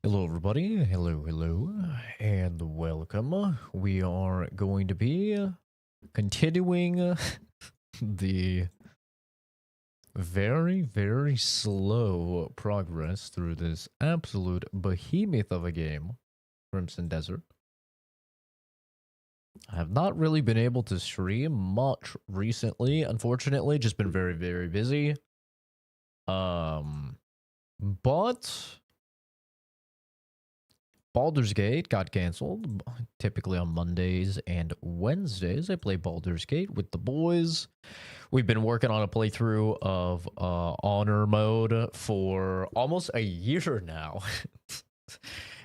Hello, everybody. Hello, and welcome. We are going to be continuing the very slow progress through this absolute behemoth of a game, Crimson Desert. I have not really been able to stream much recently, unfortunately, just been very busy. But Baldur's Gate got canceled. Typically on Mondays and Wednesdays, I play Baldur's Gate with the boys. We've been working on a playthrough of Honor mode for almost a year now.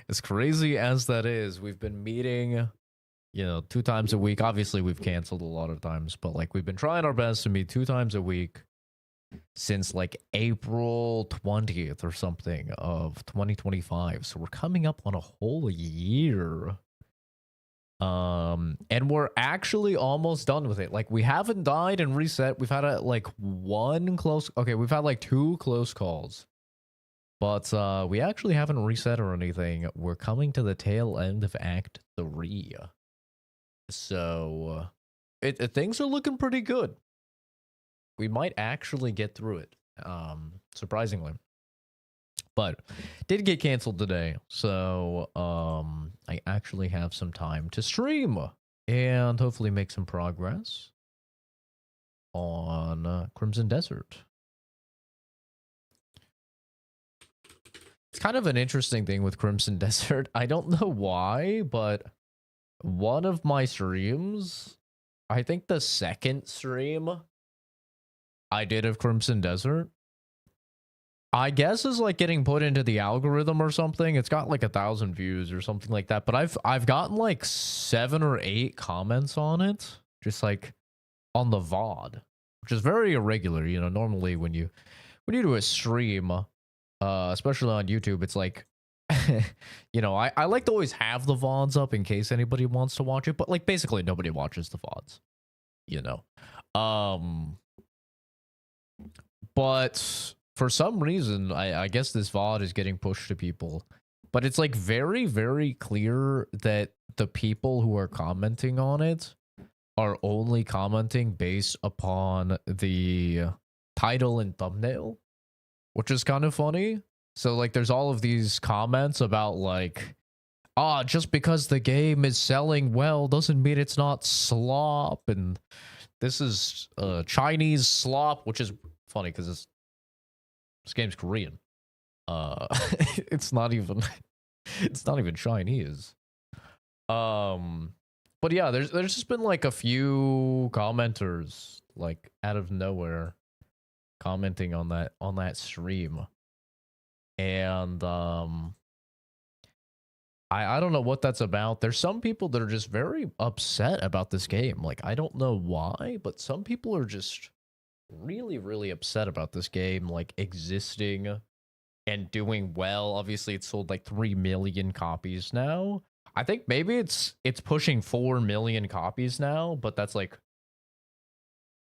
As crazy as that is, we've been meeting, 2 times a week. Obviously, we've canceled a lot of times, but like we've been trying our best to meet 2 times a week since like April 20th or something of 2025. So we're coming up on a whole year. And we're actually almost done with it. Like we haven't died and reset. We've had we've had like 2 close calls. But we actually haven't reset or anything. We're coming to the tail end of Act 3. So things are looking pretty good. We might actually get through it, surprisingly. But did get canceled today, so I actually have some time to stream and hopefully make some progress on Crimson Desert. It's kind of an interesting thing with Crimson Desert. I don't know why, but one of my streams, I think the second stream I did of Crimson Desert, I guess is like getting put into the algorithm or something. It's got like 1,000 views or something like that. But I've gotten like 7 or 8 comments on it, just like on the VOD, which is very irregular. You know, normally when you do a stream, especially on YouTube, it's like, I like to always have the VODs up in case anybody wants to watch it. But like basically nobody watches the VODs, But for some reason, I guess this VOD is getting pushed to people. But it's like very clear that the people who are commenting on it are only commenting based upon the title and thumbnail, which is kind of funny. So like there's all of these comments about like, just because the game is selling well doesn't mean it's not slop, and this is Chinese slop, which is funny because this game's Korean. It's not even Chinese. But yeah, there's just been like a few commenters like out of nowhere commenting on that stream. And I don't know what that's about. There's some people that are just very upset about this game. Like I don't know why, but some people are just really upset about this game like existing and doing well. Obviously it's sold like 3 million copies now. I think maybe it's pushing 4 million copies now, but that's like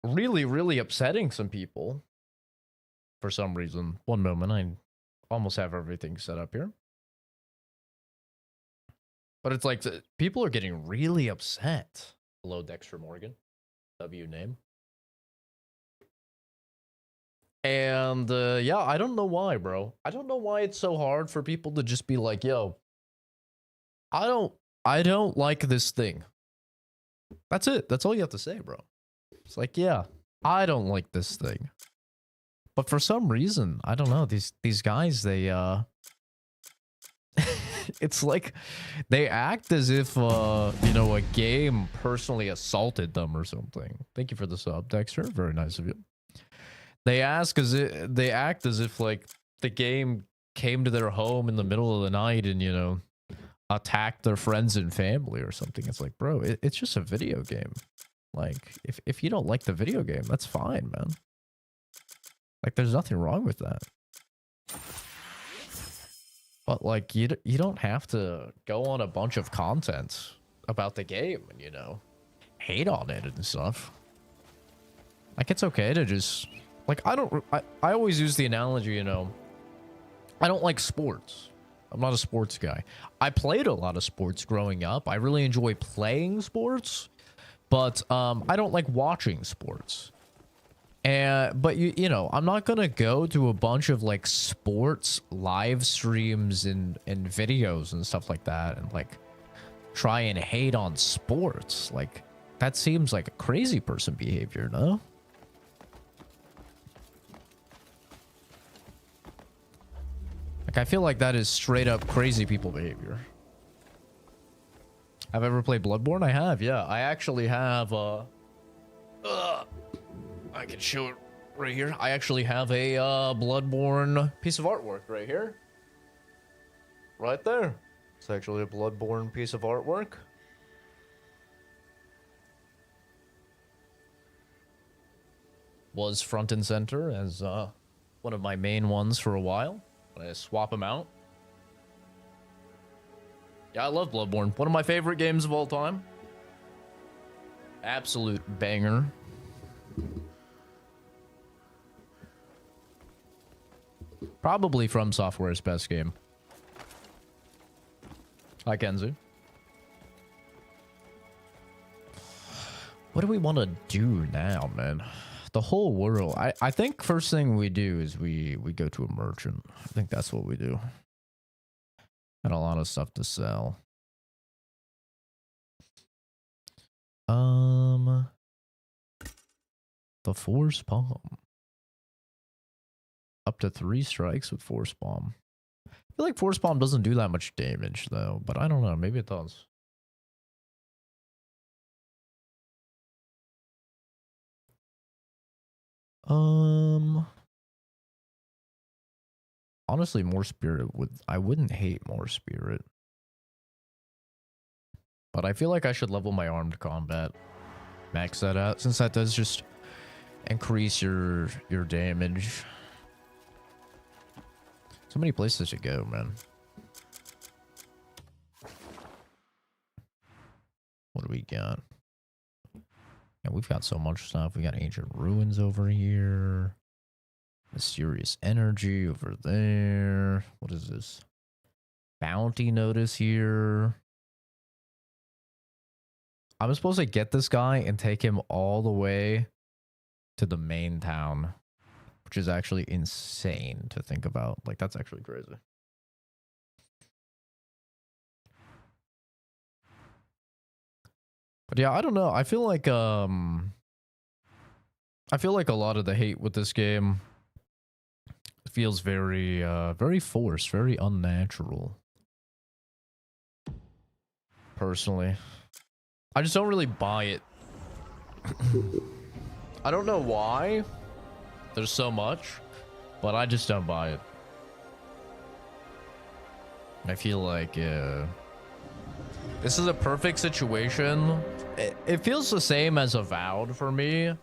really upsetting some people for some reason. One moment, I almost have everything set up here. But it's like people are getting really upset. Hello, Dexter Morgan. W name. And yeah, I don't know why, bro. I don't know why it's so hard for people to just be like, yo, I don't like this thing. That's it. That's all you have to say, bro. It's like, yeah, I don't like this thing. But for some reason, I don't know, these guys, they it's like they act as if a game personally assaulted them or something. Thank you for the sub, Dexter. Very nice of you. They act as if like the game came to their home in the middle of the night and attacked their friends and family or something. It's like, bro, it's just a video game. Like if you don't like the video game, that's fine, man. Like there's nothing wrong with that. But like you don't have to go on a bunch of content about the game and hate on it and stuff. Like it's okay to just like I always use the analogy, I don't like sports. I'm not a sports guy. I played a lot of sports growing up. I really enjoy playing sports, but I don't like watching sports. But you know, I'm not gonna go to a bunch of like sports live streams and videos and stuff like that and like try and hate on sports. Like that seems like a crazy person behavior, no? Like I feel like that is straight up crazy people behavior. Have I ever played Bloodborne? I have, yeah. I actually have I can show it right here. I actually have a Bloodborne piece of artwork right here. Right there. It's actually a Bloodborne piece of artwork. Was front and center as one of my main ones for a while. I swap them out. Yeah, I love Bloodborne. One of my favorite games of all time. Absolute banger. Probably From Software's best game. Hi, Kenzie. What do we want to do now, man? The whole world. I think first thing we do is we go to a merchant. I think that's what we do. Got a lot of stuff to sell. The Force Palm. Up to 3 strikes with Force Palm. I feel like Force Palm doesn't do that much damage though, but I don't know. Maybe it does. Honestly, more spirit I wouldn't hate more spirit. But I feel like I should level my armed combat. Max that out, since that does just increase your damage. So many places to go, man. What do we got? Yeah, we've got so much stuff. We got ancient ruins over here. Mysterious energy over there. What is this? Bounty notice here. I'm supposed to get this guy and take him all the way to the main town, which is actually insane to think about. Like, that's actually crazy. But yeah, I don't know. I feel like a lot of the hate with this game feels very very forced, very unnatural. Personally, I just don't really buy it. I don't know why there's so much, but I just don't buy it. I feel like this is a perfect situation. It feels the same as Avowed for me,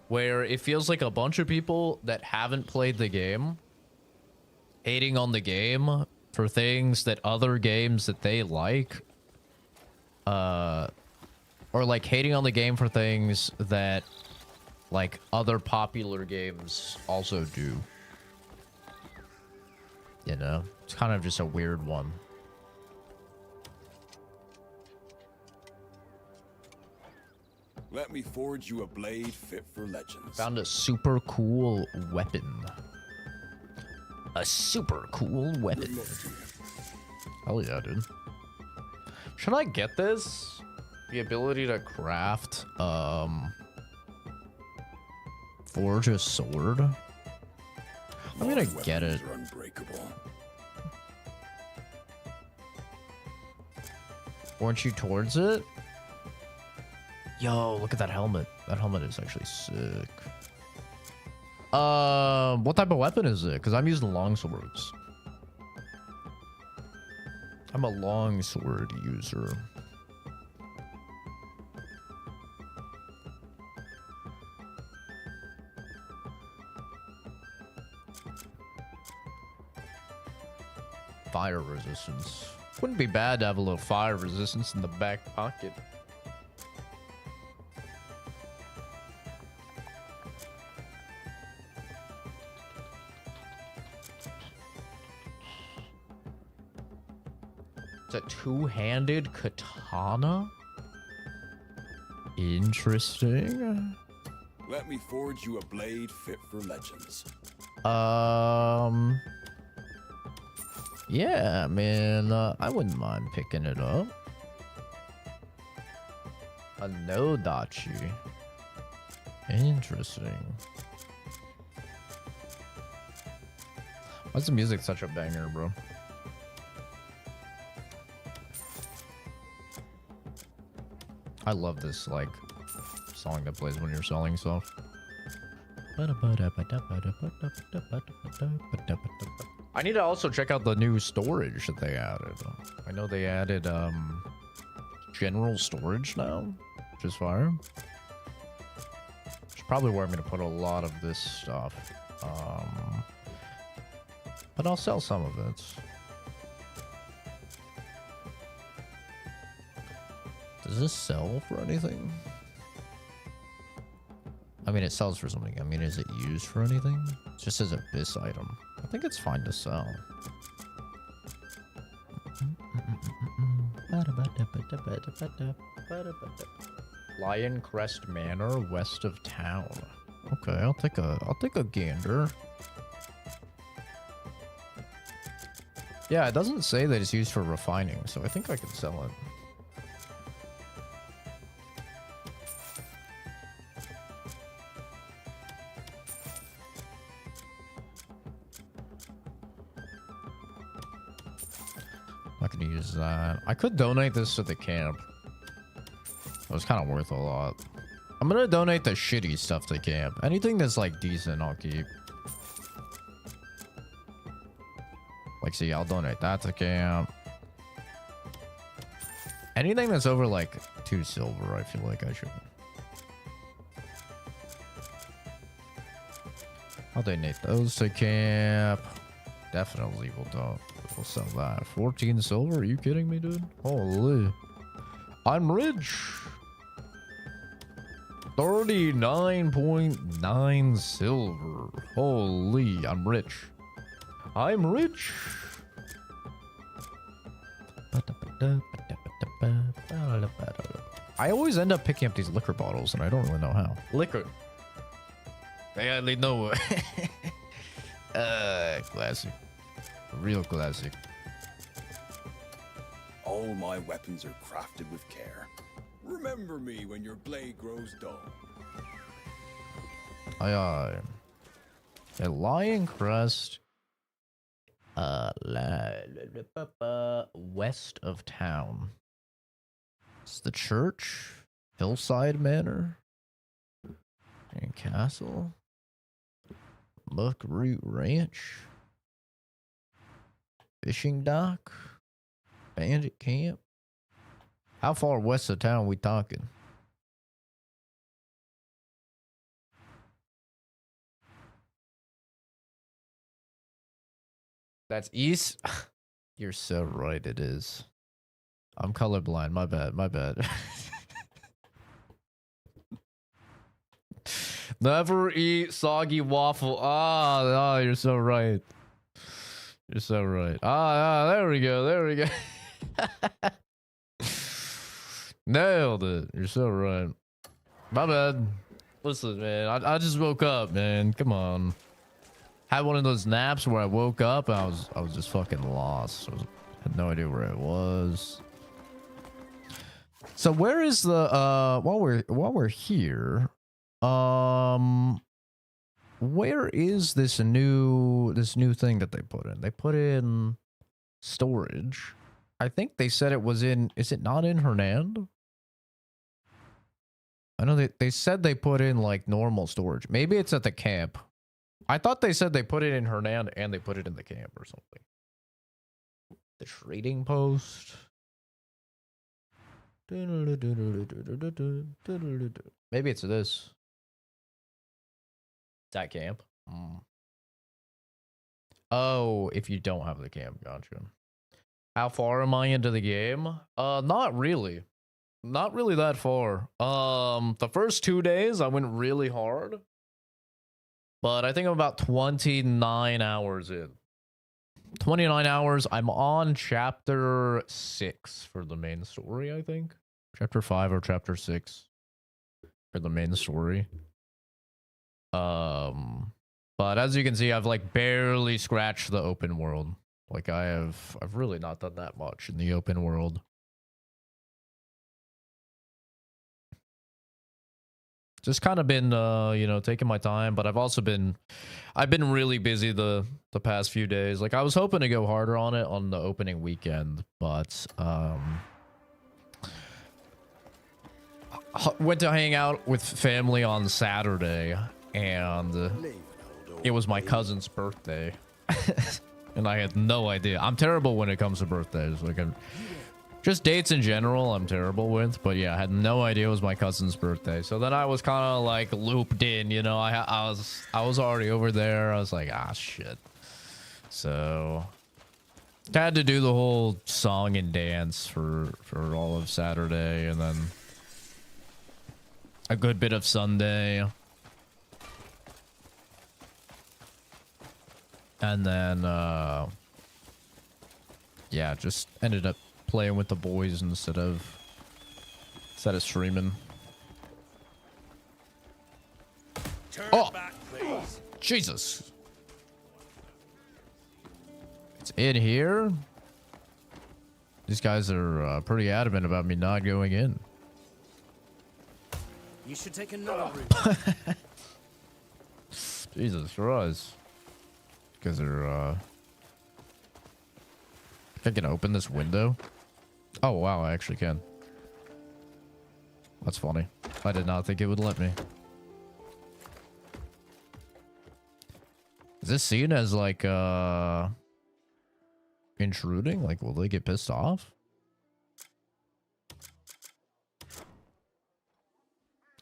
where it feels like a bunch of people that haven't played the game hating on the game for things that other games that they like, or like hating on the game for things that like other popular games also do. You know, it's kind of just a weird one. Let me forge you a blade fit for legends. Found a super cool weapon. A super cool weapon. Hell yeah, dude. Should I get this? The ability to craft, forge a sword? I'm gonna get it. Weren't you towards it? Yo, look at that helmet. That helmet is actually sick. What type of weapon is it? Because I'm using longswords. I'm a longsword user. Fire resistance. Wouldn't be bad to have a little fire resistance in the back pocket. It's a two-handed katana. Interesting. Let me forge you a blade fit for legends. Yeah, man, I wouldn't mind picking it up. A no dachi. Interesting. Why's the music such a banger, bro? I love this, like, song that plays when you're selling stuff. I need to also check out the new storage that they added. I know they added, general storage now, which is fire. Which is probably where I'm going to put a lot of this stuff. But I'll sell some of it. Does this sell for anything? I mean, it sells for something. I mean, is it used for anything? It just says a bis item. I think it's fine to sell. Lion Crest Manor, west of town. Okay, I'll take a gander. Yeah, it doesn't say that it's used for refining, so I think I can sell it. Not gonna use that. I could donate this to the camp. It was kind of worth a lot. I'm gonna donate the shitty stuff to camp. Anything that's like decent, I'll keep. Like, see, I'll donate that to camp. Anything that's over like 2 silver, I feel like I should. I'll donate those to camp. Definitely we'll sell that. 14 silver? Are you kidding me, dude? Holy. I'm rich. 39.9 silver. Holy, I'm rich. I'm rich. I always end up picking up these liquor bottles and I don't really know how. Liquor. I only know. Classic. Real classic. All my weapons are crafted with care. Remember me when your blade grows dull. Aye, aye. A Lion Crest. West of town. It's the church. Hillside Manor. And Castle. Muckroot Ranch. Fishing dock. Bandit camp. How far west of town we talking? That's east. You're so right, it is. I'm colorblind. My bad. My bad. Never eat soggy waffle. Ah, you're so right. You're so right. There we go. There we go. Nailed it. You're so right. My bad. Listen, man. I just woke up, man. Come on. Had one of those naps where I woke up and I was just fucking lost. Had no idea where I was. So where is the while we're here, where is this new thing that they put in? They put in storage. I think they said it was in, is it not in Hernand? I know they said they put in like normal storage. Maybe it's at the camp. I thought they said they put it in Hernand and they put it in the camp or something. The trading post. Maybe it's this. That camp. Oh, if you don't have the camp, gotcha. How far am I into the game? Not really. Not really that far. The first 2 days I went really hard. But I think I'm about 29 hours in. 29 hours. I'm on chapter 6 for the main story, I think. Chapter 5 or chapter 6 for the main story. But as you can see, I've like barely scratched the open world. Like I've really not done that much in the open world. Just kind of been you know, taking my time, but I've been really busy the past few days. Like I was hoping to go harder on it on the opening weekend, but went to hang out with family on Saturday, and it was my cousin's birthday. And I had no idea. I'm terrible when it comes to birthdays. Like just dates in general, I'm terrible with. But yeah, I had no idea it was my cousin's birthday. So then I was kind of like looped in, you know. I was already over there. I was like, ah, shit. So I had to do the whole song and dance for all of Saturday, and then a good bit of Sunday. And then, yeah, just ended up playing with the boys instead of streaming. Oh, back, Jesus! It's in here. These guys are pretty adamant about me not going in. You should take another route. Jesus Christ. Because they're, I think I can open this window. Oh, wow, I actually can. That's funny. I did not think it would let me. Is this seen as, like, intruding? Like, will they get pissed off?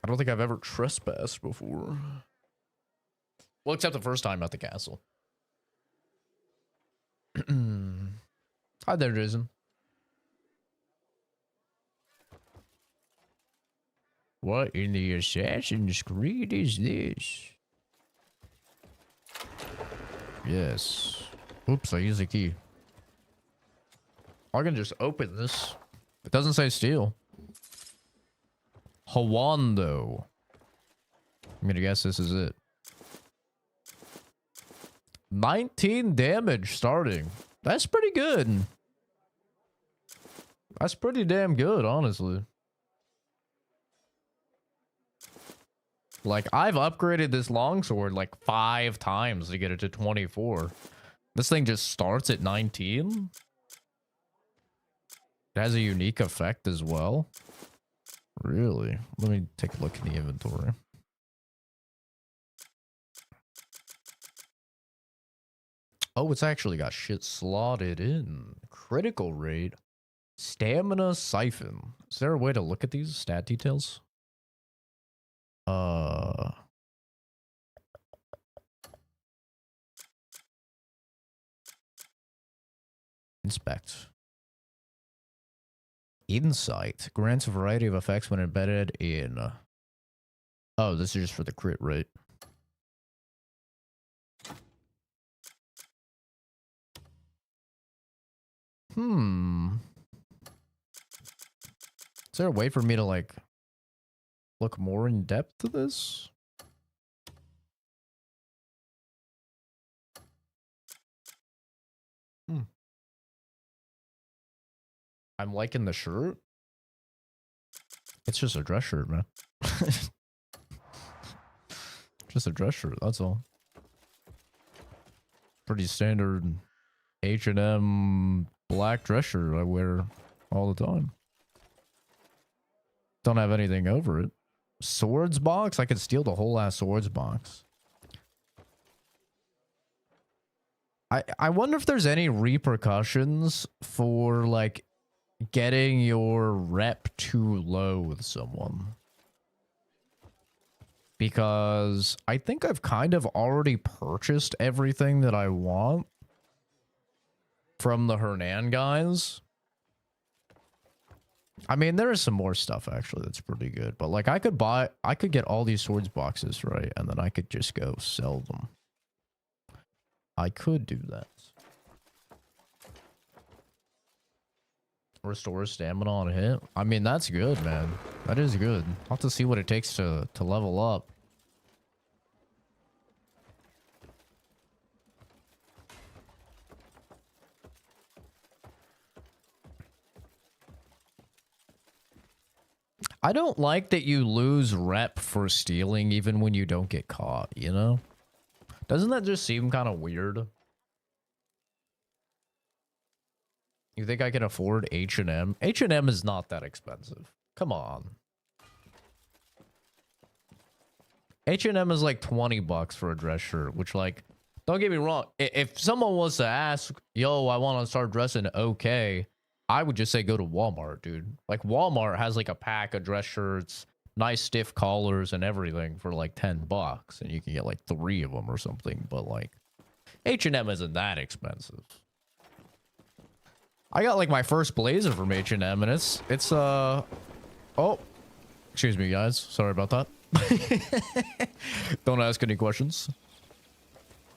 I don't think I've ever trespassed before. Well, except the first time at the castle. Hi there, Jason. What in the Assassin's Creed is this? Yes. Oops, I used a key. I can just open this. It doesn't say steal. Hawando. I'm gonna guess this is it. 19 damage starting. That's pretty good. That's pretty damn good, honestly. Like, I've upgraded this longsword like 5 times to get it to 24. This thing just starts at 19. It has a unique effect as well. Really? Let me take a look in the inventory. Oh, it's actually got shit slotted in. Critical rate. Stamina siphon. Is there a way to look at these stat details? Inspect. Insight. Grants a variety of effects when embedded in... Oh, this is just for the crit rate. Is there a way for me to, like, look more in depth to this? I'm liking the shirt. It's just a dress shirt, man. Just a dress shirt, that's all. Pretty standard H&M black dress shirt I wear all the time. Don't have anything over it. Swords box? I could steal the whole ass swords box. I wonder if there's any repercussions for, like, getting your rep too low with someone. Because I think I've kind of already purchased everything that I want from the Hernan guys. I mean, there is some more stuff actually that's pretty good, but like I could get all these swords boxes, right? And then I could just go sell them. I could do that. Restore stamina on hit. I mean, that's good, man. That is good. I'll have to see what it takes to level up. I don't like that you lose rep for stealing even when you don't get caught, you know? Doesn't that just seem kind of weird? You think I can afford H&M? H&M is not that expensive. Come on. H&M is like 20 bucks for a dress shirt, which, like, don't get me wrong. If someone was to ask, yo, I want to start dressing okay, I would just say go to Walmart, dude. Like, Walmart has like a pack of dress shirts, nice stiff collars and everything for like 10 bucks, and you can get like 3 of them or something. But like, H&M isn't that expensive. I got like my first blazer from H&M, and it's oh, excuse me, guys. Sorry about that. Don't ask any questions.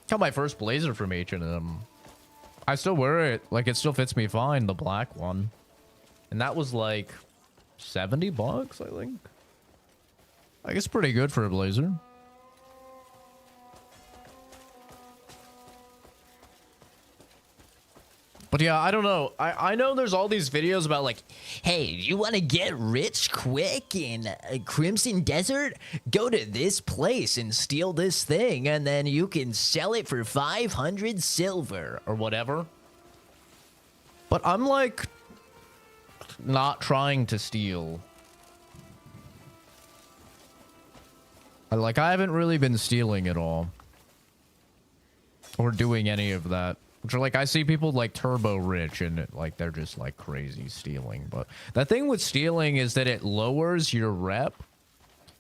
Got my first blazer from H&M. I still wear it. Like, it still fits me fine, the black one. And that was like 70 bucks, I think. I guess pretty good for a blazer. But yeah, I don't know. I know there's all these videos about like, hey, you want to get rich quick in Crimson Desert? Go to this place and steal this thing, and then you can sell it for 500 silver or whatever. But I'm like not trying to steal. I haven't really been stealing at all. Or doing any of that. Which are like, I see people like turbo rich and like they're just like crazy stealing. But the thing with stealing is that it lowers your rep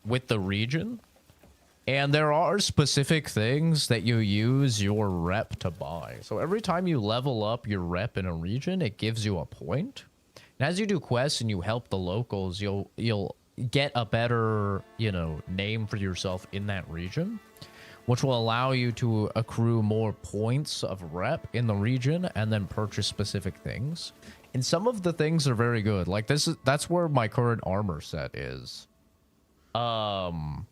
with the region. And there are specific things that you use your rep to buy. So every time you level up your rep in a region, it gives you a point. And as you do quests and you help the locals, you'll get a better, you know, name for yourself in that region, which will allow you to accrue more points of rep in the region and then purchase specific things. And some of the things are very good. Like that's where my current armor set is. And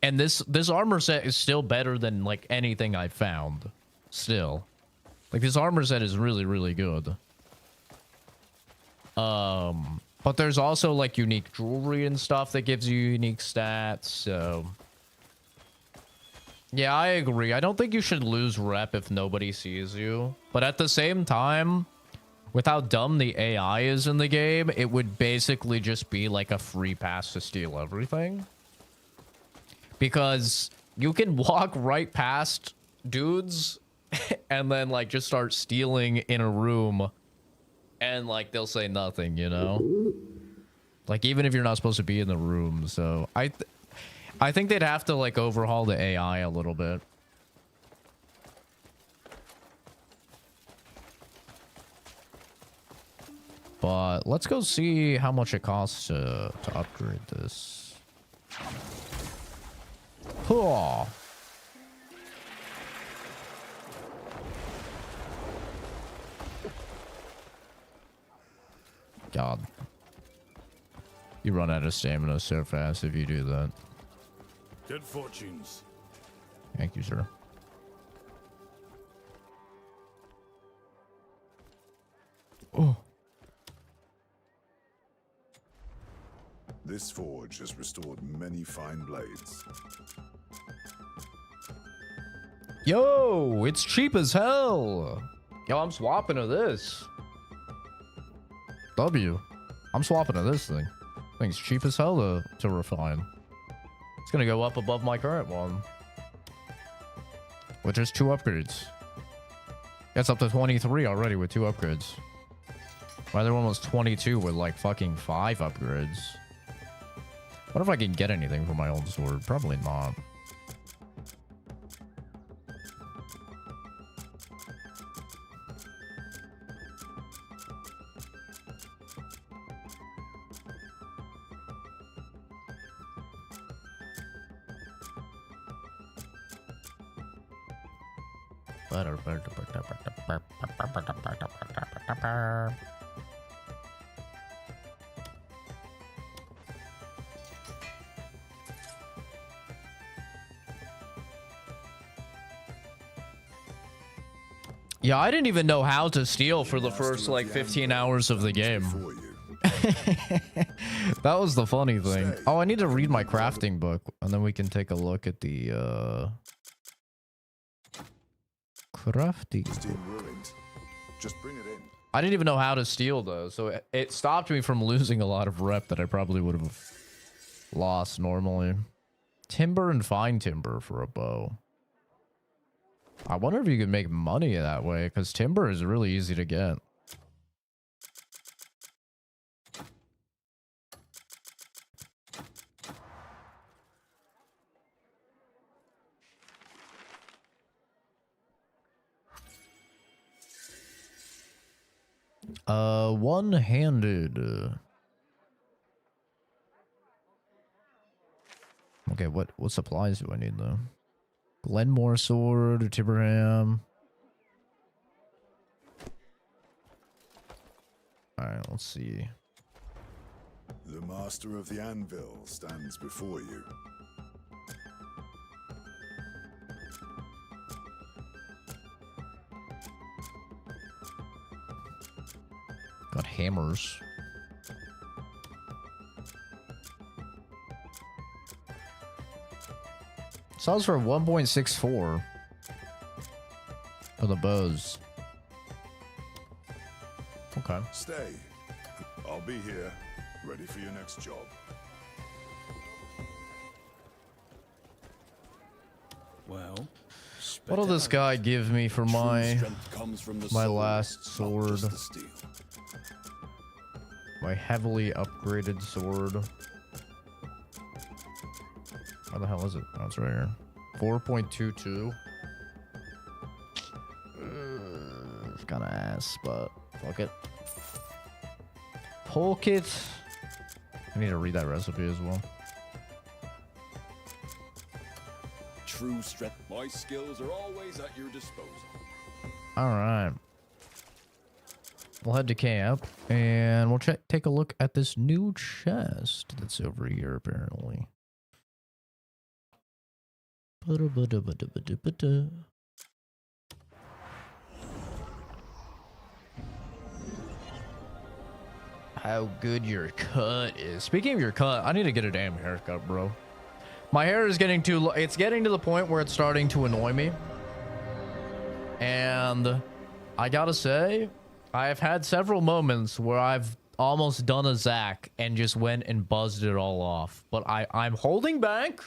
this armor set is still better than like anything I found. Still. Like this armor set is really, really good. But there's also like unique jewelry and stuff that gives you unique stats, so yeah, I agree. I don't think you should lose rep if nobody sees you. But at the same time, with how dumb the AI is in the game, it would basically just be like a free pass to steal everything. Because you can walk right past dudes and then like just start stealing in a room and like they'll say nothing, you know? Like even if you're not supposed to be in the room. So I think they'd have to like overhaul the AI a little bit. But let's go see how much it costs to upgrade this. Oh. God. You run out of stamina so fast if you do that. Good fortunes. Thank you, sir. Oh. This forge has restored many fine blades. Yo, it's cheap as hell. Yo, I'm swapping to this. I'm swapping to this thing. Thing's cheap as hell to refine. It's gonna go up above my current one, which is 2 upgrades. It's up to 23 already with 2 upgrades. My other one was 22 with like fucking 5 upgrades. What if I can get anything from my old sword? Probably not. Yeah, I didn't even know how to steal for the first like 15 hours of the game. That was the funny thing. Oh, I need to read my crafting book, and then we can take a look at the crafting. Just bring it in. I didn't even know how to steal though, so it stopped me from losing a lot of rep that I probably would have lost normally. Timber and fine timber for a bow. I wonder if you could make money that way, because timber is really easy to get. One-handed. Okay, what supplies do I need though? Glenmore sword, Tiberham. Alright, let's see. The master of the anvil stands before you. Got hammers. Sells for 1.64 for the bows. Okay. Stay. I'll be here, ready for your next job. Well, What'll this guy give me for my last not sword? just the steel. My heavily upgraded sword. Where the hell is it? Oh, it's right here. 4.22. It's kind of ass, but fuck it. Polk it. I need to read that recipe as well. True strength. My skills are always at your disposal. Alright. We'll head to camp, and we'll take a look at this new chest that's over here, apparently. How good your cut is. Speaking of your cut, I need to get a damn haircut, bro. My hair is getting it's getting to the point where it's starting to annoy me. And I gotta say, I've had several moments where I've almost done a Zach and just went and buzzed it all off. But I'm holding back.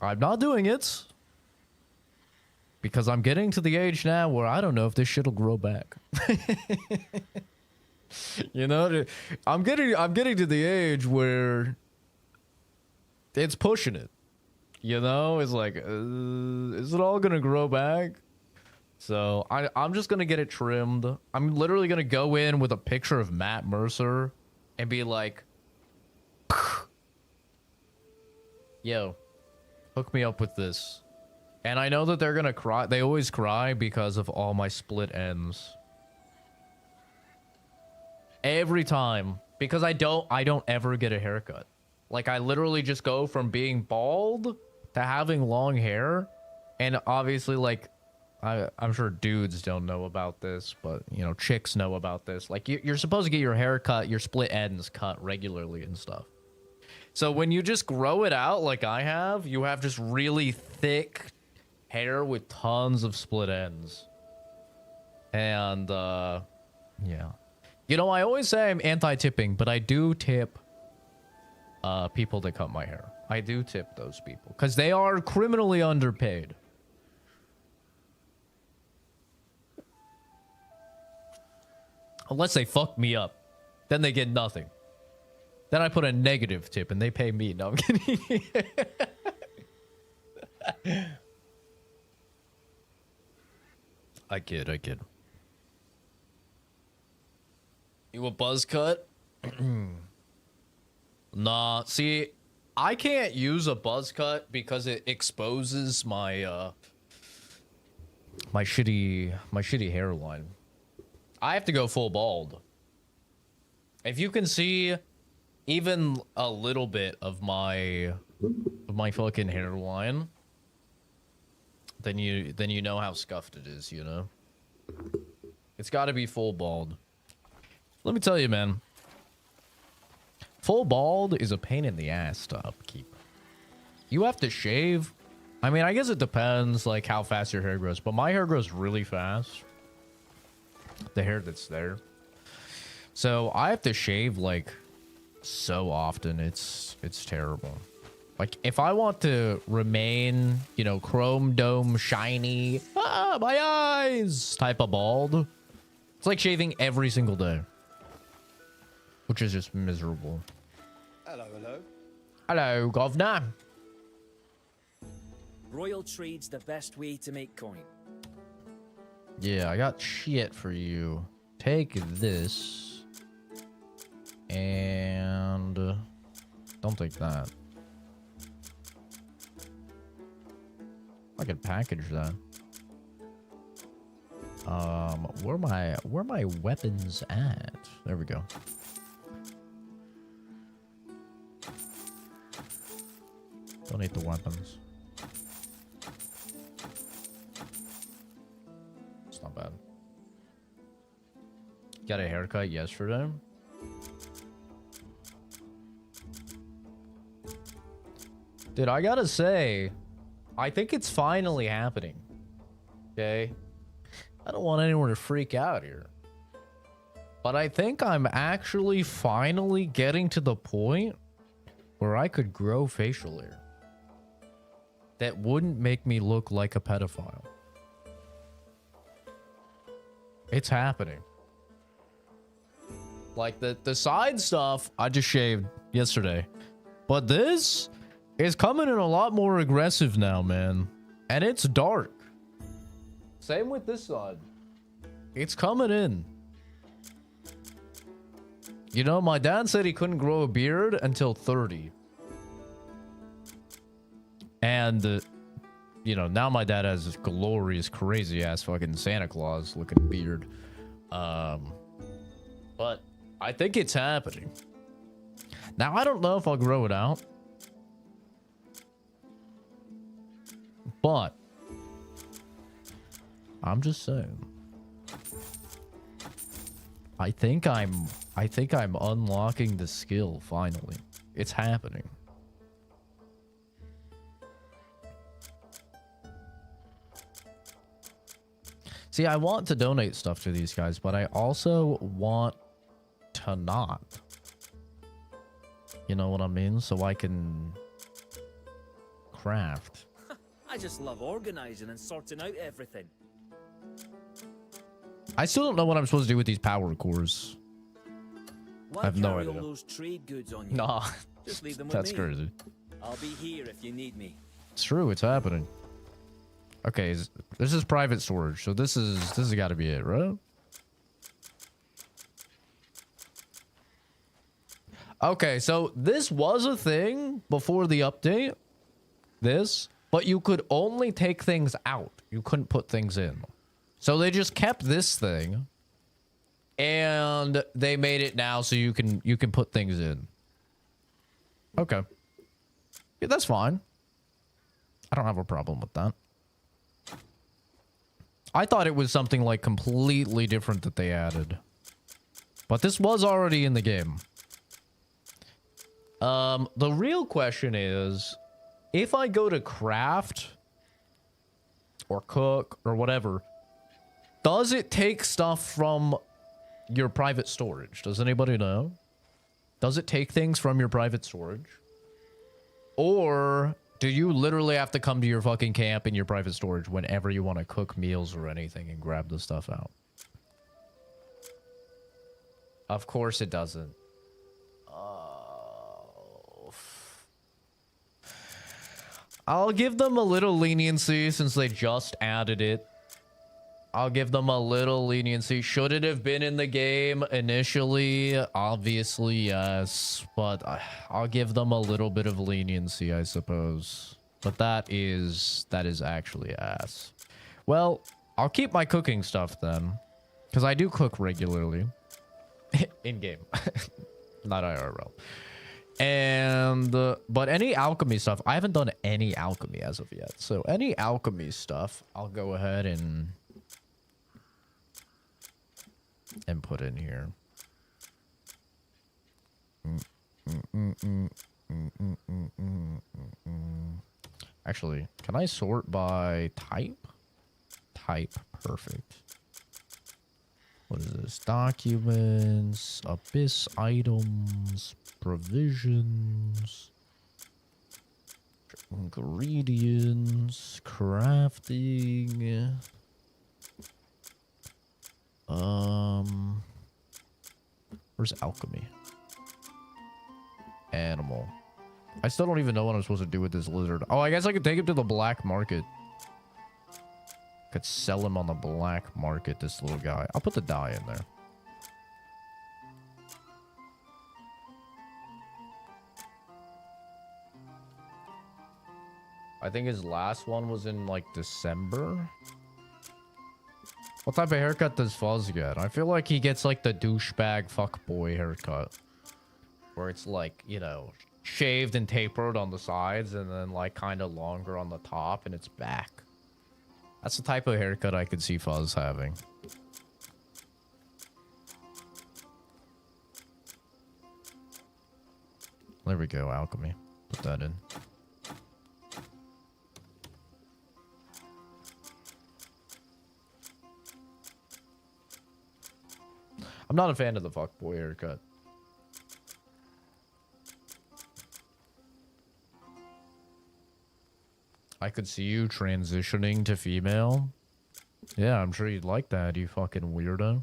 I'm not doing it. Because I'm getting to the age now where I don't know if this shit will grow back. You know, I'm getting to the age where it's pushing it. You know, it's like, is it all gonna grow back? So I'm just gonna get it trimmed. I'm literally gonna go in with a picture of Matt Mercer and be like, yo, hook me up with this. And I know that they're gonna cry. They always cry because of all my split ends. Every time. Because I don't ever get a haircut. Like, I literally just go from being bald to having long hair. And obviously, like, I'm sure dudes don't know about this, but, you know, chicks know about this. Like, you're supposed to get your hair cut, your split ends cut regularly and stuff. So when you just grow it out like I have, you have just really thick hair with tons of split ends. And, yeah. You know, I always say I'm anti-tipping, but I do tip people that cut my hair. I do tip those people because they are criminally underpaid. Unless they fuck me up, then they get nothing. Then I put a negative tip and they pay me. No, I'm kidding. I kid. You a buzz cut? Nah, see, I can't use a buzz cut because it exposes my my shitty hairline. I have to go full bald. If you can see even a little bit of my fucking hairline, then you know how scuffed it is, you know? It's got to be full bald. Let me tell you, man. Full bald is a pain in the ass to upkeep. You have to shave. I mean, I guess it depends, like, how fast your hair grows. But my hair grows really fast. The hair that's there. So, I have to shave, like, so often. It's terrible. Like, if I want to remain, you know, chrome dome, shiny, my eyes type of bald, it's like shaving every single day. Which is just miserable. Hello, hello. Hello, governor. Royal trade's the best way to make coin. Yeah, I got shit for you. Take this. And... don't take that. I could package that. Where my weapons at? There we go. Donate the weapons. It's not bad. Got a haircut yesterday. Dude, I gotta say, I think it's finally happening. Okay? I don't want anyone to freak out here. But I think I'm actually finally getting to the point where I could grow facial hair that wouldn't make me look like a pedophile. It's happening. Like the side stuff, I just shaved yesterday. But this is coming in a lot more aggressive now, man. And it's dark. Same with this side. It's coming in. You know, my dad said he couldn't grow a beard until 30. And, you know, now my dad has this glorious, crazy-ass fucking Santa Claus-looking beard. But I think it's happening. Now, I don't know if I'll grow it out. But I'm just saying. I think I'm unlocking the skill finally. It's happening. See, I want to donate stuff to these guys, but I also want to not. You know what I mean? So I can craft. I just love organizing and sorting out everything. I still don't know what I'm supposed to do with these power cores. Why I have no carry idea. all those trade goods on you? Nah, Just leave them with that's me. crazy. I'll be here if you need me. It's true, it's happening. Okay, this is private storage, so this has got to be it, right? Okay, so this was a thing before the update. But you could only take things out. You couldn't put things in. So they just kept this thing, and they made it now so you can put things in. Okay. Yeah, that's fine. I don't have a problem with that. I thought it was something like completely different that they added. But this was already in the game. The real question is, if I go to craft or cook or whatever, does it take stuff from your private storage? Does anybody know? Does it take things from your private storage? Or do you literally have to come to your fucking camp in your private storage whenever you want to cook meals or anything and grab the stuff out? Of course it doesn't. I'll give them a little leniency since they just added it. I'll give them a little leniency. Should it have been in the game initially? Obviously, yes. But I'll give them a little bit of leniency, I suppose. But that is actually ass. Well, I'll keep my cooking stuff then. Because I do cook regularly. In-game. Not IRL. And, but any alchemy stuff, I haven't done any alchemy as of yet. So any alchemy stuff, I'll go ahead and put in here. Actually, can I sort by type? Type, perfect. What is this? Documents, abyss items, provisions, ingredients, crafting. Where's alchemy? Animal. I still don't even know what I'm supposed to do with this lizard. Oh, I guess I could take him to the black market. Could sell him on the black market, this little guy. I'll put the dye in there. I think his last one was in, like, December. What type of haircut does Fuzz get? I feel like he gets, like, the douchebag fuckboy haircut. Where it's, like, you know, shaved and tapered on the sides and then, like, kind of longer on the top and it's back. That's the type of haircut I could see Fuzz having. There we go, alchemy. Put that in. I'm not a fan of the fuckboy haircut. I could see you transitioning to female. Yeah, I'm sure you'd like that, you fucking weirdo.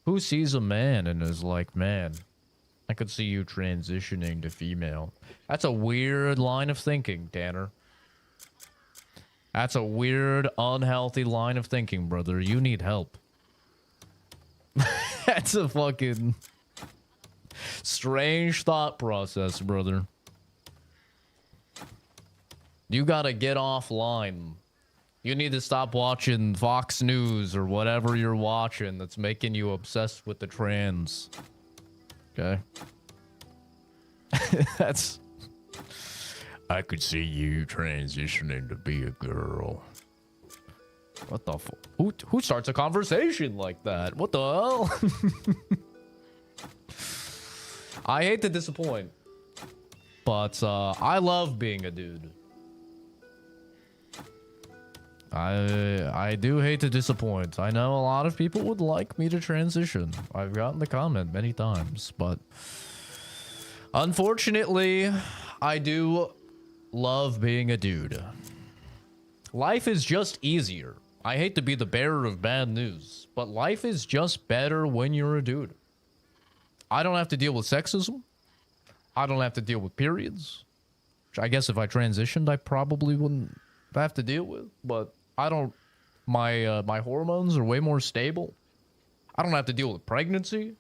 Who sees a man and is like, man, I could see you transitioning to female. That's a weird line of thinking, Tanner. That's a weird, unhealthy line of thinking, brother. You need help. That's a fucking strange thought process, brother. You gotta get offline. You need to stop watching Fox News or whatever you're watching that's making you obsessed with the trans. Okay? That's... I could see you transitioning to be a girl. What the fuck? Who starts a conversation like that? What the hell? I hate to disappoint. But, I love being a dude. I do hate to disappoint. I know a lot of people would like me to transition. I've gotten the comment many times, but unfortunately, I do love being a dude. Life is just easier. I hate to be the bearer of bad news, but life is just better when you're a dude. I don't have to deal with sexism. I don't have to deal with periods. Which I guess if I transitioned, I probably wouldn't have to deal with, but I don't, my hormones are way more stable. I don't have to deal with pregnancy.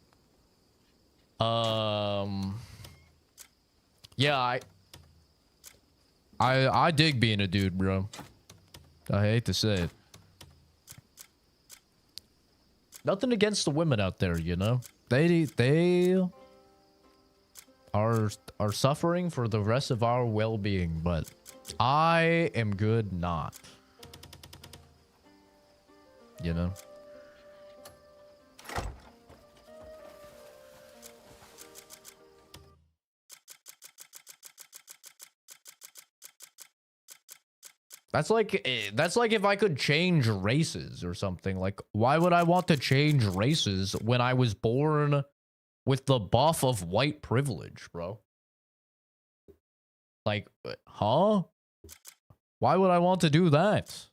Yeah, I dig being a dude, bro. I hate to say it. Nothing against the women out there, you know? They are suffering for the rest of our well-being, but I am good not. You know? That's like if I could change races or something. Like, why would I want to change races when I was born with the buff of white privilege, bro? Like, huh? Why would I want to do that?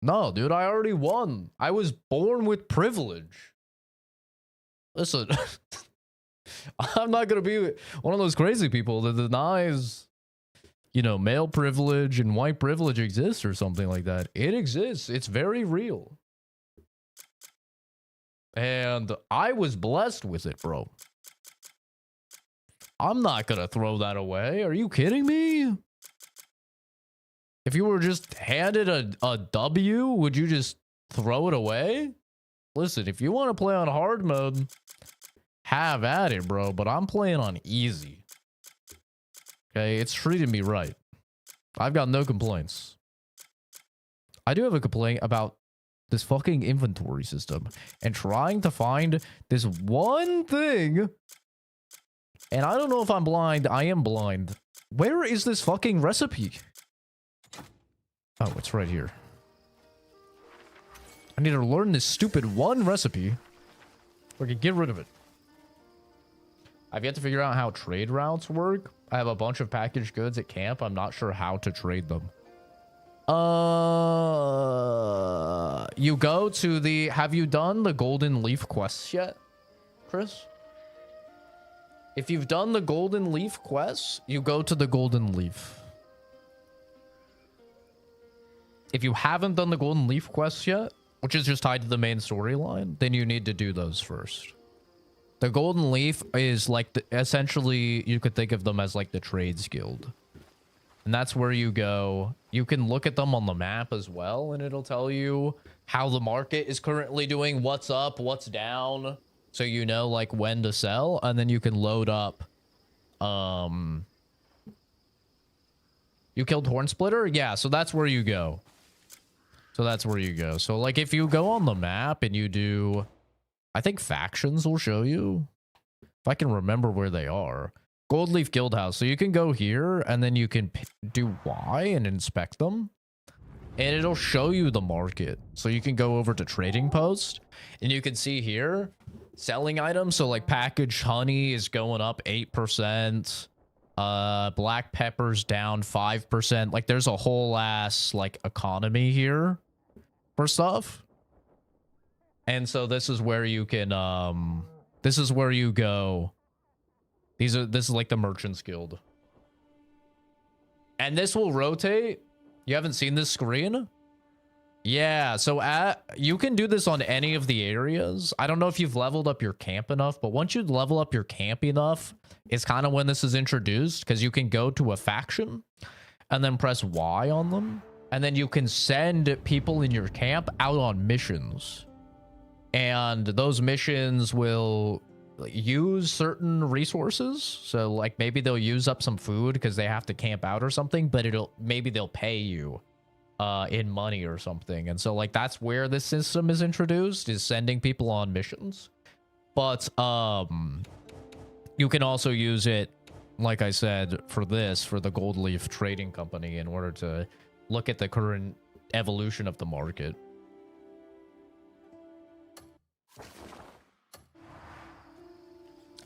No, dude, I already won. I was born with privilege. Listen, I'm not gonna be one of those crazy people that denies, you know, male privilege and white privilege exists or something like that. It exists. It's very real. And I was blessed with it, bro. I'm not gonna throw that away. Are you kidding me? If you were just handed a W, would you just throw it away? Listen, if you want to play on hard mode, have at it, bro. But I'm playing on easy. Okay, it's treating me right. I've got no complaints. I do have a complaint about this fucking inventory system and trying to find this one thing. And I don't know if I'm blind. I am blind. Where is this fucking recipe? Oh, it's right here. I need to learn this stupid one recipe so I can get rid of it. I've yet to figure out how trade routes work. I have a bunch of packaged goods at camp. I'm not sure how to trade them. You go to the... Have you done the Golden Leaf quests yet, Chris? If you've done the Golden Leaf quests, you go to the Golden Leaf. If you haven't done the Golden Leaf quests yet, which is just tied to the main storyline, then you need to do those first. The Golden Leaf is like, essentially, you could think of them as like the Trades Guild. And that's where you go. You can look at them on the map as well, and it'll tell you how the market is currently doing, what's up, what's down, so you know like when to sell, and then you can load up. You killed Hornsplitter? Yeah, so that's where you go. So that's where you go. So like if you go on the map and you do, I think factions will show you, if I can remember where they are. Goldleaf Guildhouse. So you can go here and then you can do Y and inspect them. And it'll show you the market. So you can go over to Trading Post and you can see here selling items. So like packaged honey is going up 8%. Black pepper's down 5%. Like there's a whole ass like economy here for stuff. And so this is where you can this is where you go. This is like the Merchants Guild. And this will rotate. You haven't seen this screen? Yeah, so you can do this on any of the areas. I don't know if you've leveled up your camp enough, but once you level up your camp enough, it's kind of when this is introduced, because you can go to a faction and then press Y on them. And then you can send people in your camp out on missions. And those missions will use certain resources. So like maybe they'll use up some food because they have to camp out or something, but maybe they'll pay you in money or something. And so like that's where this system is introduced, is sending people on missions. But you can also use it, like I said, for the Gold Leaf Trading Company, in order to look at the current evolution of the market.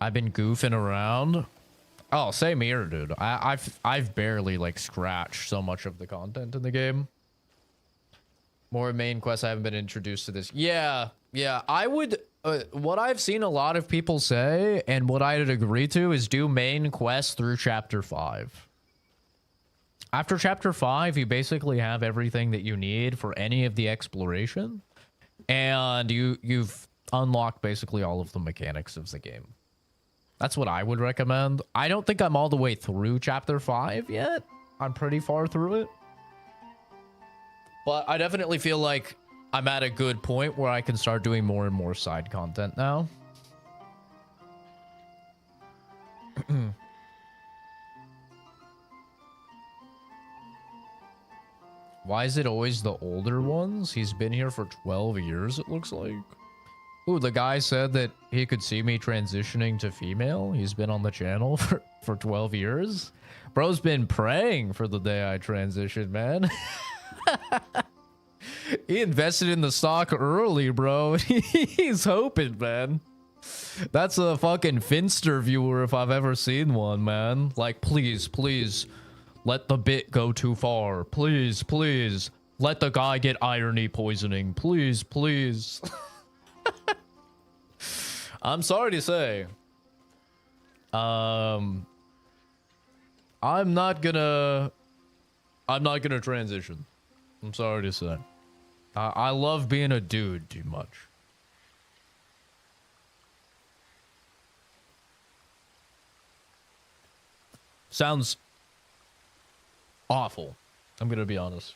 I've been goofing around. Oh, same here, dude. I've barely like scratched so much of the content in the game. More main quests. I haven't been introduced to this. Yeah. I would. What I've seen a lot of people say, and what I'd agree to, is do main quests through Chapter 5. After Chapter 5, you basically have everything that you need for any of the exploration, and you've unlocked basically all of the mechanics of the game. That's what I would recommend. I don't think I'm all the way through Chapter 5 yet. I'm pretty far through it. But I definitely feel like I'm at a good point where I can start doing more and more side content now. Why is it always the older ones? He's been here for 12 years, it looks like. Ooh, the guy said that he could see me transitioning to female. He's been on the channel for 12 years. Bro's been praying for the day I transition, man. He invested in the stock early, bro. He's hoping, man. That's a fucking Finster viewer if I've ever seen one, man. Like, please, please, let the bit go too far. Please, please, let the guy get irony poisoning. Please, please. I'm sorry to say. I'm not gonna transition. I'm sorry to say. I love being a dude too much. Sounds awful. I'm gonna be honest.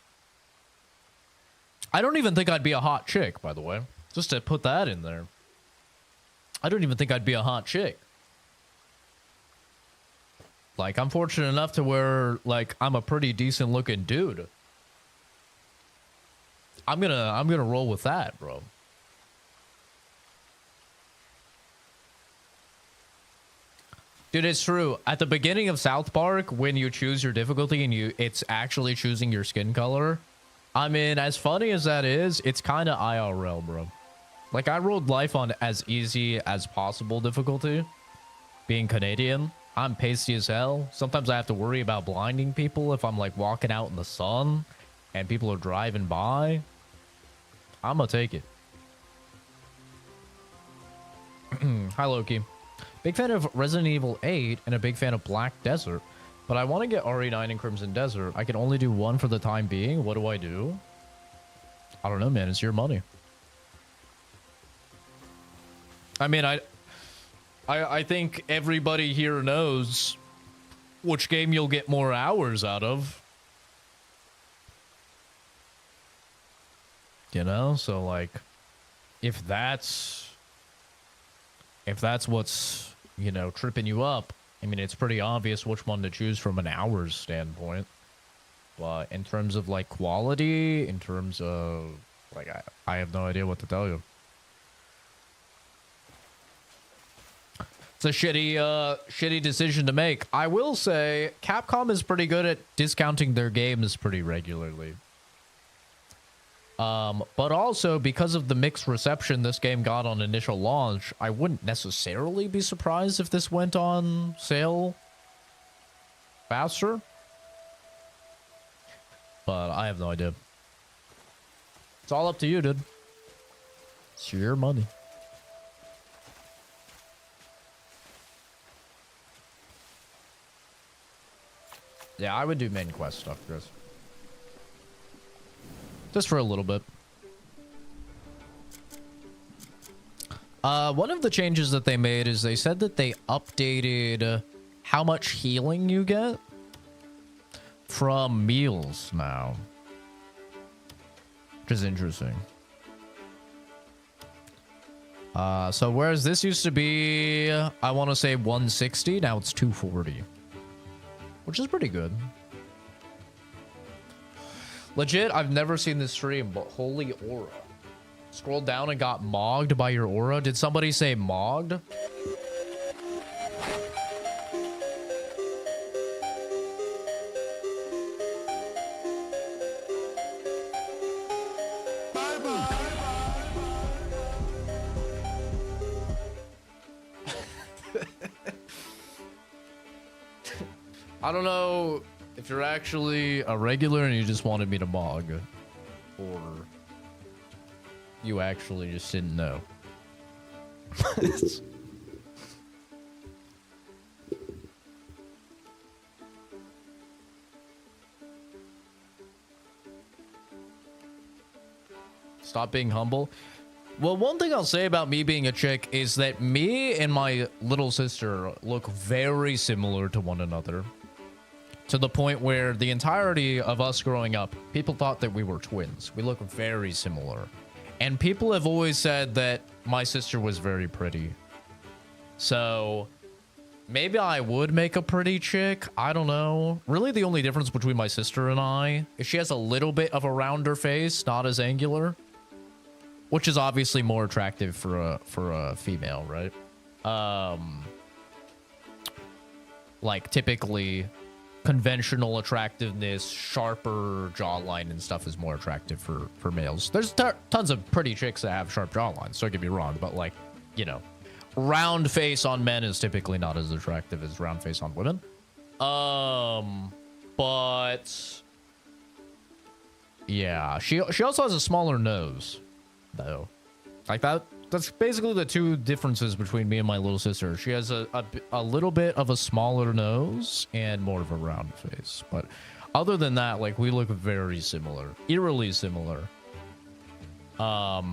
I don't even think I'd be a hot chick, by the way. Just to put that in there. I don't even think I'd be a hot chick. Like, I'm fortunate enough to where, like, I'm a pretty decent looking dude. I'm gonna roll with that, bro. Dude, it's true. At the beginning of South Park, when you choose your difficulty and it's actually choosing your skin color. I mean, as funny as that is, it's kind of IRL, bro. Like, I rolled life on as easy as possible difficulty. Being Canadian, I'm pasty as hell. Sometimes I have to worry about blinding people if I'm, like, walking out in the sun and people are driving by. I'm gonna take it. Hi, Loki. Big fan of Resident Evil 8 and a big fan of Black Desert. But I want to get RE9 and Crimson Desert. I can only do one for the time being. What do I do? I don't know, man. It's your money. I mean, I think everybody here knows which game you'll get more hours out of. You know? So, like, if that's what's, you know, tripping you up, I mean, it's pretty obvious which one to choose from an hours standpoint. But in terms of, like, quality, in terms of, like, I have no idea what to tell you. It's a shitty decision to make. I will say, Capcom is pretty good at discounting their games pretty regularly. But also, because of the mixed reception this game got on initial launch, I wouldn't necessarily be surprised if this went on sale faster. But I have no idea. It's all up to you, dude. It's your money. Yeah, I would do main quest stuff, Chris. Just for a little bit. One of the changes that they made is they said that they updated how much healing you get from meals now. Which is interesting. So whereas this used to be, I want to say 160, now it's 240. Which is pretty good. Legit, I've never seen this stream, but holy aura. Scrolled down and got mogged by your aura. Did somebody say mogged? I don't know if you're actually a regular and you just wanted me to mog, or you actually just didn't know. Stop being humble. Well, one thing I'll say about me being a chick is that me and my little sister look very similar to one another. To the point where the entirety of us growing up, people thought that we were twins. We look very similar. And people have always said that my sister was very pretty. So maybe I would make a pretty chick. I don't know. Really, the only difference between my sister and I is she has a little bit of a rounder face, not as angular. Which is obviously more attractive for a female, right? Like typically conventional attractiveness, sharper jawline and stuff is more attractive for males. There's tons of pretty chicks that have sharp jawlines, don't get me wrong, but like, you know, round face on men is typically not as attractive as round face on women. But yeah, she also has a smaller nose though. Like that's basically the two differences between me and my little sister. She has a little bit of a smaller nose and more of a round face. But other than that, like, we look very similar. Eerily similar. I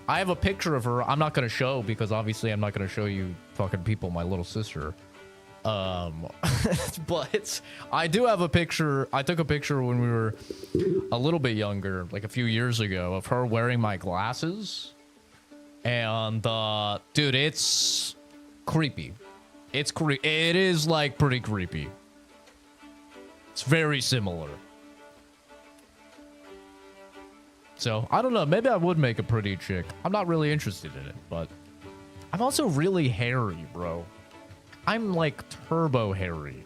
have a picture of her. I'm not going to show because obviously I'm not going to show you fucking people, my little sister. But I do have a picture. I took a picture when we were a little bit younger, like a few years ago, of her wearing my glasses. And, dude, it's creepy. It is, like, pretty creepy. It's very similar. So, I don't know. Maybe I would make a pretty chick. I'm not really interested in it, but I'm also really hairy, bro. I'm, like, turbo hairy.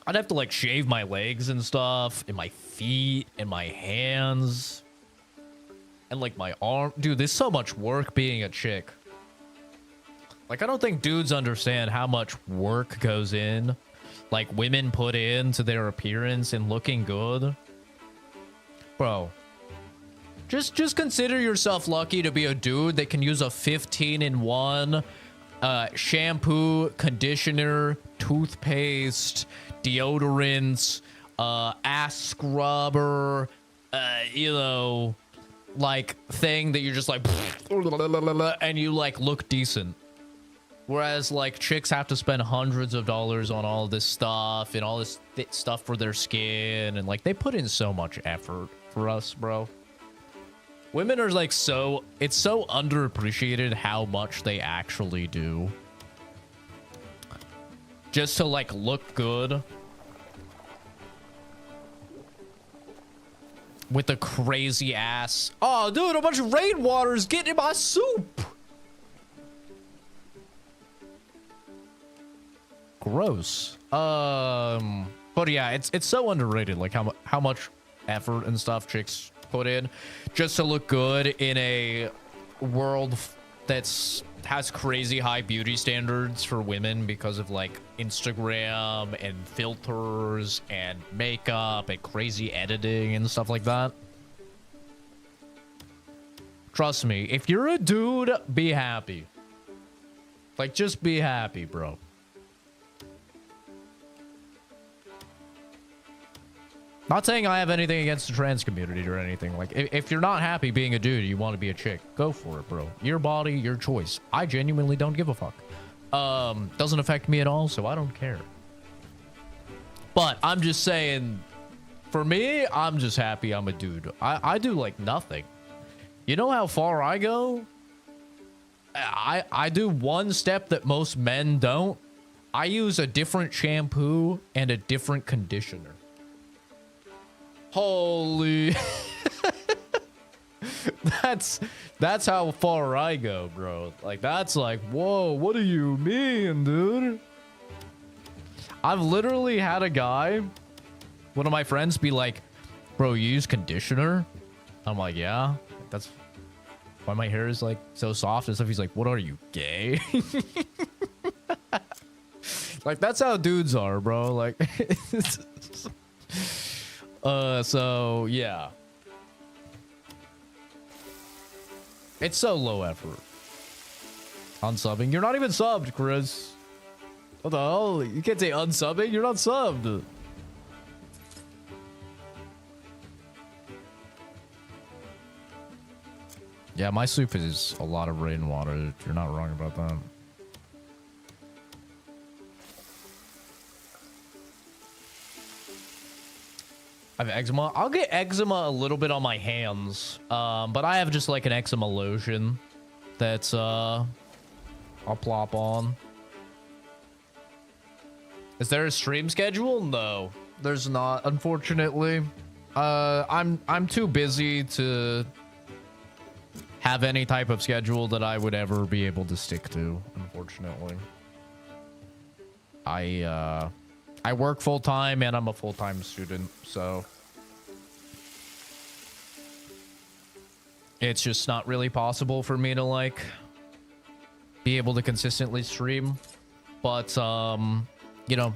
I'd have to, like, shave my legs and stuff, and my feet, and my hands, and, like, my arm. Dude, there's so much work being a chick. Like, I don't think dudes understand how much work goes in, like, women put into their appearance and looking good. Bro, just consider yourself lucky to be a dude that can use a 15-in-1 shampoo, conditioner, toothpaste, deodorants, ass scrubber, you know, like, thing that you're just like, and you, like, look decent. Whereas, like, chicks have to spend hundreds of dollars on all this stuff and all this stuff for their skin, and, like, they put in so much effort for us, bro. Women are, like, it's so underappreciated how much they actually do. Just to, like, look good. With the crazy ass. Oh, dude, a bunch of rainwater is getting in my soup. Gross. But yeah, it's so underrated, like, how much effort and stuff chicks put in just to look good in a world that's has crazy high beauty standards for women because of, like, Instagram and filters and makeup and crazy editing and stuff like that. Trust me, if you're a dude, be happy. Like, just be happy, bro. Not saying I have anything against the trans community or anything. Like, if you're not happy being a dude, you want to be a chick, go for it, bro. Your body, your choice. I genuinely don't give a fuck. Doesn't affect me at all, so I don't care. But I'm just saying, for me, I'm just happy I'm a dude. I do, like, nothing. You know how far I go? I do one step that most men don't. I use a different shampoo and a different conditioner. Holy. That's how far I go, bro. Like, that's like, whoa, what do you mean, dude? I've literally had a guy, one of my friends, be like, bro, you use conditioner? I'm like, yeah. That's why my hair is, like, so soft and stuff. He's like, what are you, gay? Like, that's how dudes are, bro. Like, so, yeah. It's so low effort. Unsubbing. You're not even subbed, Chris. What the hell? You can't say unsubbing. You're not subbed. Yeah, my soup is a lot of rainwater. You're not wrong about that. I have eczema. I'll get eczema a little bit on my hands. But I have just like an eczema lotion that's I'll plop on. Is there a stream schedule? No, there's not, unfortunately. I'm too busy to have any type of schedule that I would ever be able to stick to, unfortunately. I work full-time and I'm a full-time student, so it's just not really possible for me to, like, be able to consistently stream. But, you know,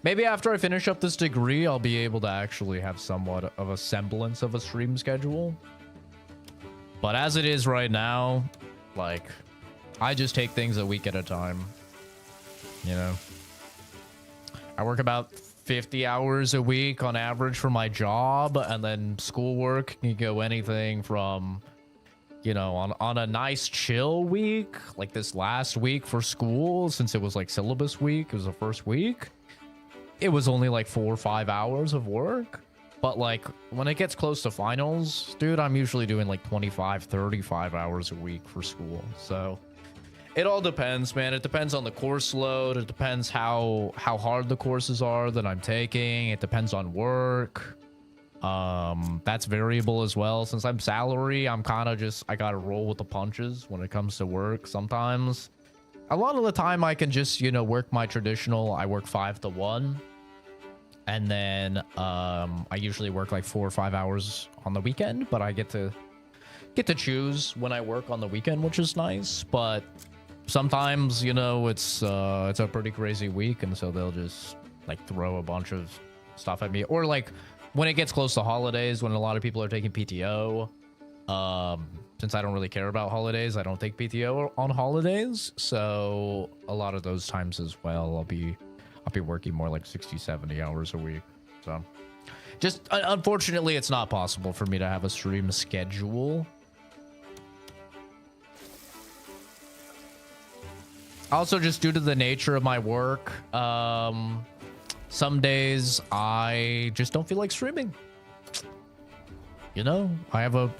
maybe after I finish up this degree, I'll be able to actually have somewhat of a semblance of a stream schedule. But as it is right now, like, I just take things a week at a time, you know? I work about 50 hours a week on average for my job, and then schoolwork can go anything from you know, on a nice chill week, like this last week for school, since it was like syllabus week, it was the first week, it was only like 4 or 5 hours of work. But like when it gets close to finals, dude, I'm usually doing like 25, 35 hours a week for school. So it all depends, man. It depends on the course load. It depends how hard the courses are that I'm taking. It depends on work. That's variable as well. Since I'm salary, I'm kind of just, I gotta roll with the punches when it comes to work. Sometimes, a lot of the time I can just, you know, work my traditional, I work 5 to 1. And then, I usually work like 4 or 5 hours on the weekend, but I get to choose when I work on the weekend, which is nice. But sometimes, you know, it's a pretty crazy week, and so they'll just like throw a bunch of stuff at me. Or like when it gets close to holidays, when a lot of people are taking PTO, since I don't really care about holidays, I don't take PTO on holidays. So a lot of those times as well, I'll be working more like 60, 70 hours a week. So just unfortunately, it's not possible for me to have a stream schedule. Also, just due to the nature of my work, some days I just don't feel like streaming. You know, I have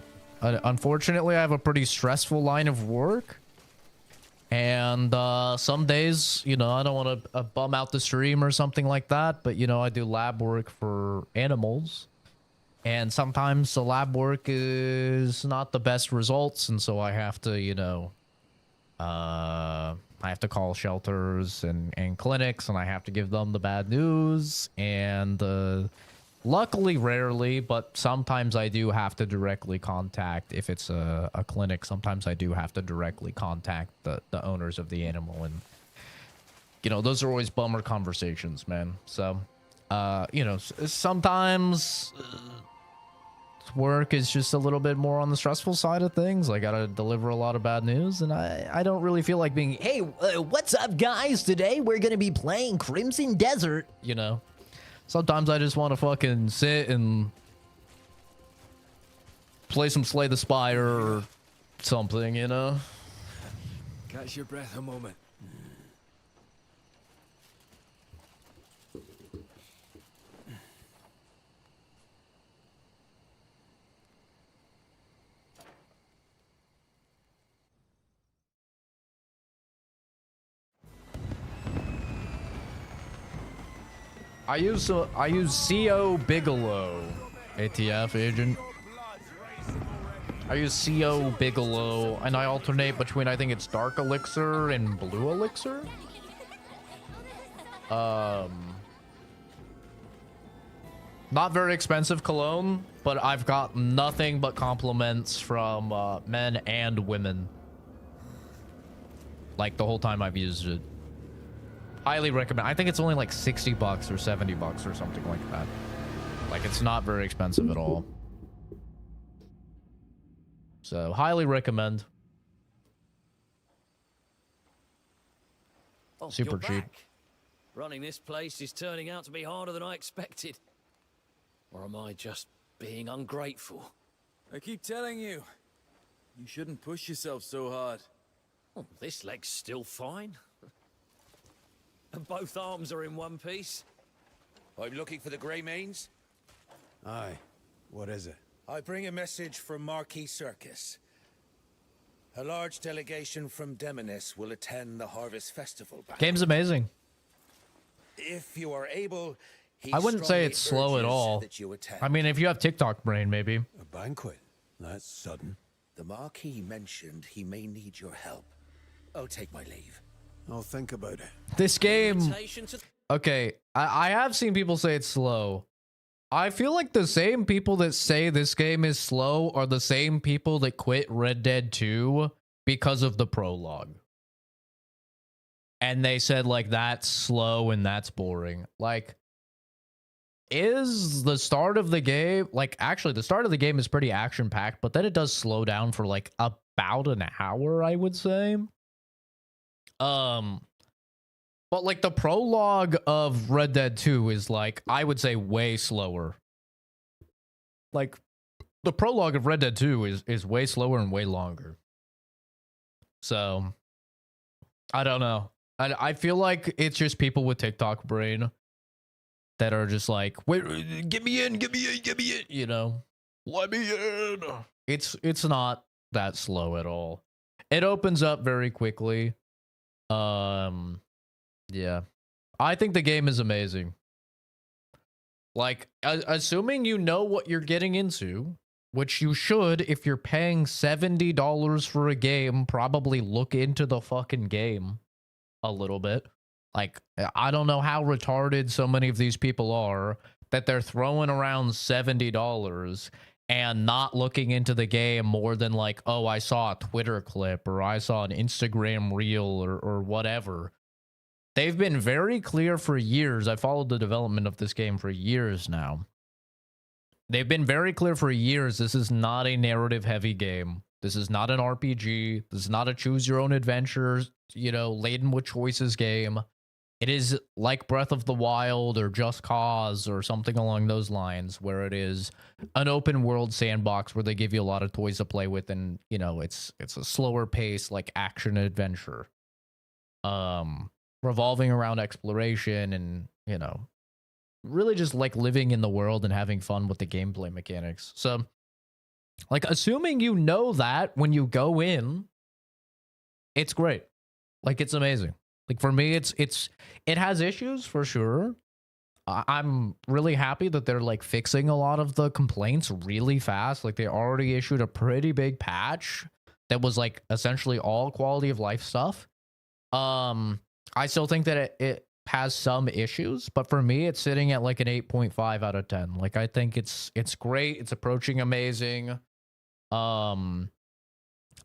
unfortunately, I have a pretty stressful line of work. And some days, you know, I don't want to bum out the stream or something like that. But, you know, I do lab work for animals. And sometimes the lab work is not the best results. And so I have to, you know, I have to call shelters and clinics, and I have to give them the bad news. And luckily, rarely, but sometimes I do have to directly contact, if it's a clinic, sometimes I do have to directly contact the owners of the animal. And, you know, those are always bummer conversations, man. So, you know, sometimes work is just a little bit more on the stressful side of things. I gotta deliver a lot of bad news, and I don't really feel like being, hey, what's up, guys? Today we're gonna be playing Crimson Desert, you know. Sometimes I just want to fucking sit and play some Slay the Spire or something, you know? Catch your breath a moment. I use CO Bigelow, ATF agent. I use CO Bigelow, and I alternate between, I think it's Dark Elixir and Blue Elixir. Not very expensive cologne, but I've got nothing but compliments from men and women. Like the whole time I've used it. Highly recommend. I think it's only like 60 bucks or 70 bucks or something like that. Like, it's not very expensive at all. So, highly recommend. Oh, Super you're cheap. back. Running this place is turning out to be harder than I expected. Or am I just being ungrateful? I keep telling you, you shouldn't push yourself so hard. Oh, this leg's still fine. And both arms are in one piece. I'm looking for the Grey Mains. Aye. What is it? I bring a message from Marquis Circus. A large delegation from Demonis will attend the Harvest Festival. Game's amazing. If you are able, he I wouldn't say strongly it's slow at urges all. that you attend. I mean, if you have TikTok brain, maybe. A banquet? That's sudden. The Marquis mentioned he may need your help. I'll take my leave. I'll think about it. This game... Invitation to Okay, I have seen people say it's slow. I feel like the same people that say this game is slow are the same people that quit Red Dead 2 because of the prologue. And they said, like, that's slow and that's boring. Like, is the start of the game... Like, actually, the start of the game is pretty action-packed, but then it does slow down for, like, about an hour, I would say. But like the prologue of Red Dead 2 is like, I would say way slower. Like the prologue of Red Dead 2 is way slower and way longer. So I don't know. I feel like it's just people with TikTok brain that are just like, wait, get me in, you know, let me in. It's not that slow at all. It opens up very quickly. Yeah. I think the game is amazing. Like, assuming you know what you're getting into, which you should if you're paying $70 for a game, probably look into the fucking game a little bit. Like, I don't know how retarded so many of these people are that they're throwing around $70 and not looking into the game more than like, oh, I saw a Twitter clip or I saw an Instagram reel or whatever. They've been very clear for years. I followed the development of this game for years now. They've been very clear for years. This is not a narrative heavy game. This is not an RPG. This is not a choose your own adventure, you know, laden with choices game. It is like Breath of the Wild or Just Cause or something along those lines, where it is an open world sandbox where they give you a lot of toys to play with, and you know, it's a slower pace, like action adventure. Revolving around exploration and, you know, really just like living in the world and having fun with the gameplay mechanics. So, like, assuming you know that when you go in, it's great. Like, it's amazing. Like, for me, it has issues for sure. I'm really happy that they're like fixing a lot of the complaints really fast. Like, they already issued a pretty big patch that was like essentially all quality of life stuff. I still think that it has some issues, but for me, it's sitting at like an 8.5 out of 10. Like, I think it's great. It's approaching amazing. I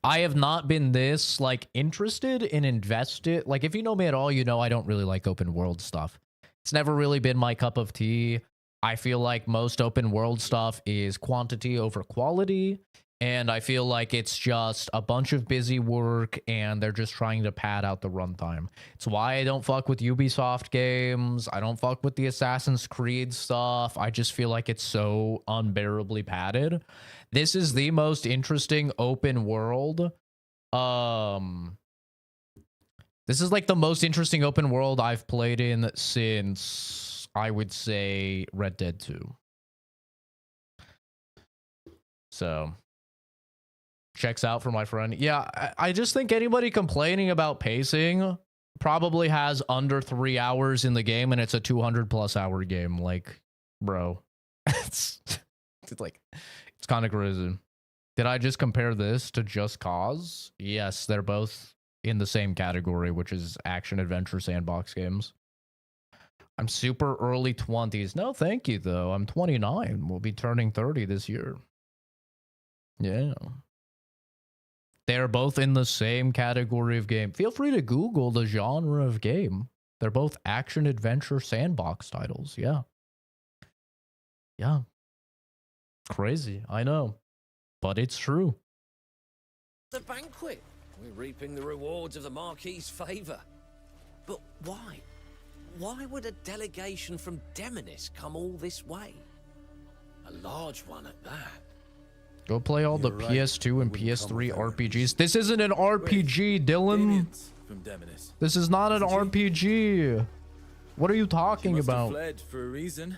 have not been this like interested in invested. Like, if you know me at all, you know I don't really like open world stuff. It's never really been my cup of tea. I feel like most open world stuff is quantity over quality. And I feel like it's just a bunch of busy work and they're just trying to pad out the runtime. It's why I don't fuck with Ubisoft games. I don't fuck with the Assassin's Creed stuff. I just feel like it's so unbearably padded. This is the most interesting open world. This is like the most interesting open world I've played in since, I would say, Red Dead 2. So checks out for my friend. Yeah, I just think anybody complaining about pacing probably has under 3 hours in the game, and it's a 200+ hour game. Like, bro, it's like, it's kind of crazy. Did I just compare this to Just Cause? Yes, they're both in the same category, which is action adventure sandbox games. I'm super early 20s. No, thank you, though. I'm 29. We'll be turning 30 this year. Yeah. They're both in the same category of game. Feel free to Google the genre of game. They're both action adventure sandbox titles. Yeah. Yeah. Crazy, I know. But it's true. The banquet. We're reaping the rewards of the Marquis's favor. But why? Why would a delegation from Demonis come all this way? A large one at that. Go play all the PS2 and PS3 RPGs. This isn't an RPG, Dylan. From Demonis. This is not an RPG. What are you talking about? Fled for a reason.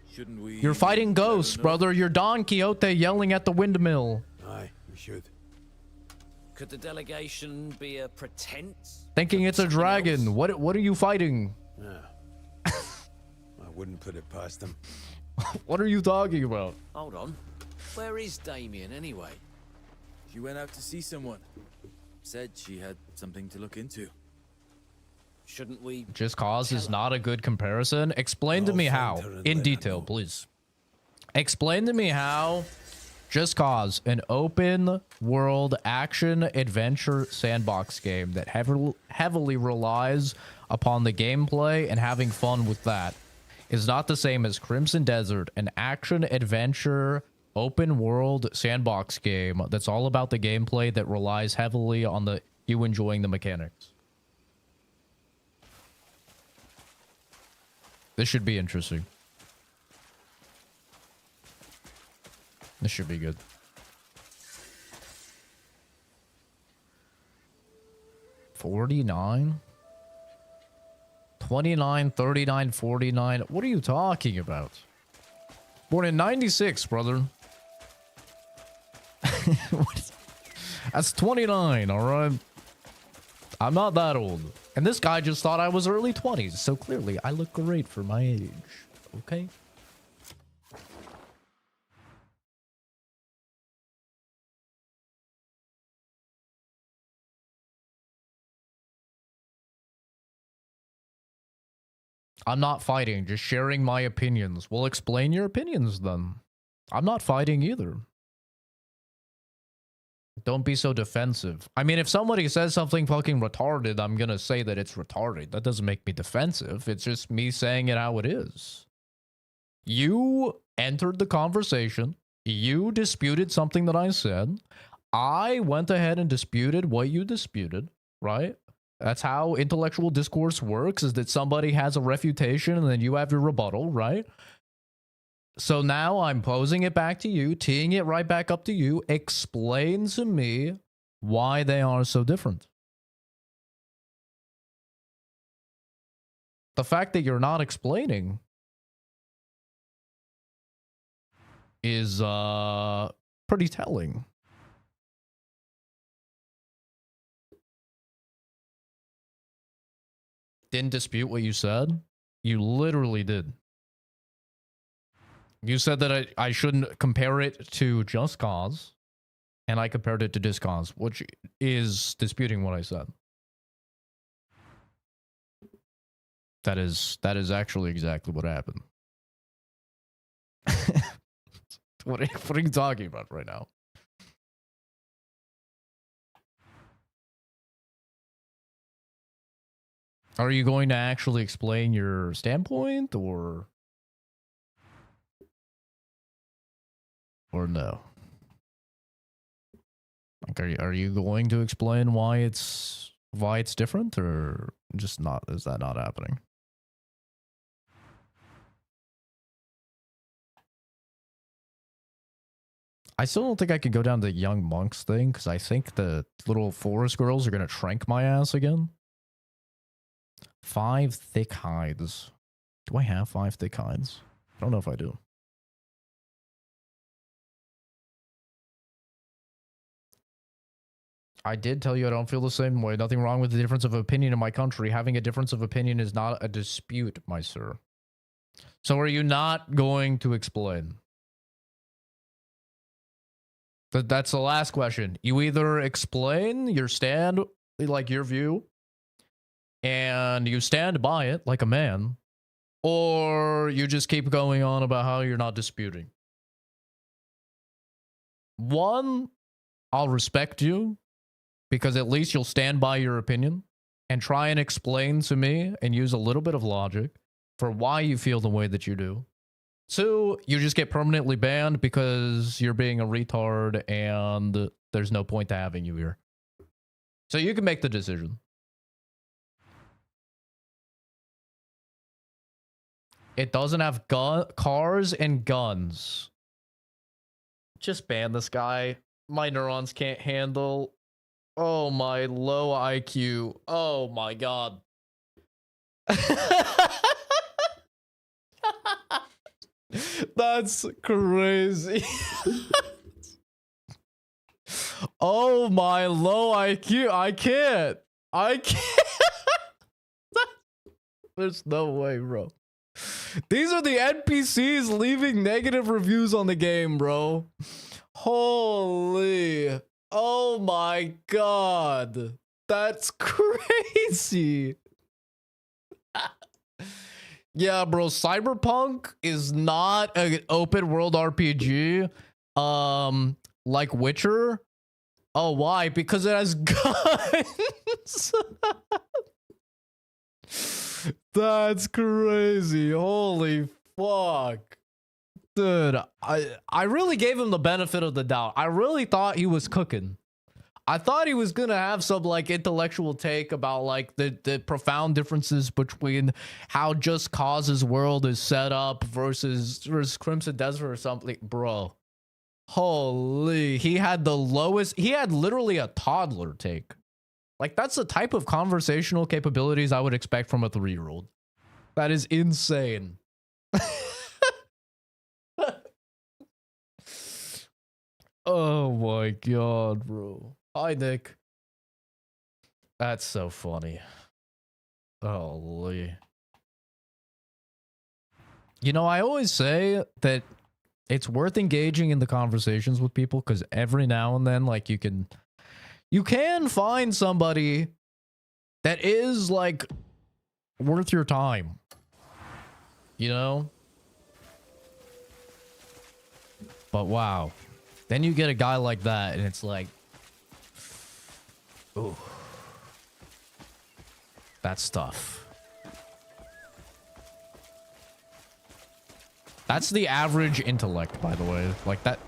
Shouldn't we? You're fighting ghosts, brother. You're Don Quixote yelling at the windmill. Aye, we should. Could the delegation be a pretense? Thinking it's a dragon. What are you fighting? Yeah. I wouldn't put it past them. What are you talking about? Hold on. Where is Damien anyway? She went out to see someone. Said she had something to look into. Shouldn't we? Just Cause is not a good comparison. Explain to me how. In detail, please. Explain to me how Just Cause, an open world action adventure sandbox game that heavily relies upon the gameplay and having fun with that, is not the same as Crimson Desert, an action adventure open world sandbox game that's all about the gameplay that relies heavily on you enjoying the mechanics. This should be interesting. This should be good. 49? 29, 39, 49. What are you talking about? Born in 96, brother. That's 29, alright? I'm not that old. And this guy just thought I was early 20s, so clearly I look great for my age. Okay? I'm not fighting, just sharing my opinions. Well, explain your opinions then. I'm not fighting either. Don't be so defensive. I mean, if somebody says something fucking retarded, I'm gonna say that it's retarded. That doesn't make me defensive. It's just me saying it how it is. You entered the conversation. You disputed something that I said. I went ahead and disputed what you disputed, right? That's how intellectual discourse works, is that somebody has a refutation and then you have your rebuttal, right? So now I'm posing it back to you, teeing it right back up to you. Explain to me why they are so different. The fact that you're not explaining is pretty telling. Didn't dispute what you said? You literally did. You said that I shouldn't compare it to Just Cause, and I compared it to Just Cause, which is disputing what I said. That is actually exactly what happened. What are you talking about right now? Are you going to actually explain your standpoint, or no? Like, are you going to explain why it's different, or just not? Is that not happening? I still don't think I could go down the young monks thing, because I think the little forest girls are gonna trank my ass again. 5 thick hides. Do I have 5 thick hides? I don't know if I do. I did tell you I don't feel the same way. Nothing wrong with the difference of opinion in my country. Having a difference of opinion is not a dispute, my sir. So are you not going to explain? That's the last question. You either explain your stand, like your view, and you stand by it like a man, or you just keep going on about how you're not disputing. One, I'll respect you, because at least you'll stand by your opinion and try and explain to me and use a little bit of logic for why you feel the way that you do. 2, you just get permanently banned because you're being a retard and there's no point to having you here. So you can make the decision. It doesn't have cars and guns. Just ban this guy. My neurons can't handle. Oh, my low IQ. Oh, my God. That's crazy. Oh, my low IQ. I can't. There's no way, bro. These are the NPCs leaving negative reviews on the game, bro. Holy. Oh my God. That's crazy. Yeah, bro. Cyberpunk is not an open world RPG. Like Witcher. Oh, why? Because it has guns. That's crazy. Holy fuck. Dude, I really gave him the benefit of the doubt. I really thought he was cooking. I thought he was gonna have some like intellectual take about like the profound differences between how Just Cause's world is set up versus Crimson Desert or something. Bro, Holy, he had the lowest, he had literally a toddler take. Like, that's the type of conversational capabilities I would expect from a 3-year-old. That is insane. Oh my god, bro. Hi, Nick. That's so funny. Holy. You know, I always say that it's worth engaging in the conversations with people because every now and then, like, you can find somebody that is, like, worth your time. You know? But wow. Then you get a guy like that, and it's like, ooh, that's tough. That's the average intellect, by the way. Like that,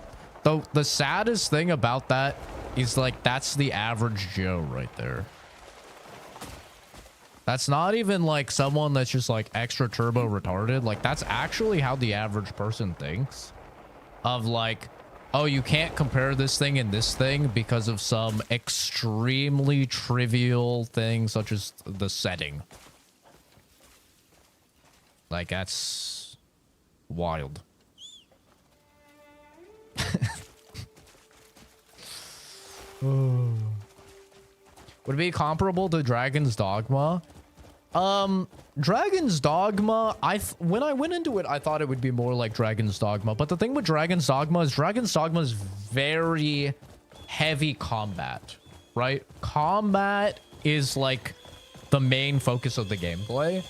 though, the saddest thing about that is, like, that's the average Joe right there. That's not even like someone that's just like extra turbo retarded. Like, that's actually how the average person thinks. Of like, oh, you can't compare this thing and this thing because of some extremely trivial thing such as the setting. Like, that's wild. Would it be comparable to Dragon's Dogma? Dragon's Dogma, when I went into it, I thought it would be more like Dragon's Dogma. But the thing with Dragon's Dogma is very heavy combat, right? Combat is like the main focus of the gameplay.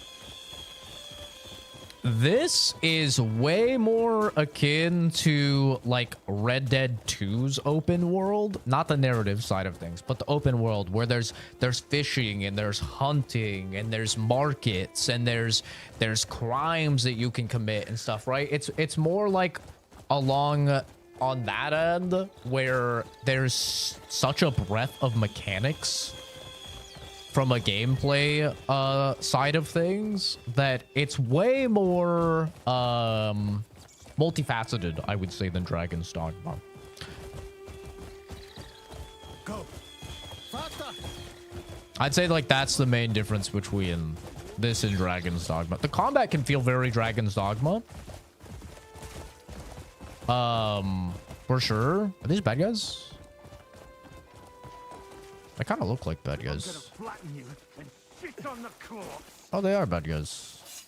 This is way more akin to like Red Dead 2's open world, not the narrative side of things, but the open world where there's fishing and there's hunting and there's markets and there's crimes that you can commit and stuff, right? It's more like along on that end where there's such a breadth of mechanics from a gameplay side of things that it's way more multifaceted, I would say, than Dragon's Dogma. Go. Faster. I'd say like that's the main difference between this and Dragon's Dogma. The combat can feel very Dragon's Dogma. For sure. Are these bad guys? They kind of look like bad guys. Oh, they are bad guys.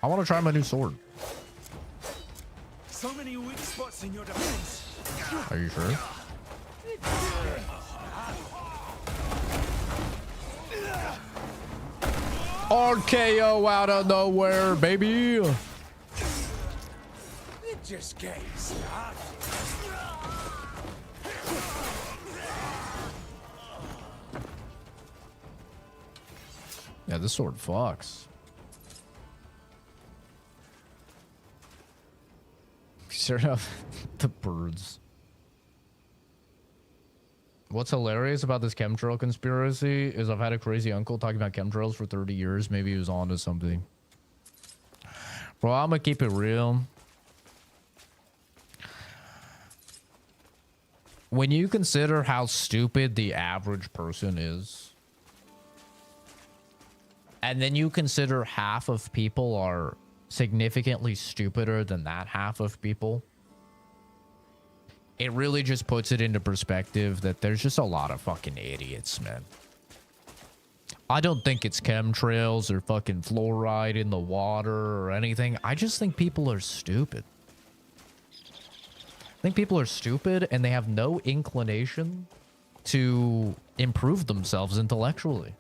I want to try my new sword. So many weak spots in your defense. Are you sure? RKO out of nowhere, baby. It just getting started. Yeah, this sword fucks. Sure enough, the birds. What's hilarious about this chemtrail conspiracy is I've had a crazy uncle talking about chemtrails for 30 years. Maybe he was on to something. Bro, I'm gonna keep it real. When you consider how stupid the average person is, and then you consider half of people are significantly stupider than that half of people, it really just puts it into perspective that there's just a lot of fucking idiots, man. I don't think it's chemtrails or fucking fluoride in the water or anything. I just think people are stupid. I think people are stupid and they have no inclination to improve themselves intellectually.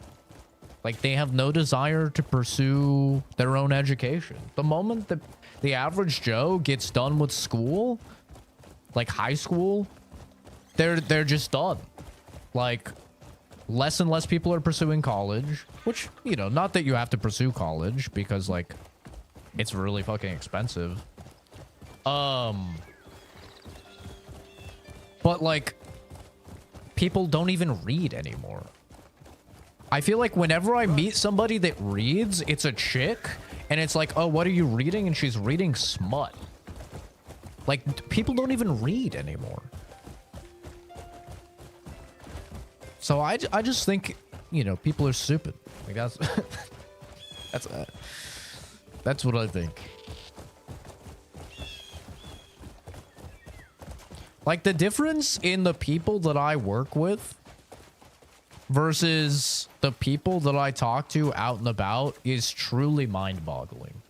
Like, they have no desire to pursue their own education. The moment that the average Joe gets done with school, like high school, they're just done. Like, less and less people are pursuing college, which, you know, not that you have to pursue college because, like, it's really fucking expensive. But, like, people don't even read anymore. I feel like whenever I meet somebody that reads, it's a chick, and it's like, oh, what are you reading? And she's reading smut. Like, people don't even read anymore. So I just think, you know, people are stupid. Like, that's that's what I think. Like, the difference in the people that I work with versus the people that I talk to out and about is truly mind-boggling.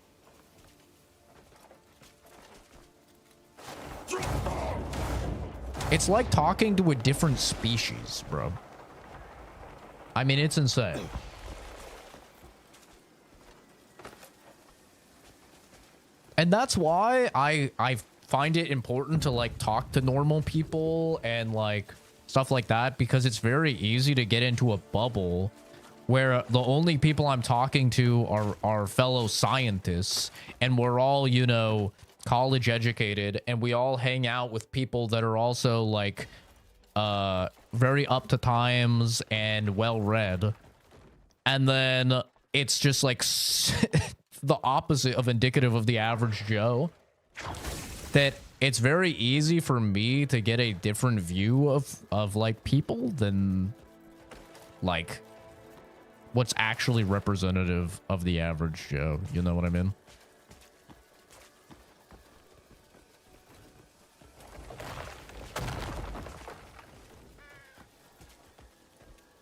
It's like talking to a different species, bro. I mean, it's insane. And that's why I find it important to, like, talk to normal people and, like, stuff like that, because it's very easy to get into a bubble where the only people I'm talking to are fellow scientists, and we're all, you know, college educated, and we all hang out with people that are also, like, very up to times and well read. And then it's just like the opposite of indicative of the average Joe, that it's very easy for me to get a different view of like people than like what's actually representative of the average Joe. You know what I mean?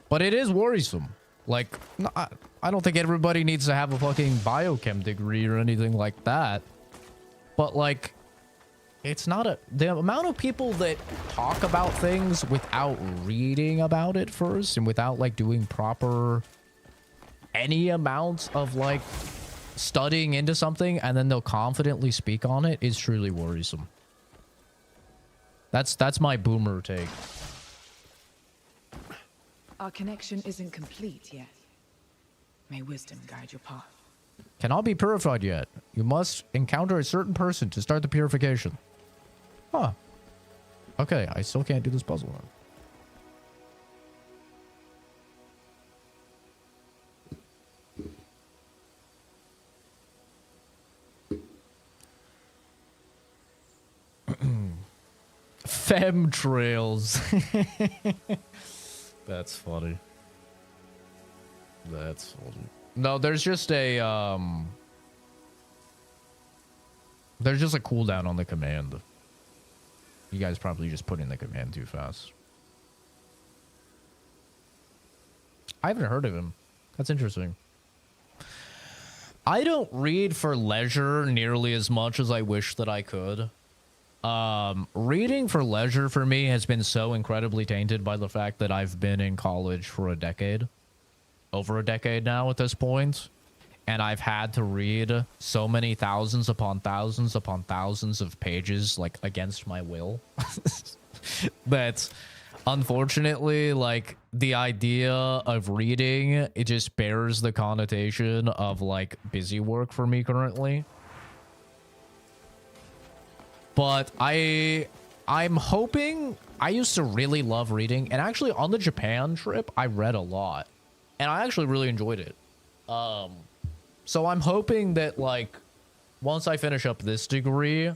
But it is worrisome. Like, I don't think everybody needs to have a fucking biochem degree or anything like that. But, like, it's not a... The amount of people that talk about things without reading about it first and without, like, doing proper... any amount of, like, studying into something and then they'll confidently speak on it is truly worrisome. That's my boomer take. Our connection isn't complete yet. May wisdom guide your path. Cannot be purified yet. You must encounter a certain person to start the purification. Huh. Okay, I still can't do this puzzle. Femtrails. That's funny. That's funny. No, there's just a there's just a cooldown on the command. You guys probably just put in the command too fast. I haven't heard of him. That's interesting. I don't read for leisure nearly as much as I wish that I could. Reading for leisure for me has been so incredibly tainted by the fact that I've been in college for a decade. Over a decade now at this point. And I've had to read so many thousands upon thousands upon thousands of pages, like, against my will. That, unfortunately, like, the idea of reading, it just bears the connotation of, like, busy work for me currently. But I'm hoping... I used to really love reading, and actually on the Japan trip, I read a lot. And I actually really enjoyed it. So I'm hoping that, like, once I finish up this degree,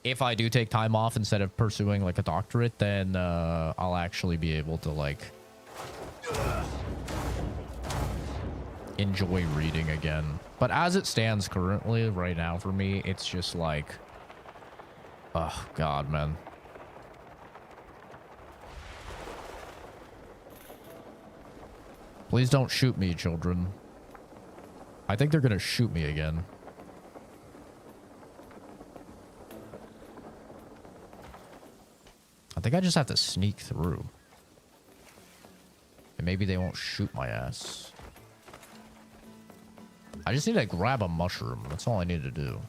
if I do take time off instead of pursuing, like, a doctorate, then I'll actually be able to, like, enjoy reading again. But as it stands currently, right now for me, it's just like... Oh, God, man. Please don't shoot me, children. I think they're gonna shoot me again. I think I just have to sneak through. And maybe they won't shoot my ass. I just need to grab a mushroom. That's all I need to do.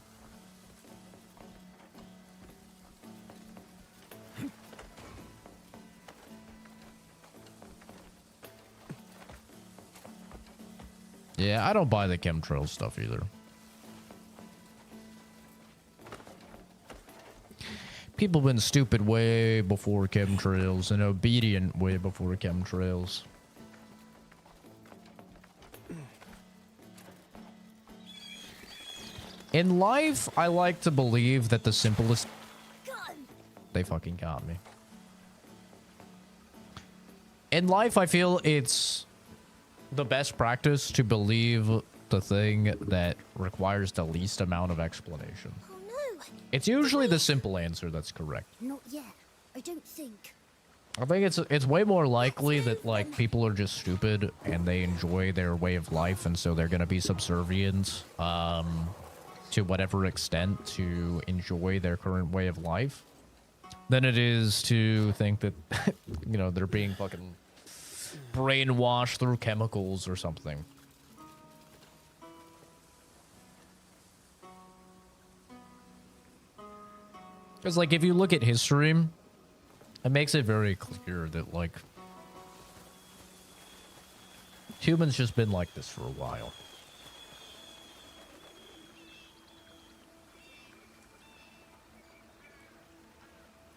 Yeah, I don't buy the chemtrail stuff either. People been stupid way before chemtrails and obedient way before chemtrails. In life, I like to believe that the simplest They fucking got me. In life, I feel it's the best practice to believe the thing that requires the least amount of explanation. Oh no! It's usually the simple answer that's correct. Not yet. I don't think. I think it's way more likely that like people are just stupid and they enjoy their way of life, and so they're gonna be subservient to whatever extent to enjoy their current way of life, than it is to think that you know, they're being fucking brainwashed through chemicals or something. Because like if you look at history, it makes it very clear that like humans just been like this for a while.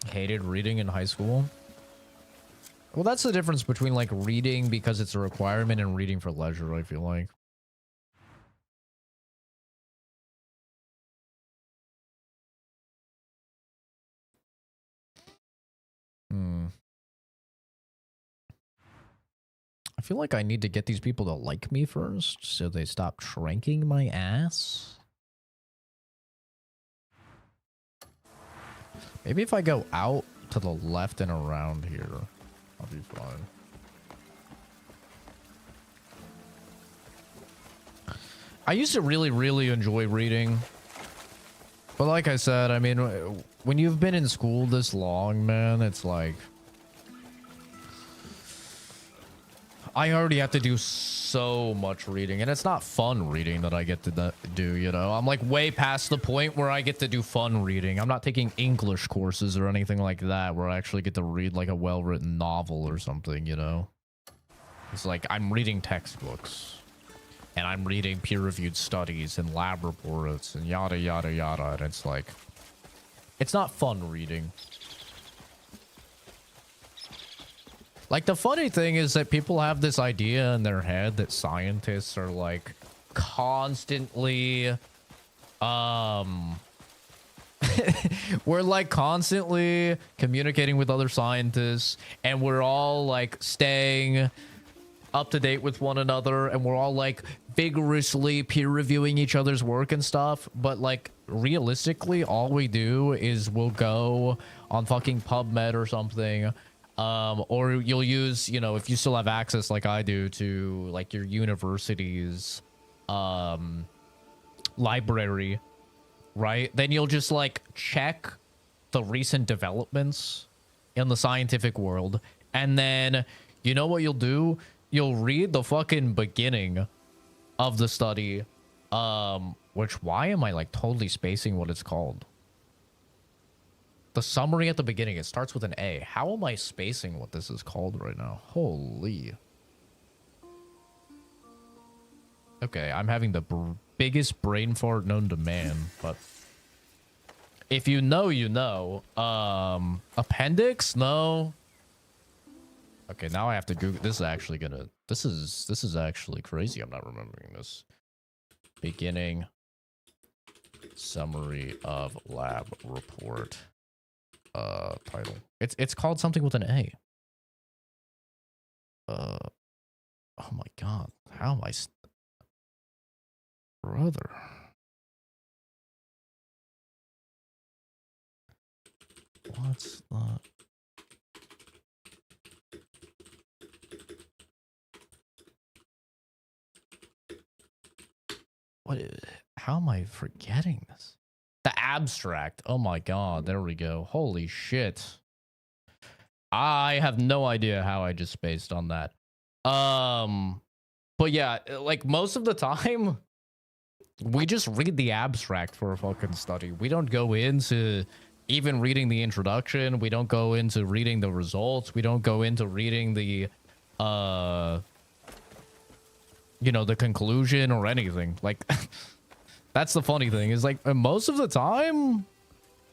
Hated reading in high school. Well, that's the difference between like reading because it's a requirement and reading for leisure, I feel like. I feel like I need to get these people to like me first so they stop shrinking my ass. Maybe if I go out to the left and around here, I'll be fine. I used to really enjoy reading. But like I said, I mean, when you've been in school this long, man, it's like I already have to do so much reading, and it's not fun reading that I get to do, you know? I'm like way past the point where I get to do fun reading. I'm not taking English courses or anything like that where I actually get to read like a well-written novel or something, you know? It's like I'm reading textbooks, and I'm reading peer-reviewed studies and lab reports and yada yada yada, and it's like, it's not fun reading. Like, the funny thing is that people have this idea in their head that scientists are, like, constantly, we're, like, constantly communicating with other scientists, and we're all, like, staying up to date with one another, and we're all, like, vigorously peer-reviewing each other's work and stuff, but, like, realistically, all we do is we'll go on fucking PubMed or something, or you'll use, you know, if you still have access like I do to like your university's library, right? Then you'll just like check the recent developments in the scientific world, and then you know what you'll do? You'll read the fucking beginning of the study, which, why am I like totally spacing what it's called? The summary at the beginning, it starts with an A. How am I spacing what this is called right now? Holy. Okay, I'm having the biggest brain fart known to man, but if you know, you know. Appendix? No. Okay, now I have to Google. This is actually gonna, this is actually crazy. I'm not remembering this. Beginning summary of lab report. Title. It's called something with an A. Oh my god. How am I brother? What's the what is, how am I forgetting this? The abstract. Oh my god, there we go. Holy shit. I have no idea how I just spaced on that. But yeah, like most of the time, we just read the abstract for a fucking study. We don't go into even reading the introduction. We don't go into reading the results. We don't go into reading the, you know, the conclusion or anything. Like... That's the funny thing, is like most of the time,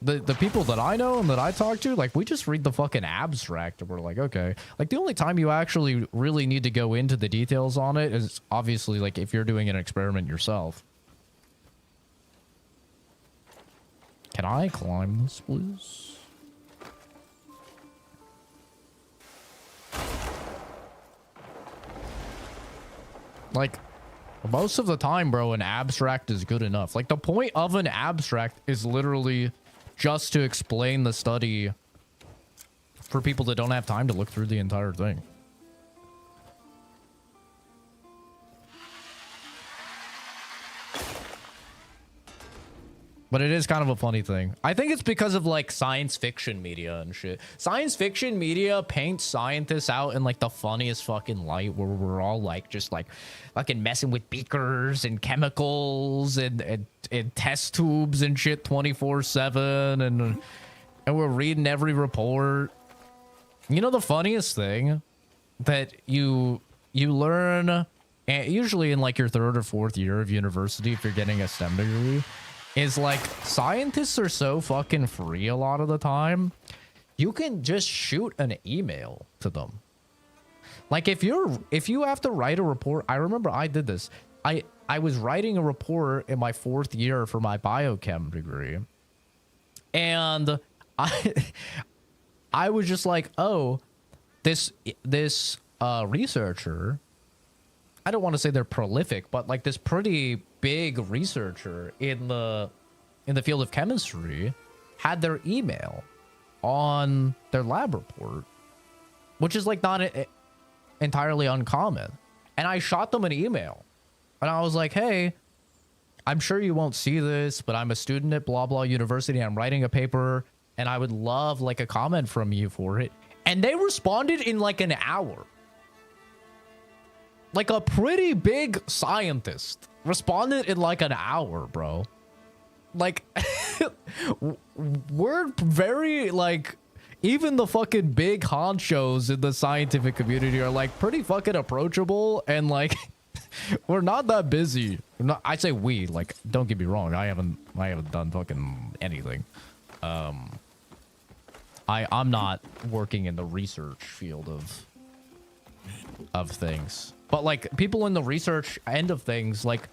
the people that I know and that I talk to, like we just read the fucking abstract and we're like, okay. Like the only time you actually really need to go into the details on it is obviously like if you're doing an experiment yourself. Can I climb this, please? Like, most of the time, bro, an abstract is good enough. Like, the point of an abstract is literally just to explain the study for people that don't have time to look through the entire thing. But it is kind of a funny thing. I think it's because of like science fiction media and shit. Science fiction media paints scientists out in like the funniest fucking light, where we're all like just like fucking messing with beakers and chemicals and test tubes and shit 24/7, and we're reading every report. You know, the funniest thing that you learn, usually in like your 3rd or 4th year of university, if you're getting a STEM degree, is like scientists are so fucking free a lot of the time. You can just shoot an email to them. Like if you have to write a report, I remember I did this. I was writing a report in my 4th year for my biochem degree, and I was just like, oh, this researcher, I don't want to say they're prolific, but like this pretty big researcher in the field of chemistry had their email on their lab report, which is like not entirely uncommon. And I shot them an email, and I was like, hey, I'm sure you won't see this, but I'm a student at blah blah university. I'm writing a paper, and I would love like a comment from you for it. And they responded in like an hour. Like a pretty big scientist responded in like an hour, bro. Like, we're very like, even the fucking big honchos in the scientific community are like pretty fucking approachable, and like, we're not that busy. I say we, like, don't get me wrong. I haven't done fucking anything. I'm not working in the research field of things. But like people in the research end of things, like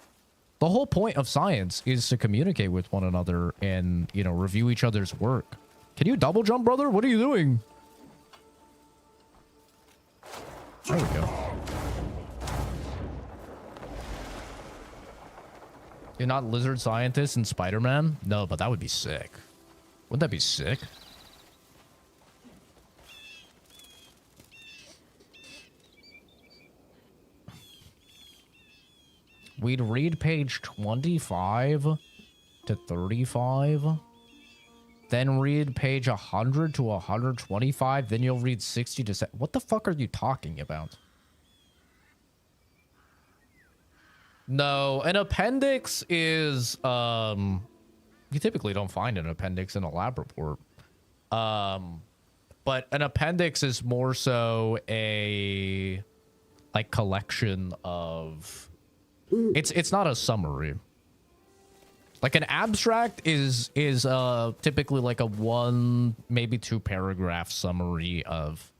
the whole point of science is to communicate with one another and, you know, review each other's work. Can you double jump, brother? What are you doing? There we go. You're not lizard scientist in Spider-Man? No, but that would be sick. Wouldn't that be sick? We'd read page 25 to 35. Then read page 100 to 125. Then you'll read 60 to... What the fuck are you talking about? No, an appendix is... You typically don't find an appendix in a lab report. But an appendix is more so a... like, collection of... It's not a summary. Like an abstract is typically like a 1, maybe 2 paragraph summary of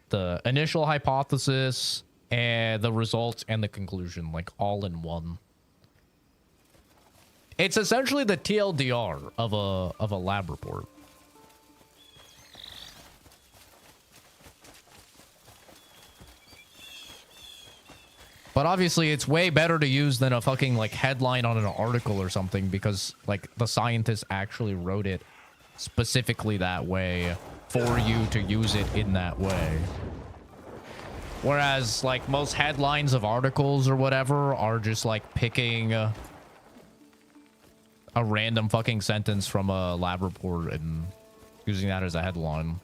the initial hypothesis and the results and the conclusion, like all in one. It's essentially the TLDR of a lab report. But obviously, it's way better to use than a fucking, like, headline on an article or something, because, like, the scientists actually wrote it specifically that way for you to use it in that way. Whereas, like, most headlines of articles or whatever are just, like, picking a random fucking sentence from a lab report and using that as a headline.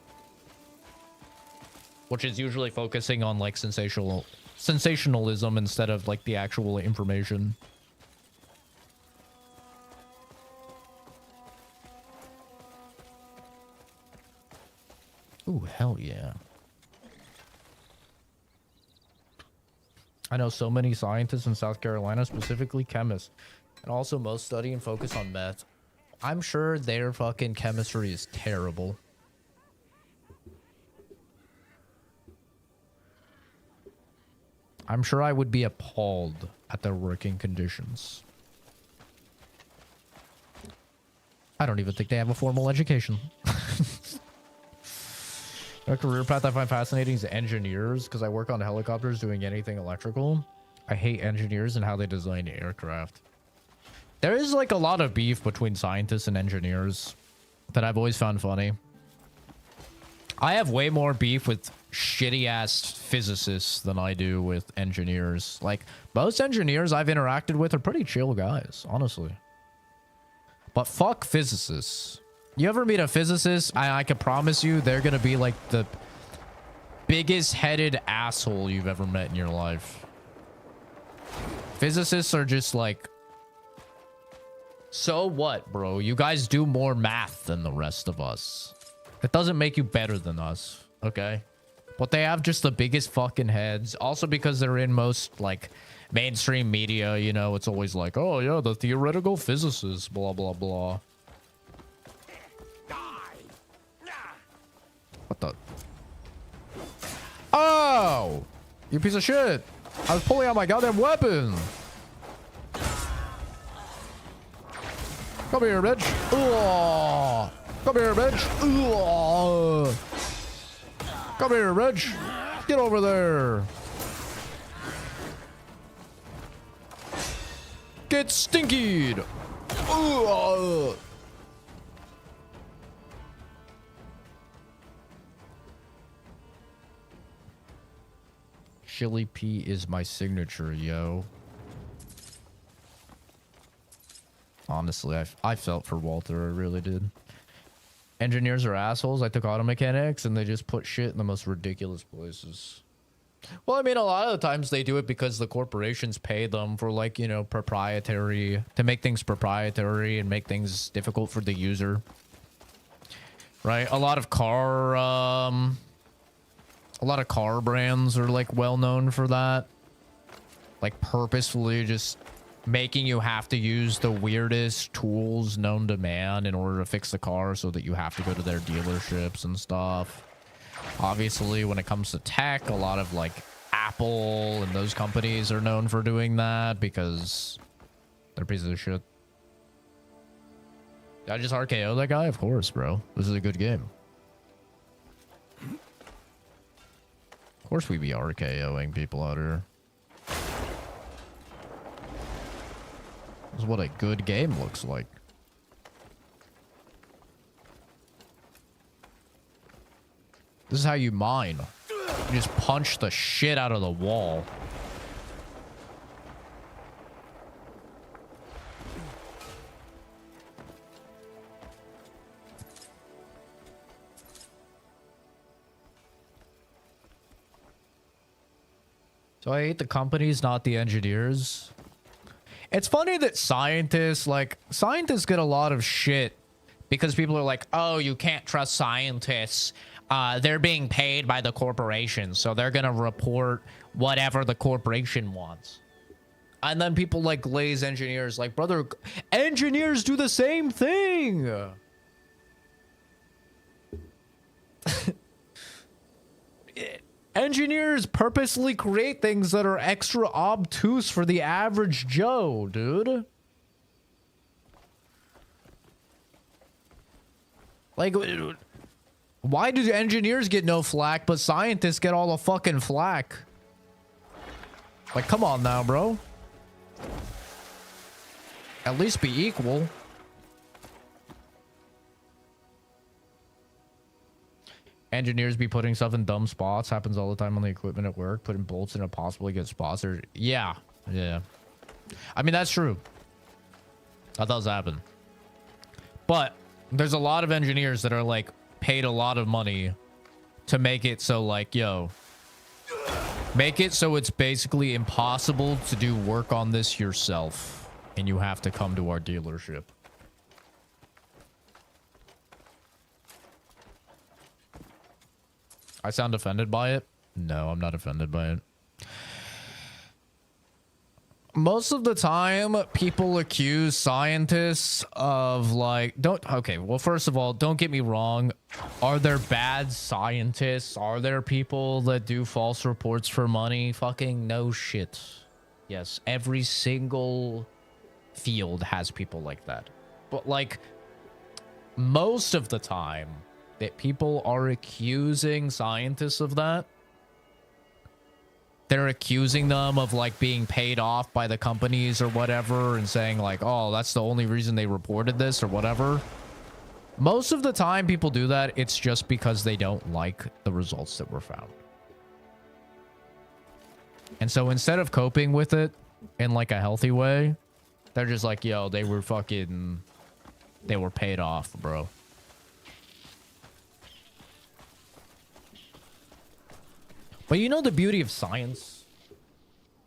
Which is usually focusing on, like, sensationalism instead of like the actual information. Ooh, hell yeah. I know so many scientists in South Carolina, specifically chemists, and also most study and focus on meth. I'm sure their fucking chemistry is terrible. I'm sure I would be appalled at their working conditions. I don't even think they have a formal education. A career path I find fascinating is engineers, because I work on helicopters doing anything electrical. I hate engineers and how they design aircraft. There is like a lot of beef between scientists and engineers that I've always found funny. I have way more beef with shitty ass physicists than I do with engineers. Like, most engineers I've interacted with are pretty chill guys, honestly. But fuck physicists. You ever meet a physicist? I can promise you they're gonna be like the biggest headed asshole you've ever met in your life. Physicists are just like, so what, bro? You guys do more math than the rest of us. It doesn't make you better than us, okay? But they have just the biggest fucking heads. Also because they're in most, like, mainstream media, you know, it's always like, oh, yeah, the theoretical physicist, blah, blah, blah. What the? Oh! You piece of shit! I was pulling out my goddamn weapon! Come here, bitch! Ooh. Come here, bitch! Ooh. Come here, bitch! Get over there! Get stinkied! Ooh. Chili P is my signature, yo. Honestly, I felt for Walter, I really did. Engineers are assholes. I took auto mechanics and they just put shit in the most ridiculous places. Well, I mean, a lot of the times they do it because the corporations pay them for, like, you know, proprietary, to make things proprietary and make things difficult for the user. Right? A lot of car brands are, like, well known for that. Like, purposefully just making you have to use the weirdest tools known to man in order to fix the car so that you have to go to their dealerships and stuff. Obviously, when it comes to tech, a lot of, like, Apple and those companies are known for doing that because they're pieces of shit. Did I just RKO that guy? Of course, bro. This is a good game. Of course we be RKOing people out here. This is what a good game looks like. This is how you mine. You just punch the shit out of the wall. So I hate the companies, not the engineers. It's funny that scientists get a lot of shit because people are like, oh, you can't trust scientists. They're being paid by the corporation, so they're gonna report whatever the corporation wants. And then people like glaze engineers like, brother, engineers do the same thing. Engineers purposely create things that are extra obtuse for the average Joe, dude. Like, why do engineers get no flack, but scientists get all the fucking flack? Like, come on now, bro. At least be equal. Engineers be putting stuff in dumb spots. Happens all the time on the equipment at work. Putting bolts in impossibly good spots. Or, yeah. I mean, that's true. That does happen. But there's a lot of engineers that are, like, paid a lot of money to make it so, like, yo, make it so it's basically impossible to do work on this yourself. And you have to come to our dealership. I sound offended by it? No, I'm not offended by it. Most of the time, people accuse scientists of, like, okay, well, first of all, don't get me wrong. Are there bad scientists? Are there people that do false reports for money? Fucking no shit. Yes, every single field has people like that. But, like, most of the time that people are accusing scientists of that, they're accusing them of like being paid off by the companies or whatever and saying like, oh, that's the only reason they reported this or whatever. Most of the time people do that, it's just because they don't like the results that were found. And so instead of coping with it in like a healthy way, they're just like, yo, they were paid off, bro. But you know the beauty of science?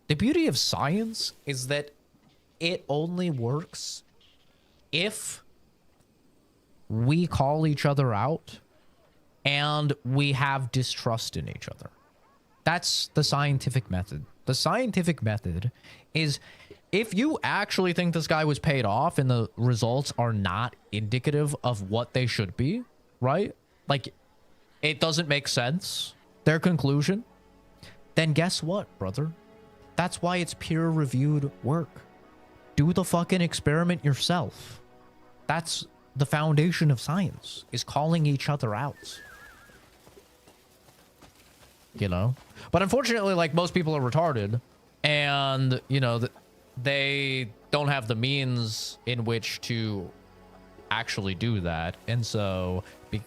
The beauty of science is that it only works if we call each other out and we have distrust in each other. That's the scientific method. The scientific method is if you actually think this guy was paid off and the results are not indicative of what they should be, right? Like, it doesn't make sense, their conclusion, then guess what, brother? That's why it's peer-reviewed work. Do the fucking experiment yourself. That's the foundation of science, is calling each other out. You know? But unfortunately, like, most people are retarded, and, you know, they don't have the means in which to actually do that, and so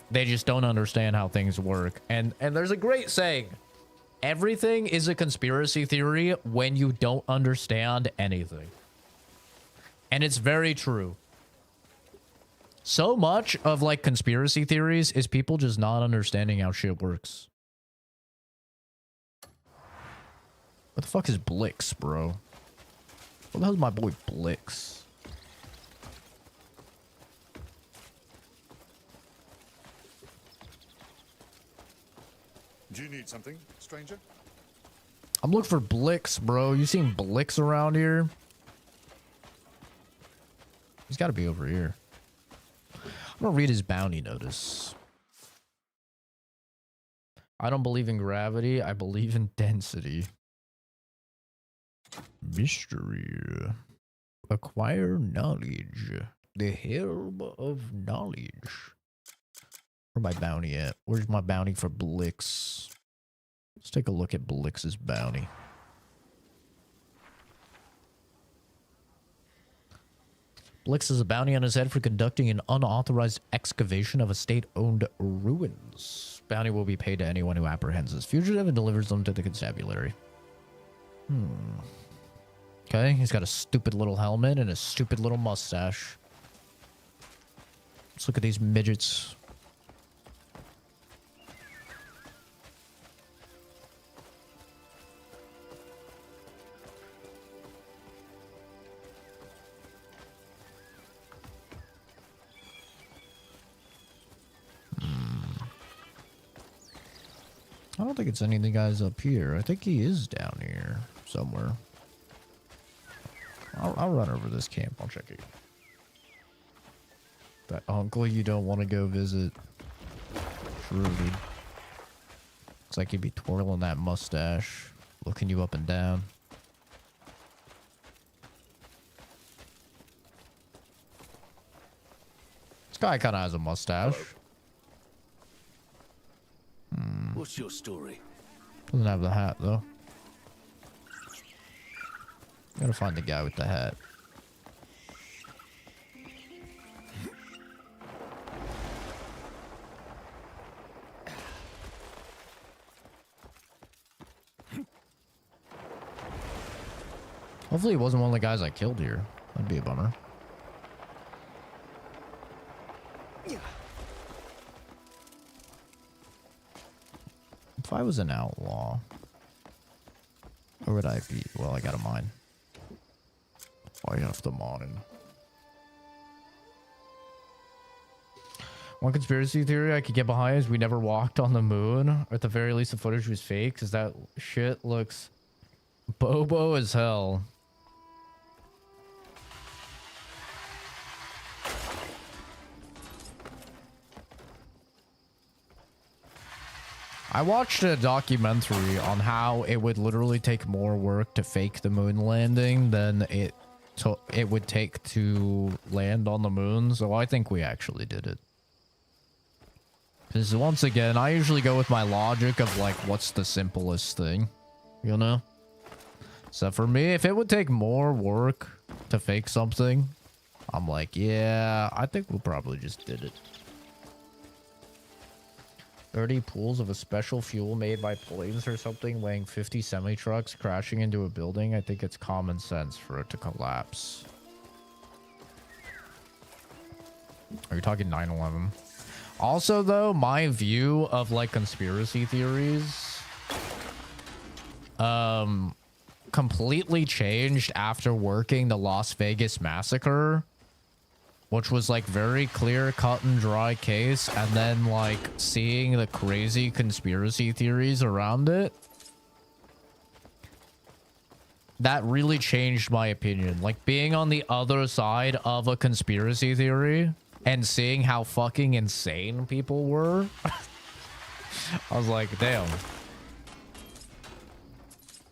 they just don't understand how things work. And there's a great saying: everything is a conspiracy theory when you don't understand anything. And it's very true. So much of like conspiracy theories is people just not understanding how shit works. What the fuck is Blix, bro? What the hell's my boy Blix? Do you need something, stranger? I'm looking for Blix, bro. You seen Blix around here? He's got to be over here. I'm gonna read his bounty notice. I don't believe in gravity. I believe in density. Mystery. Acquire knowledge. The herb of knowledge. Where's my bounty at? Where's my bounty for Blix? Let's take a look at Blix's bounty. Blix has a bounty on his head for conducting an unauthorized excavation of a state-owned ruins. Bounty will be paid to anyone who apprehends this fugitive and delivers them to the constabulary. Okay, he's got a stupid little helmet and a stupid little mustache. Let's look at these midgets. I don't think it's any of the guys up here. I think he is down here somewhere. I'll run over this camp. I'll check it. That uncle you don't want to go visit. Truly. Looks like he'd be twirling that mustache, looking you up and down. This guy kind of has a mustache. What's your story? Doesn't have the hat, though. Gotta find the guy with the hat. Hopefully it wasn't one of the guys I killed here. That'd be a bummer. If I was an outlaw, where would I be? Well, I got a mine. I have the mine. One conspiracy theory I could get behind is we never walked on the moon. Or at the very least, the footage was fake, because that shit looks bobo as hell. I watched a documentary on how it would literally take more work to fake the moon landing than it would take to land on the moon. So I think we actually did it. Because once again, I usually go with my logic of like, what's the simplest thing? you know? So for me, if it would take more work to fake something, I'm like, yeah, I think we probably just did it. 30 pools of a special fuel made by planes or something weighing 50 semi-trucks crashing into a building. I think it's common sense for it to collapse. Are you talking 9/11? Also, though, my view of, like, conspiracy theories completely changed after working the Las Vegas massacre, which was like very clear, cut and dry case, and then like seeing the crazy conspiracy theories around it. That really changed my opinion. Like being on the other side of a conspiracy theory and seeing how fucking insane people were. I was like, damn.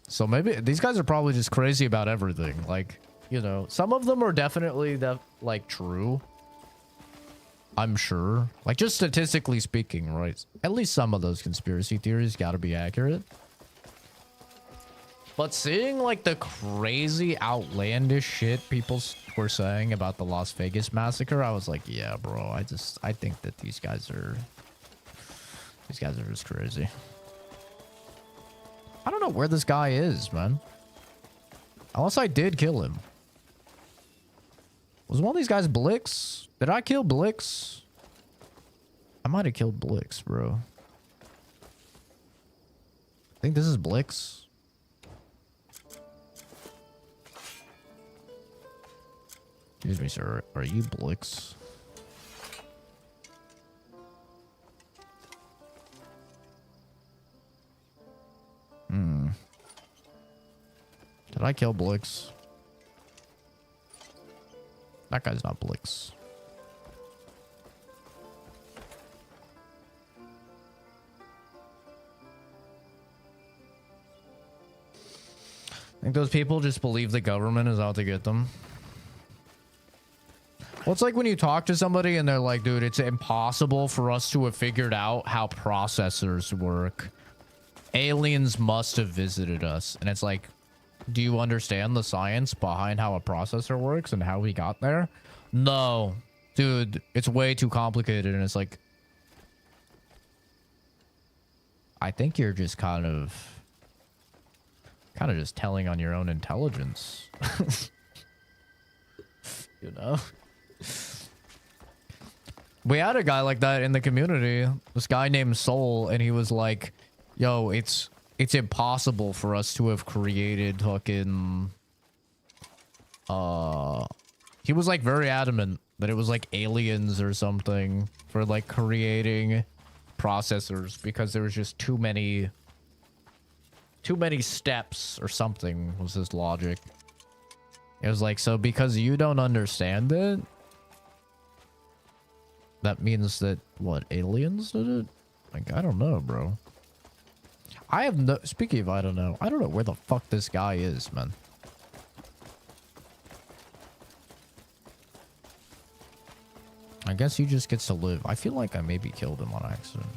So maybe these guys are probably just crazy about everything. Like, you know, some of them are definitely like true. I'm sure. Like just statistically speaking, right? At least some of those conspiracy theories got to be accurate. But seeing like the crazy outlandish shit people were saying about the Las Vegas massacre, I was like, yeah, bro, I think that these guys are just crazy. I don't know where this guy is, man. Unless I did kill him. Was one of these guys Blix? Did I kill Blix? I might have killed Blix, bro. I think this is Blix. Excuse me, sir. Are you Blix? Did I kill Blix? That guy's not Blix. I think those people just believe the government is out to get them. Well, it's like when you talk to somebody and they're like, dude, it's impossible for us to have figured out how processors work. Aliens must have visited us. And it's like, do you understand the science behind how a processor works and how we got there? No, dude, it's way too complicated. And it's like, I think you're just kind of just telling on your own intelligence. You know? We had a guy like that in the community. This guy named Soul, and he was like, yo, it's impossible for us to have created fucking he was like very adamant that it was like aliens or something for like creating processors because there was just too many steps or something was his logic. It was like, so because you don't understand it, that means that what, aliens did it? Like, I don't know, bro. I have no... Speaking of I don't know where the fuck this guy is, man. I guess he just gets to live. I feel like I maybe killed him on accident.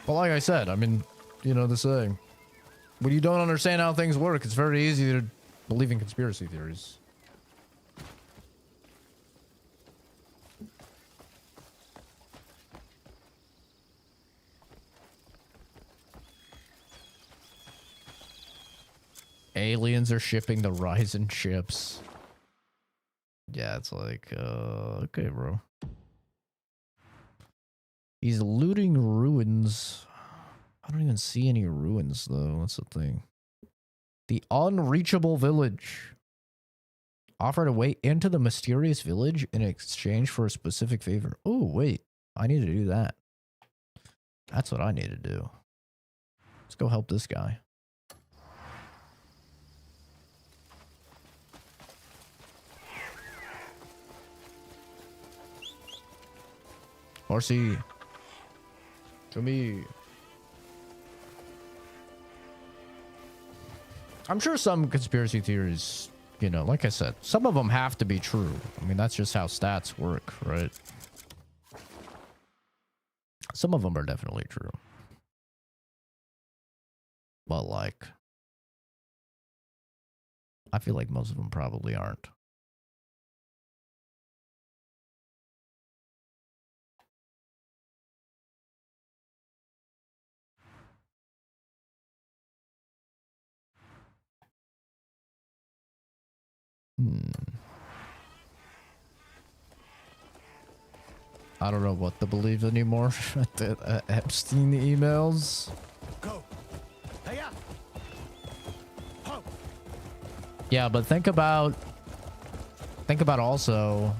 But like I said, I mean, you know the saying. When you don't understand how things work, it's very easy to believe in conspiracy theories. Aliens are shipping the Ryzen chips. Yeah, it's like, okay, bro. He's looting ruins. I don't even see any ruins, though. That's the thing. The unreachable village. Offered a way into the mysterious village in exchange for a specific favor. Oh, wait. I need to do that. That's what I need to do. Let's go help this guy. RC. To me. I'm sure some conspiracy theories you know, like I said, some of them have to be true. I mean, that's just how stats work, right? Some of them are definitely true. But, like, I feel like most of them probably aren't. I don't know what to believe anymore. The Epstein emails. Go. Hey-ya. Ho. Yeah, but think about also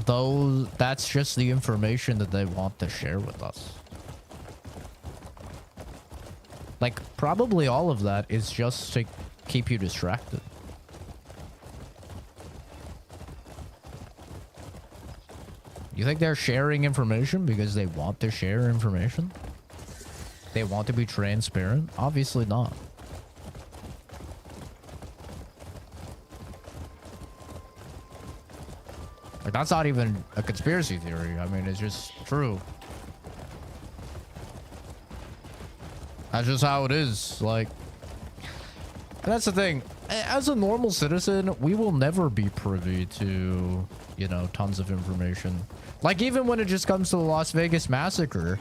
those, that's just the information that they want to share with us. Like, probably all of that is just to keep you distracted. You think they're sharing information because they want to share information? They want to be transparent? Obviously not. Like, that's not even a conspiracy theory. I mean, it's just true. That's just how it is. Like, and that's the thing. As a normal citizen, we will never be privy to, you know, tons of information. Like, even when it just comes to the Las Vegas massacre,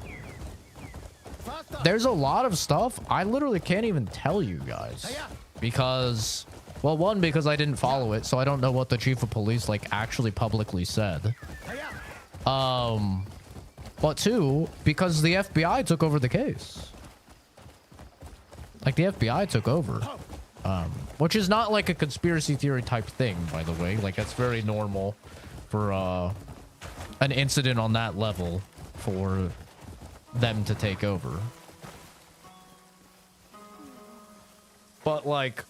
there's a lot of stuff I literally can't even tell you guys. Because, well, one, because I didn't follow it, so I don't know what the chief of police, like, actually publicly said. But two, because the FBI took over the case. Like, the FBI took over. Which is not like a conspiracy theory type thing, by the way. Like, that's very normal for an incident on that level for them to take over. But, like,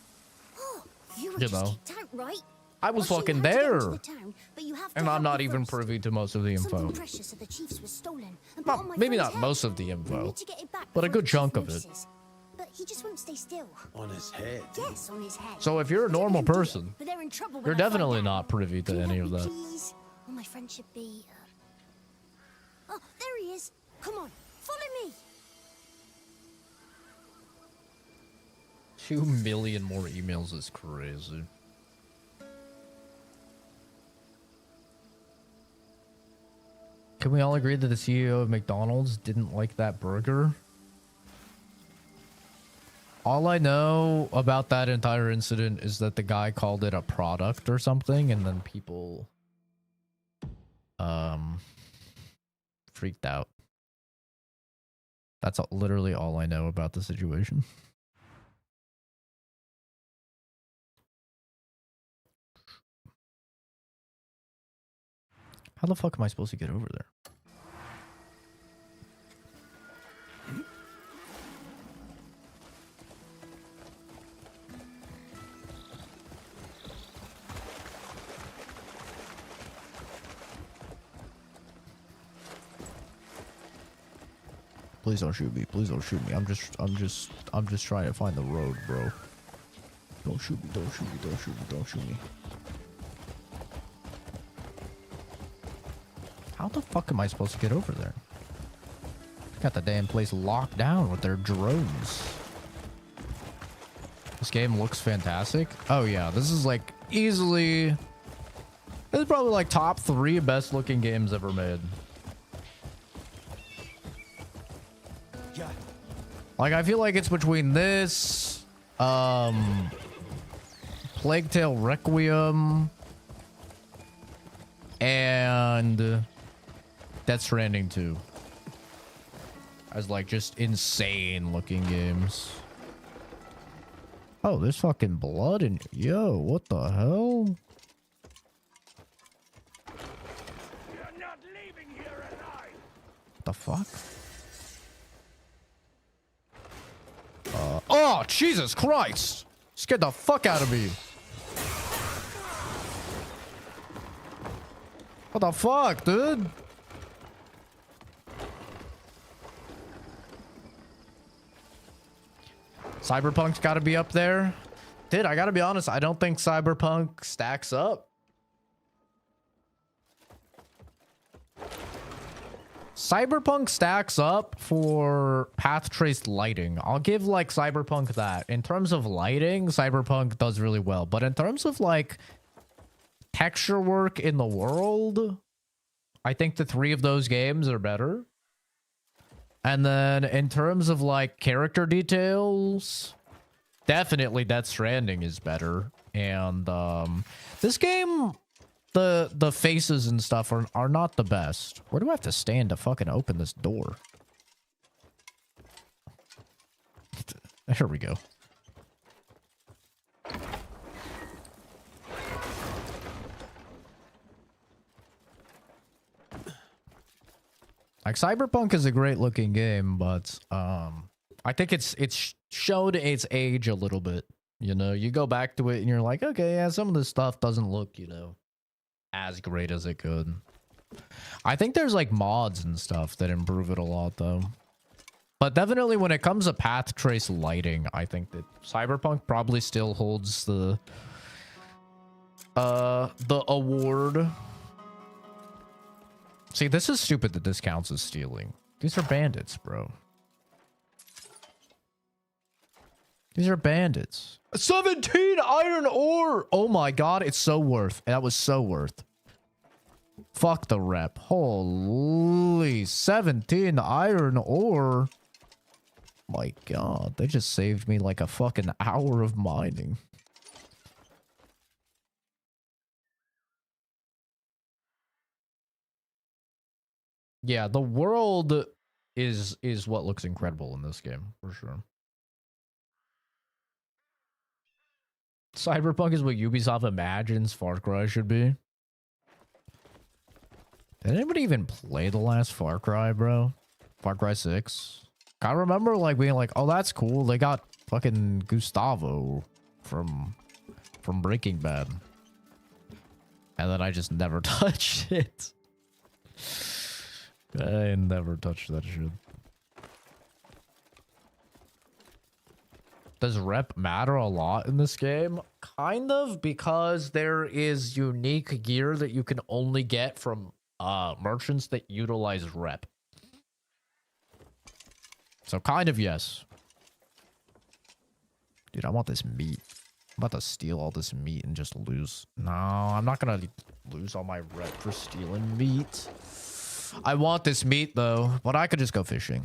you know, right? I was Well, fucking you had to get there. into the town, but you have to And I'm help not me even first. privy to most of the info. Something precious of the chief's was stolen and put Not, on my maybe friend's not head. most of the We info, need to get it back but a before good the chief chunk of it. notices. But he just won't stay still. On his head. Yes, on his head. So if you're a I don't normal even do it, person, but they're in trouble when you're I find definitely out. not privy to Can you any help of me, that. please? Or my friend should be. Oh, there he is. Come on, follow me. 2 million more emails is crazy. Can we all agree that the CEO of McDonald's didn't like that burger? All I know about that entire incident is that the guy called it a product or something, and then people freaked out. That's literally all I know about the situation. How the fuck am I supposed to get over there? Please don't shoot me. Please don't shoot me. I'm just trying to find the road, bro. Don't shoot me. Don't shoot me. Don't shoot me. Don't shoot me. How the fuck am I supposed to get over there? Got the damn place locked down with their drones. This game looks fantastic. Oh yeah, this is like easily... This is probably like top 3 best looking games ever made. Yeah. Like, I feel like it's between this, Plague Tale Requiem, and Death Stranding 2. As, like, just insane looking games. Oh, there's fucking blood in... Yo, what the hell? You're not leaving here alive. What the fuck? Oh, Jesus Christ! Scared the fuck out of me. What the fuck, dude? Cyberpunk's gotta be up there. Dude, I gotta be honest, I don't think Cyberpunk stacks up. Cyberpunk stacks up for path traced lighting. I'll give like Cyberpunk that. In terms of lighting, Cyberpunk does really well. But in terms of like texture work in the world, I think the 3 of those games are better. And then in terms of like character details, definitely Death Stranding is better. And this game, the faces and stuff are not the best. Where do I have to stand to fucking open this door? There we go. Like, Cyberpunk is a great looking game, but I think it's showed its age a little bit. You know, you go back to it and you're like, okay, yeah, some of this stuff doesn't look, you know, as great as it could. I think there's like mods and stuff that improve it a lot though. But definitely when it comes to path trace lighting, I think that Cyberpunk probably still holds the award. See, this is stupid that this counts as stealing. These are bandits, bro. These are bandits. 17 iron ore! Oh my god, it's so worth. That was so worth. Fuck the rep. Holy 17 iron ore. My god, they just saved me like a fucking hour of mining. Yeah, the world is what looks incredible in this game, for sure. Cyberpunk is what Ubisoft imagines Far Cry should be. Did anybody even play the last Far Cry, bro? Far Cry 6? I remember like being like, oh, that's cool. They got fucking Gustavo from Breaking Bad. And then I just never touched it. I never touched that shit. Does rep matter a lot in this game? Kind of, because there is unique gear that you can only get from merchants that utilize rep. So kind of yes. Dude, I want this meat. I'm about to steal all this meat and just lose. No, I'm not gonna lose all my rep for stealing meat. I want this meat though, but I could just go fishing.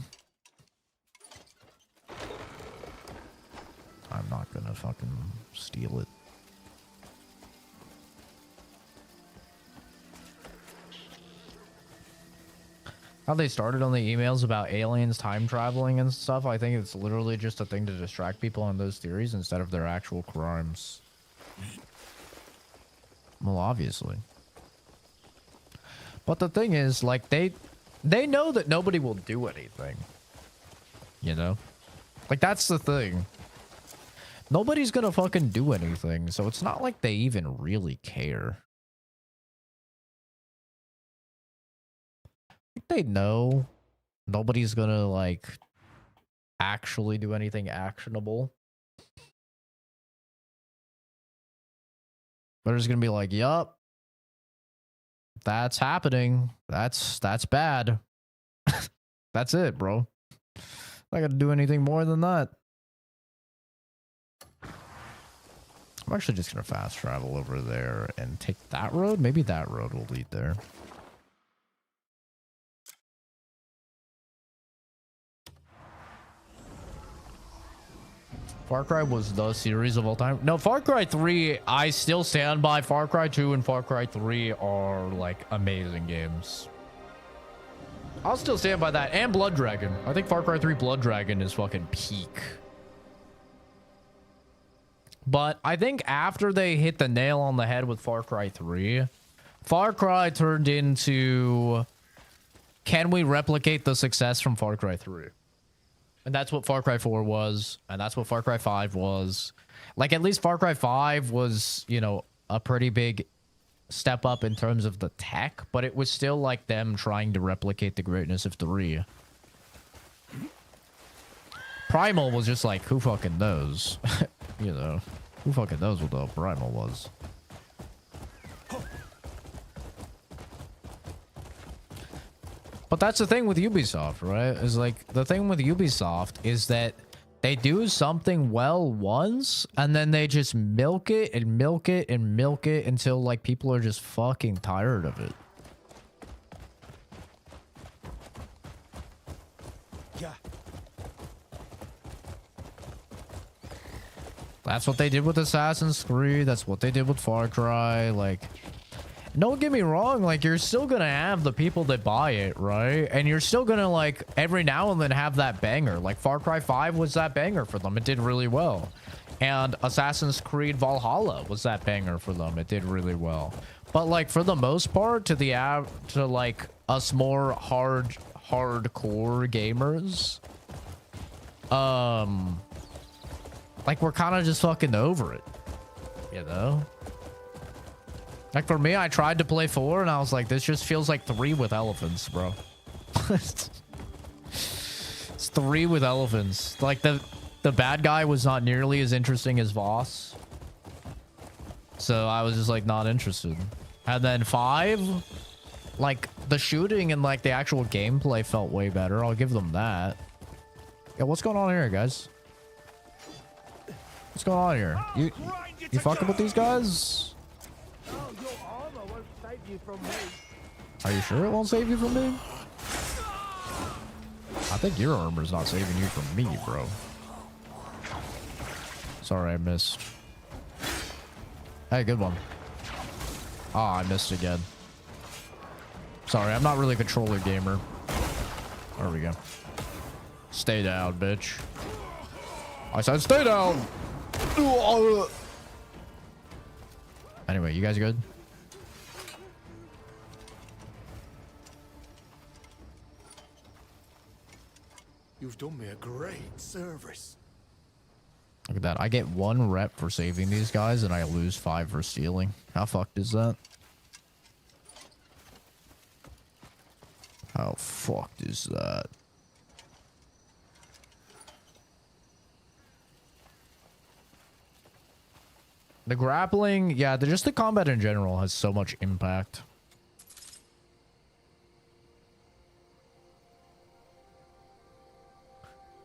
I'm not gonna fucking steal it. How they started on the emails about aliens time traveling and stuff, I think it's literally just a thing to distract people on those theories instead of their actual crimes. Well, obviously. But the thing is, like, they know that nobody will do anything. You know? Like, that's the thing. Nobody's gonna fucking do anything, so it's not like they even really care. I think they know nobody's gonna, like, actually do anything actionable. They're just gonna be like, yup. That's happening. That's bad. That's it, bro. Not gonna do anything more than that. I'm actually just gonna fast travel over there and take that road. Maybe that road will lead there. Far Cry was the series of all time. No, Far Cry 3, I still stand by. Far Cry 2 and Far Cry 3 are, like, amazing games. I'll still stand by that. And Blood Dragon. I think Far Cry 3 Blood Dragon is fucking peak. But I think after they hit the nail on the head with Far Cry 3, Far Cry turned into, can we replicate the success from Far Cry 3? And that's what Far Cry 4 was, and that's what Far Cry 5 was. Like, at least Far Cry 5 was, you know, a pretty big step up in terms of the tech, but it was still like them trying to replicate the greatness of 3. Primal was just like, who fucking knows? You know. Who fucking knows what the primal was? But that's the thing with Ubisoft, right? Is like the thing with Ubisoft is that they do something well once and then they just milk it and milk it and milk it until like people are just fucking tired of it. Yeah. That's what they did with Assassin's Creed. That's what they did with Far Cry. Like, don't get me wrong. Like, you're still gonna have the people that buy it, right? And you're still gonna, like, every now and then have that banger. Like, Far Cry 5 was that banger for them. It did really well. And Assassin's Creed Valhalla was that banger for them. It did really well. But, like, for the most part, to like, us more hardcore gamers, like, we're kind of just fucking over it, you know? Like, for me, I tried to play 4, and I was like, this just feels like 3 with elephants, bro. It's 3 with elephants. Like, the bad guy was not nearly as interesting as Voss. So I was just, like, not interested. And then 5, like, the shooting and, like, the actual gameplay felt way better. I'll give them that. Yeah, what's going on here, guys? What's going on here? You fucking with these guys? Are you sure it won't save you from me? I think your armor's not saving you from me, bro. Sorry, I missed. Hey, good one. Ah, I missed again. Sorry, I'm not really a controller gamer. There we go. Stay down, bitch. I said stay down! Anyway, you guys good? You've done me a great service. Look at that. I get 1 rep for saving these guys and I lose 5 for stealing. How fucked is that? How fucked is that? The grappling, yeah, just the combat in general has so much impact.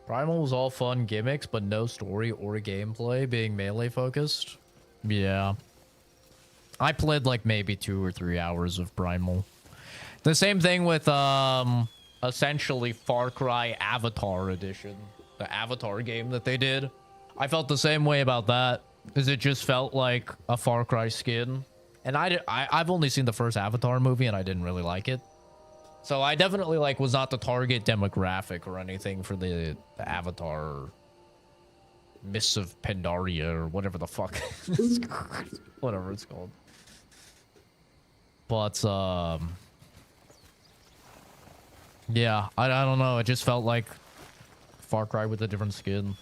Primal was all fun gimmicks, but no story or gameplay, being melee focused. Yeah. I played like maybe 2 or 3 hours of Primal. The same thing with essentially Far Cry Avatar Edition. The Avatar game that they did. I felt the same way about that. Is it just felt like a Far Cry skin. And I've only seen the first Avatar movie and I didn't really like it. So I definitely like was not the target demographic or anything for the Avatar Mists of Pandaria or whatever the fuck. Whatever it's called. But yeah, I don't know. It just felt like Far Cry with a different skin.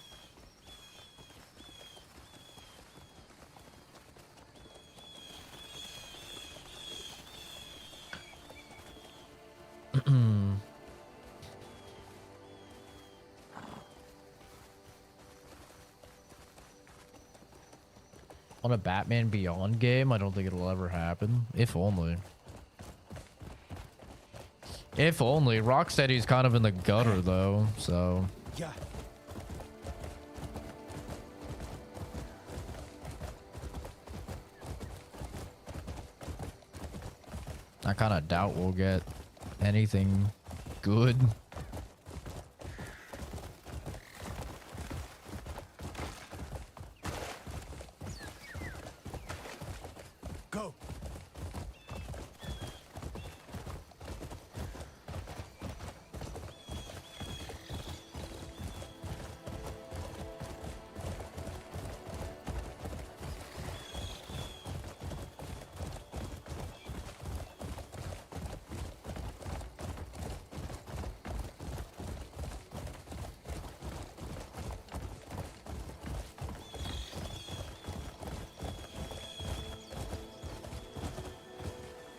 On a Batman Beyond game, I don't think it'll ever happen. If only. If only. Rocksteady's kind of in the gutter though, so. Yeah. I kind of doubt we'll get anything good. Go.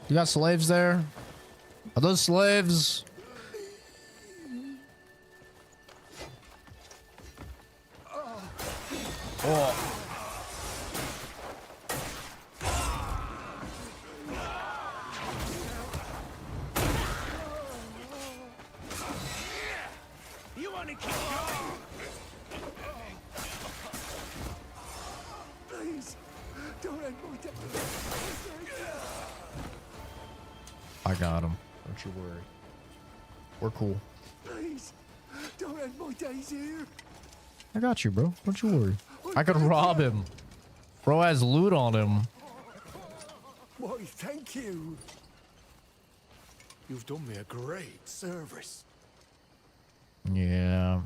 You got slaves there? Are those slaves? Oh. I got him. Don't you worry. We're cool. Please, don't end my days here. I got you, bro. Don't you worry. I could rob him. Bro has loot on him. Why, thank you. You've done me a great service. Yeah.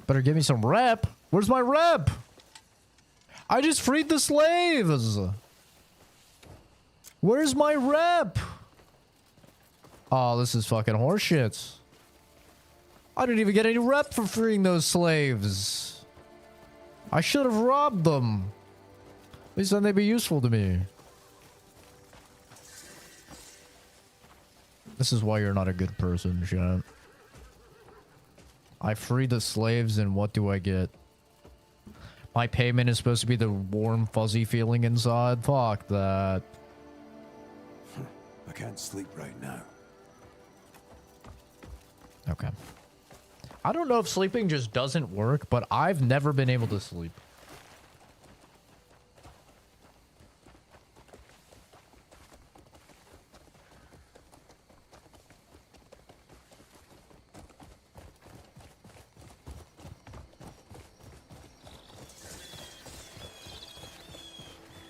Better give me some rep. Where's my rep? I just freed the slaves. Where's my rep? Oh, this is fucking horseshit. I didn't even get any rep for freeing those slaves. I should have robbed them. At least then they'd be useful to me. This is why you're not a good person, Chat. I freed the slaves and what do I get? My payment is supposed to be the warm, fuzzy feeling inside? Fuck that. I can't sleep right now. Okay. I don't know if sleeping just doesn't work, but I've never been able to sleep.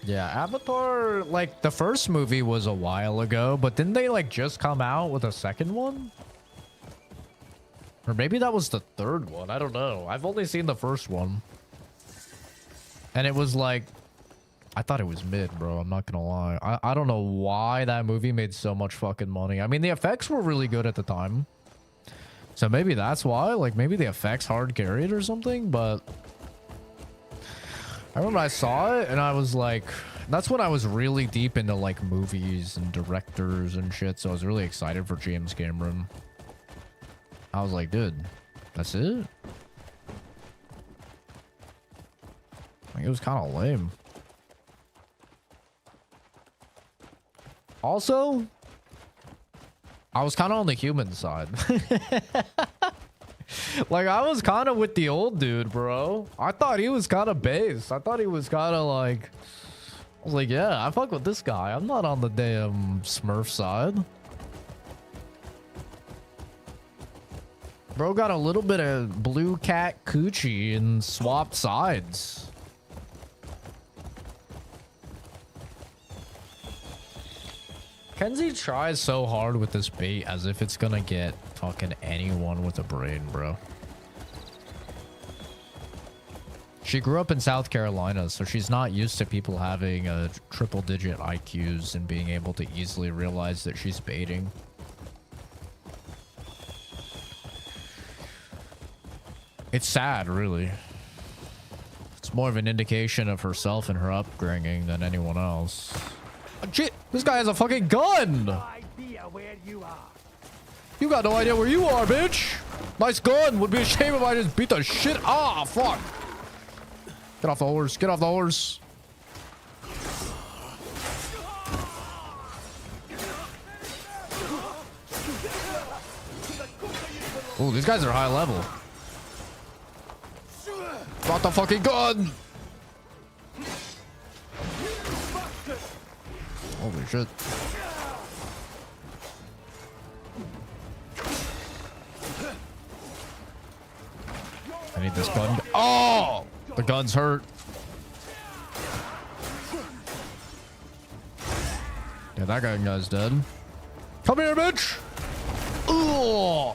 Yeah, Avatar, like, the first movie was a while ago, but didn't they, like, just come out with a second one? Or maybe that was the third one. I don't know. I've only seen the first one. And it was like... I thought it was mid, bro. I'm not gonna lie. I don't know why that movie made so much fucking money. I mean, the effects were really good at the time. So maybe that's why. Like, maybe the effects hard carried or something, but... I remember I saw it and I was like... That's when I was really deep into, like, movies and directors and shit. So I was really excited for James Cameron. I was like, dude, that's it? Like, it was kind of lame. Also, I was kind of on the human side. Like, I was kind of with the old dude, bro. I thought he was kind of base. I thought he was kind of like... I was like, yeah, I fuck with this guy. I'm not on the damn Smurf side. Bro got a little bit of blue cat coochie and swapped sides. Kenzie tries so hard with this bait as if it's gonna get fucking anyone with a brain, bro. She grew up in South Carolina, so she's not used to people having triple-digit IQs and being able to easily realize that she's baiting. It's sad, really. It's more of an indication of herself and her upbringing than anyone else. Oh, shit! This guy has a fucking gun! You got no idea where you are, bitch! Nice gun! Would be a shame if I just beat the shit. Ah, fuck! Get off the horse. Get off the horse. Oh, these guys are high level. Got the fucking gun. Holy shit. I need this gun. Oh! The gun's hurt. Yeah, that guy's dead. Come here, bitch! Ooh!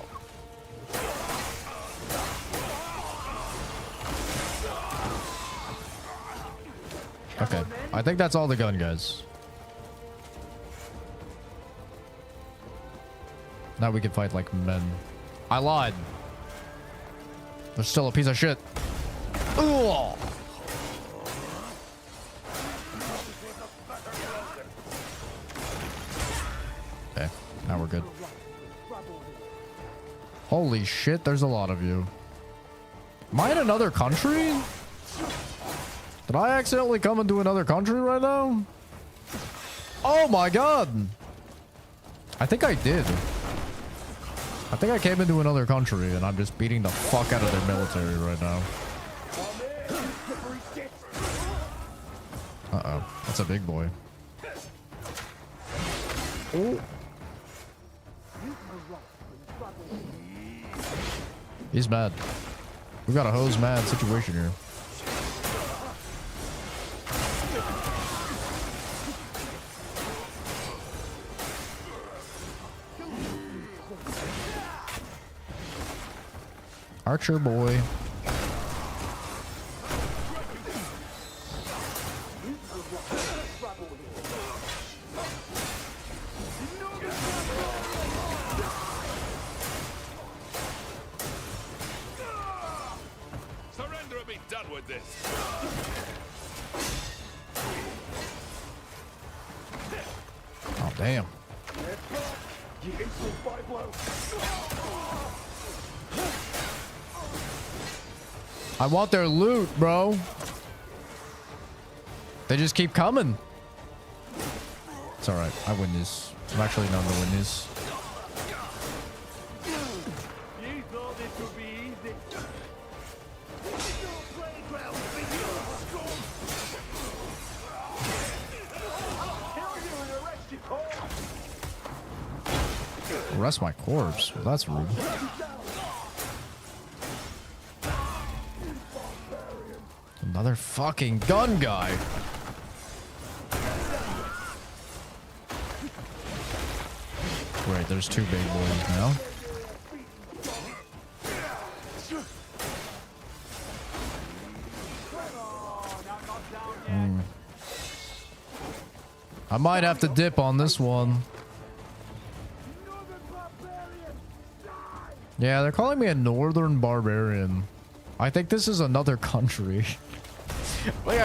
Okay, I think that's all the gun guys. Now we can fight like men. I lied. There's still a piece of shit. Ooh. Okay, now we're good. Holy shit, there's a lot of you. Am I in another country? Did I accidentally come into another country right now? Oh my god! I think I did. I think I came into another country and I'm just beating the fuck out of their military right now. That's a big boy. Oh. He's mad. We got a hose mad situation here. Archer boy. Surrender and be done with this. Oh, damn. I want their loot, bro. They just keep coming. It's all right. I win this. I'm actually known to win this. Arrest my corpse. Well, that's rude. Another fucking gun guy. Right, there's two big boys now. I might have to dip on this one. Yeah, they're calling me a northern barbarian. I think this is another country. Like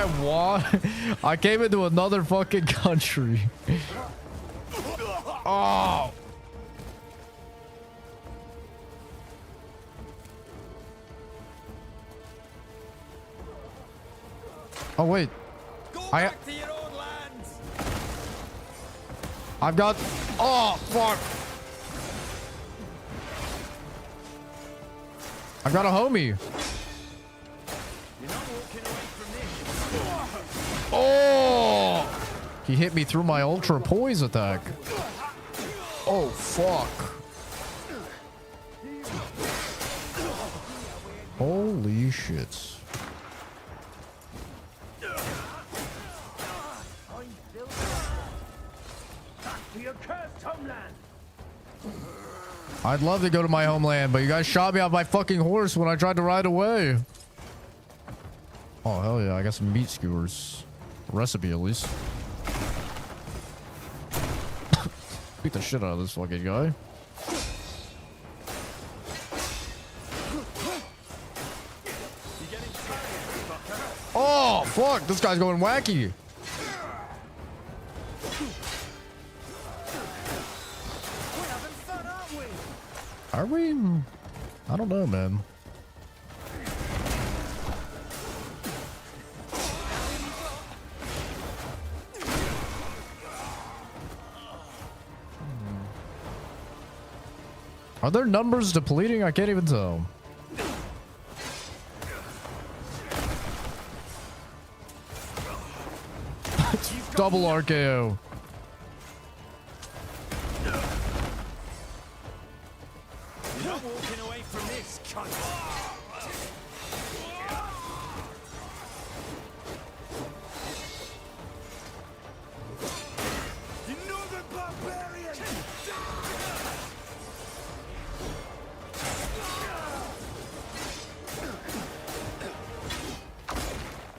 I came into another fucking country. Oh. Oh wait. I've got. Oh fuck. I've got a homie. Oh! He hit me through my ultra poise attack. Oh fuck. Holy shit. I'd love to go to my homeland, but you guys shot me off my fucking horse when I tried to ride away. Oh, hell yeah. I got some meat skewers. Recipe, at least. Beat the shit out of this fucking guy. Oh, fuck. This guy's going wacky. Are we? I don't know, man. Are their numbers depleting? I can't even tell. Double RKO.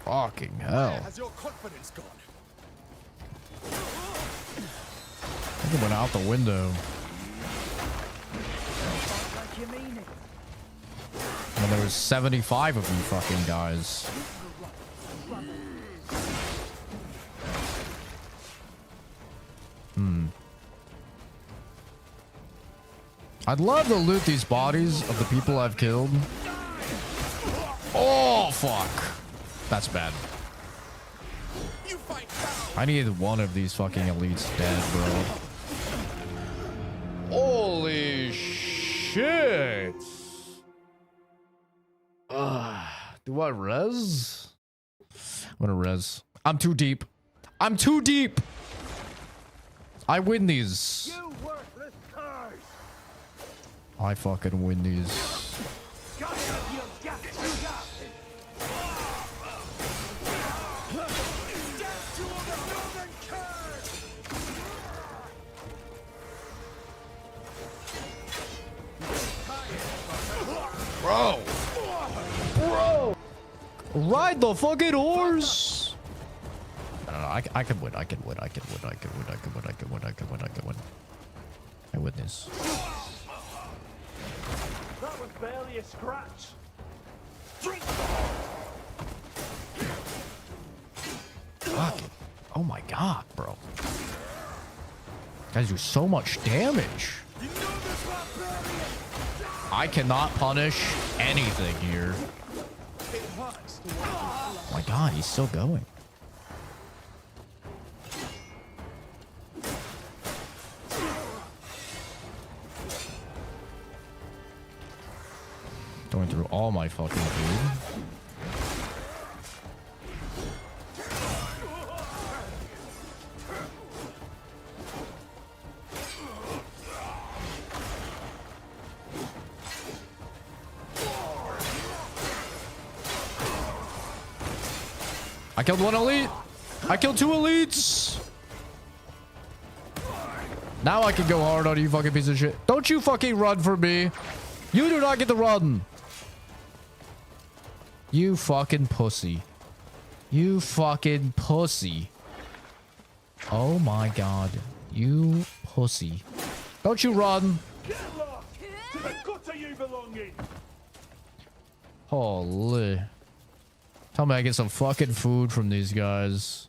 Fucking hell. Has your confidence gone? I think it went out the window. And there was 75 of you fucking guys. I'd love to loot these bodies of the people I've killed. Oh, fuck. That's bad. I need one of these fucking elites dead, bro. Holy shit. Do I res? I'm gonna res. I'm too deep. I'm too deep. I win these. You worthless curs! I fucking win these. Bro. Bro. Ride the fucking horse. No, I can win. I can win. I can win. I can win. I can win. I can win. I can win. I can win. I win this. That was barely a scratch. Fuck it. Oh my god, bro. Guys do so much damage. I cannot punish anything here. Oh my god, he's still going. Going through all my fucking food. I killed one elite. I killed two elites. Now I can go hard on you, fucking piece of shit. Don't you fucking run for me. You do not get to run. You fucking pussy. You fucking pussy. Oh my god. You pussy. Don't you run. Get lost! To the gutter you belong in! Holy. Tell me I get some fucking food from these guys.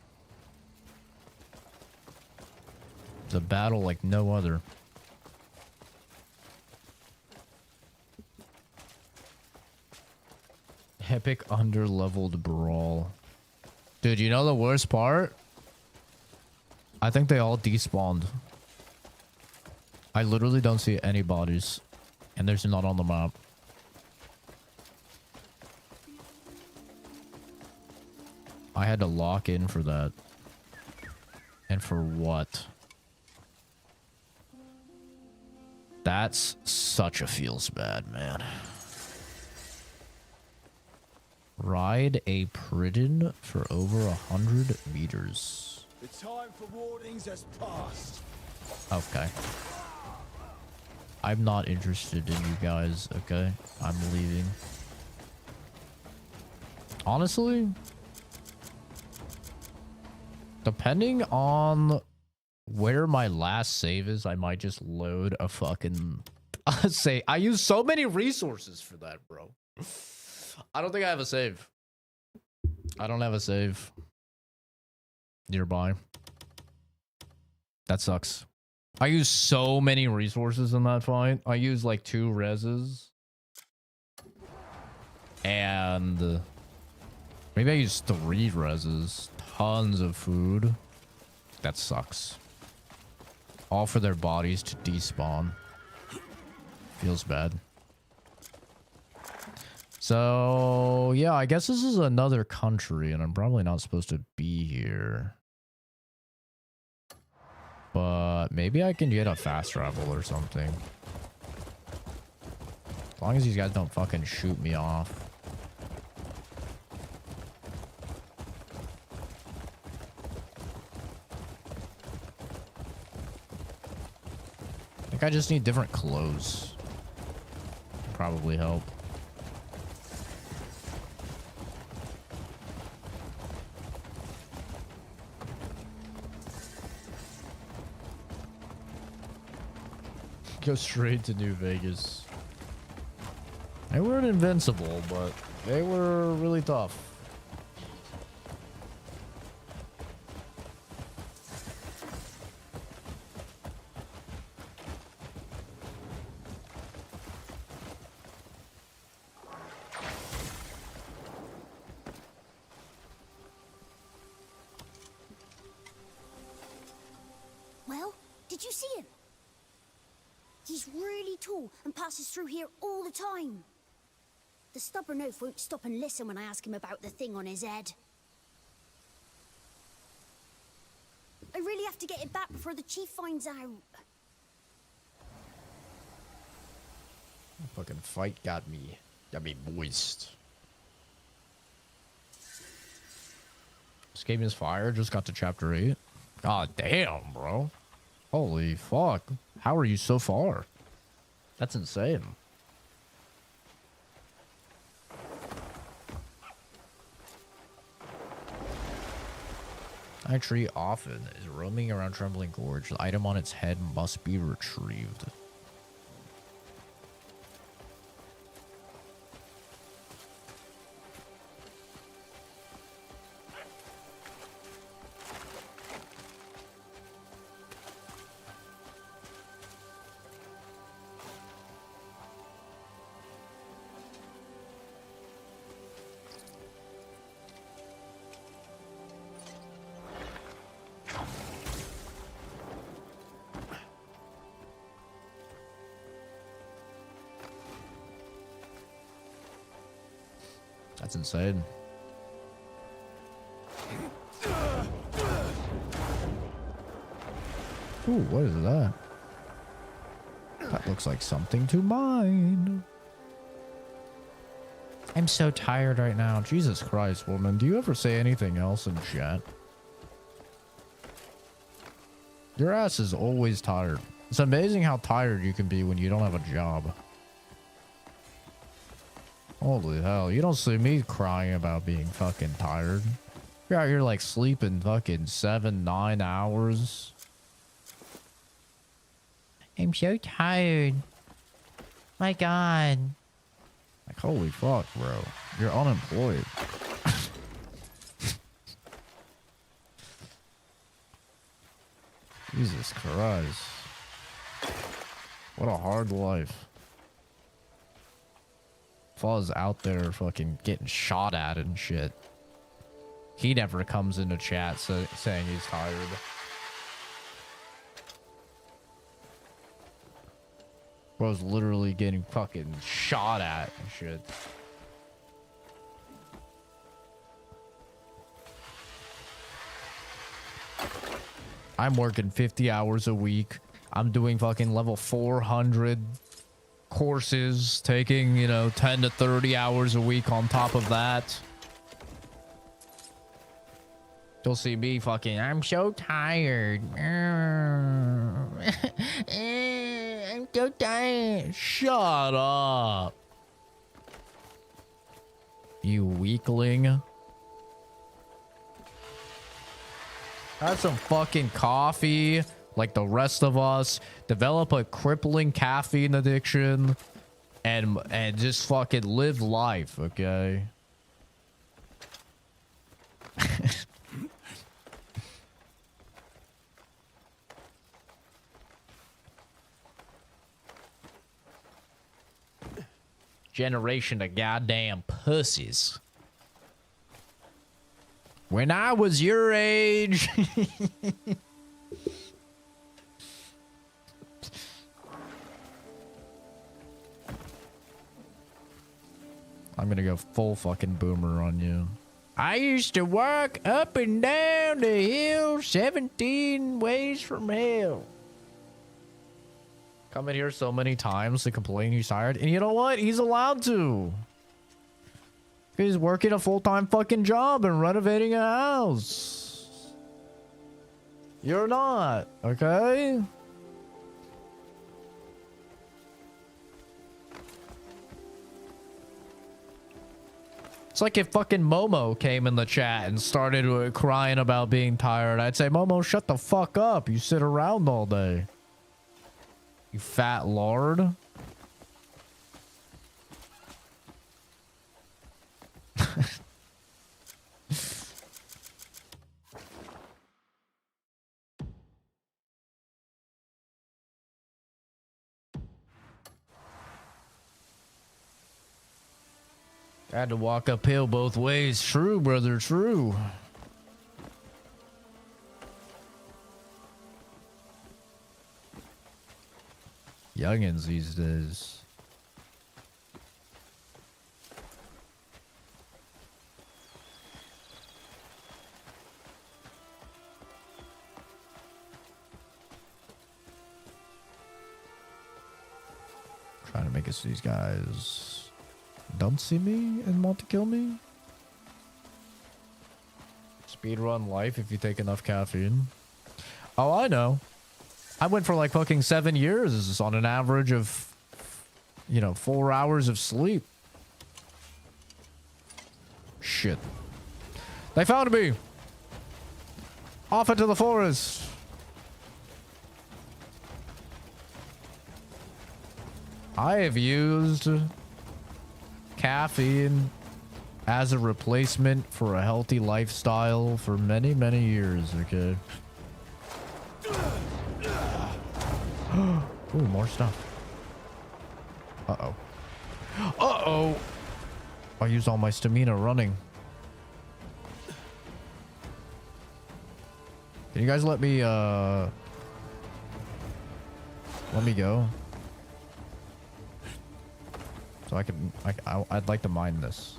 It's a battle like no other. Epic under-leveled brawl. Dude, you know the worst part? I think they all despawned. I literally don't see any bodies. And there's none on the map. I had to lock in for that. And for what? That's such a feels bad, man. Ride a Pridden for over 100 meters. The time for warnings has passed. Okay. I'm not interested in you guys, okay? I'm leaving. Honestly, depending on where my last save is, I might just load a fucking say. I use so many resources for that, bro. I don't think I have a save. I don't have a save nearby. That sucks. I use so many resources in that fight. I use like 2 reses. And maybe I use 3 reses. Tons of food. That sucks. All for their bodies to despawn. Feels bad. So, yeah, I guess this is another country, and I'm probably not supposed to be here. But maybe I can get a fast travel or something. As long as these guys don't fucking shoot me off. I think I just need different clothes. Probably help. Go straight to New Vegas. They weren't invincible, but they were really tough. Well, did you see him? He's really tall and passes through here all the time. The stubborn oaf won't stop and listen when I ask him about the thing on his head. I really have to get it back before the chief finds out. Fucking fight got me moist. Escaping his fire, just got to chapter 8. God damn, bro. Holy fuck. How are you so far? That's insane. I tree often is roaming around Trembling Gorge. The item on its head must be retrieved. That's insane. Ooh, what is that? That looks like something to mine. I'm so tired right now. Jesus Christ, woman. Do you ever say anything else in chat? Your ass is always tired. It's amazing how tired you can be when you don't have a job. Holy hell, you don't see me crying about being fucking tired. You're out here like sleeping fucking 7-9 hours. I'm so tired. My God. Like, holy fuck, bro. You're unemployed. Jesus Christ. What a hard life. Fuzz out there fucking getting shot at and shit. He never comes into chat saying he's tired. Bro's literally getting fucking shot at and shit. I'm working 50 hours a week. I'm doing fucking level 400 courses, taking, you know, 10 to 30 hours a week on top of that. You'll see me fucking, I'm so tired. I'm so tired. Shut up. You weakling. Have some fucking coffee. Like the rest of us, develop a crippling caffeine addiction and just fucking live life, okay? Generation of goddamn pussies. When I was your age. I'm gonna go full fucking boomer on you. I used to walk up and down the hill 17 ways from hell. Come in here so many times to complain he's tired. And you know what? He's allowed to. He's working a full-time fucking job and renovating a house. You're not, okay? It's like if fucking Momo came in the chat and started crying about being tired. I'd say, Momo, shut the fuck up. You sit around all day. You fat lord. I had to walk uphill both ways. True, brother, true. Youngins these days. gonna make it so these guys don't see me and want to kill me. Speedrun life if you take enough caffeine. Oh, I know. I went for like fucking 7 years on an average of, you know, 4 hours of sleep. Shit. They found me! Off into the forest! I have used caffeine as a replacement for a healthy lifestyle for many, many years, okay? Ooh, more stuff. Uh-oh. Uh-oh! I used all my stamina running. Can you guys let me go? So I'd like to mine this.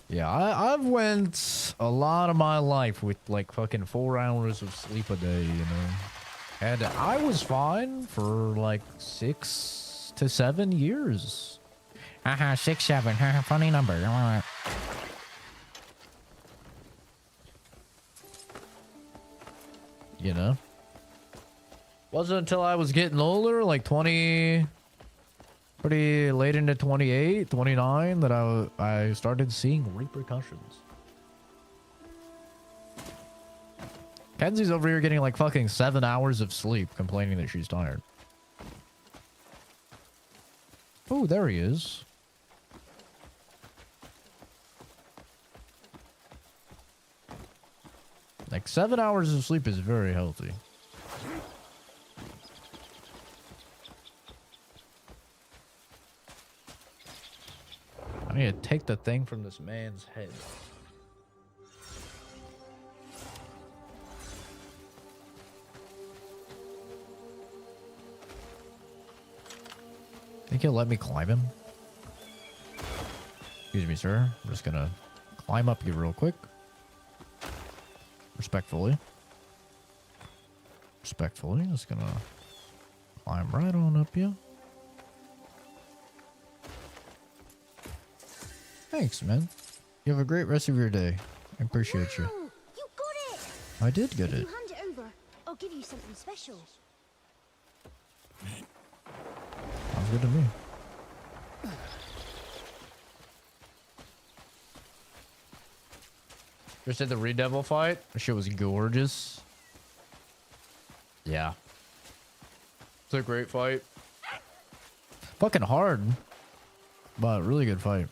Yeah, I've went a lot of my life with like fucking 4 hours of sleep a day, you know. And I was fine for like 6 to 7 years. Haha, 6, 7. Haha, funny number. You know? Wasn't until I was getting older, like 20... pretty late into 28, 29, that I started seeing repercussions. Kenzie's over here getting like fucking 7 hours of sleep, complaining that she's tired. Oh, there he is. Like 7 hours of sleep is very healthy. I need to take the thing from this man's head. Think he'll let me climb him? Excuse me, sir. I'm just gonna climb up you real quick. Respectfully. Respectfully. Just gonna climb right on up you. Thanks, man. You have a great rest of your day. I appreciate you. You got it! I did get If it. you hand it over, I'll give you something special. Sounds good to me. Just did the Redevil fight. That shit was gorgeous. Yeah. It's a great fight. Fucking hard. But really good fight.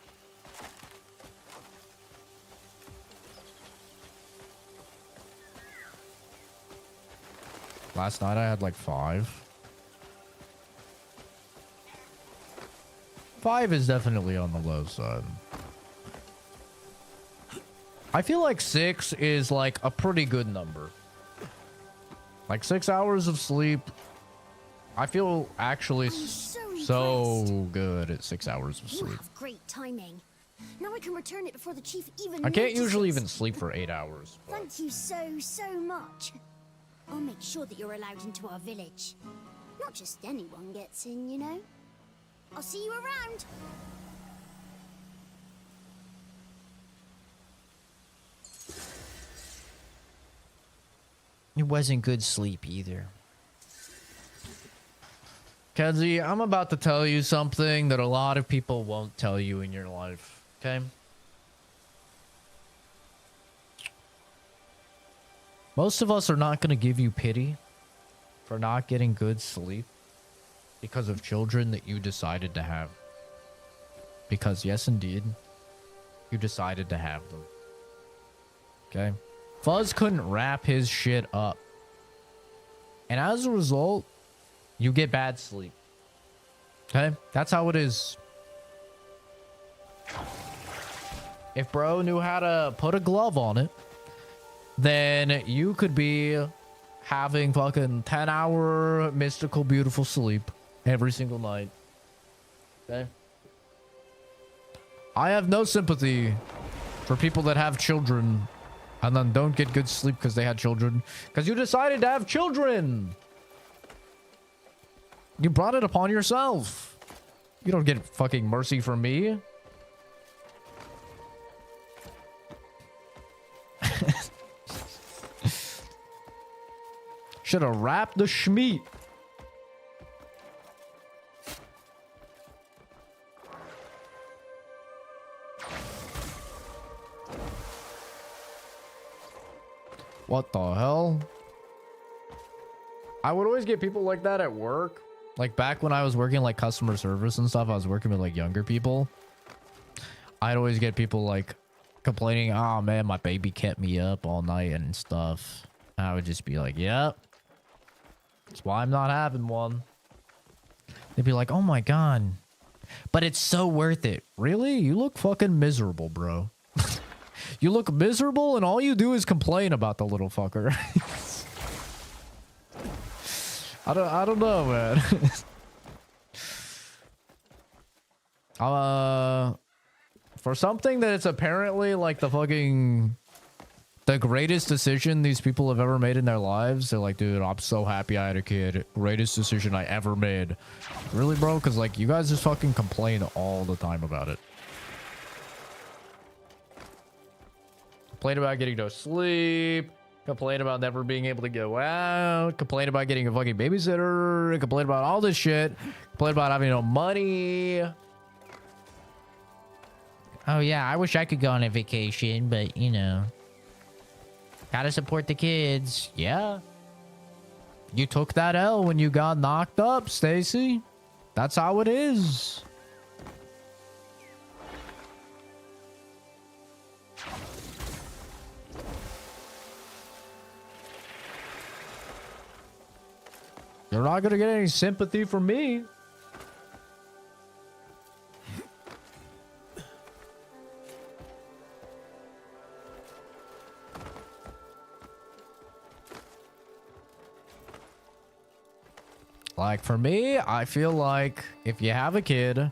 Last night I had like 5. 5 is definitely on the low side. I feel like 6 is like a pretty good number. Like 6 hours of sleep. I feel actually so good at 6 hours of You sleep. have great timing. Now I can return it before the chief even I can't usually notices. even sleep for 8 hours. But Thank you so much. I'll make sure that you're allowed into our village. Not just anyone gets in, you know. I'll see you around. it wasn't good sleep either. Kenzie, I'm about to tell you something that a lot of people won't tell you in your life, okay? Most of us are not going to give you pity for not getting good sleep because of children that you decided to have. Because yes, indeed, you decided to have them. Okay? Fuzz couldn't wrap his shit up. And as a result, you get bad sleep. Okay? That's how it is. If bro knew how to put a glove on it, then you could be having fucking 10-hour mystical beautiful sleep every single night. Okay? I have no sympathy for people that have children and then don't get good sleep because they had children. Because you decided to have children. You brought it upon yourself. You don't get fucking mercy from me. Should have wrapped the schmeat. What the hell? I would always get people like that at work. Like back when I was working like customer service and stuff, I was working with like younger people. I'd always get people like complaining, oh man, my baby kept me up all night and stuff. I would just be like, yep. That's why I'm not having one. They'd be like, oh my god. But it's so worth it. Really? You look fucking miserable, bro. You look miserable and all you do is complain about the little fucker. I don't know, man. For something that it's apparently like the greatest decision these people have ever made in their lives, they're like, dude, I'm so happy I had a kid. Greatest decision I ever made. Really, bro? Because like you guys just fucking complain all the time about it. Complain about getting no sleep. Complain about never being able to go out. Complain about getting a fucking babysitter. Complain about all this shit. Complain about having no money. Oh yeah, I wish I could go on a vacation, but you know, gotta support the kids. Yeah. You took that L when you got knocked up, Stacy. That's how it is. You're not gonna get any sympathy from me. Like for me, I feel like if you have a kid,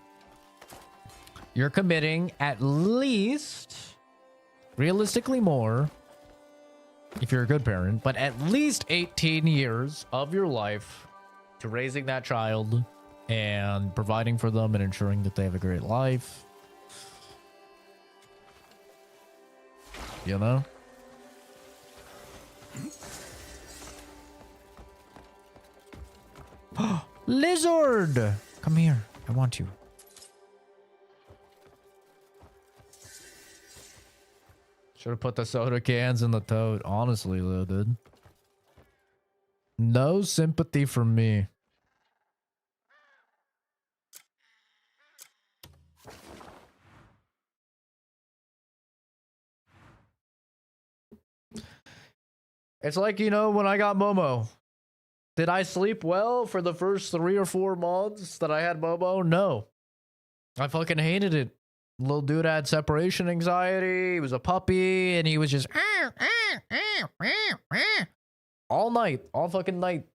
you're committing at least, realistically more, if you're a good parent, but at least 18 years of your life to raising that child and providing for them and ensuring that they have a great life. You know? Lizard! Come here. I want you. Should have put the soda cans in the tote. Honestly, though, dude. No sympathy from me. It's like, you know, when I got Momo. Did I sleep well for the first 3 or 4 months that I had Momo? No. I fucking hated it. Little dude had separation anxiety. He was a puppy, and he was just all night, all fucking night.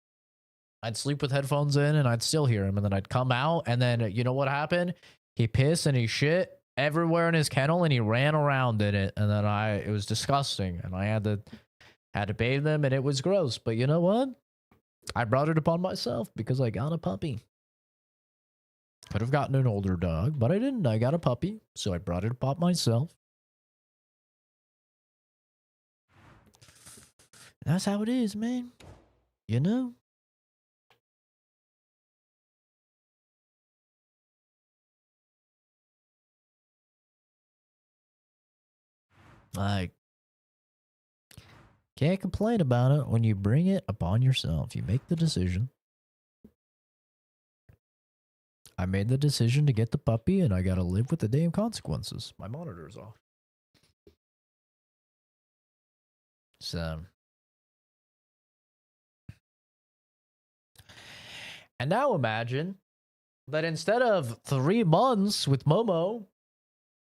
I'd sleep with headphones in, and I'd still hear him, and then I'd come out, and then you know what happened? He pissed and he shit everywhere in his kennel, and he ran around in it, and then it was disgusting, and I had to bathe them, and it was gross. But you know what? I brought it upon myself because I got a puppy. Could have gotten an older dog, but I didn't. I got a puppy, so I brought it upon myself. That's how it is, man. You know? Like, can't complain about it when you bring it upon yourself. You make the decision. I made the decision to get the puppy, and I gotta live with the damn consequences. My monitor's off. So. And now imagine that instead of 3 months with Momo,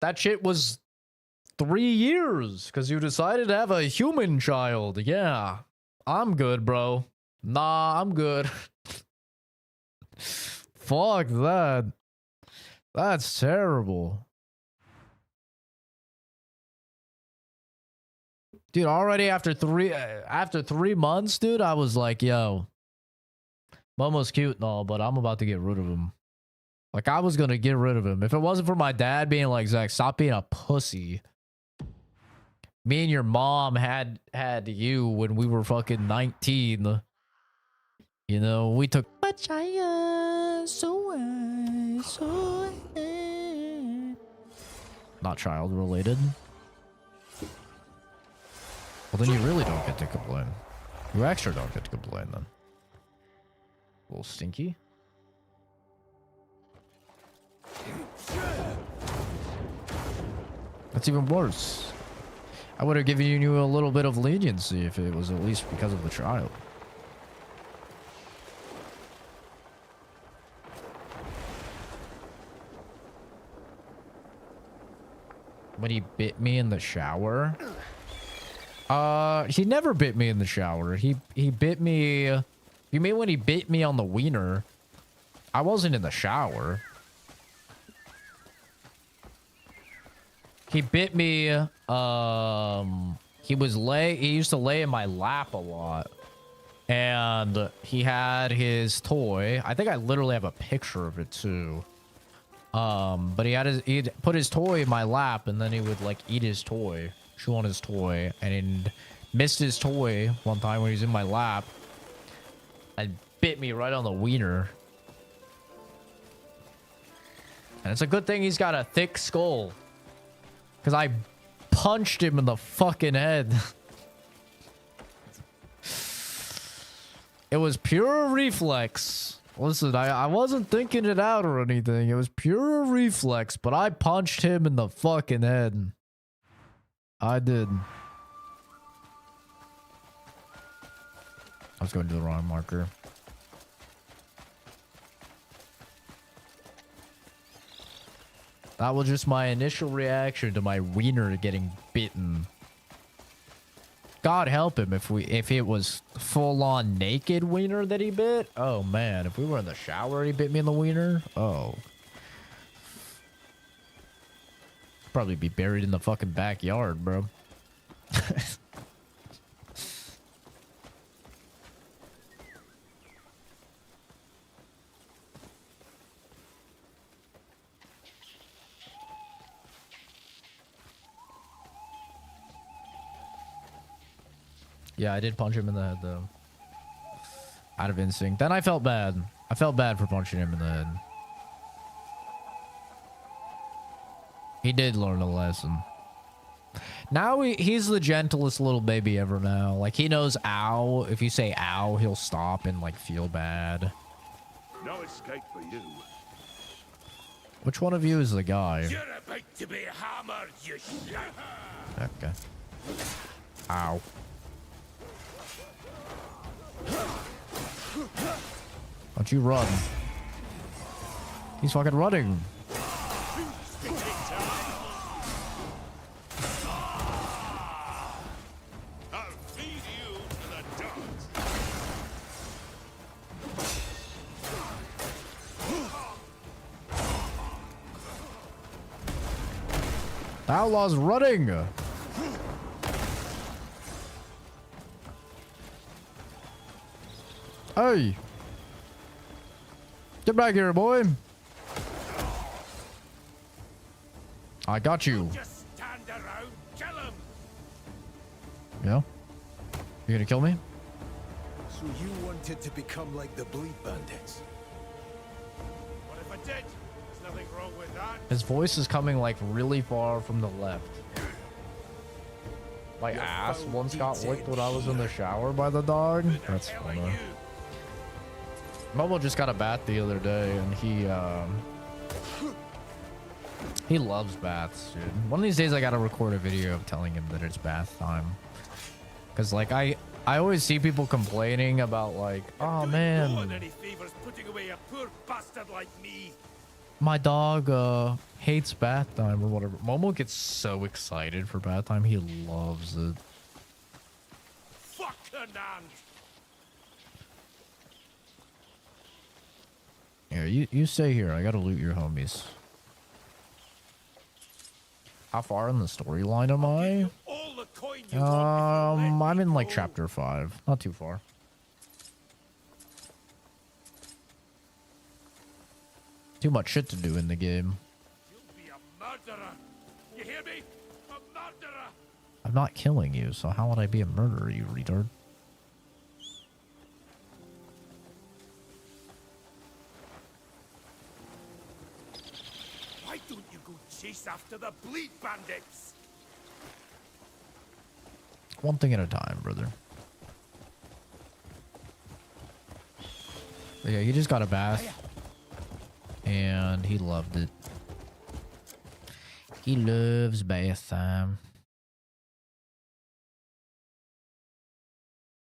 that shit was 3 years because you decided to have a human child. Yeah. I'm good, bro. Nah, I'm good. Fuck that. That's terrible. Dude, already after 3 months, dude, I was like, yo, Momo's cute and all, but I'm about to get rid of him. Like, I was gonna get rid of him. If it wasn't for my dad being like, Zach, stop being a pussy. Me and your mom had you when we were fucking 19. You know, we took not child related. Well, then you really don't get to complain. You actually don't get to complain then. A little stinky. That's even worse. I would have given you a little bit of leniency if it was at least because of the child. When he bit me in the shower? He never bit me in the shower. He bit me... You mean when he bit me on the wiener? I wasn't in the shower. He bit me, he used to lay in my lap a lot. And he had his toy. I think I literally have a picture of it too. But he'd put his toy in my lap and then he would like eat his toy, chew on his toy, and missed his toy one time when he was in my lap and bit me right on the wiener. And it's a good thing he's got a thick skull. Because I punched him in the fucking head. It was pure reflex. Listen, I wasn't thinking it out or anything. It was pure reflex, but I punched him in the fucking head. I did. I was going to the wrong marker. That was just my initial reaction to my wiener getting bitten. God help him if it was full-on naked wiener that he bit. Oh man, if we were in the shower and he bit me in the wiener, oh. Probably be buried in the fucking backyard, bro. Yeah, I did punch him in the head, though. Out of instinct. Then I felt bad. I felt bad for punching him in the head. He did learn a lesson. Now he's the gentlest little baby ever now. Like, he knows ow. If you say ow, he'll stop and, like, feel bad. No escape for you. Which one of you is the guy? You're about to be hammered, you Okay. Ow. Don't you run. He's fucking running. I'll feed you to the dogs. The outlaw's running. Hey. Get back here, boy. I got you. Just stand around, kill him. Yeah? You gonna kill me? So you wanted to become like the Bleed Bandits? What if I did? There's nothing wrong with that. His voice is coming like really far from the left. My ass once got licked when I was in the shower by the dog. That's funny. Momo just got a bath the other day and he loves baths, dude. One of these days I gotta record a video of telling him that it's bath time. Cause like I always see people complaining about like, oh man, Any favors putting away a poor bastard like me. my dog hates bath time or whatever. Momo gets so excited for bath time. He loves it. Fuck Here, you stay here. I gotta loot your homies. How far in the storyline am I? I'm in like chapter 5. Not too far. Too much shit to do in the game. You'll be a murderer. You hear me? A murderer. I'm not killing you, so how would I be a murderer, you retard? Why don't you go chase after the bleed bandits? One thing at a time, brother. But yeah, he just got a bath. And he loved it. He loves bath time.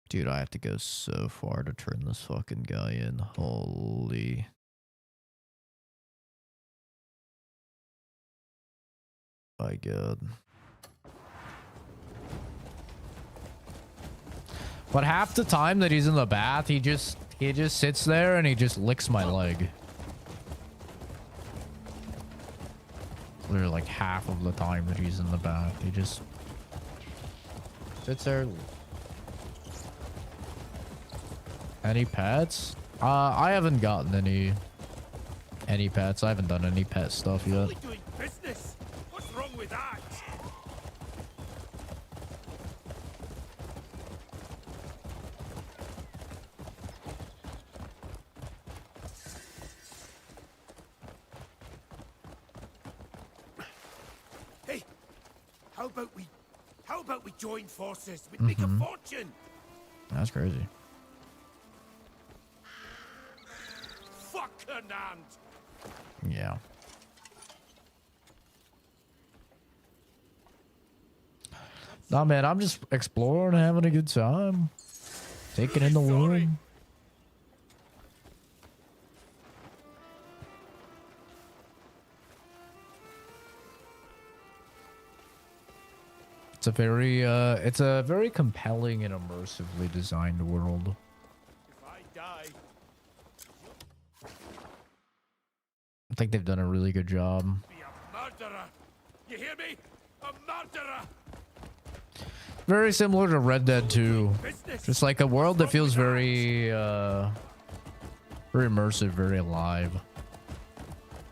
Dude, I have to go so far to turn this fucking guy in. Holy. My God. But half the time that he's in the bath, he just sits there and he just licks my leg. Literally like half of the time that he's in the bath, he just sits there. Any pets? I haven't gotten any pets. I haven't done any pet stuff yet. Doing business. What's wrong with that? Hey, how about we join forces? We'd make a fortune. That's crazy. Ferdinand. Yeah. Nah, man, I'm just exploring, having a good time, taking in the world. It's a very compelling and immersively designed world. If I die, I think they've done a really good job. be a murderer. You hear me? A murderer. Very similar to Red Dead 2. Just like a world that feels very very immersive, very alive.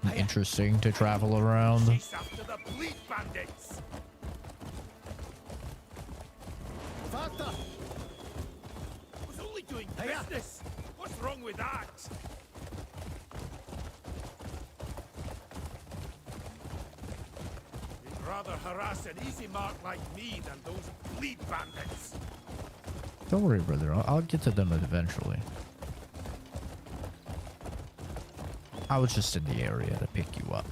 And interesting to travel around. Chase after the bleed bandits. I was only doing business. What's wrong with that? You'd rather harass an easy mark like me than those bleed bandits. Don't worry, brother. I'll get to them eventually. I was just in the area to pick you up.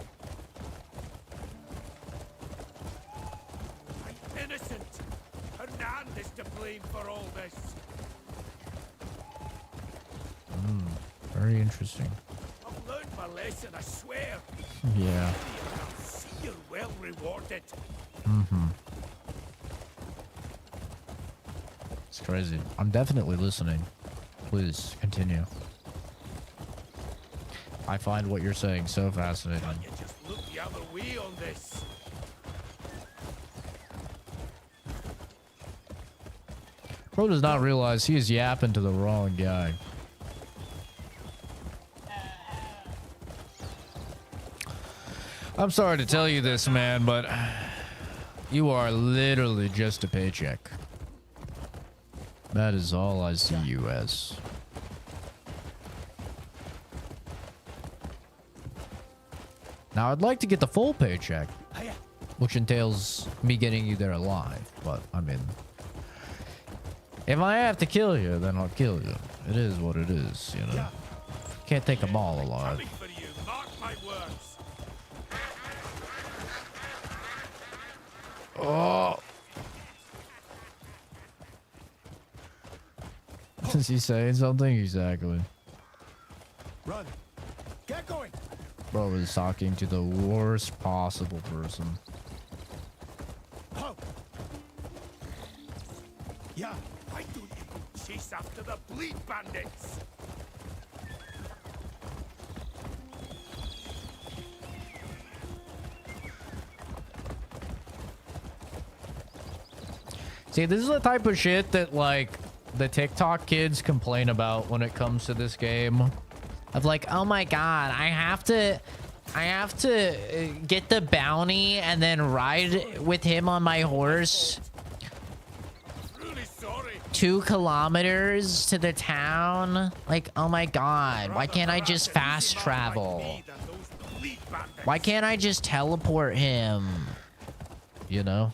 I'm innocent. Hernand is to blame for all this. Very interesting. I've learned my lesson, I swear. Yeah. I'll see you're well rewarded. It's crazy. I'm definitely listening. Please continue. I find what you're saying so fascinating. Can't you just look the other way on this? Bro does not realize he is yapping to the wrong guy. I'm sorry to tell you this, man, but you are literally just a paycheck. That is all I see you as. Now, I'd like to get the full paycheck, which entails me getting you there alive, but I mean, if I have to kill you, then I'll kill you. It is what it is, you know. Can't take them all alive. Coming for you, mark my words. Oh! Is he saying something? Exactly. Run. Get going. Bro is talking to the worst possible person. Oh. Yeah. Why don't you go chase after the bleed bandits? See, this is the type of shit that, like, the TikTok kids complain about when it comes to this game. Of like, oh my god, I have to get the bounty and then ride with him on my horse Really sorry. 2 kilometers to the town. Like, oh my god, why can't I just fast travel? Why can't I just teleport him? You know?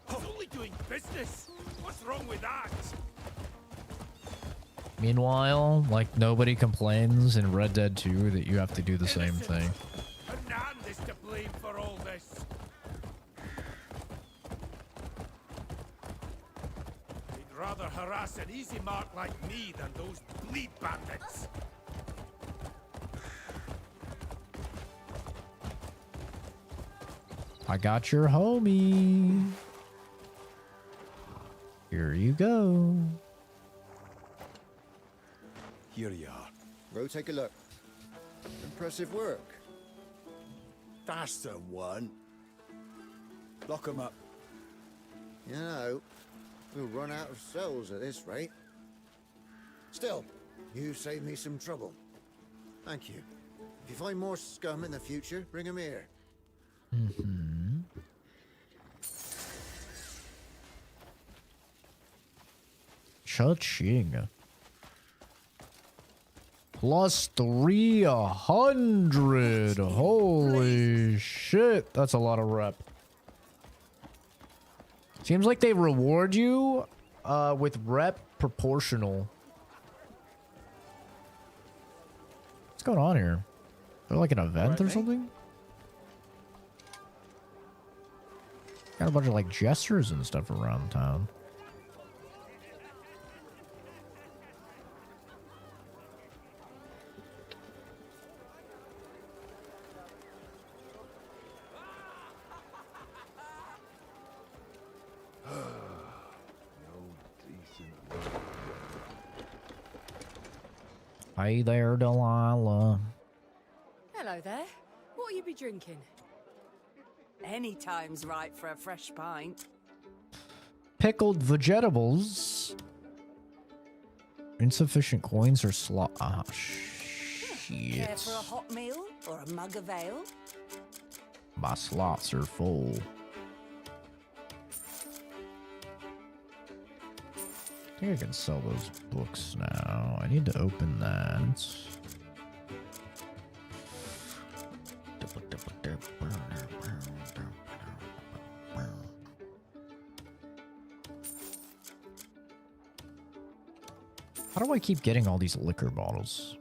He's only doing business. What's wrong with that? Meanwhile, like, nobody complains in Red Dead 2 that you have to do the same thing. Hernand is to blame for all this. He'd rather harass an easy mark like me than those bleed bandits. I got your homie. Here you go. Here you are. Go take a look. Impressive work. That's the one. Lock 'em up. You know, we'll run out of cells at this rate. Still, you saved me some trouble. Thank you. If you find more scum in the future, bring 'em here. Mm-hmm. Cha-ching. Plus 300. Holy shit. That's a lot of rep. Seems like they reward you with rep proportional. What's going on here? Is there like an event or something? Got a bunch of like gestures and stuff around town. Hey there, Delilah. Hello there. What'll you be drinking? Any time's right for a fresh pint. Pickled vegetables. Insufficient coins or slot. Ah, Care shit. for a hot meal or a mug of ale? My slots are full. I think I can sell those books now. I need to open that. How do I keep getting all these liquor bottles?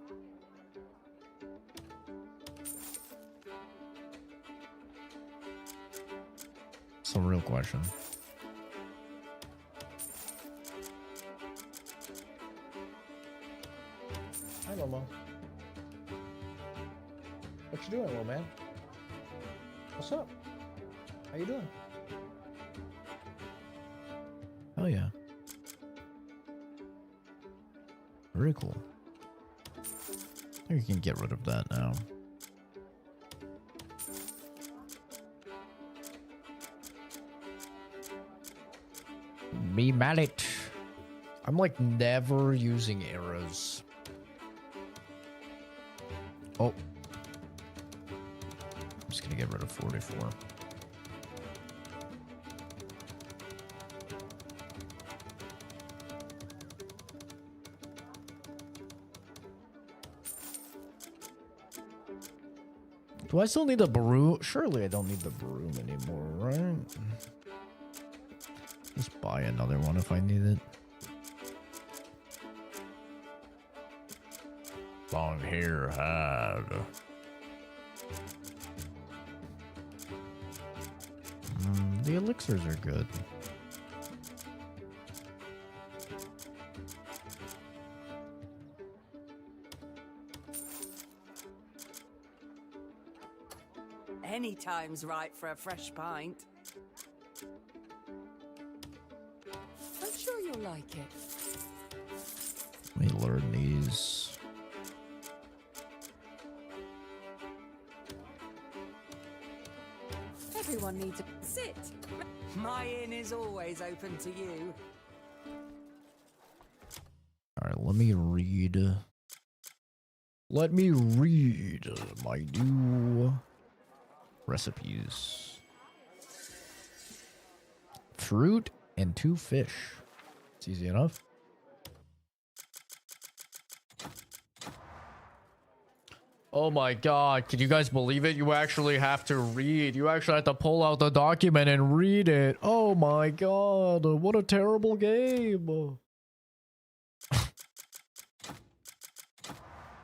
It's a real question. Hi, Momo. What you doing, little man? What's up? How you doing? Oh yeah. Very cool. I think you can get rid of that now. Me mallet. I'm like never using arrows. Oh. I'm just gonna get rid of 44. Do I still need the broom? Surely I don't need the broom anymore, right? Just buy another one if I need it. Long hair had. The elixirs are good. Any time's right for a fresh pint. I'm sure you'll you'll like it. Let me learn these. Everyone needs a sit. My inn is always open to you. All right, let me read. Let me read my new recipes. Fruit and 2 fish. It's easy enough. Oh my god, can you guys believe it? You actually have to read. You actually have to pull out the document and read it. Oh my god, what a terrible game.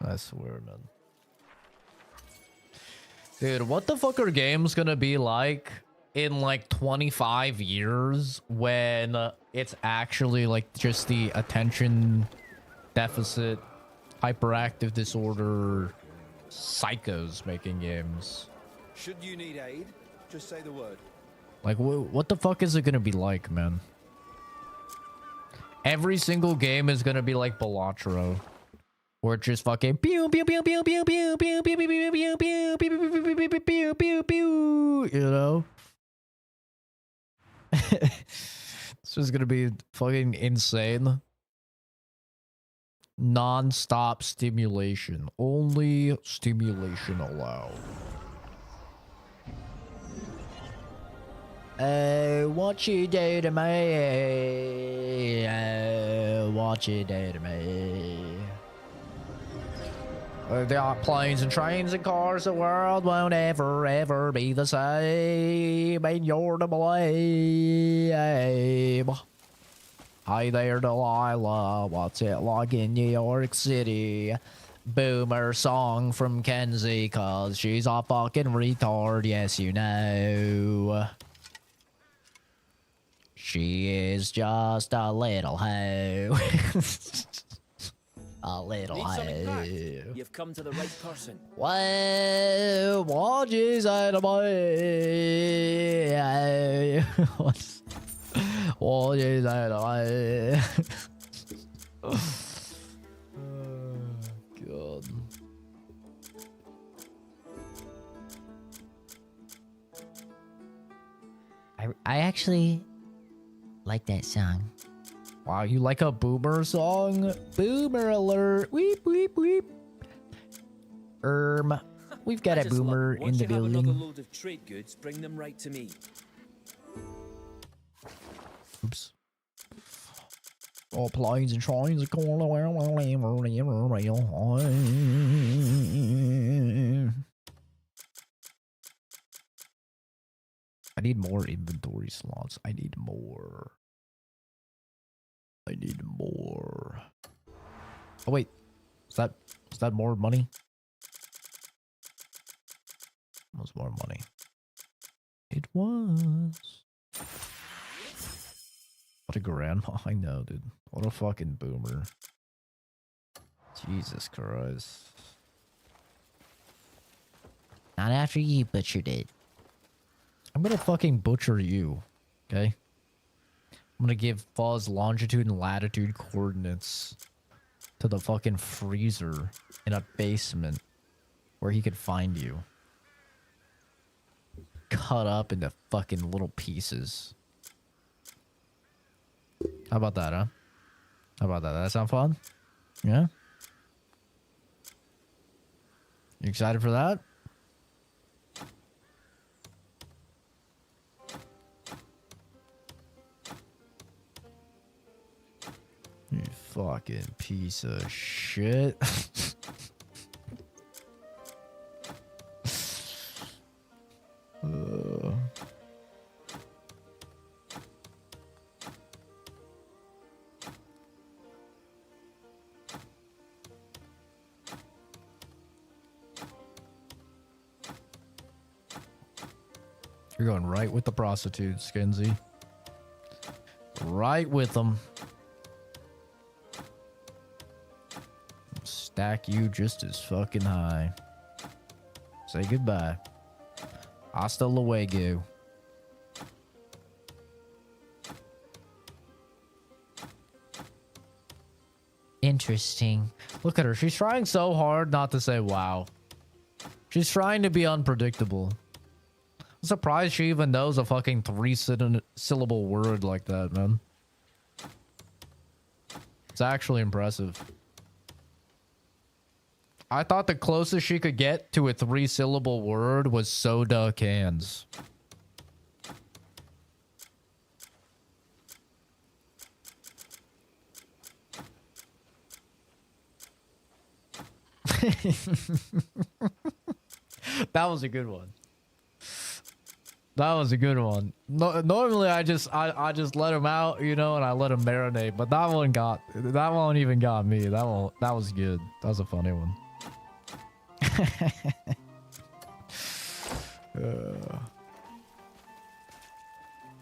I swear, man. Dude, what the fuck are games gonna be like in like 25 years when it's actually like just the attention deficit, hyperactive disorder psychos making games? Should you need aid, just say the word. Like, what the fuck is it gonna be like, man? Every single game is gonna be like Balatro. Or just fucking pew pew pew pew pew pew pew pew pew pew pew pew pew pew pew pew pew, you know? This is gonna be fucking insane. Non-stop stimulation. Only stimulation allowed. What you do to me? What you do to me? There are planes and trains and cars. The world won't ever, ever be the same. And you're to blame. Hi there, Delilah. What's it like in New York City? Boomer song from Kenzie, cause she's a fucking retard. Yes, you know. She is just a little hoe. A little hoe. You've come to the right person. Well, what you say to me? What you say to me? Oh, God. I actually like that song. Wow, you like a boomer song? Boomer alert. Weep, weep, weep. We've got a boomer in the building. Another load of trade goods, bring them right to me. Oops. All planes and trains are going I need more inventory slots. I need more. Oh wait, is that more money? Was more money. It was. What a grandma. I know, dude. What a fucking boomer. Jesus Christ. Not after you butchered it. I'm gonna fucking butcher you. Okay? I'm gonna give Fuzz longitude and latitude coordinates to the fucking freezer in a basement where he could find you. Cut up into fucking little pieces. How about that, huh? How about that? That sound fun? Yeah? You excited for that? You fucking piece of shit. You're going right with the prostitutes, Kenzie. Right with them. Stack you just as fucking high. Say goodbye. Hasta luego. interesting. Look at her. She's trying so hard not to say wow. She's trying to be unpredictable. I'm surprised she even knows a fucking syllable word like that, man. It's actually impressive. I thought the closest she could get to a 3-syllable word was soda cans. That was a good one. That was a good one. No, normally I just let him out, you know, and I let him marinate. But that one even got me. That was good. That was a funny one.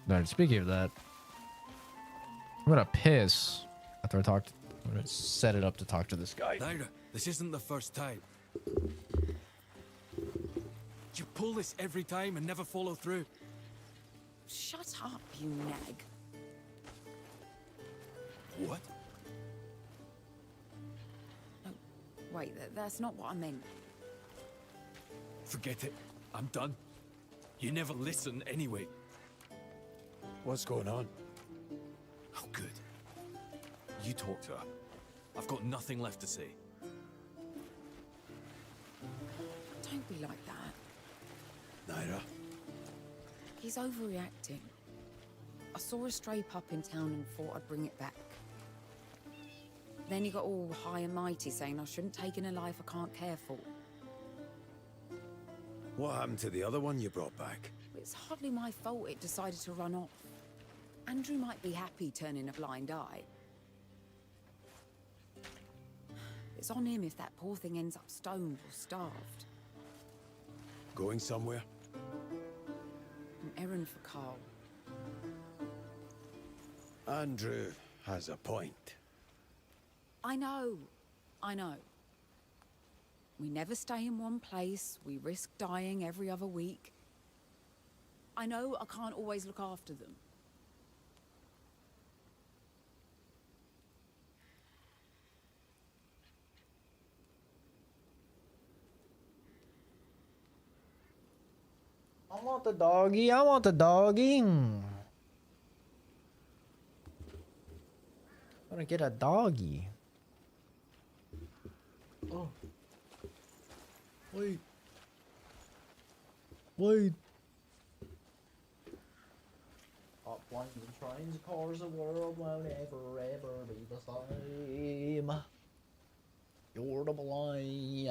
No, speaking of that, I'm gonna piss after I talk. I'm gonna set it up to talk to this guy. Naira, this isn't the first time. You pull this every time and never follow through. Shut up, you nag. What? No, wait, that's not what I meant. Forget it. I'm done. You never listen anyway. What's going on? Oh, good. You talk to her. I've got nothing left to say. Don't be like that. Naira? He's overreacting. I saw a stray pup in town and thought I'd bring it back. Then he got all high and mighty saying I shouldn't take in a life I can't care for. What happened to the other one you brought back? It's hardly my fault it decided to run off. Andrew might be happy turning a blind eye. It's on him if that poor thing ends up stoned or starved. Going somewhere? An errand for Carl. Andrew has a point. I know. We never stay in one place. We risk dying every other week. I know I can't always look after them. I want the doggy. I want the doggy. I'm gonna get a doggy. Oh. Wait. Planes, trains, cars, the world won't ever be the same. You're the blind.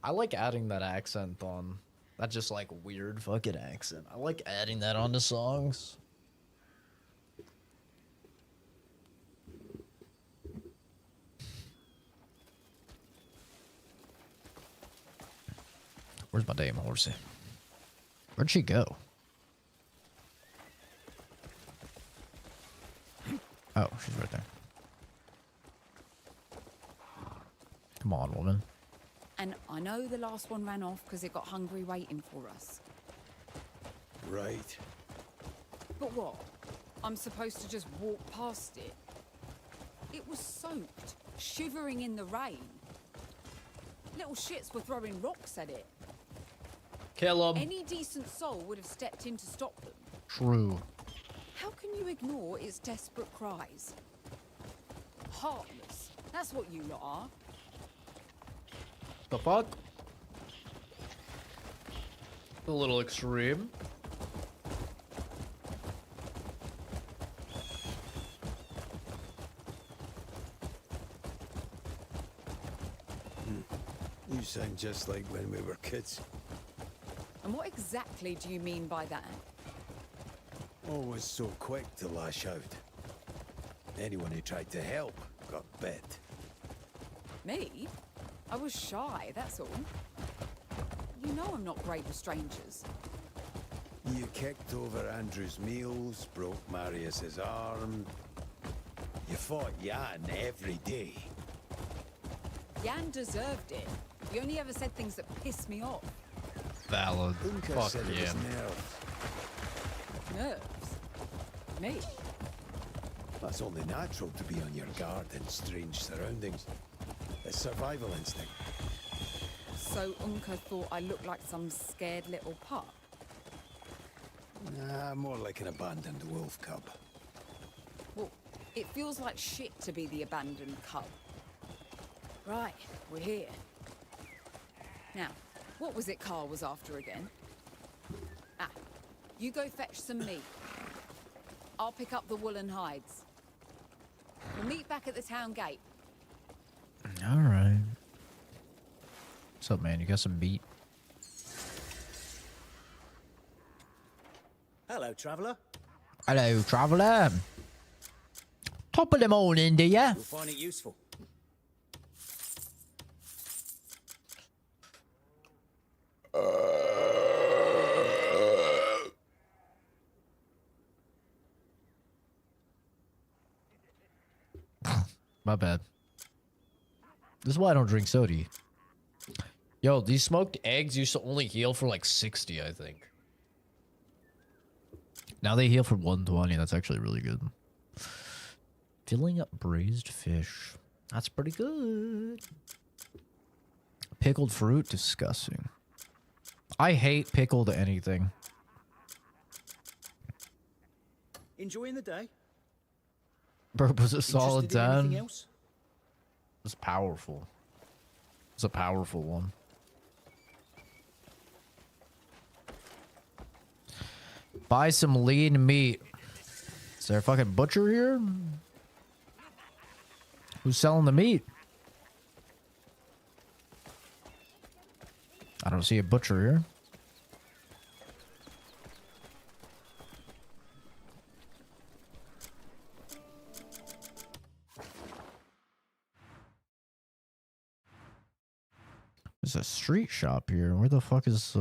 I like adding that accent on. That just like weird fucking accent. I like adding that onto songs. Where's my damn horsey? Where'd she go? Oh, she's right there. Come on, woman. And I know the last one ran off because it got hungry waiting for us. Right. But what? I'm supposed to just walk past it? It was soaked, shivering in the rain. Little shits were throwing rocks at it. Kill 'em. Any decent soul would have stepped in to stop them. True. How can you ignore its desperate cries? Heartless. That's what you lot are. The fuck? A little extreme. You sound just like when we were kids. And what exactly do you mean by that? Always so quick to lash out. Anyone who tried to help got bit. Me? I was shy, that's all. You know I'm not great with strangers. You kicked over Andrew's meals, broke Marius's arm. You fought Jan every day. Jan deserved it. He only ever said things that pissed me off. Valid. Unka Fuck said it yeah. was nerves. Nerves? Me? That's only natural to be on your guard in strange surroundings. It's survival instinct. So Unka thought I looked like some scared little pup. Nah, more like an abandoned wolf cub. Well, it feels like shit to be the abandoned cub. Right, we're here. Now, what was it Carl was after again? Ah, you go fetch some meat. I'll pick up the woolen hides. We'll meet back at the town gate. All right. What's up, man? You got some meat? Hello, traveller. Hello, traveller. Top of the morning, do ya? You'll find it useful. My bad. This is why I don't drink soda. Yo, these smoked eggs used to only heal for like 60, I think. Now they heal for 120. That's actually really good. Filling up braised fish. That's pretty good. Pickled fruit? Disgusting. I hate pickled anything. Enjoying the day? Burp was a solid Interested in anything 10. else? It's powerful. It's a powerful one. Buy some lean meat. Is there a fucking butcher here? Who's selling the meat? I don't see a butcher here. There's a street shop here. Where the fuck is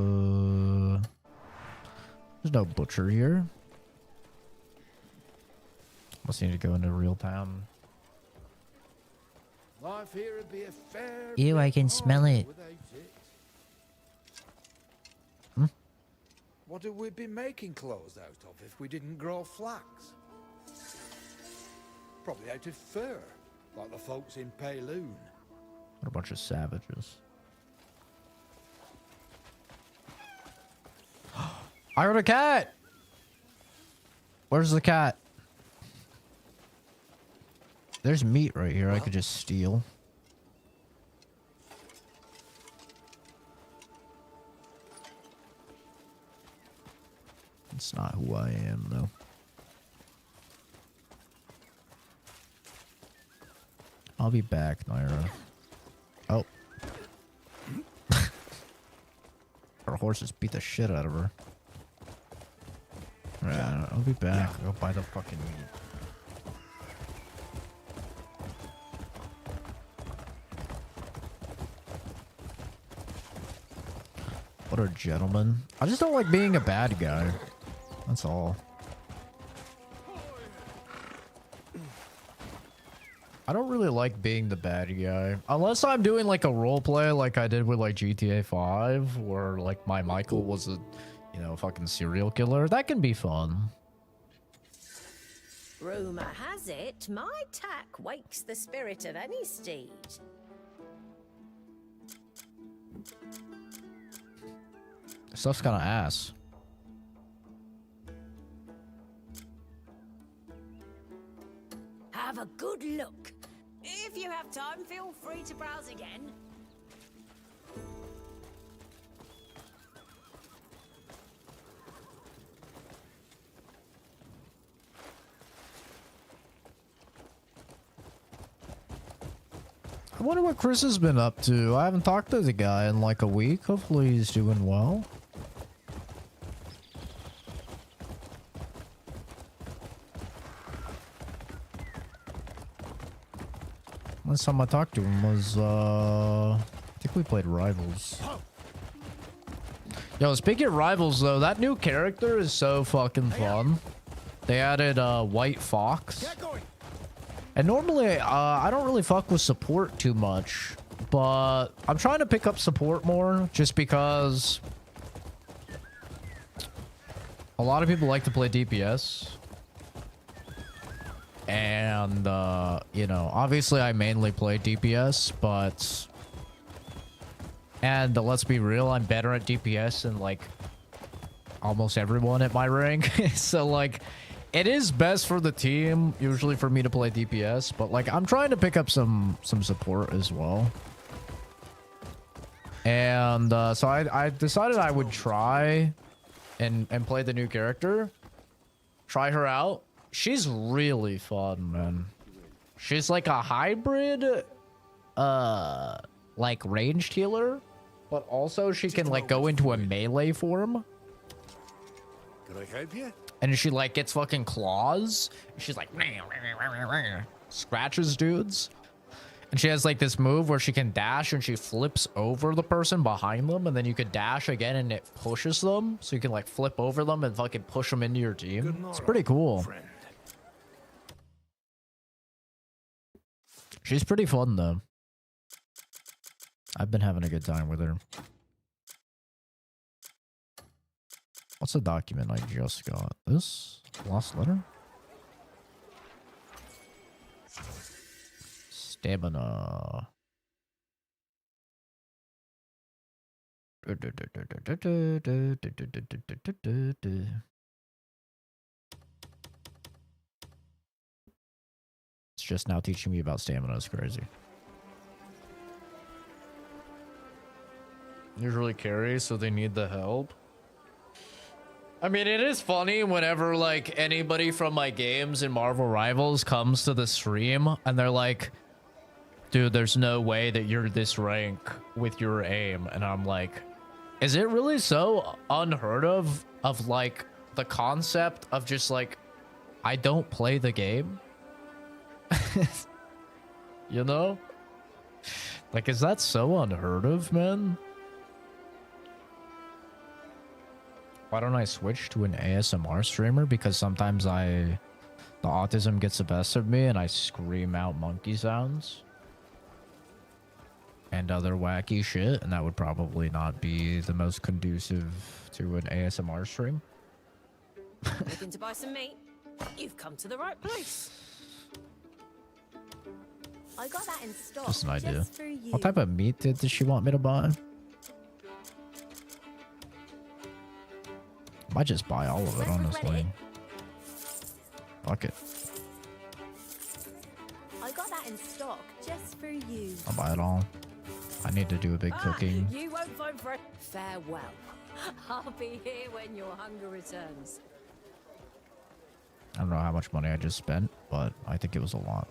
there's no butcher here. Must need to go into real town. Life here would be a fair Ew, I can smell it. What would we be making clothes out of if we didn't grow flax? Probably out of fur, like the folks in Payloon. What a bunch of savages. I heard a cat! Where's the cat? There's meat right here I could just steal. It's not who I am, though. I'll be back, Naira. Oh. Her horses beat the shit out of her. Yeah, I'll be back. I'll go buy the fucking meat. What a gentleman. I just don't like being a bad guy. That's all. I don't really like being the bad guy. Unless I'm doing like a roleplay like I did with like GTA 5, where like my Michael was a, you know, fucking serial killer. That can be fun. Rumour has it, my tack wakes the spirit of any steed. Stuff's kind of ass. Have a good look. If you have time, feel free to browse again. I wonder what Chris has been up to. I haven't talked to the guy in like a week. Hopefully he's doing well. Last time I talked to him was, I think we played Rivals. Yo, speaking of Rivals, though, that new character is so fucking fun. They added, White Fox. And normally, I don't really fuck with support too much. But I'm trying to pick up support more, just because a lot of people like to play DPS. And, you know, obviously I mainly play DPS, but... And let's be real, I'm better at DPS than, like, almost everyone at my rank. So, like, it is best for the team, usually for me to play DPS, but, like, I'm trying to pick up some support as well. And, so I decided I would try and play the new character. Try her out. She's really fun, man. She's like a hybrid, like ranged healer, but also she can like go into a melee form. Can I help you? And she like gets fucking claws. She's like scratches dudes. And she has like this move where she can dash and she flips over the person behind them, and then you could dash again and it pushes them. So you can like flip over them and fucking push them into your team. It's pretty cool. She's pretty fun though. I've been having a good time with her. What's the document I just got? This? Lost letter? Stamina. It's just now teaching me about stamina. It's crazy. Usually carry, so they need the help. I mean, it is funny whenever, like, anybody from my games in Marvel Rivals comes to the stream and they're like, dude, there's no way that you're this rank with your aim. And I'm like, is it really so unheard of, like, the concept of just, like, I don't play the game? You know? Like, is that so unheard of, man? Why don't I switch to an ASMR streamer? Because sometimes the autism gets the best of me and I scream out monkey sounds and other wacky shit, and that would probably not be the most conducive to an ASMR stream. Looking to buy some meat? You've come to the right place. I got that in stock. Just an idea. Just for you. What type of meat did she want me to buy? Might just buy all of it, honestly. Fuck it. I got that in stock just for you. I'll buy it all. I need to do a big cooking. You won't find fresh. Farewell. I'll be here when your hunger returns. I don't know how much money I just spent, but I think it was a lot.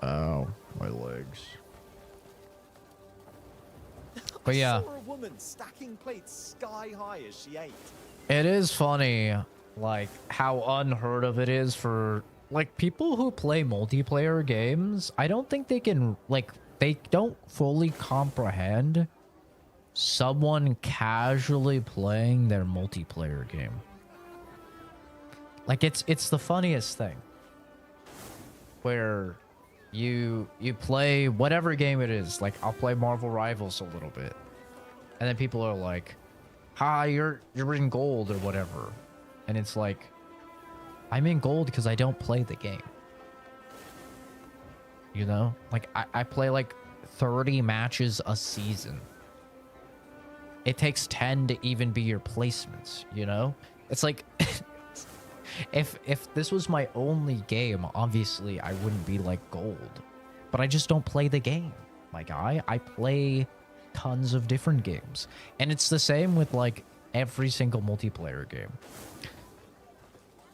Oh, my legs. But yeah, I saw a woman stacking plates sky high as she ate. it is funny, like, how unheard of it is for, like, people who play multiplayer games. I don't think they can, like, they don't fully comprehend someone casually playing their multiplayer game. Like, it's the funniest thing. Where you play whatever game it is. Like, I'll play Marvel Rivals a little bit, and then people are like, "Hi, you're in gold or whatever," and it's like, I'm in gold because I don't play the game. You know, like I play like 30 matches a season. It takes 10 to even be your placements. You know, it's like. If this was my only game, obviously I wouldn't be like gold. But I just don't play the game, my guy. I play tons of different games. And it's the same with like every single multiplayer game.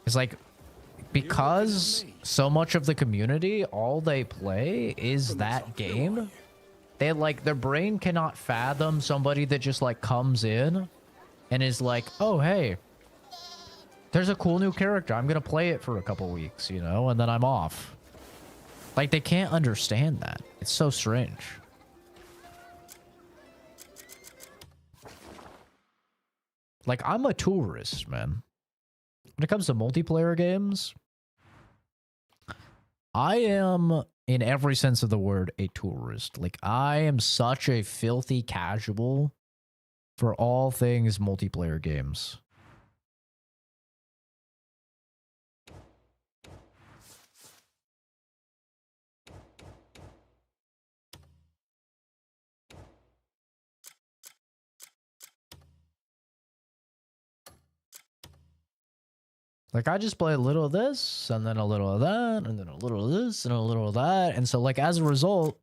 It's like, because so much of the community, all they play is that game, they like, their brain cannot fathom somebody that just like comes in and is like, oh hey, there's a cool new character. I'm going to play it for a couple weeks, you know, and then I'm off. Like, they can't understand that. It's so strange. Like, I'm a tourist, man. When it comes to multiplayer games, I am in every sense of the word, a tourist. Like, I am such a filthy casual for all things multiplayer games. Like, I just play a little of this, and then a little of that, and then a little of this, and a little of that. And so, like, as a result,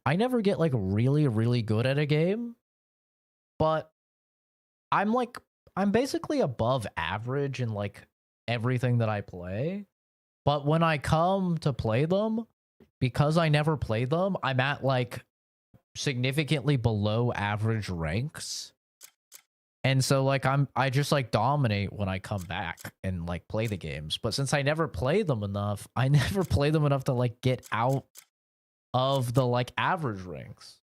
I never get, like, really, really good at a game. But I'm basically above average in, like, everything that I play. But when I come to play them, because I never play them, I'm at, like, significantly below average ranks. And so, like, I just, like, dominate when I come back and, like, play the games. But since I never play them enough, I never play them enough to, like, get out of the, like, average ranks.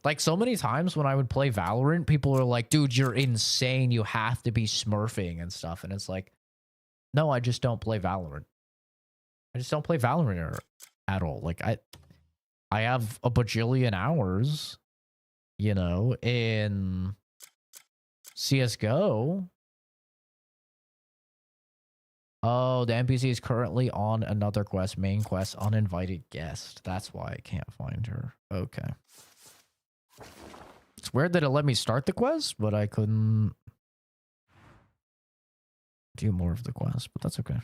Like, so many times when I would play Valorant, people are like, dude, you're insane. You have to be smurfing and stuff. And it's like, no, I just don't play Valorant. I just don't play Valorant at all. Like, I have a bajillion hours, you know, in CSGO. Oh, the NPC is currently on another quest, main quest, uninvited guest. That's why I can't find her. Okay. It's weird that it let me start the quest, but I couldn't do more of the quest, but that's okay.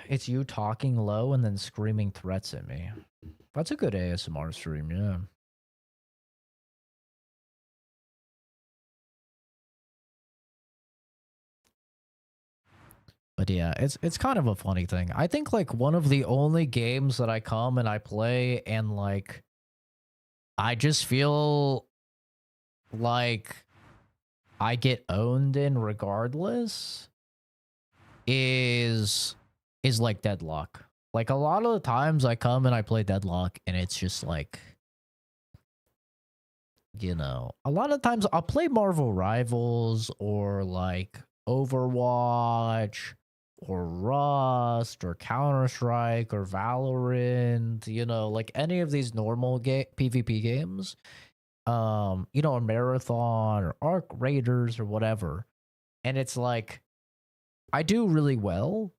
It's you talking low and then screaming threats at me. That's a good ASMR stream, yeah. But yeah, it's kind of a funny thing. I think, like, one of the only games that I come and I play and, like, I just feel like I get owned in regardless is like Deadlock. Like, a lot of the times I come and I play Deadlock and it's just like, you know, a lot of times I'll play Marvel Rivals or like Overwatch or Rust or Counter-Strike or Valorant, you know, like any of these normal PvP games, you know, a Marathon or Arc Raiders or whatever. And it's like, I do really well.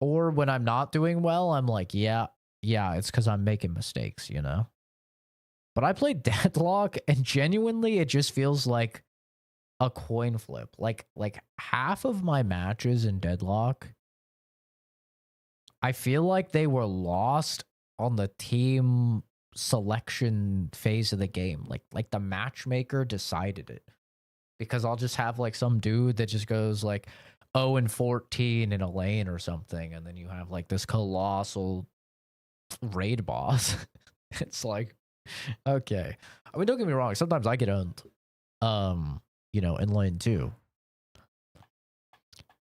Or when I'm not doing well, I'm like, yeah, it's because I'm making mistakes, you know? But I played Deadlock, and genuinely, it just feels like a coin flip. Like half of my matches in Deadlock, I feel like they were lost on the team selection phase of the game. Like the matchmaker decided it. Because I'll just have like some dude that just goes like 0-14 in a lane or something, and then you have like this colossal raid boss. It's like, okay. I mean, don't get me wrong, sometimes I get owned, you know, in lane 2.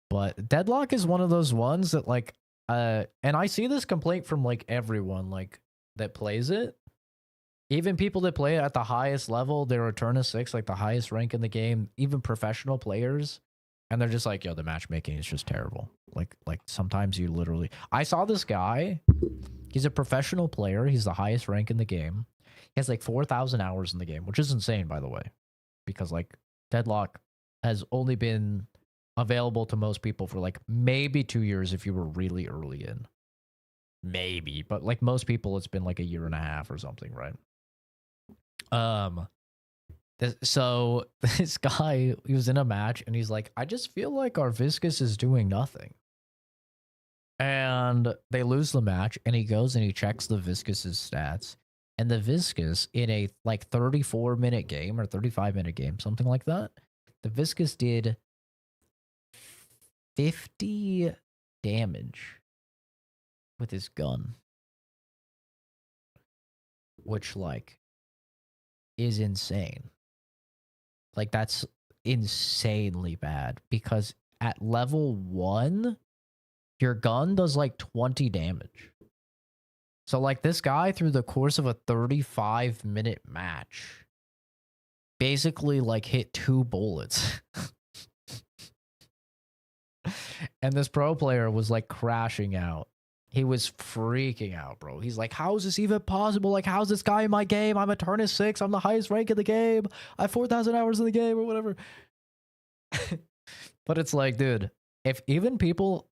But Deadlock is one of those ones that, like, and I see this complaint from like everyone like that plays it. Even people that play it at the highest level, they return to 6, like the highest rank in the game, even professional players. And they're just like, yo, the matchmaking is just terrible. Like sometimes you literally... I saw this guy. He's a professional player. He's the highest rank in the game. He has like 4,000 hours in the game, which is insane, by the way. Because like Deadlock has only been available to most people for like maybe 2 years if you were really early in. Maybe. But like most people, it's been like a year and a half or something, right? So this guy, he was in a match and he's like, I just feel like our Viscus is doing nothing. And they lose the match, and he goes and he checks the Viscus's stats. And the Viscus, in a like 34-minute game or 35-minute game, something like that, the Viscus did 50 damage with his gun. Which, like, is insane. Like, that's insanely bad, because at level 1, your gun does like 20 damage. So like this guy, through the course of a 35-minute match, basically like hit 2 bullets. And this pro player was like crashing out. He was freaking out, bro. He's like, how is this even possible? Like, how's this guy in my game? I'm a Turnus 6. I'm the highest rank in the game. I have 4,000 hours in the game or whatever. But it's like, dude, if even people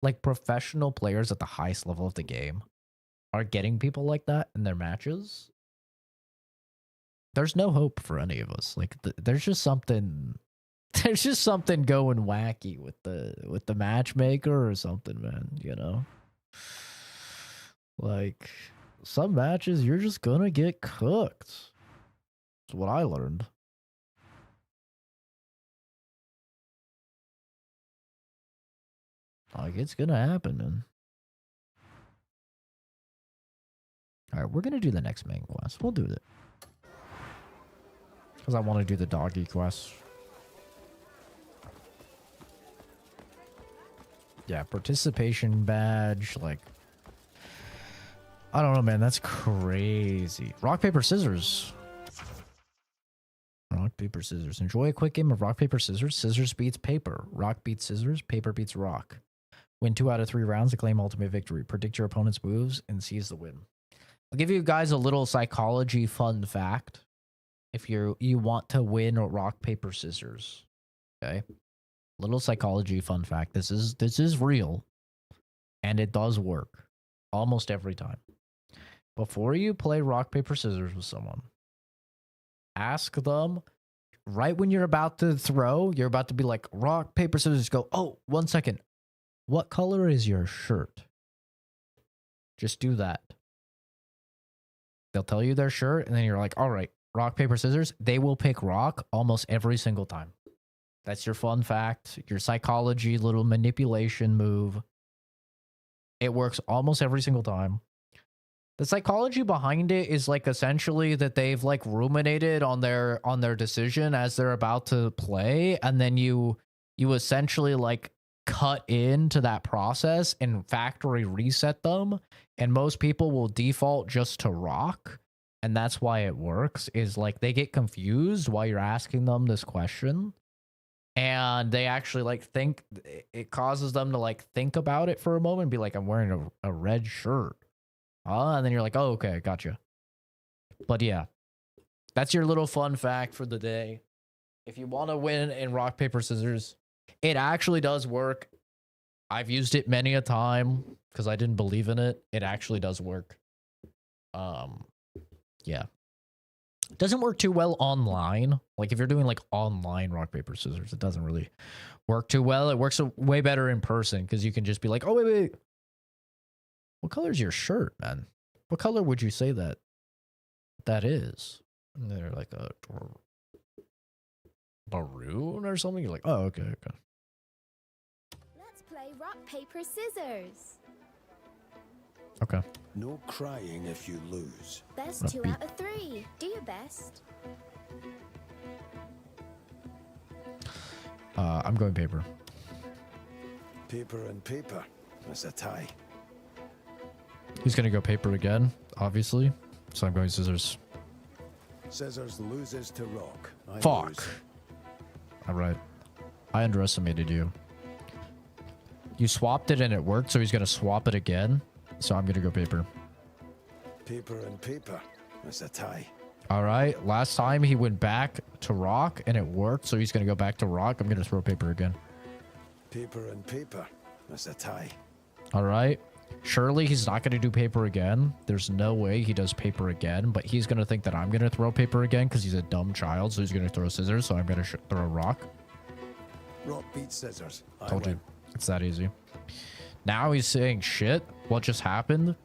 like professional players at the highest level of the game are getting people like that in their matches, there's no hope for any of us. Like, there's just something going wacky with the matchmaker or something, man, you know? Like, some matches you're just gonna get cooked. That's what I learned. Like, it's gonna happen, man. Alright, we're gonna do the next main quest. We'll do it. Because I want to do the doggy quest. Yeah, participation badge, like... I don't know, man. That's crazy. Rock, paper, scissors. Rock, paper, scissors. Enjoy a quick game of rock, paper, scissors. Scissors beats paper. Rock beats scissors. Paper beats rock. Win 2 out of 3 rounds to claim ultimate victory. Predict your opponent's moves and seize the win. I'll give you guys a little psychology fun fact. If you want to win rock, paper, scissors. Okay? Little psychology fun fact. This is real. And it does work. Almost every time. Before you play rock, paper, scissors with someone, ask them right when you're about to throw, you're about to be like, rock, paper, scissors, go, oh, 1 second. What color is your shirt? Just do that. They'll tell you their shirt, and then you're like, all right, rock, paper, scissors. They will pick rock almost every single time. That's your fun fact, your psychology little manipulation move. It works almost every single time. The psychology behind it is like essentially that they've like ruminated on their decision as they're about to play, and then you essentially like cut into that process and factory reset them, and most people will default just to rock, and that's why it works. Is like they get confused while you're asking them this question, and they actually like think it causes them to like think about it for a moment and be like, I'm wearing a red shirt. And then you're like, oh, okay, gotcha. But yeah, that's your little fun fact for the day. If you want to win in rock, paper, scissors, it actually does work. I've used it many a time because I didn't believe in it. It actually does work. Yeah. It doesn't work too well online. Like if you're doing like online rock, paper, scissors, it doesn't really work too well. It works way better in person because you can just be like, oh, wait. What color is your shirt, man? What color would you say that is? And they're like a maroon or something. You're like, oh, okay. Let's play rock, paper, scissors. Okay. No crying if you lose. Best 2 out of 3. Do your best. I'm going paper. Paper and paper. That's a tie. He's gonna go paper again, obviously. So I'm going scissors. Scissors loses to rock. Fuck. Alright. I underestimated you. You swapped it and it worked, so he's gonna swap it again. So I'm gonna go paper. Paper and paper. That's a tie. Alright. Last time he went back to rock and it worked, so he's gonna go back to rock. I'm gonna throw paper again. Paper and paper. That's a tie. Alright. Surely he's not going to do paper again. There's no way he does paper again, but he's going to think that I'm going to throw paper again because he's a dumb child, so he's going to throw scissors, so I'm going to throw rock. Rock beats scissors. Told you. It's that easy. Now he's saying shit. What just happened?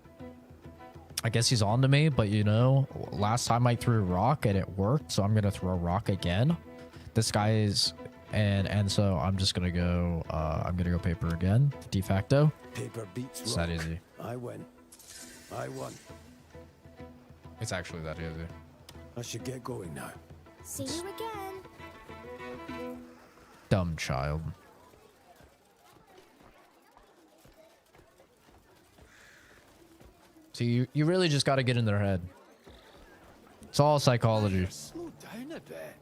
I guess he's on to me, but you know, last time I threw rock and it worked, so I'm going to throw rock again. This guy is... And so I'm just going to go... I'm going to go paper again. De facto. Paper beats rock. It's that easy. I win. I won. It's actually that easy. I should get going now. See you again. Dumb child. See, you really just got to get in their head. It's all psychology. Slow down a bit.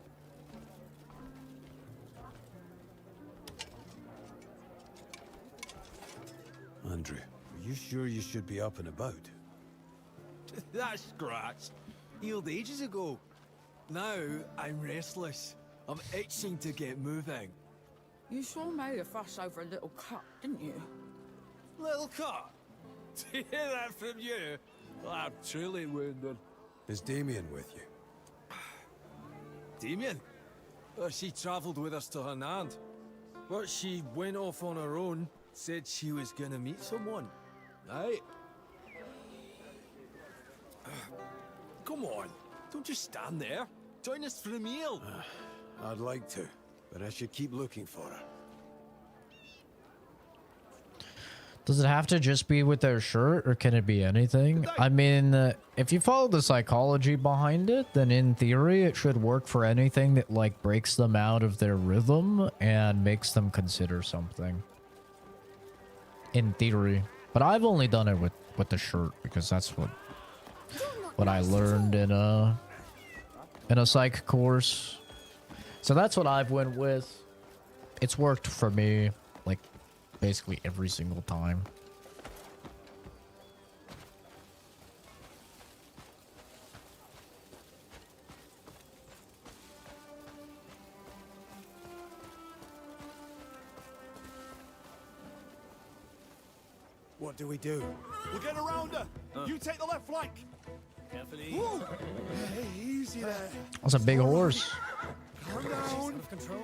Andrew, are you sure you should be up and about? That scratch healed ages ago. Now I'm restless. I'm itching to get moving. You sure made a fuss over a little cut, didn't you? Little cut. To hear that from you, I'm truly wounded. Is Damien with you? Damien? Well, she travelled with us to Hernand. But she went off on her own, said she was gonna meet someone. Right? Come on, don't just stand there. Join us for a meal. I'd like to, but I should keep looking for her. Does it have to just be with their shirt, or can it be anything? I mean, if you follow the psychology behind it, then in theory it should work for anything that like breaks them out of their rhythm and makes them consider something. In theory. But I've only done it with the shirt because that's what I learned in a psych course. So that's what I've went with. It's worked for me like basically every single time. What do we do? We'll get around her. You take the left flank. Carefully. Hey, easy there. That's a big horse. Calm down. Of control.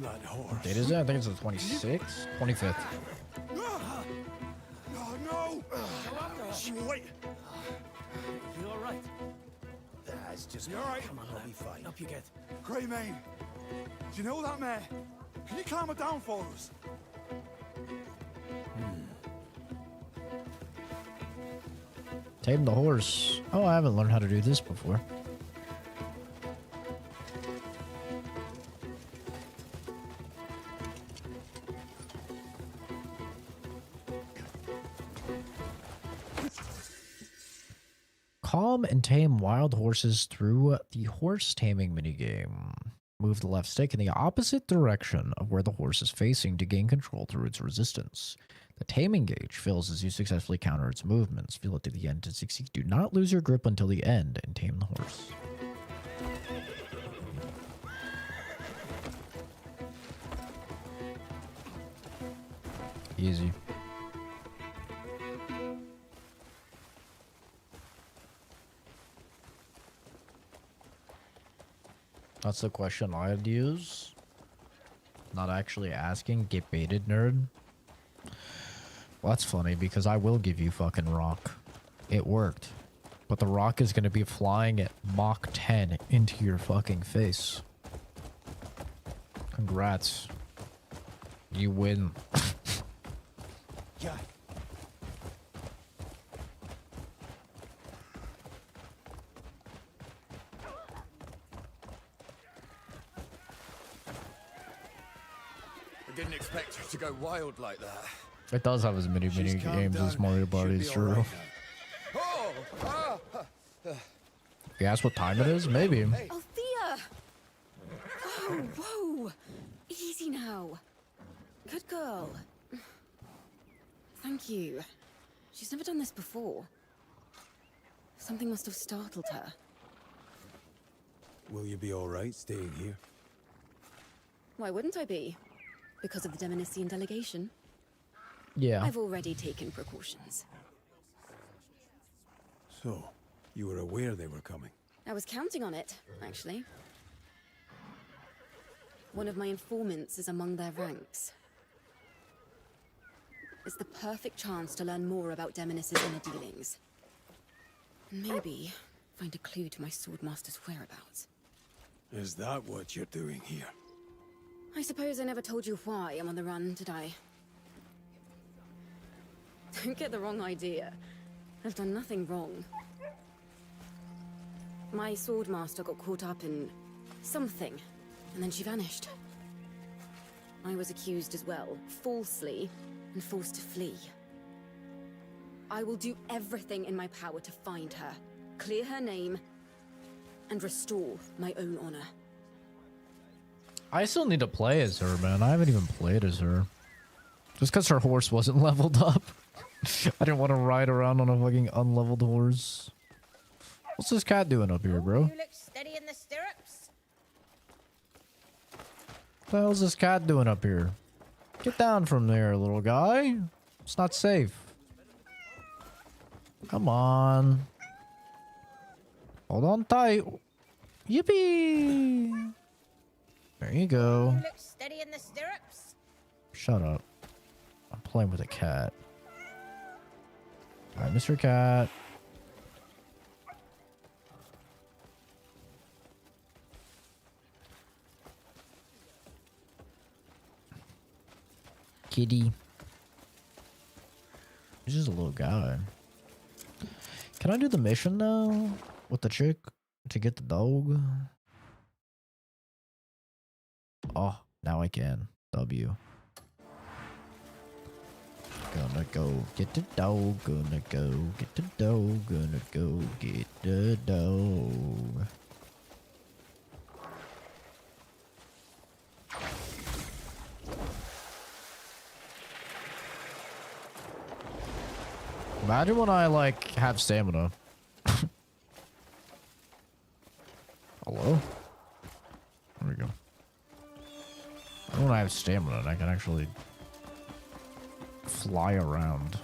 That horse. Date is it? I think it's the 26th? 25th. Oh, no. Wait. You all right? That's just... You all right? Come on, I'll be fine. Up you get. Greymane. Do you know that mare? Can you calm her down for us? Tame the horse. Oh, I haven't learned how to do this before. Calm and tame wild horses through the horse taming minigame. Move the left stick in the opposite direction of where the horse is facing to gain control through its resistance. The taming gauge fills as you successfully counter its movements. Feel it to the end to succeed. Do not lose your grip until the end and tame the horse. Easy. That's the question I'd use. Not actually asking. Get baited, nerd. Well, that's funny because I will give you fucking rock. It worked. But the rock is going to be flying at Mach 10 into your fucking face. Congrats. You win. Yeah. I didn't expect her to go wild like that. It does have as many games as Mario Party, it's true. Oh! You ask what time it is? Maybe. Althea! Oh, whoa! Easy now. Good girl. Thank you. She's never done this before. Something must have startled her. Will you be all right staying here? Why wouldn't I be? Because of the Demonician delegation? Yeah. I've already taken precautions. So, you were aware they were coming? I was counting on it, actually. One of my informants is among their ranks. It's the perfect chance to learn more about Demonis' inner dealings. Maybe find a clue to my Swordmaster's whereabouts. Is that what you're doing here? I suppose I never told you why I'm on the run, did I? Don't get the wrong idea. I've done nothing wrong. My Swordmaster got caught up in something, and then she vanished. I was accused as well, falsely, and forced to flee. I will do everything in my power to find her, clear her name, and restore my own honor. I still need to play as her, man. I haven't even played as her. Just because her horse wasn't leveled up. I didn't want to ride around on a fucking unleveled horse. What's this cat doing up here, bro? You look steady in the stirrups. What the hell's this cat doing up here? Get down from there, little guy. It's not safe. Come on. Hold on tight. Yippee! There you go. You look steady in the stirrups. Shut up. I'm playing with a cat. Alright, Mr. Cat. Kitty. He's just a little guy. Can I do the mission now? With the chick? To get the dog? Oh, now I can. W. Gonna go get the dog. Gonna go get the dog. Gonna go get the dog. Imagine when I, like, have stamina. Hello? There we go. When I have stamina and I can actually fly around.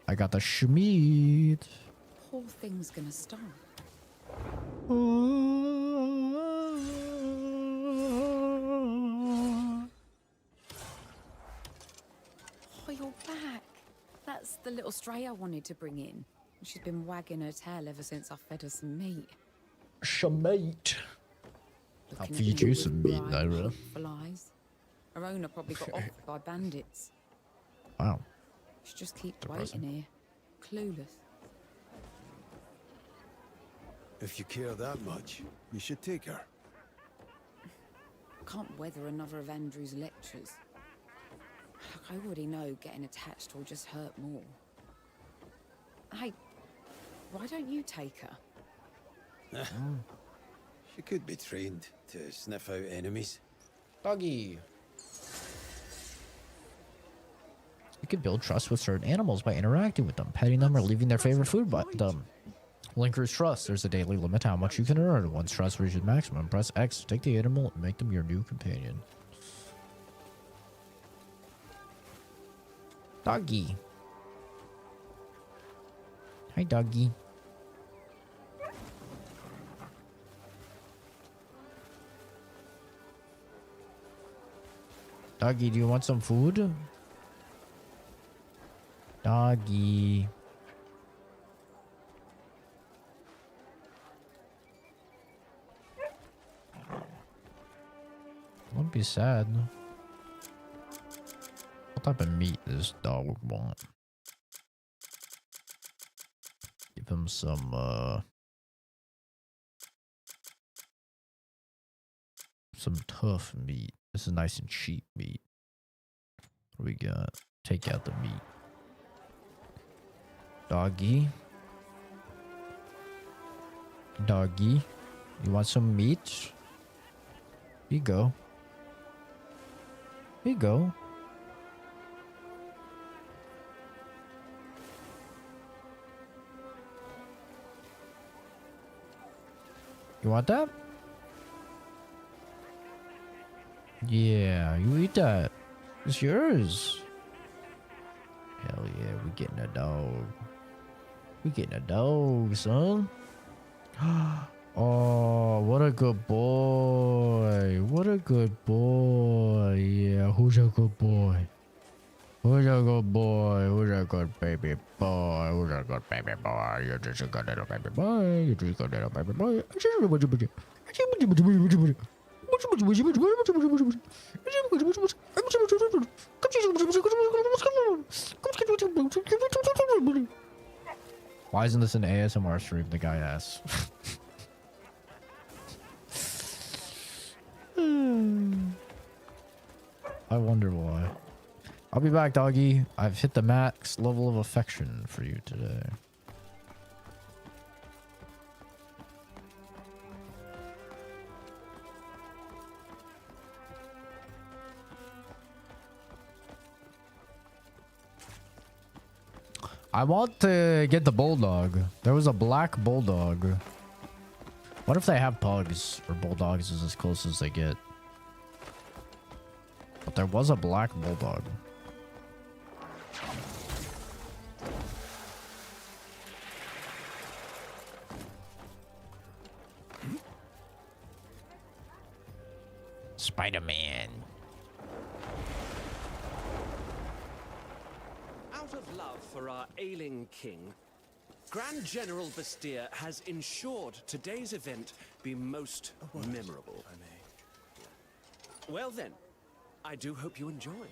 I got the Schmied. Poor thing's gonna starve. Oh, you're back. That's the little stray I wanted to bring in. She's been wagging her tail ever since I fed her some meat. Schmied. I'll feed you some meat, Naira. Flies. Her owner probably got off by bandits. Wow. She just keeps waiting here, clueless. If you care that much, you should take her. Can't weather another of Andrew's lectures. Look, I already know getting attached will just hurt more. Hey, why don't you take her? She could be trained to sniff out enemies. Doggy. You can build trust with certain animals by interacting with them, petting them, or leaving their favorite food by them. Linkers trust. There's a daily limit to how much you can earn. Once trust reaches maximum, press X to take the animal and make them your new companion. Doggy. Hi, doggy. Doggy, do you want some food? Doggy. Don't be sad. What type of meat does dog want? Give him some tough meat. This is nice and cheap meat. What do we got? Take out the meat. Doggy. Doggy. You want some meat? Here you go. Here you go. You want that? Yeah, you eat that. It's yours. Hell yeah, we getting a dog. We getting a dog, son. Oh, what a good boy. What a good boy. Yeah, who's a good boy? Who's a good boy? Who's a good baby boy? Who's a good baby boy? You're just a good little baby boy. You're just a good little baby boy. Why isn't this an ASMR stream? The guy asks. I wonder why. I'll be back, doggy. I've hit the max level of affection for you today. I want to get the bulldog. There was a black bulldog. What if they have pugs or bulldogs is as close as they get? But there was a black bulldog. Spider-Man. Out of love for our ailing king, Grand General Bastir has ensured today's event be most memorable. Well then, I do hope you enjoy.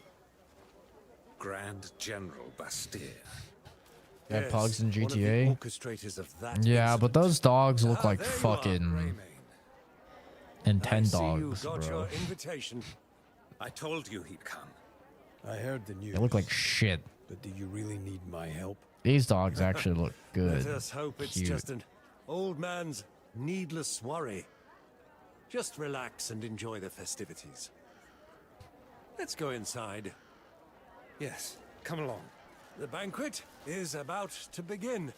Grand General Bastir. They have pugs in one of the GTA. orchestrators of that Yeah, but those dogs look like there you are, fucking Greymane. Nintendo I see dogs, you got bro. your invitation. I told you he'd come. I heard the news. They look like shit. But do you really need my help? These dogs actually look good. Let us hope it's Cute. just an old man's needless worry. Just relax and enjoy the festivities. Let's go inside. Yes, come along. The banquet is about to begin.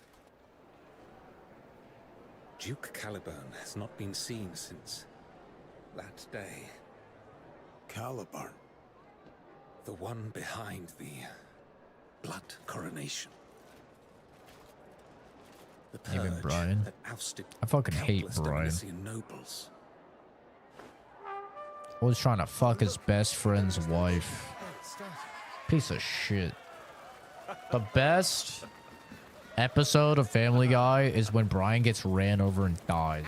Duke Caliburn has not been seen since that day. Caliburn. The one behind the blood coronation. The Even purge Brian. that ousted I fucking hate countless Brian. Demolisian nobles. Always trying to fuck his best friend's wife. Piece of shit. The best episode of Family Guy is when Brian gets ran over and dies.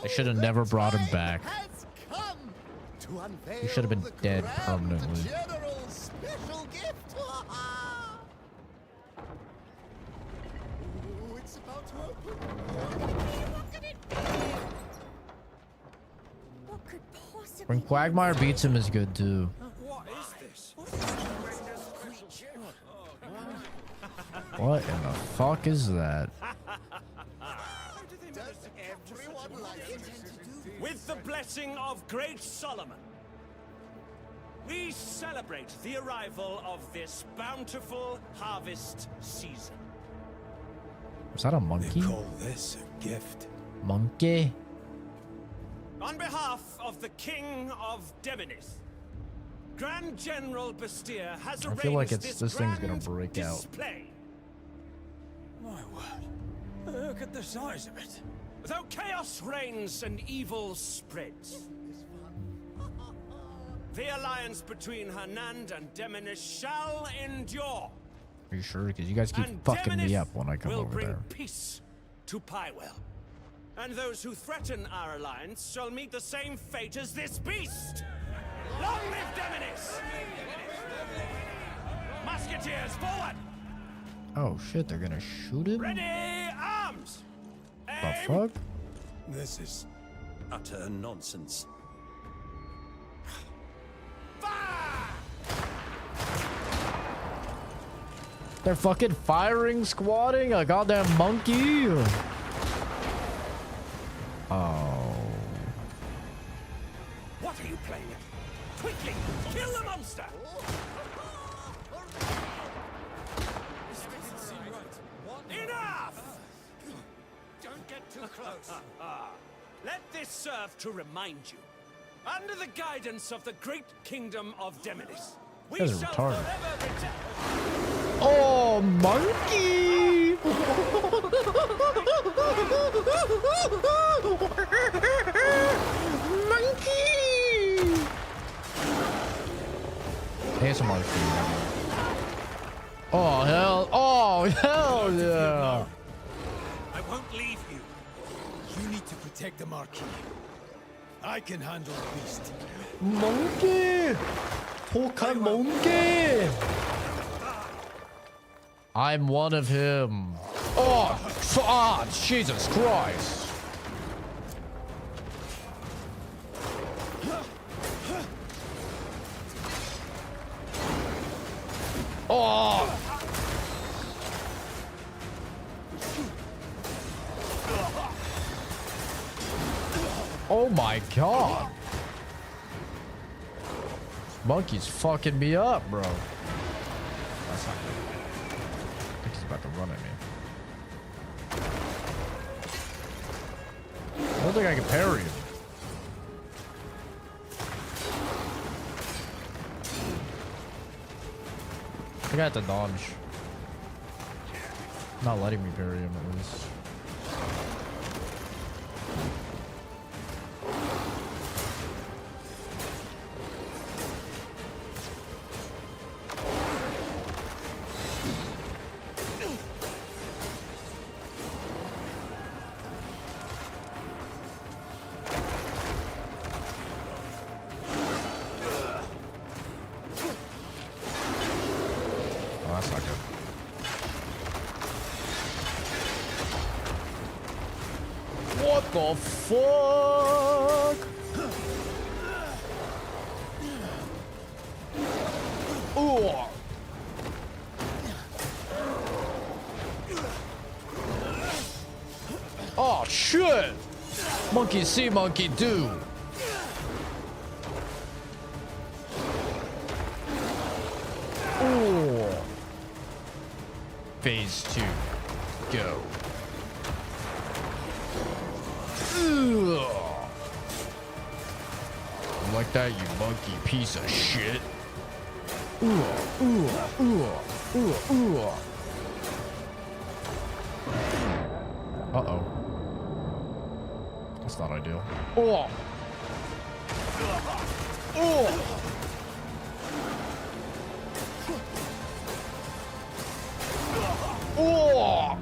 They should have never brought him back. He should have been dead permanently. Special gift. Ooh, it's about to open. Look at it. What could possibly When Quagmire beats him is good too. What is this? What in the fuck is that? Does everyone like it? With the blessing of great Solomon, we celebrate the arrival of this bountiful harvest season. Was that a They monkey? call this a gift. Monkey? On behalf of the King of Demonis, Grand General Bastir has I arranged feel like this this thing's gonna grand break out. display. My word. Look at the size of it. Though chaos reigns and evil spreads, the alliance between Hernand and Demonis shall endure. Are you sure? Because you guys keep And fucking me Demonis up when I come will over bring there. peace to Pywell. And those who threaten our alliance shall meet the same fate as this beast. Long live Demonis! Musketeers, forward! Oh shit, they're gonna shoot him? Ready, arms! The Aim! fuck? This is Utter nonsense. Fire! They're fucking firing, squatting a goddamn monkey. Oh. What are you playing at? Quickly, kill the monster! Enough! Don't get too close. Let this serve to remind you. Under the guidance of the great kingdom of Demonis, we Guys are shall retarded. forever return. Oh, monkey! Monkey! ASMR stream. Oh hell! Oh hell yeah! I won't leave you. You need to protect the Marquis. I can handle the beast. Monkey! Toka monkey! I'm one of him. Oh, Jesus Christ. Oh. Oh my God. This monkey's fucking me up, bro. That's not good. I think he's about to run at me. I don't think I can parry him. I think I have to dodge. Not letting me parry him at least. That's not good. What the fuck? Ooh. Oh shit! Monkey see, monkey do. Ooh. Phase 2. Go. Ugh. Like that, you monkey piece of shit. Uh-oh. That's not ideal. Oh. Oh. Oh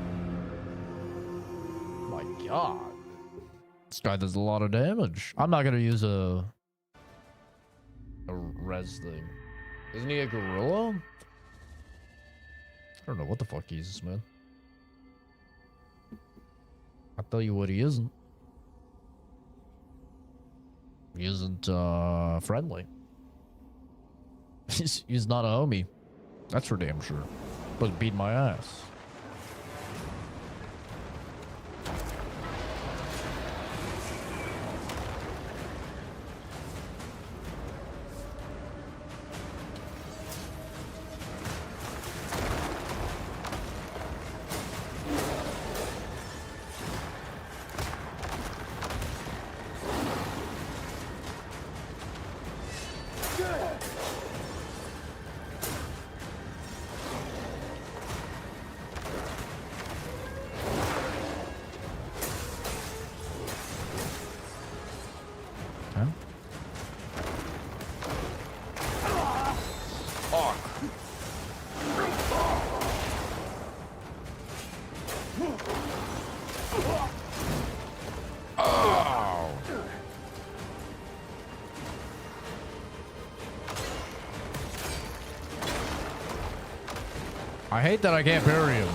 my God. This guy does a lot of damage. I'm not gonna use a res thing. Isn't he a gorilla? I don't know what the fuck he is, man. I'll tell you what he isn't. He isn't friendly. He's not a homie. That's for damn sure. But beat my ass. I hate that I can't parry him.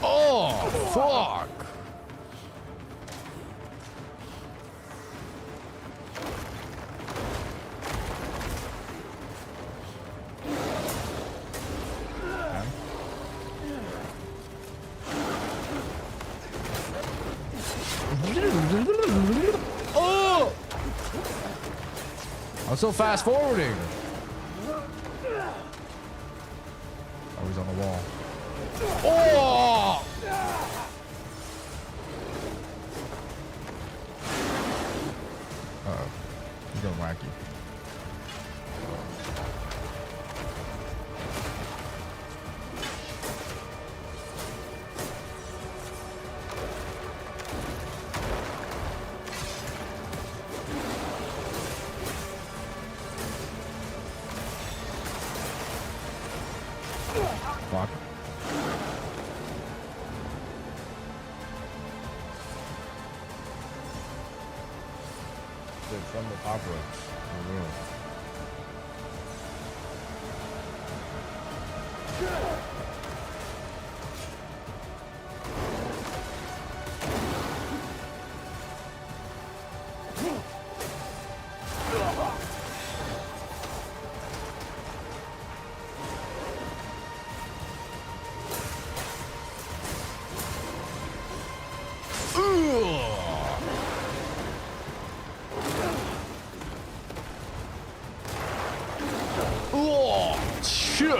Oh, fuck. Oh! I'm so fast forwarding. Oh, he's on the wall. Oh! Uh-oh. He's going wacky. Fuck. Dude, from the top ropes. For real. Oh, shit.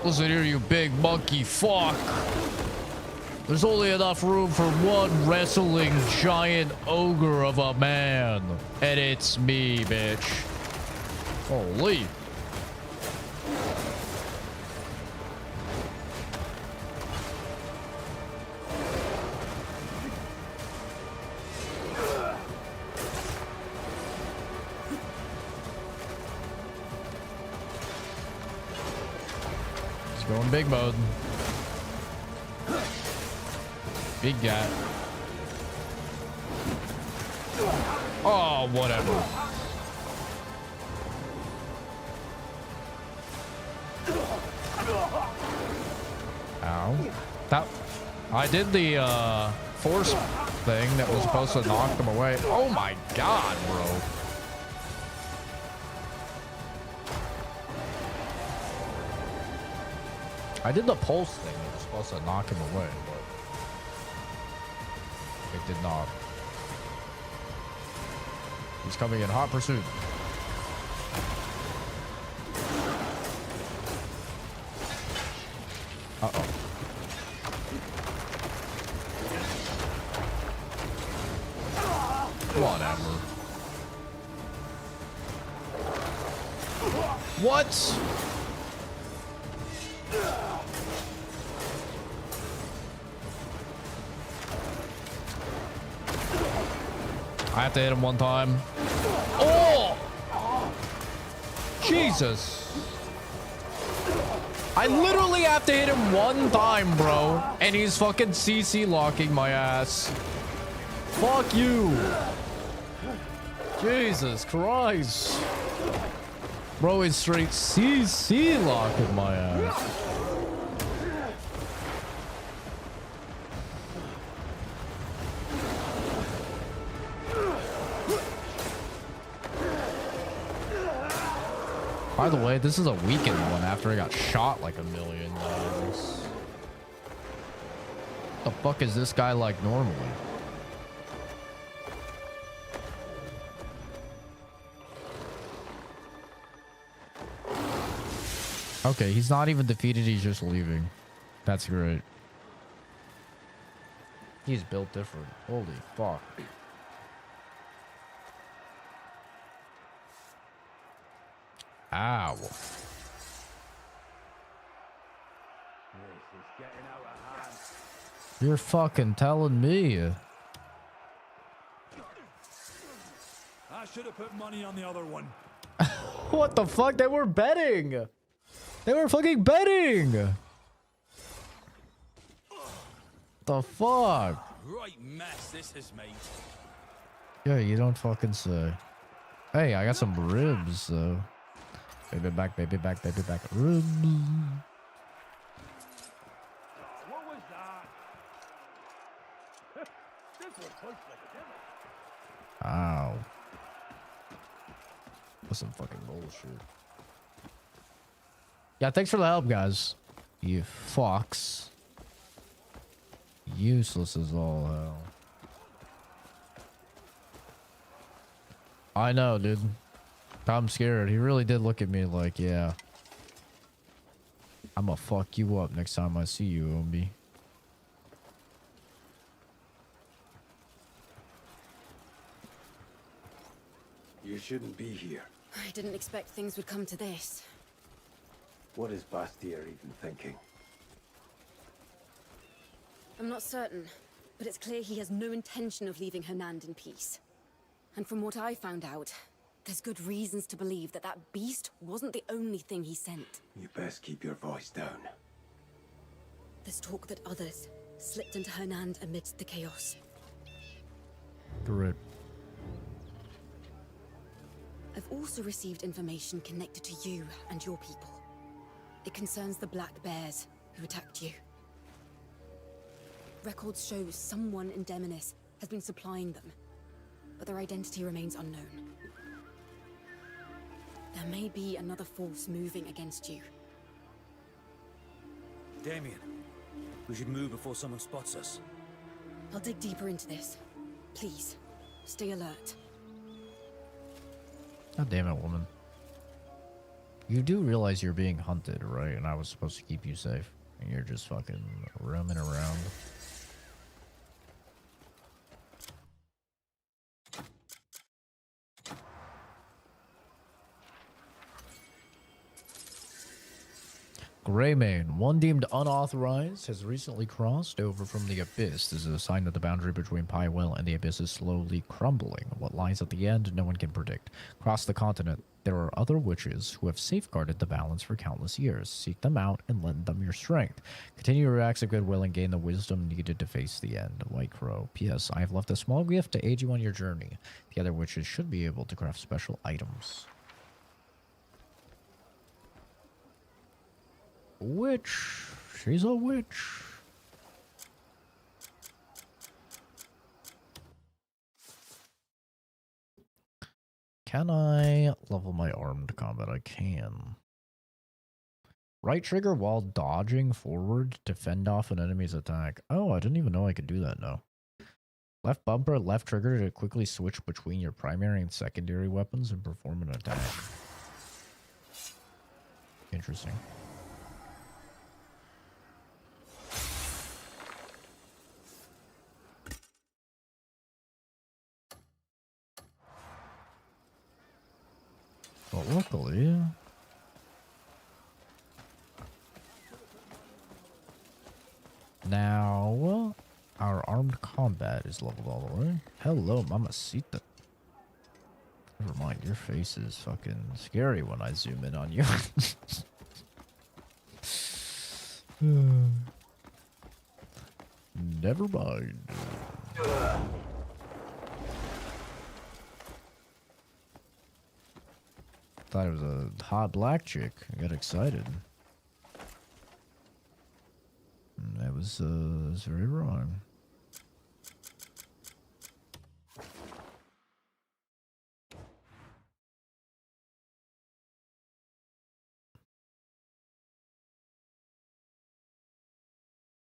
Listen here, you big monkey fuck. There's only enough room for one wrestling giant ogre of a man. And it's me, bitch. Holy. He's going big mode. Big guy. Oh, whatever. Ow. That I did the force thing that was supposed to knock them away. Oh my god, bro. I did the pulse thing that was supposed to knock him away, but it did not. He's coming in hot pursuit. Uh-oh. Whatever. What? I have to hit him one time. Oh! Jesus. I literally have to hit him one time, bro. And he's fucking CC locking my ass. Fuck you. Jesus Christ. Bro is straight CC locking my ass. By the way, this is a weakened one after I got shot like a million times. The fuck is this guy like normally? Okay, he's not even defeated, he's just leaving. That's great. He's built different. Holy fuck. Ow. You're fucking telling me. I should have put money on the other one. What the fuck? They were betting. They were fucking betting. The fuck? Right mess this has made. Yeah, you don't fucking say. Hey, I got some ribs though. Baby back, baby back, baby back. Ribs. What was that? This one hurts like a devil. Ow. That's some fucking bullshit. Yeah, thanks for the help, guys. You fucks. Useless as all hell. I know, dude. I'm scared. He really did look at me like, yeah. I'ma fuck you up next time I see you, Ombi. You shouldn't be here. I didn't expect things would come to this. What is Bastier even thinking? I'm not certain, but it's clear he has no intention of leaving Hernand in peace. And from what I found out, there's good reasons to believe that that beast wasn't the only thing he sent. You best keep your voice down. There's talk that others slipped into Hernand amidst the chaos. Correct. I've also received information connected to you and your people. It concerns the Black Bears who attacked you. Records show someone in Demonis has been supplying them, but their identity remains unknown. There may be another force moving against you. Damien, we should move before someone spots us. I'll dig deeper into this. Please, stay alert. God damn it, woman. You do realize you're being hunted, right? And I was supposed to keep you safe. And you're just fucking roaming around. Greymane, one deemed unauthorized, has recently crossed over from the Abyss. This is a sign that the boundary between Pywell and the Abyss is slowly crumbling. What lies at the end, no one can predict. Across the continent, there are other witches who have safeguarded the balance for countless years. Seek them out and lend them your strength. Continue your acts of goodwill and gain the wisdom needed to face the end. White Crow. P.S. I have left a small gift to aid you on your journey. The other witches should be able to craft special items. Witch. She's a witch. Can I level my armed combat? I can. Right trigger while dodging forward to fend off an enemy's attack. Oh, I didn't even know I could do that now. Left bumper, left trigger to quickly switch between your primary and secondary weapons and perform an attack. Interesting. But luckily, now our armed combat is leveled all the way. Hello, mamacita. Never mind, your face is fucking scary when I zoom in on you. Never mind. Thought it was a hot black chick. I got excited. And I was very wrong.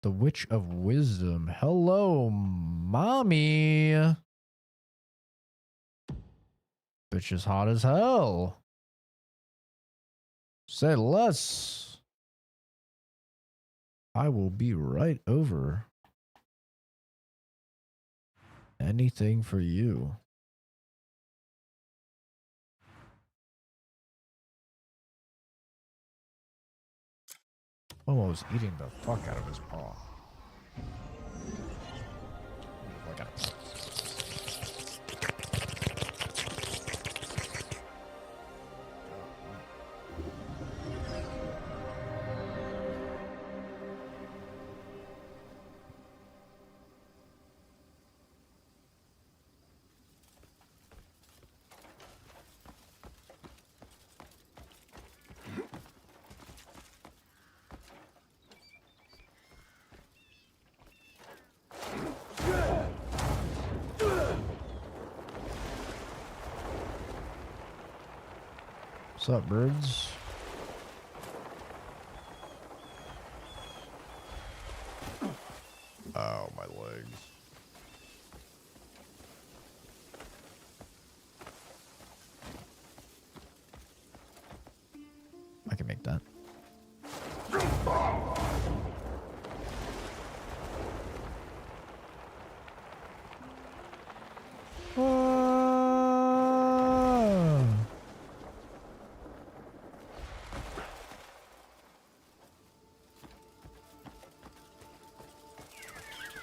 The Witch of Wisdom. Hello, mommy. Bitch is hot as hell. Say less. I will be right over. Anything for you. Momo was eating the fuck out of his paw. Like a... What's up, birds? Oh, my legs. I can make that.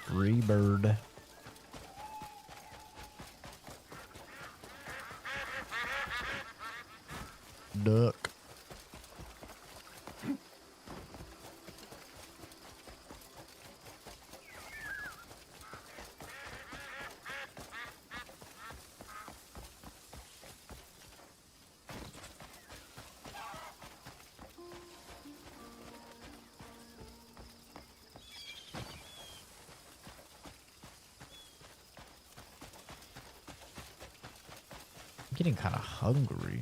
Free bird. Duck. I'm getting kind of hungry.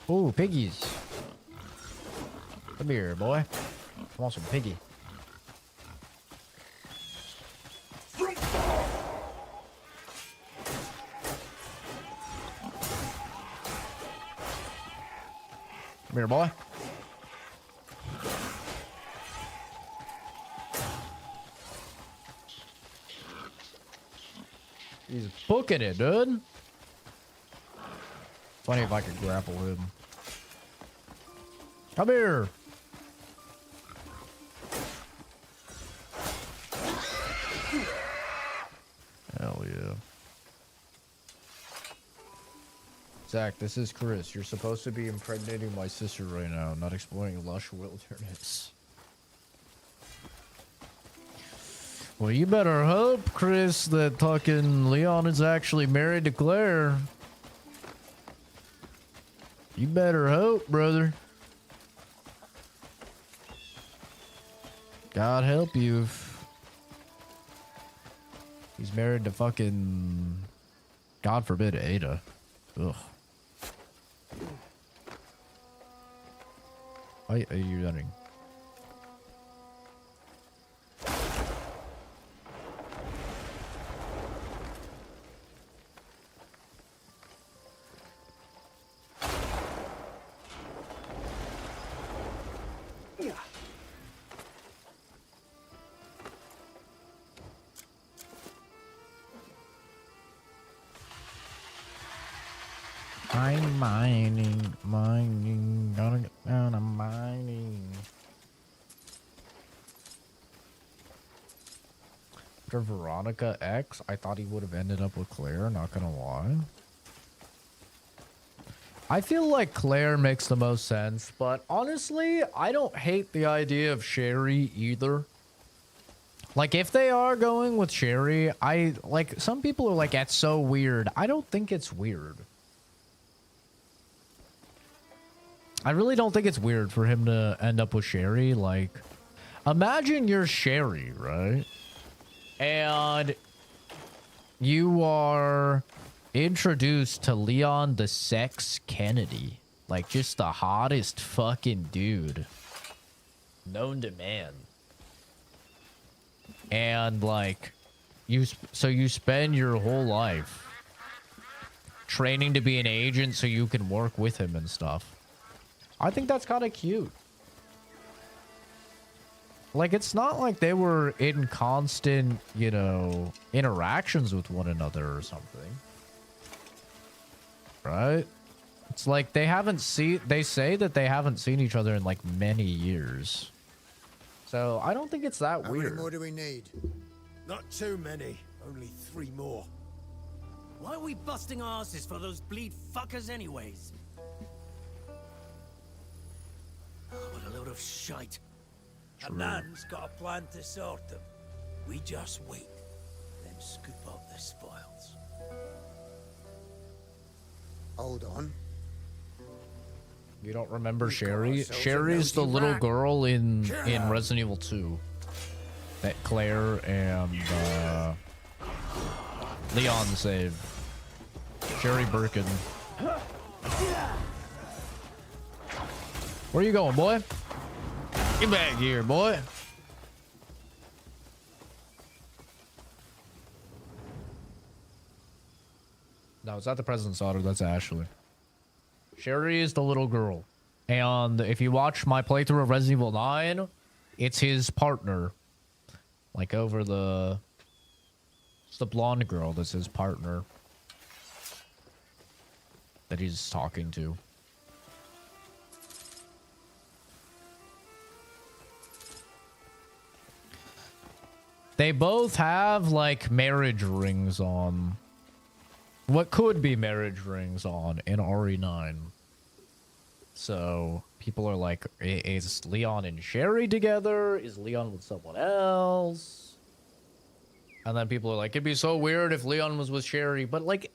Oh, piggies. Come here, boy. I want some piggy. Come here, boy. He's booking it, dude. Funny if I could grapple him. Come here. Hell yeah. Zach, this is Chris. You're supposed to be impregnating my sister right now, not exploring lush wilderness. Well, you better hope, Chris, that fucking Leon is actually married to Claire. You better hope, brother. God help you if he's married to fucking, God forbid, Ada. Ugh. Why are you running? I'm mining, gotta get down, I'm mining. After Veronica X, I thought he would have ended up with Claire, not gonna lie. I feel like Claire makes the most sense, but honestly, I don't hate the idea of Sherry either. Like, if they are going with Sherry, some people are like, that's so weird. I don't think it's weird. I really don't think it's weird for him to end up with Sherry. Like, imagine you're Sherry, right? And you are introduced to Leon the Sex Kennedy. Like, just the hottest fucking dude known to man. And, like, so you spend your whole life training to be an agent so you can work with him and stuff. I think that's kind of cute. Like, it's not like they were in constant, you know, interactions with one another or something. Right? It's like they say that they haven't seen each other in like many years. So I don't think it's that weird. How many more do we need? Not too many. Only 3 more. Why are we busting asses for those bleed fuckers anyways? Oh, what a load of shite. A man's got a plan to sort them. We just wait, then scoop up the spoils. Hold on. You don't remember Sherry? Sherry's the little girl in Resident Evil 2 that Claire and Leon saved. Sherry Birkin. Where you going, boy? Get back here, boy. No, it's not the president's daughter. That's Ashley. Sherry is the little girl. And if you watch my playthrough of Resident Evil 9, it's his partner. Like over the... It's the blonde girl that's his partner. That he's talking to. They both have, like, marriage rings on. What could be marriage rings on in RE9. So, people are like, is Leon and Sherry together? Is Leon with someone else? And then people are like, it'd be so weird if Leon was with Sherry. But, like,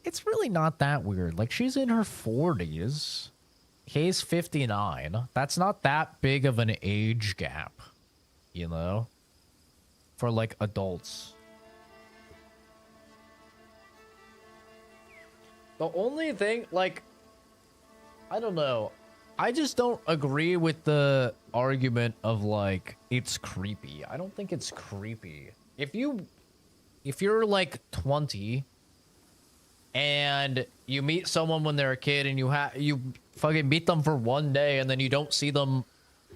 it's really not that weird. Like, she's in her 40s. He's 59. That's not that big of an age gap. You know? For, like, adults. The only thing, like, I don't know. I just don't agree with the argument of like it's creepy. I don't think it's creepy. If you're like 20 and you meet someone when they're a kid and you fucking meet them for one day and then you don't see them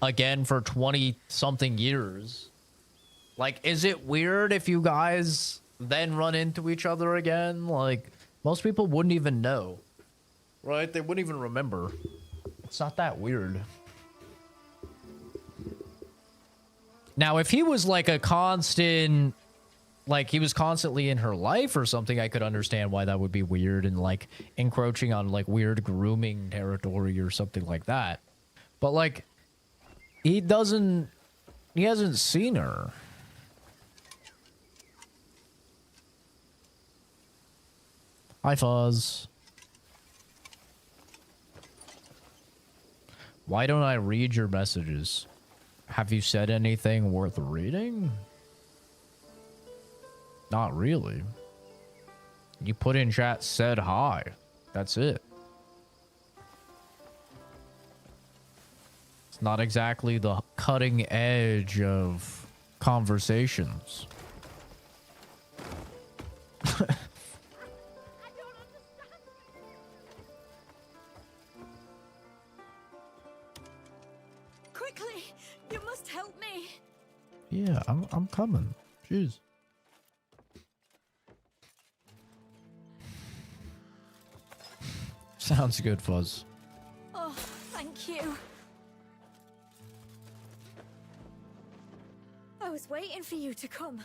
again for 20 something years. Like, is it weird if you guys then run into each other again? Like, most people wouldn't even know. Right? They wouldn't even remember. It's not that weird. Now, if he was like a constant, like he was constantly in her life or something, I could understand why that would be weird and like encroaching on like weird grooming territory or something like that. But like, he hasn't seen her. Hi, Fuzz. Why don't I read your messages? Have you said anything worth reading? Not really. You put in chat, said hi. That's it. It's not exactly the cutting edge of conversations. Yeah, I'm coming. Jeez. Sounds good, Fuzz. Oh, thank you. I was waiting for you to come.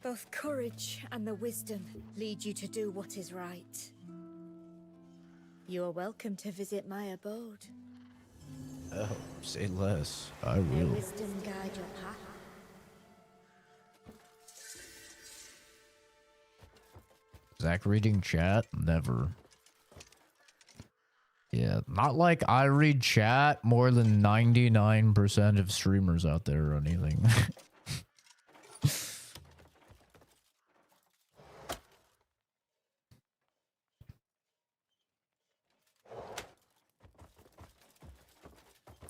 Both courage and the wisdom lead you to do what is right. You are welcome to visit my abode. Oh, say less. I May will. wisdom guide your path. Zach reading chat? Never. Yeah, not like I read chat more than 99% of streamers out there or anything.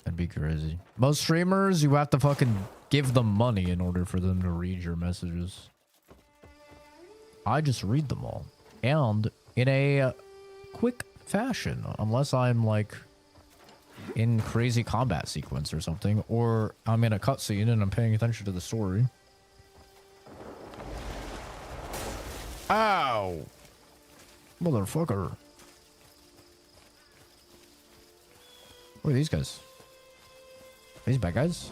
That'd be crazy. Most streamers, you have to fucking give them money in order for them to read your messages. I just read them all. And in a quick fashion. Unless I'm like in crazy combat sequence or something. Or I'm in a cutscene and I'm paying attention to the story. Ow! Motherfucker. Who are these guys? Are these bad guys?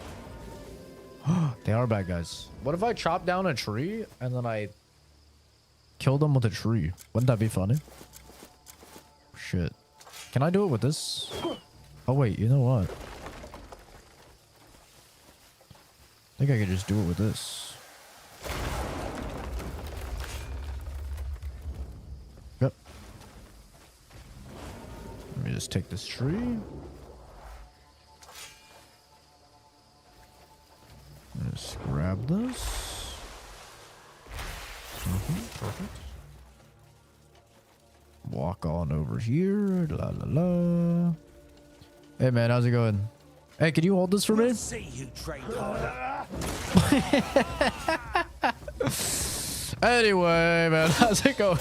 They are bad guys. What if I chop down a tree and then I kill them with a tree? Wouldn't that be funny? Shit. Can I do it with this? Oh wait, you know what? I think I could just do it with this. Yep. Let me just take this tree. Just grab this. Perfect. Walk on over here. La la la. Hey man, how's it going? Hey, can you hold this for me? We'll see who trained harder. Anyway, man, how's it going?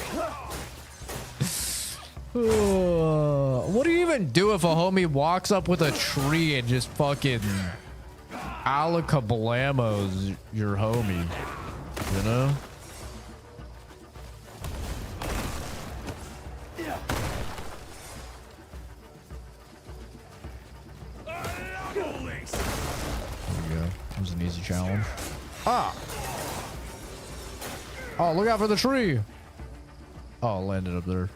What do you even do if a homie walks up with a tree and just fucking alakablamos your homie? You know? That was an easy challenge. Ah! Oh, look out for the tree! Oh, landed up there.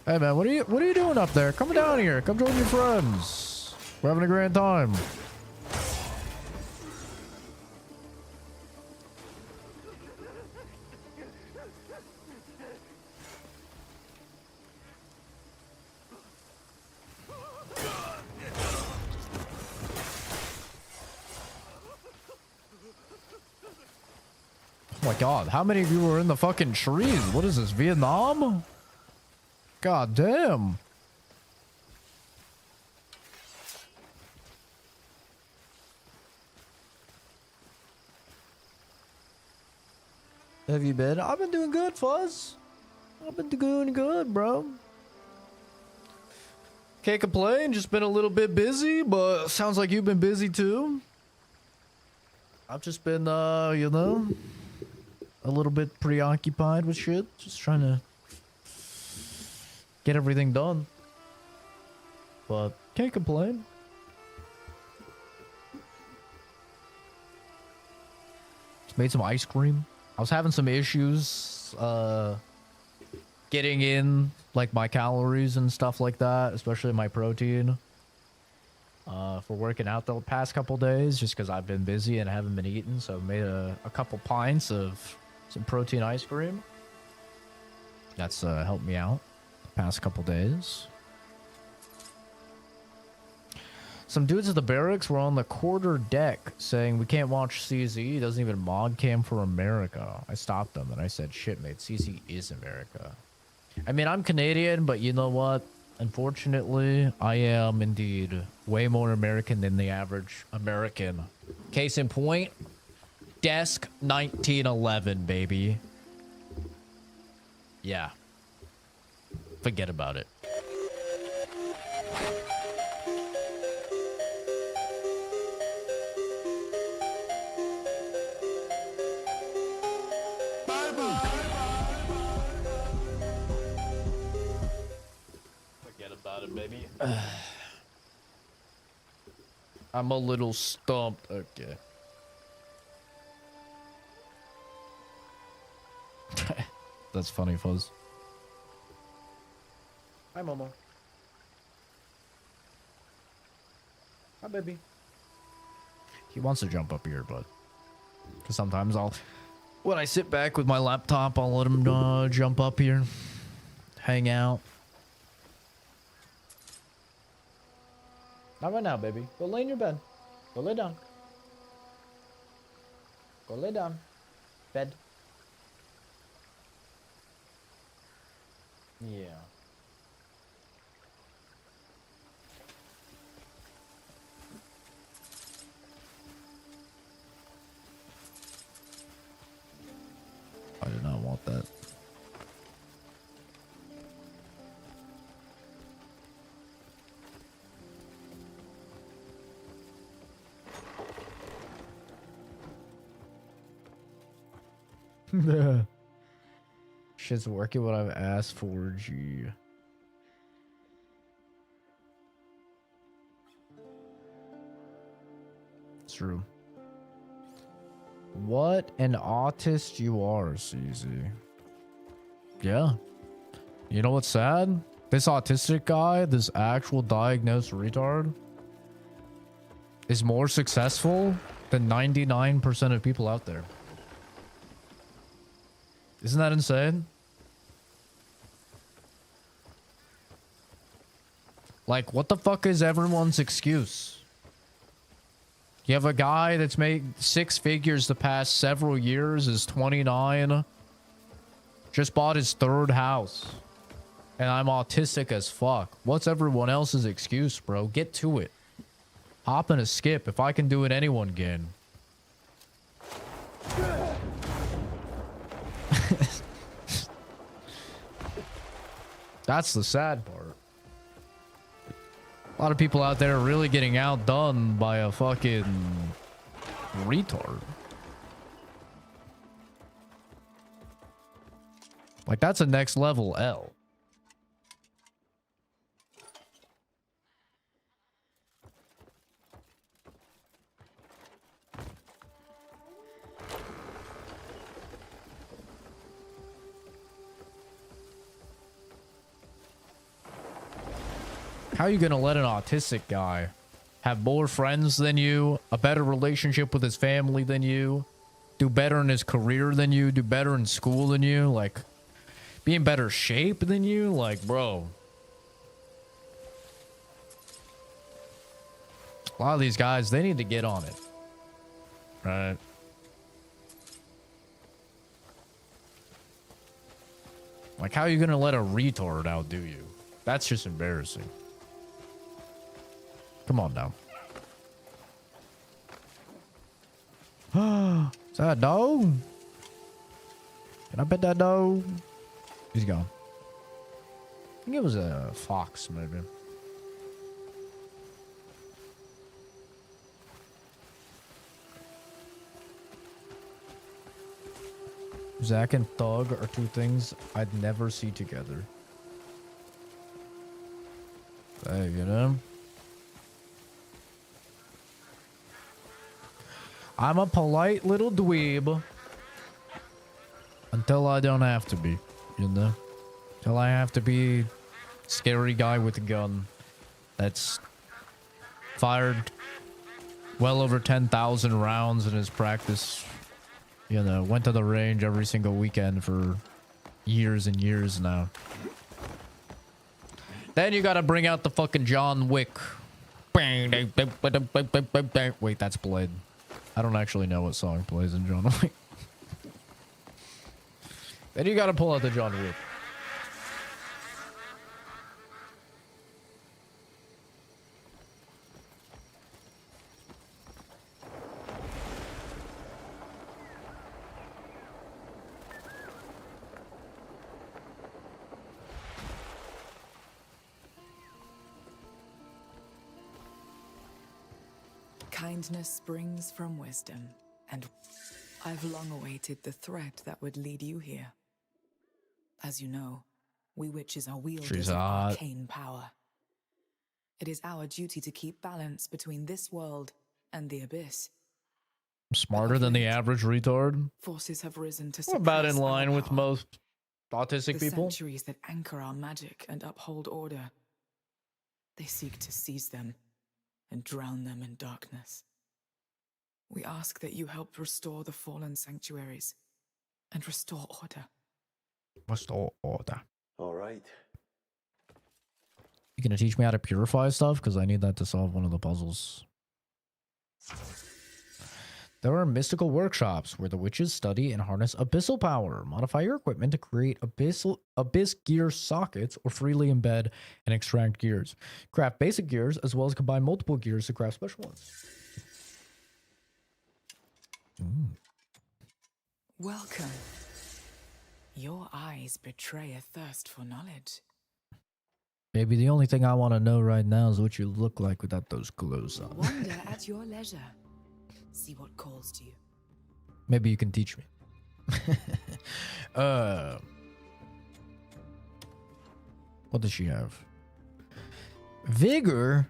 Hey man, what are you doing up there? Come down here. Come join your friends. We're having a grand time. Oh my god, how many of you were in the fucking trees? What is this, Vietnam? God damn. Have you been? I've been doing good, Fuzz. I've been doing good, bro. Can't complain, just been a little bit busy, but sounds like you've been busy too. I've just been, you know, a little bit preoccupied with shit. Just trying to get everything done. But can't complain. Just made some ice cream. I was having some issues, getting in, like, my calories and stuff like that, especially my protein. For working out the past couple days, just because I've been busy and haven't been eating, so I made a couple pints of some protein ice cream. That's helped me out the past couple days. Some dudes at the barracks were on the quarter deck saying we can't watch CZ. He doesn't even mod cam for America. I stopped them and I said, shit, mate, CZ is America. I mean, I'm Canadian, but you know what? Unfortunately, I am indeed way more American than the average American. Case in point, Desk 1911, baby. Yeah. Forget about it. Baby. I'm a little stumped. Okay. That's funny, Fuzz. Hi, Momo. Hi, baby. He wants to jump up here, but... Because sometimes when I sit back with my laptop, I'll let him jump up here. Hang out. Not right now, baby. Go lay in your bed. Go lay down. Go lay down. Bed. Yeah. I did not want that. Shit's working what I've asked for, G. It's true. What an autist you are, CZ. Yeah. You know what's sad? This autistic guy, this actual diagnosed retard, is more successful than 99% of people out there. Isn't that insane? Like, what the fuck is everyone's excuse? You have a guy that's made 6 figures the past several years, is 29, just bought his 3rd house, and I'm autistic as fuck. What's everyone else's excuse, bro? Get to it. Hop and a skip. If I can do it, anyone can. That's the sad part. A lot of people out there are really getting outdone by a fucking retard. Like, that's a next level L. How are you gonna let an autistic guy have more friends than you, a better relationship with his family than you, do better in his career than you, do better in school than you, like, be in better shape than you? Like, bro. A lot of these guys, they need to get on it. Right? Like, how are you gonna let a retard outdo you? That's just embarrassing. Come on now. Is that a dog? Can I pet that dog? He's gone. I think it was a fox, maybe. Zack and Thug are two things I'd never see together. Hey, you know? I'm a polite little dweeb. Until I don't have to be, you know? Until I have to be scary guy with a gun that's fired well over 10,000 rounds in his practice. You know, went to the range every single weekend for years and years now. Then you gotta bring out the fucking John Wick. Wait, that's Blade. I don't actually know what song plays in John Wick. Then you gotta pull out the John Wick. Kindness springs from wisdom, and I've long awaited the threat that would lead you here. As you know, we witches are wielders of arcane power. It is our duty to keep balance between this world and the abyss. I'm smarter than the average retard. Forces have risen to We're about in suppress our line with power. most autistic The people. centuries that anchor our magic and uphold order. They seek to seize them and drown them in darkness. We ask that you help restore the fallen sanctuaries and restore order. Restore order. All right. You gonna teach me how to purify stuff? Because I need that to solve one of the puzzles. There are mystical workshops where the witches study and harness abyssal power. Modify your equipment to create abyss gear sockets or freely embed and extract gears. Craft basic gears as well as combine multiple gears to craft special ones. Welcome. Your eyes betray a thirst for knowledge. Baby, the only thing I want to know right now is what you look like without those clothes on. Wander at your leisure. See what calls to you. Maybe you can teach me. What does she have? Vigor,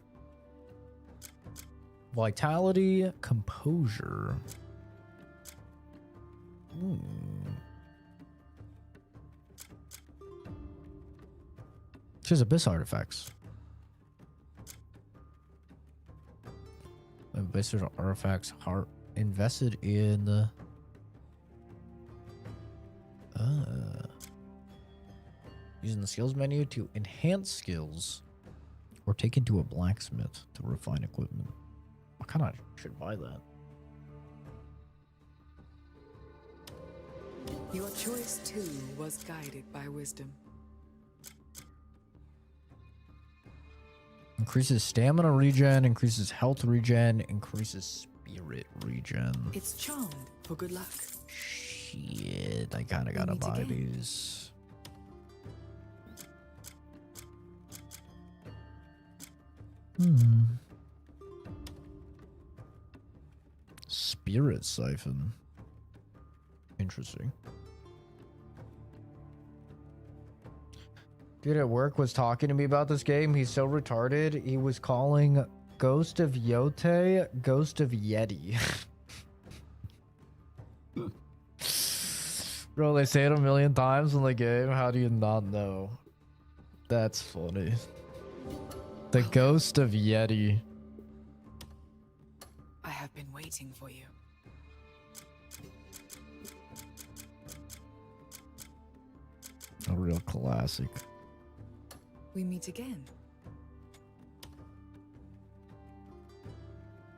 vitality, composure. She has abyss artifacts. Abyss artifacts heart invested in using the skills menu to enhance skills or take into a blacksmith to refine equipment. I kind of should buy that. Your choice too was guided by wisdom. Increases stamina regen, increases health regen, increases spirit regen. It's charmed for good luck. Shit, I kind of gotta buy these. Spirit siphon. Interesting. Dude at work was talking to me about this game. He's so retarded. He was calling Ghost of Yote Ghost of Yeti. Bro, they say it a million times in the game. How do you not know? That's funny. The Ghost of Yeti. I have been waiting for you. A real classic. We meet again.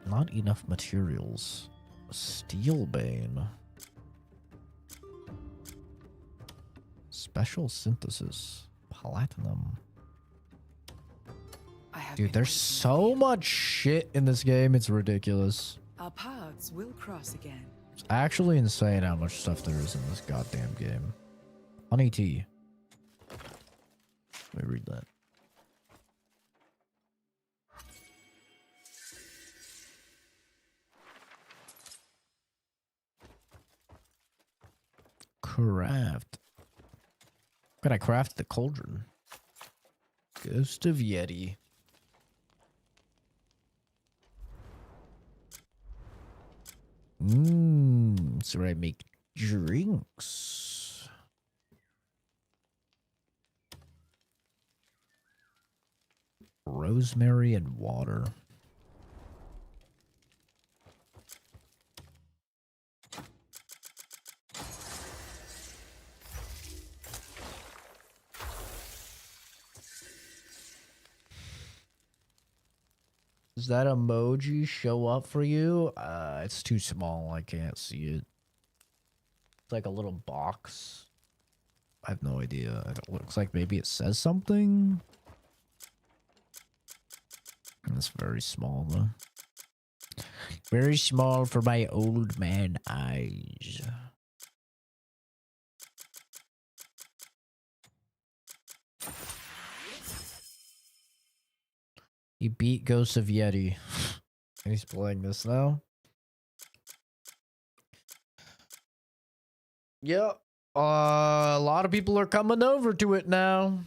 Not enough materials. Steelbane. Special synthesis. Platinum. Dude, Dude, there's so much shit in this game. It's ridiculous. Our paths will cross again. It's actually insane how much stuff there is in this goddamn game. Honey tea. Let me read that. Craft. Can I craft the cauldron? Ghost of Yeti. So I make drinks. Rosemary and water. Does that emoji show up for you? It's too small. I can't see it. It's like a little box. I have no idea. It looks like maybe it says something. It's very small though. Very small for my old man eyes. He beat Ghost of Yeti. And he's playing this now. Yep. A lot of people are coming over to it now.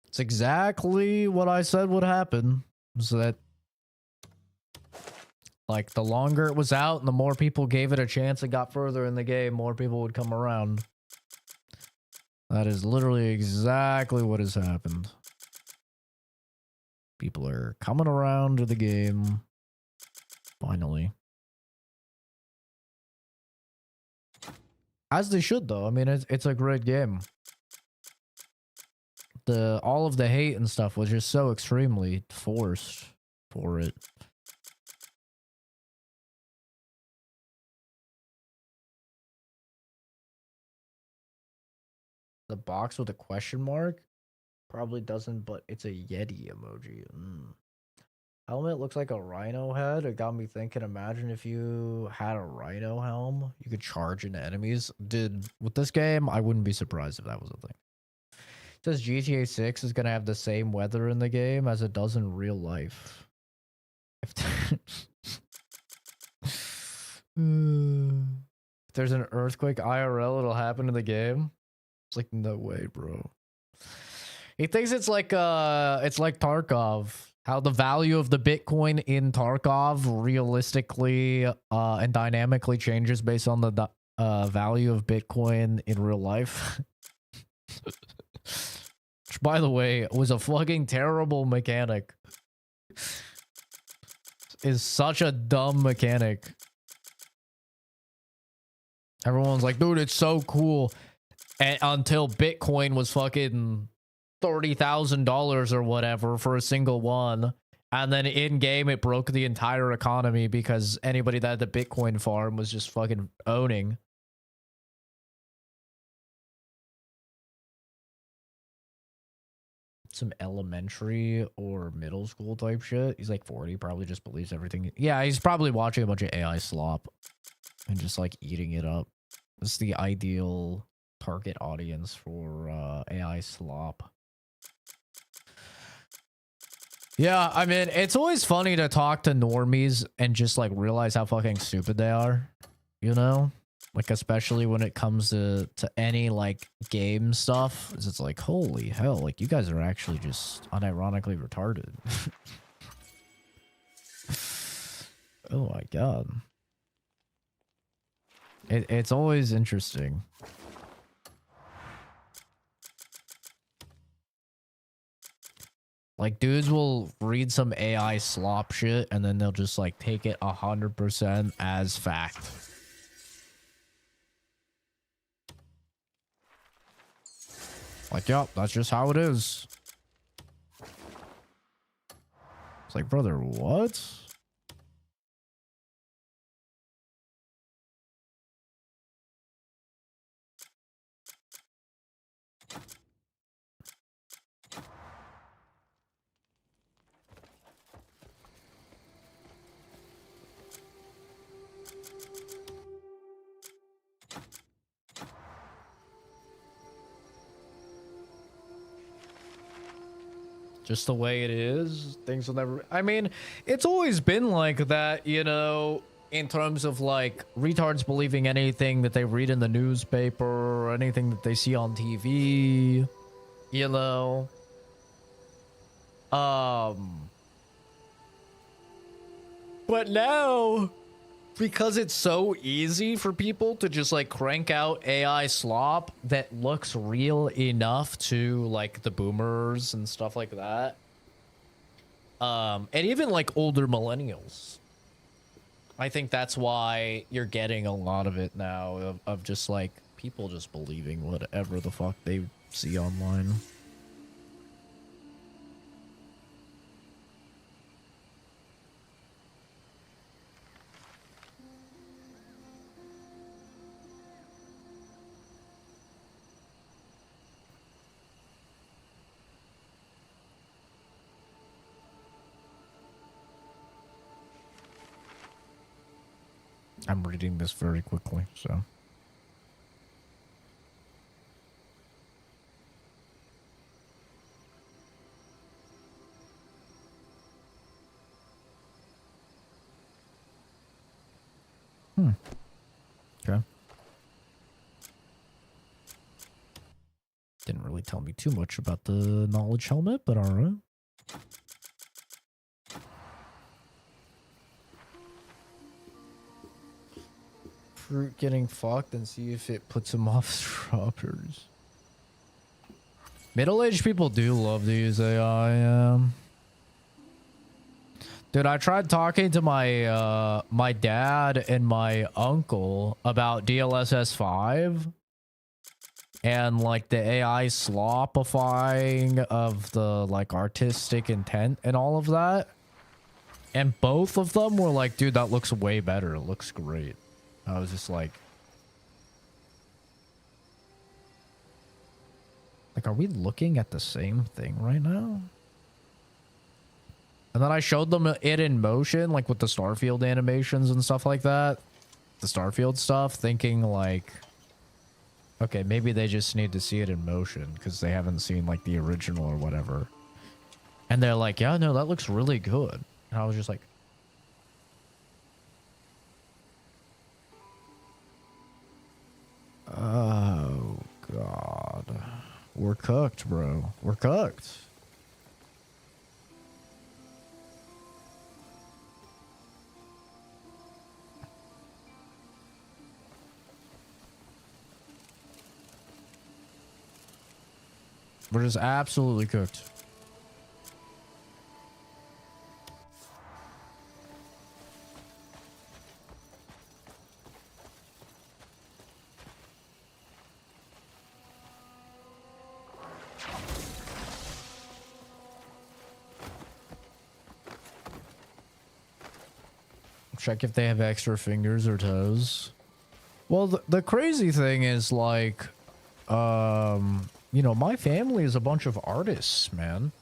It's exactly what I said would happen. So that, like, the longer it was out and the more people gave it a chance and got further in the game, more people would come around. That is literally exactly what has happened. People are coming around to the game. Finally. As they should, though. I mean, it's a great game. All of the hate and stuff was just so extremely forced for it. The box with a question mark probably doesn't, but it's a Yeti emoji. Helmet looks like a rhino head. It got me thinking, imagine if you had a rhino helm, you could charge into enemies. With this game, I wouldn't be surprised if that was a thing. It says GTA 6 is going to have the same weather in the game as it does in real life. If there's an earthquake IRL, it'll happen in the game. It's like, no way, bro. He thinks it's like Tarkov. How the value of the Bitcoin in Tarkov realistically and dynamically changes based on the value of Bitcoin in real life. Which, by the way, was a fucking terrible mechanic. Is such a dumb mechanic. Everyone's like, dude, it's so cool. And until Bitcoin was fucking $30,000 or whatever for a single one. And then in game, it broke the entire economy because anybody that had the Bitcoin farm was just fucking owning. Some elementary or middle school type shit. He's like 40, probably just believes everything. Yeah, he's probably watching a bunch of AI slop and just like eating it up. This is the ideal target audience for AI slop. Yeah, I mean, it's always funny to talk to normies and just like realize how fucking stupid they are, you know? Like, especially when it comes to any like game stuff, it's like, holy hell, like you guys are actually just unironically retarded. Oh my god. It's always interesting. Like, dudes will read some AI slop shit and then they'll just like take it 100% as fact. Like, yep, that's just how it is. It's like, brother, what? just the way it is. Things will never... I mean, it's always been like that, you know, in terms of, like, retards believing anything that they read in the newspaper or anything that they see on TV, you know. But now, because it's so easy for people to just like crank out AI slop that looks real enough to like the boomers and stuff like that, and even like older millennials, I think that's why you're getting a lot of it now of just like people just believing whatever the fuck they see online. I'm reading this very quickly, so. Okay. Didn't really tell me too much about the knowledge helmet, but alright. Fruit getting fucked and see if it puts him off strawberries. Middle-aged people do love to use AI. Dude, I tried talking to my my dad and my uncle about DLSS 5 and like the AI slopifying of the like artistic intent and all of that. And both of them were like, dude, that looks way better. It looks great. I was just like, are we looking at the same thing right now? And then I showed them it in motion, like with the Starfield animations and stuff like that. The Starfield stuff, thinking like, okay, maybe they just need to see it in motion because they haven't seen like the original or whatever. And they're like, yeah, no, that looks really good. And I was just like, oh, God. We're cooked, bro. We're cooked. We're just absolutely cooked. Check if they have extra fingers or toes. Well, the crazy thing is like, you know, my family is a bunch of artists, man.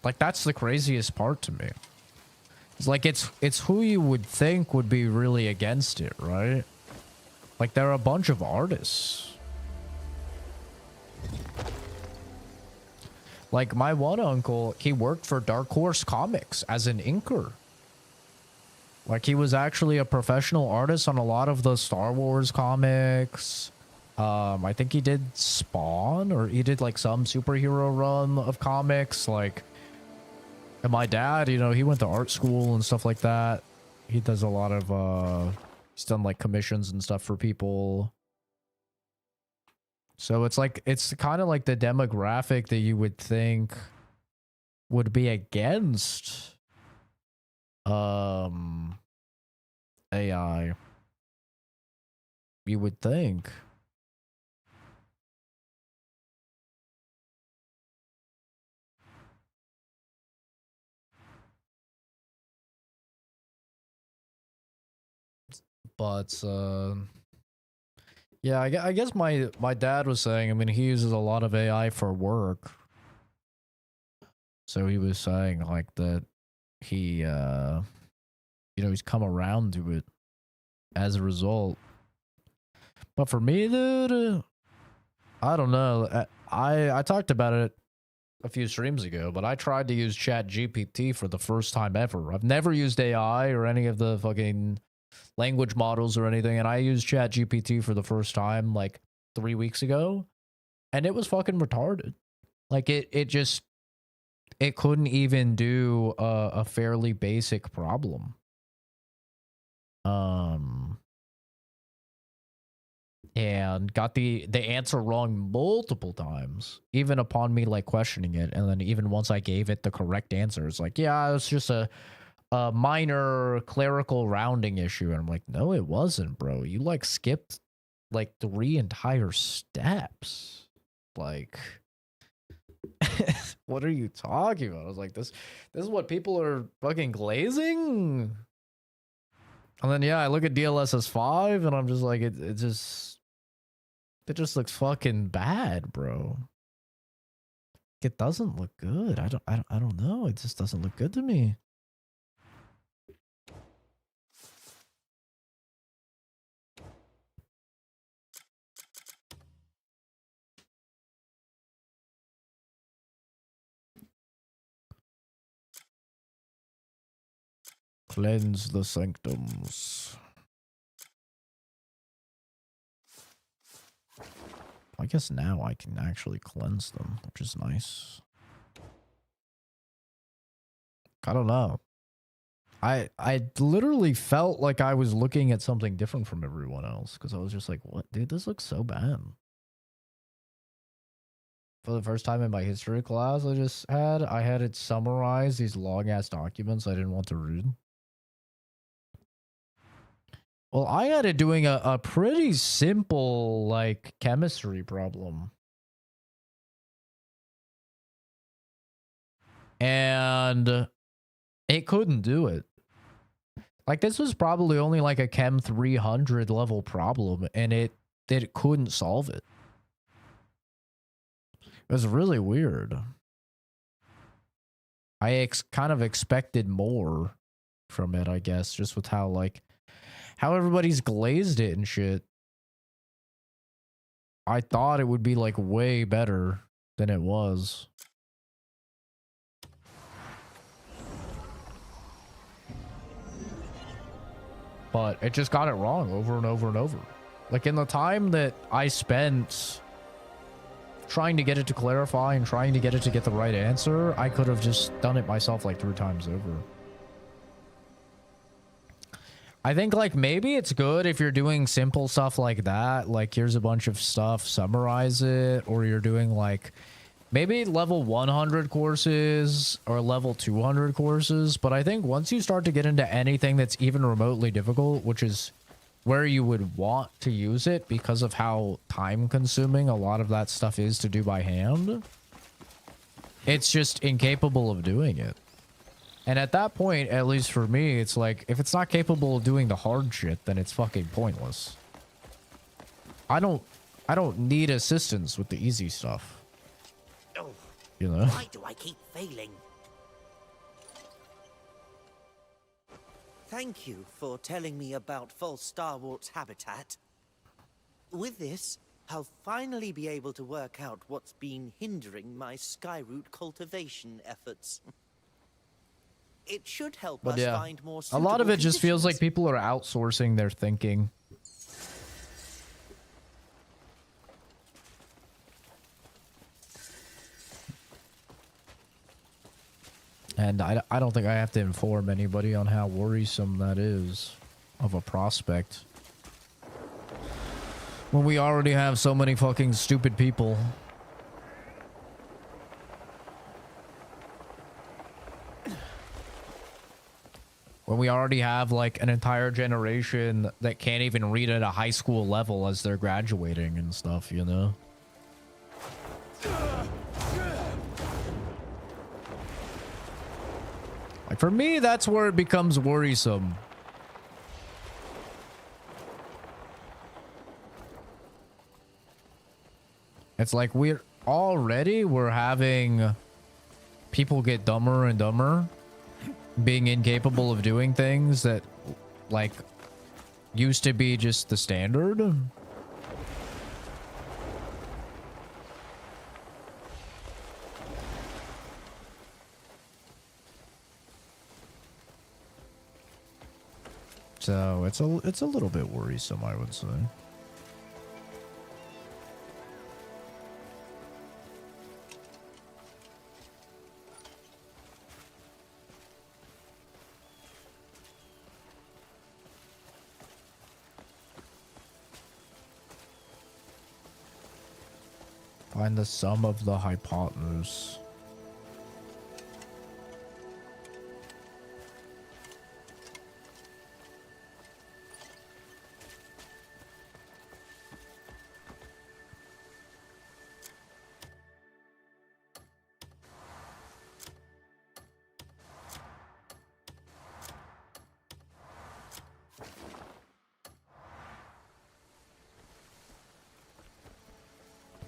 Like, that's the craziest part to me. It's like, it's who you would think would be really against it, right? Like, they're a bunch of artists. Like, my one uncle, he worked for Dark Horse Comics as an inker. Like, he was actually a professional artist on a lot of the Star Wars comics. I think he did Spawn, or he did, like, some superhero run of comics. Like, and my dad, you know, he went to art school and stuff like that. He does a lot of, he's done, like, commissions and stuff for people. So it's like, it's kind of like the demographic that you would think would be against AI. You would think. But yeah, I guess my dad was saying, I mean, he uses a lot of AI for work. So he was saying like that he you know, he's come around to it as a result. But for me, dude, I don't know. I talked about it a few streams ago, but I tried to use Chat GPT for the first time ever. I've never used AI or any of the fucking language models or anything, and I used Chat GPT for the first time like 3 weeks ago, and it was fucking retarded. Like it couldn't even do a fairly basic problem. And got the answer wrong multiple times, even upon me like questioning it. And then even once I gave it the correct answer, it's like, yeah, it's just a minor clerical rounding issue. And I'm like, no, it wasn't, bro. You like skipped like 3 entire steps. Like, what are you talking about? I was like, this is what people are fucking glazing. And then yeah, I look at DLSS 5 and I'm just like, it just looks fucking bad, bro. It doesn't look good. I don't know. It just doesn't look good to me. Cleanse the sanctums. I guess now I can actually cleanse them, which is nice. I don't know. I literally felt like I was looking at something different from everyone else, because I was just like, what? Dude, this looks so bad. For the first time in my history class I had it summarize these long-ass documents I didn't want to read. Well, I had it doing a pretty simple, like, chemistry problem. And it couldn't do it. Like, this was probably only like a Chem 300 level problem, and it couldn't solve it. It was really weird. I kind of expected more from it, I guess, just with how, like, how everybody's glazed it and shit. I thought it would be like way better than it was. But it just got it wrong over and over and over. Like, in the time that I spent trying to get it to clarify and trying to get it to get the right answer, I could have just done it myself like 3 times over. I think, like, maybe it's good if you're doing simple stuff like that. Like, here's a bunch of stuff, summarize it. Or you're doing, like, maybe level 100 courses or level 200 courses. But I think once you start to get into anything that's even remotely difficult, which is where you would want to use it because of how time-consuming a lot of that stuff is to do by hand, it's just incapable of doing it. And at that point, at least for me, it's like, if it's not capable of doing the hard shit, then it's fucking pointless. I don't need assistance with the easy stuff. Oh, you know? Why do I keep failing? Thank you for telling me about false Starwart's habitat. With this, I'll finally be able to work out what's been hindering my skyroot cultivation efforts. It should help us find more suitable a lot of it just feels like conditions. people are outsourcing their thinking. And I don't think I have to inform anybody on how worrisome that is of a prospect, when we already have so many fucking stupid people. When we already have, like, an entire generation that can't even read at a high school level as they're graduating and stuff, you know? Like, for me, that's where it becomes worrisome. It's like we're having people get dumber and dumber, being incapable of doing things that, like, used to be just the standard. So it's a little bit worrisome, I would say. Find the sum of the hypotenuse.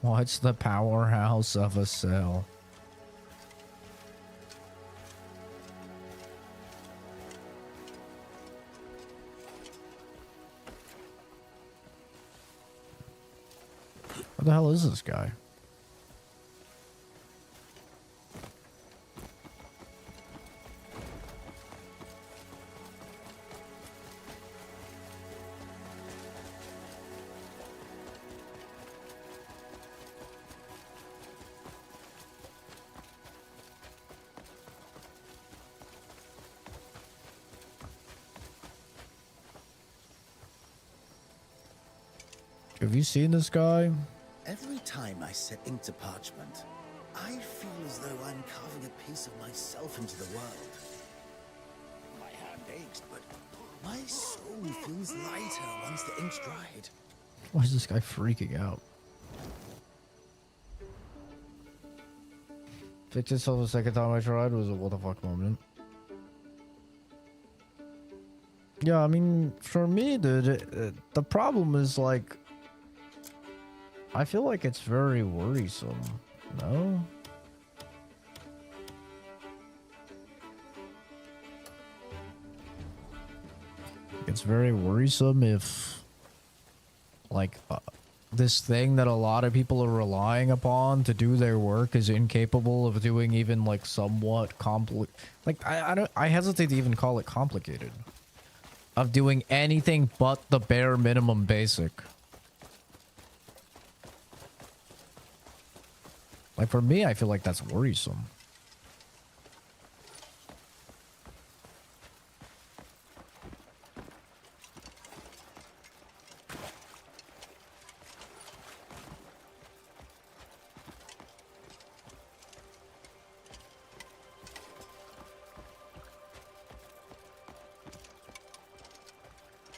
What's the powerhouse of a cell? What the hell is this guy? Have you seen this guy? Every time I set ink to parchment, I feel as though I'm carving a piece of myself into the world. My hand aches, but my soul feels lighter once the ink's dried. Why is this guy freaking out? Fixed itself the second time I tried was a what the fuck moment. Yeah, I mean, for me, dude, the problem is like, I feel like it's very worrisome, no? It's very worrisome if, like, this thing that a lot of people are relying upon to do their work is incapable of doing even, like, somewhat like, I hesitate to even call it complicated. Of doing anything but the bare minimum basic. Like, for me, I feel like that's worrisome.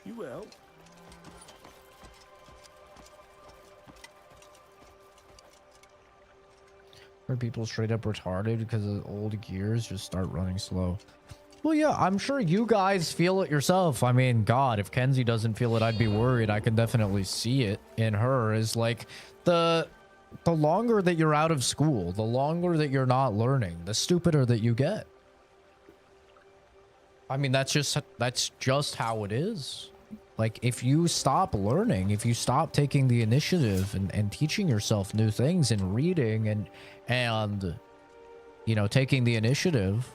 You will. Are people straight up retarded because the old gears just start running slow? Well, yeah, I'm sure you guys feel it yourself. I mean, God, if Kenzie doesn't feel it, I'd be worried. I can definitely see it in her. Is like the longer that you're out of school, the longer that you're not learning, the stupider that you get. I mean, that's just how it is. Like, if you stop learning, if you stop taking the initiative and teaching yourself new things and reading and you know, taking the initiative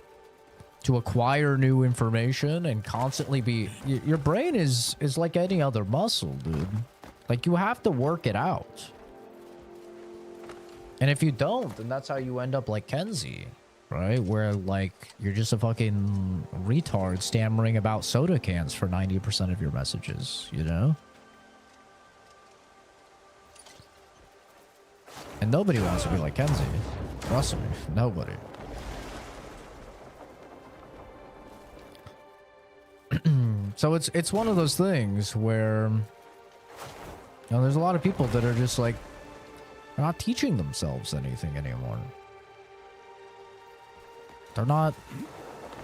to acquire new information and constantly be, your brain is like any other muscle, dude. Like, you have to work it out. And if you don't, then that's how you end up like Kenzie, right? Where, like, you're just a fucking retard stammering about soda cans for 90% of your messages, you know? And nobody wants to be like Kenzie. Trust me, nobody. So it's one of those things where, you know, there's a lot of people that are just like, they're not teaching themselves anything anymore. They're not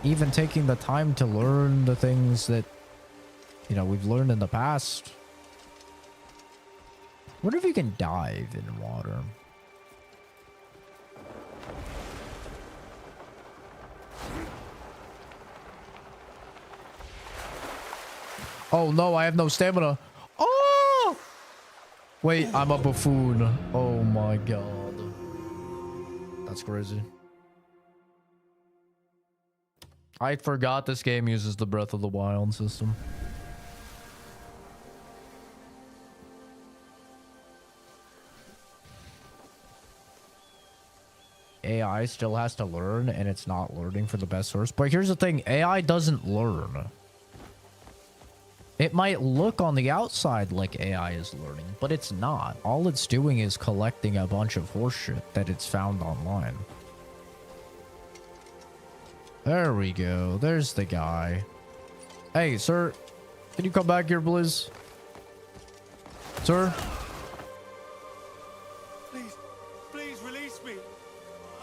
even taking the time to learn the things that, you know, we've learned in the past. What if you can dive in water? Oh no, I have no stamina. Oh! Wait, I'm a buffoon. Oh my god. That's crazy. I forgot this game uses the Breath of the Wild system. AI still has to learn, and it's not learning for the best source. But here's the thing, AI doesn't learn. It might look on the outside like AI is learning, but it's not. All it's doing is collecting a bunch of horseshit that it's found online. There we go. There's the guy. Hey, sir. Can you come back here, please? Sir? Please release me.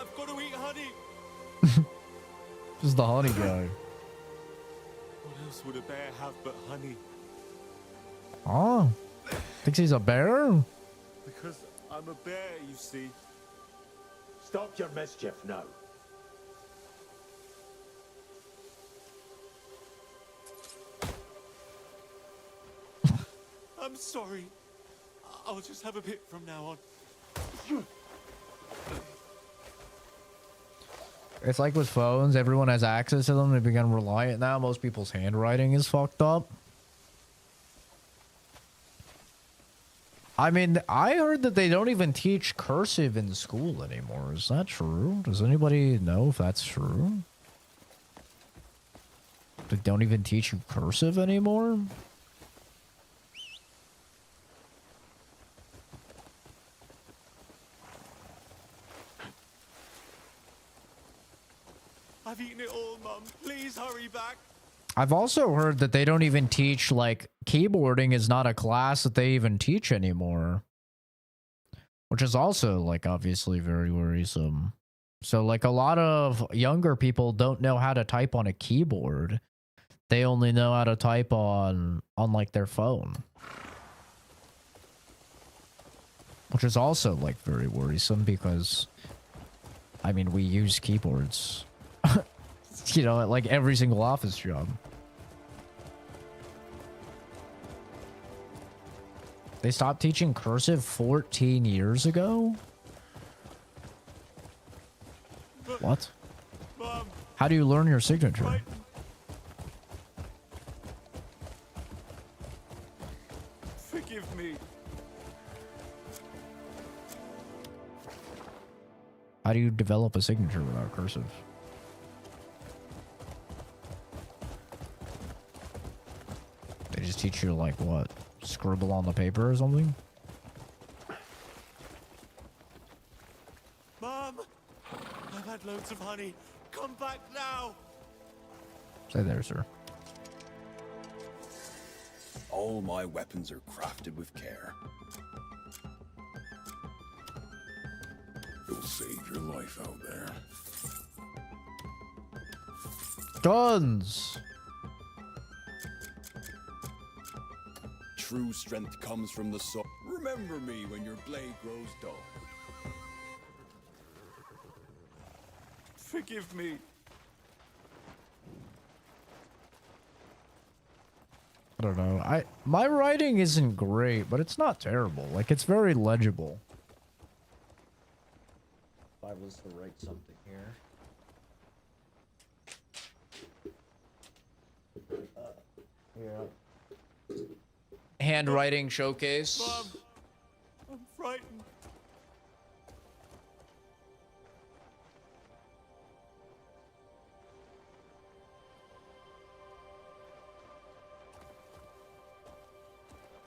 I've got to eat honey. This is the honey guy. What else would a bear have but honey? Oh. Thinks he's a bear? Because I'm a bear, you see. Stop your mischief now. I'm sorry. I'll just have a bit from now on. It's like with phones, everyone has access to them. They become reliant now. Most people's handwriting is fucked up. I mean, I heard that they don't even teach cursive in school anymore. Is that true? Does anybody know if that's true? They don't even teach you cursive anymore? I've eaten it all, Mum. Please hurry back. I've also heard that they don't even teach, like, keyboarding is not a class that they even teach anymore. Which is also, like, obviously very worrisome. So, like, a lot of younger people don't know how to type on a keyboard. They only know how to type on like, their phone. Which is also, like, very worrisome because, I mean, we use keyboards. You know, at, like, every single office job. They stopped teaching cursive 14 years ago? What? Mom, how do you learn your signature? Right. Forgive me. How do you develop a signature without cursive? They just teach you, like, what? Scribble on the paper or something? Mom, I've had loads of honey. Come back now. Stay there, sir. All my weapons are crafted with care. It'll save your life out there. Guns! True strength comes from the soul. Remember me when your blade grows dull. Forgive me. I don't know. My writing isn't great, but it's not terrible. Like, it's very legible. If I was to write something here. Yeah. Handwriting showcase. Mom, I'm frightened.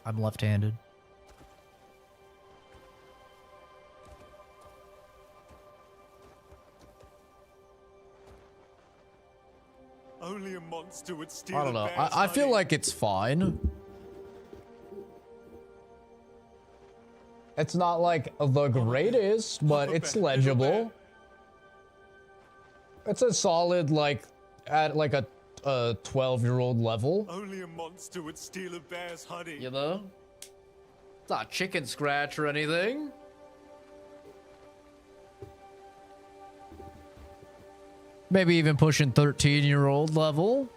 I'm left-handed. Only a monster would steal I don't know. a bear's I feel honey. like it's fine. It's not like the greatest, but it's legible. It's a solid, like, at like a 12-year-old level. Only a monster would steal a bear's honey. You know? It's not chicken scratch or anything. Maybe even pushing 13-year-old level.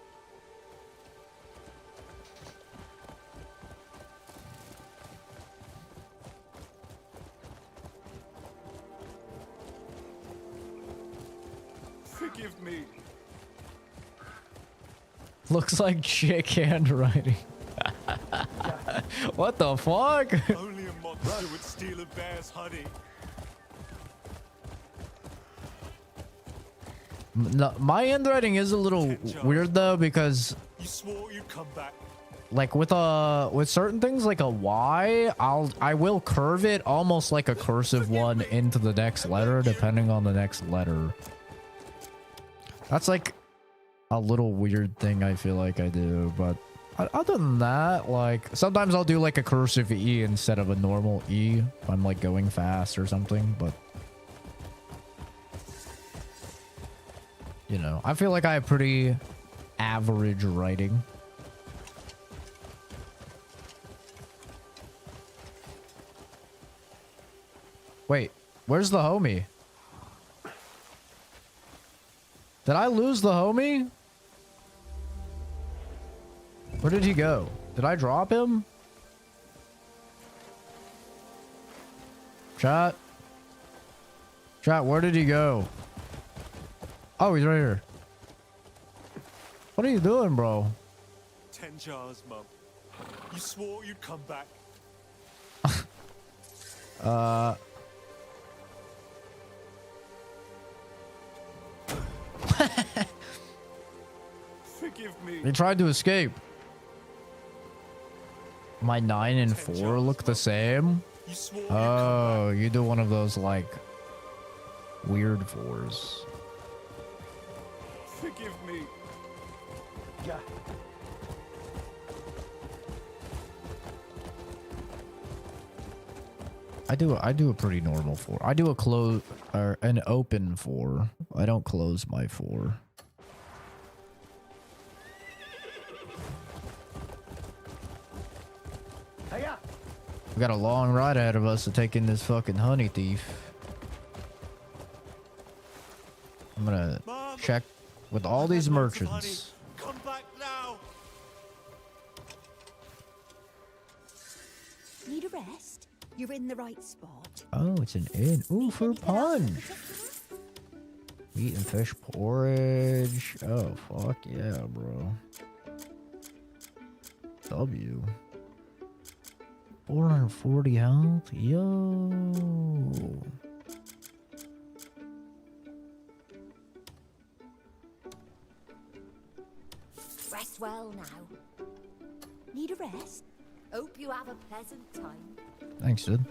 Forgive me. Looks like chick handwriting. What the fuck? Only a monster would steal a bear's honey. No, my handwriting is a little weird though, because You swore you'd come back. like with certain things like a Y, I will curve it almost like a cursive one into the next letter, depending on the next letter. That's like a little weird thing I feel like I do, but other than that, like sometimes I'll do like a cursive E instead of a normal E if I'm like going fast or something, but you know, I feel like I have pretty average writing. Wait, where's the homie? Did I lose the homie? Where did he go? Did I drop him? Chat. Chat, where did he go? Oh, he's right here. What are you doing, bro? 10 jars, Mum. You swore you'd come back. Forgive me. He tried to escape. My 9 and 4 look the same. Oh, you do one of those like weird 4s. Forgive me. Yeah. I do a pretty normal 4. I do a close or an open 4. I don't close my 4. We got a long ride ahead of us to take in this fucking honey thief. I'm gonna check with all these merchants. Come back now. Need a rest? You're in the right spot. Oh, it's an inn. Ooh, for punch. Meat and fish porridge. Oh, fuck yeah, bro. W. 440 health. Yo. Rest well now. Need a rest? Hope you have a pleasant time. Thanks, dude.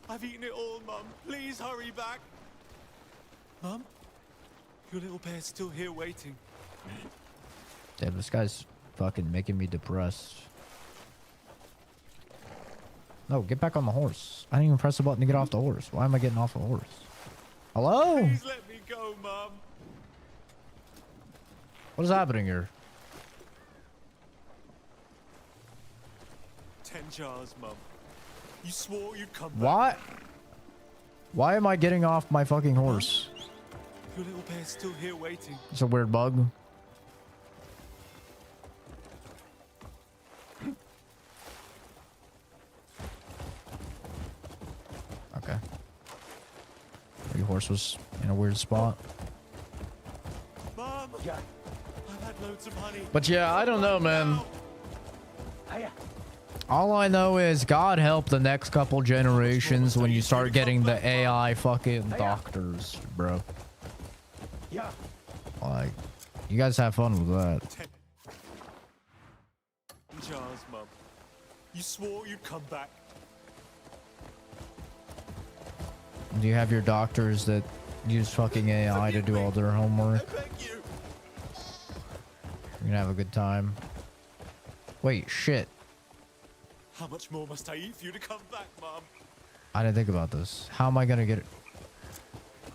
I've eaten it all, Mum. Please hurry back. Mum? Your little bear's still here waiting. Damn, this guy's fucking making me depressed. No, get back on the horse. I didn't even press the button to get off the horse. Why am I getting off the horse? Hello? Please let me go, Mum. What is happening here? 10 jars, Mum. You swore you'd come back. What? Why am I getting off my fucking horse? Your little bear's still here waiting. It's a weird bug. Okay. Your horse was in a weird spot. Mum! Yeah. I've had loads of honey. But yeah, I don't know, man. All I know is God help the next couple generations when you start getting the AI fucking doctors, bro. Yeah. Like, you guys have fun with that. 10 jars, Mum. You swore you'd come back. Do you have your doctors that use fucking AI to do all their homework? You're gonna have a good time. Wait, shit. How much more must I eat for you to come back, Mum? I didn't think about this. How am I gonna get it?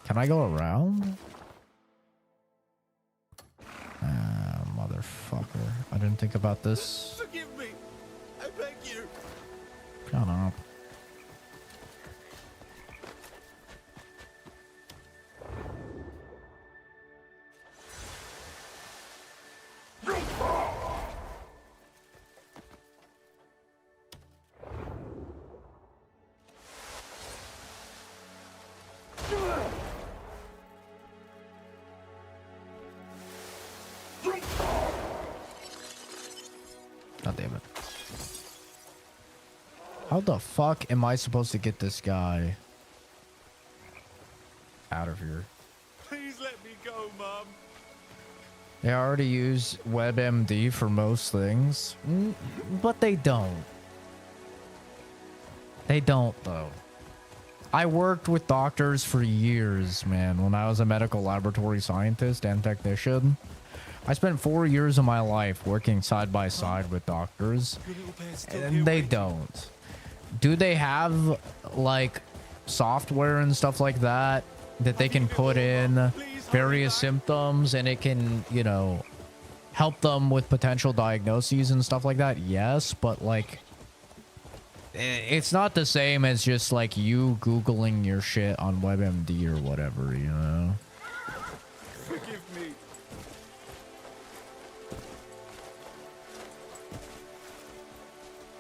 Can I go around? Ah, motherfucker. I didn't think about this. Forgive me. I beg you. Shut up. God damn it. How the fuck am I supposed to get this guy out of here? Please Please let me go, Mum. They already use WebMD for most things, but they don't. They don't, though. I worked with doctors for years, man. When I was a medical laboratory scientist and technician, I spent 4 years of my life working side by side with doctors, and they don't. Do they have, like, software and stuff like that that they can put in various symptoms and it can, you know, help them with potential diagnoses and stuff like that? Yes, but, like, it's not the same as just, like, you Googling your shit on WebMD or whatever, you know? Forgive me.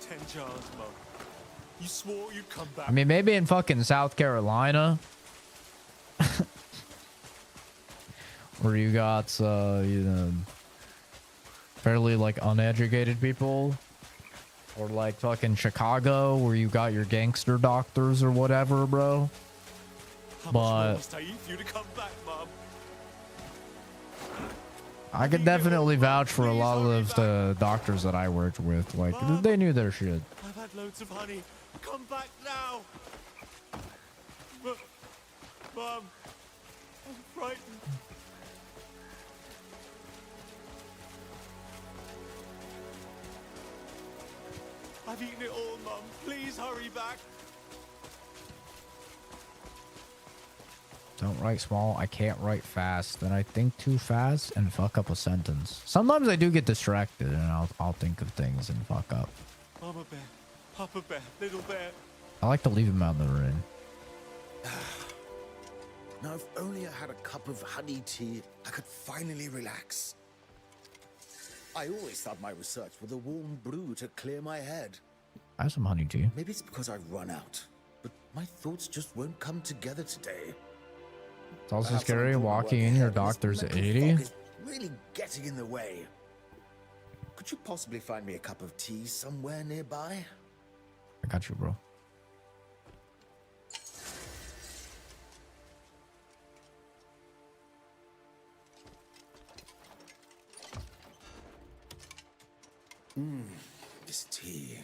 $10 jars, Mum. You swore you'd come back. I mean, maybe in fucking South Carolina, where you got, you know, fairly, like, uneducated people. Or, like, fucking Chicago, where you got your gangster doctors or whatever, bro. But I could definitely vouch for a lot of the doctors that I worked with. Like, they knew their shit. I've had loads of honey. Come back now. Mum, I'm frightened. I've eaten it all, Mum. Please hurry back. Don't write small. I can't write fast. Then I think too fast and fuck up a sentence. Sometimes I do get distracted and I'll think of things and fuck up. Mama bear, Papa bear, little bear. I like to leave him out in the rain. Now, if only I had a cup of honey tea, I could finally relax. I always thought my research was a warm brew to clear my head. I have some honey tea. Maybe it's because I've run out, but my thoughts just won't come together today. It's also scary walking in your doctor's at 80. Really getting in the way. Could you possibly find me a cup of tea somewhere nearby? I got you, bro. This tea.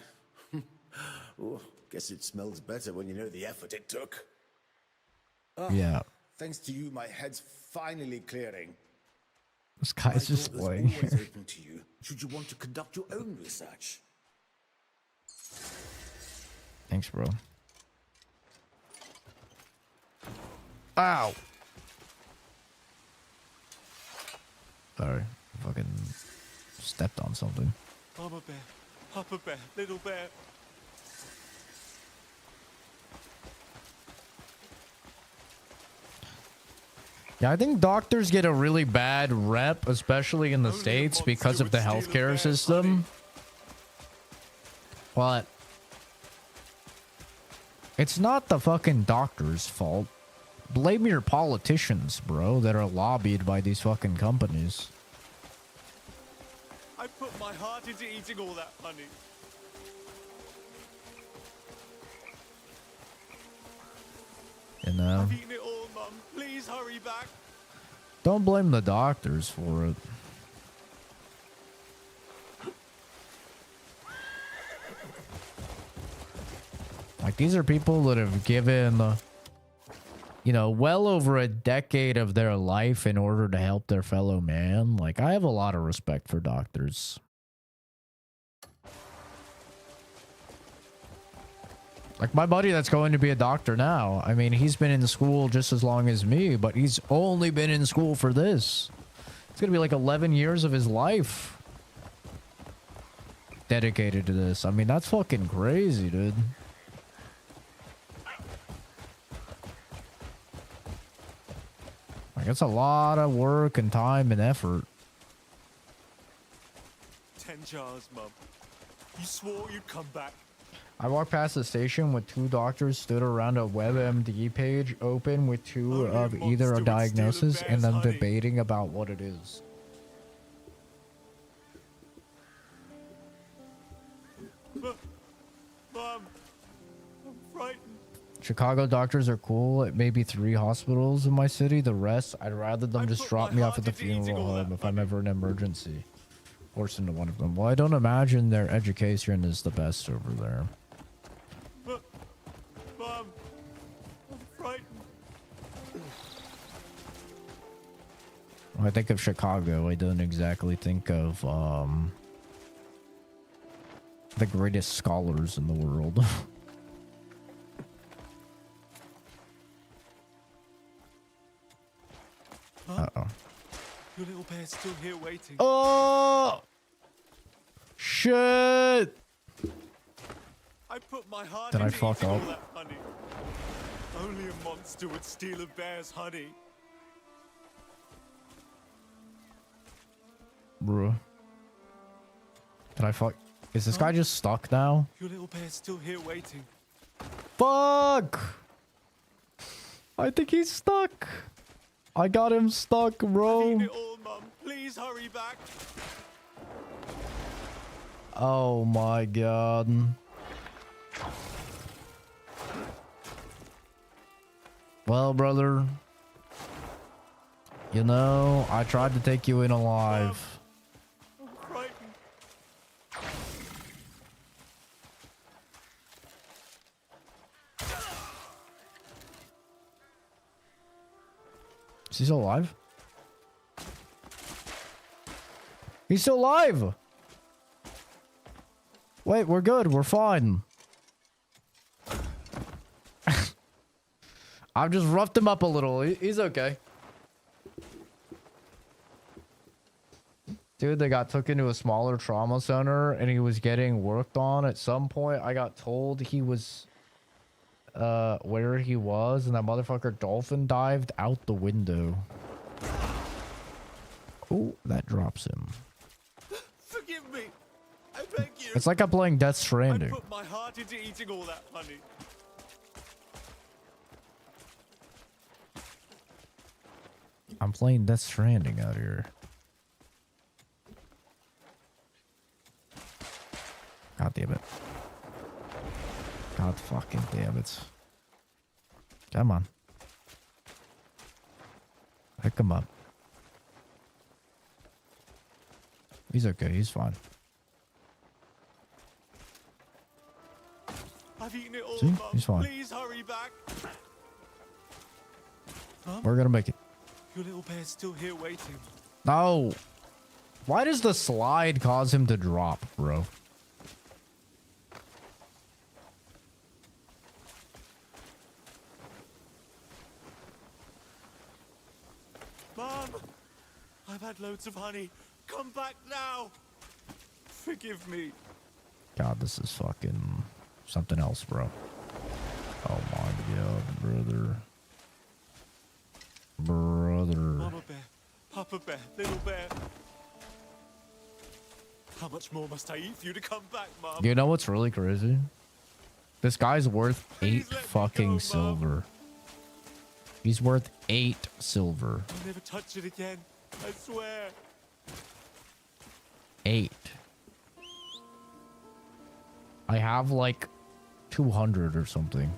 Oh, guess it smells better when you know the effort it took. Yeah. Thanks to you, my head's finally clearing. This guy's just playing. Always open to you, should you want to conduct your own research. Thanks, bro. Ow. Sorry. I fucking stepped on something. Mama bear, Papa bear, little bear. Yeah, I think doctors get a really bad rep, especially in the States, because of the healthcare system. But it's not the fucking doctor's fault. Blame your politicians, bro, that are lobbied by these fucking companies. I put my heart into eating all that honey. You know? I've eaten it all, Mum. Please hurry back. Don't blame the doctors for it. Like, these are people that have given, you know, well over a decade of their life in order to help their fellow man. Like, I have a lot of respect for doctors. Like, my buddy that's going to be a doctor now, I mean, he's been in school just as long as me, but he's only been in school for this. It's going to be like 11 years of his life dedicated to this. I mean, that's fucking crazy, dude. Like, it's a lot of work and time and effort. 10 jars, Mum. You swore you'd come back. I walked past the station with two doctors stood around a WebMD page open with two of either a diagnosis and them debating about what it is. Mum, I'm frightened. Chicago doctors are cool at maybe 3 hospitals in my city. The rest, I'd rather them just drop me off at the funeral home if I'm ever in an emergency. Forced into one of them. Well, I don't imagine their education is the best over there. Mom, I'm frightened. When I think of Chicago, I don't exactly think of the greatest scholars in the world. Uh-oh. Your little bear's still here waiting. Oh! Shit! I put my heart Did I into fuck eating all up? that honey. Only a monster would steal a bear's honey. Bruh. Did I fuck? Is this guy just stuck now? Your little bear's still here waiting. Fuck! I think he's stuck. I got him stuck, bro. I've eaten it all, Mum. Please hurry back. Oh my god. Well, brother. You know, I tried to take you in alive. I'm frightened. Is he still alive? He's still alive! Wait, we're good. We're fine. I've just roughed him up a little. He's okay. Dude, they got took into a smaller trauma center and he was getting worked on. At some point, I got told he was where he was, and that motherfucker dolphin dived out the window. Oh, that drops him. Forgive me. I beg you. It's like I'm playing Death I Stranding. put my heart into eating all that honey. I'm playing Death Stranding out here. God damn it. God fucking damn it. Come on. Pick him up. He's okay. He's fine. I've eaten it all, See? Mum. He's fine. Please hurry back. Mum? We're gonna make it. Your little bear's still here waiting. No. Why does the slide cause him to drop, bro? Mom, I've had loads of honey. Come back now. Forgive me. God, this is fucking something else, bro. Oh my god, brother. Brother. Mama bear, Papa bear, little bear. How much more must I eat for you to come back, Mom? You know what's really crazy? This guy's worth 8 fucking silver. He's worth 8 silver. I'll never touch it again. I swear. 8. I have like 200 or something.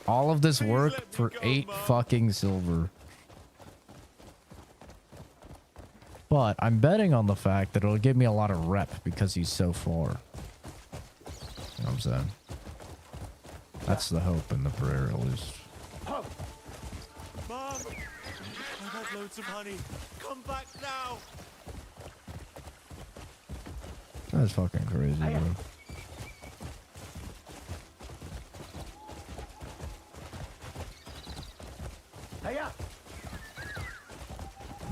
All of this work for 8 fucking silver. But I'm betting on the fact that it'll give me a lot of rep because he's so far. You know what I'm saying? That's the hope and the prayer, at least. Mom, I've had loads of honey. Come back now. That's fucking crazy, bro.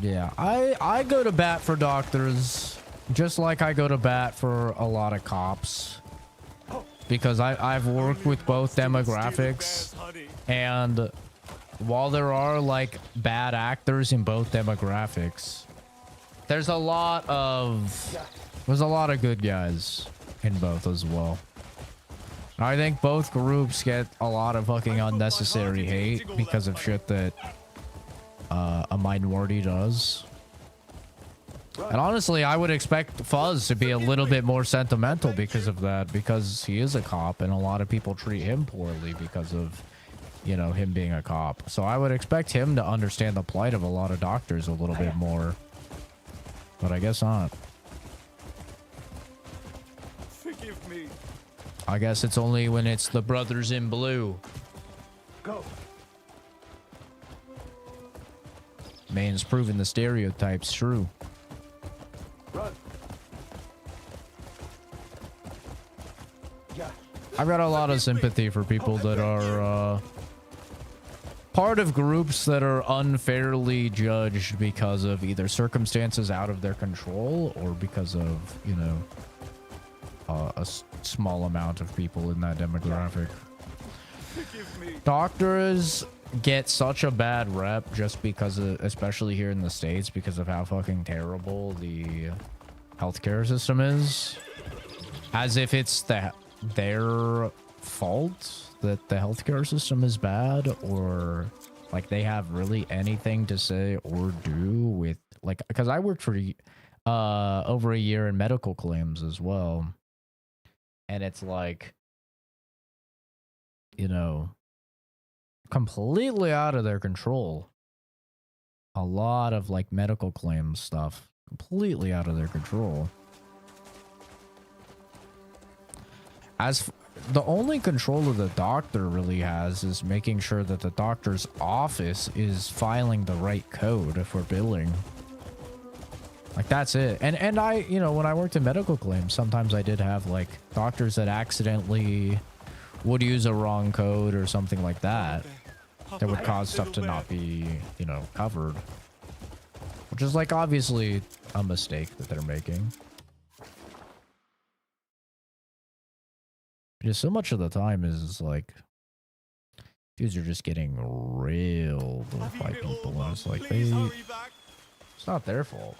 Yeah, I go to bat for doctors just like I go to bat for a lot of cops. Because I've worked with both demographics, and while there are like bad actors in both demographics, there's a lot of good guys in both as well. I think both groups get a lot of fucking unnecessary hate because of shit that a minority does. And honestly, I would expect Fuzz to be a little bit more sentimental because of that, because he is a cop and a lot of people treat him poorly because of, you know, him being a cop. So I would expect him to understand the plight of a lot of doctors a little bit more. But I guess not. Forgive me. I guess it's only when it's the brothers in blue. Go. Man's proving the stereotype's true. Run. Yeah. I've got a lot of sympathy for people that are part of groups that are unfairly judged because of either circumstances out of their control or because of, you know, a small amount of people in that demographic. Forgive me. Doctors get such a bad rep just because of, especially here in the States, because of how fucking terrible the healthcare system is, as if it's their fault that the healthcare system is bad, or like they have really anything to say or do with, like, because I worked for over a year in medical claims as well, and it's like, you know, completely out of their control. A lot of like medical claims stuff completely out of their control. As the only control that the doctor really has is making sure that the doctor's office is filing the right code for billing. Like, that's it. And I, you know, when I worked in medical claims, sometimes I did have like doctors that accidentally would use a wrong code or something like that that would cause stuff to not be, you know, covered, which is like obviously a mistake that they're making. Because so much of the time is like dudes are just getting railed by people, and it's like it's not their fault.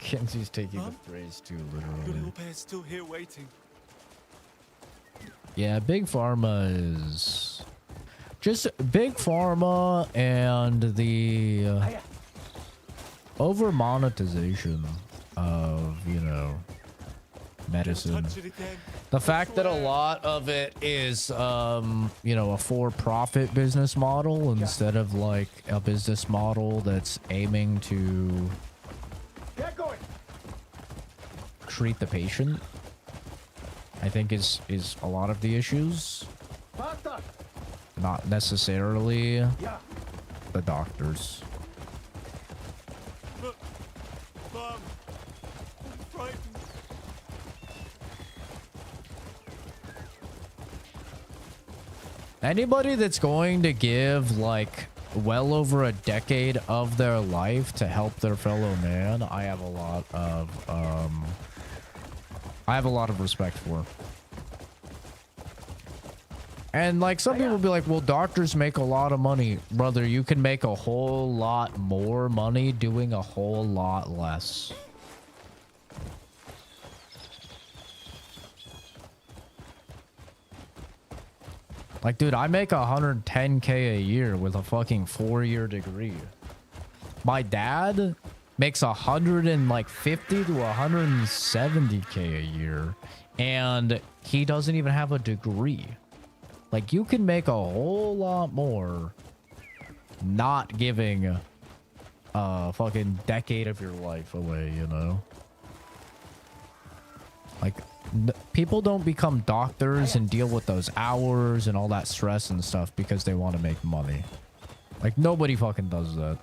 Kenzie's taking the phrase too literally. Your little bear's still here waiting. Yeah, Big Pharma is just Big Pharma and the over monetization of, you know, medicine. The fact that a lot of it is, you know, a for-profit business model instead of like a business model that's aiming to treat the patient, I think is a lot of the issues. Not necessarily the doctors. Mom, I'm frightened. Anybody that's going to give like well over a decade of their life to help their fellow man, I have a lot of respect for. And like some people be like, well, doctors make a lot of money. Brother, you can make a whole lot more money doing a whole lot less. Like, dude, I make 110K a year with a fucking 4-year degree. My dad makes 150 to 170K a year, and he doesn't even have a degree. Like, you can make a whole lot more not giving a fucking decade of your life away, you know? Like, people don't become doctors and deal with those hours and all that stress and stuff because they want to make money. Like, nobody fucking does that.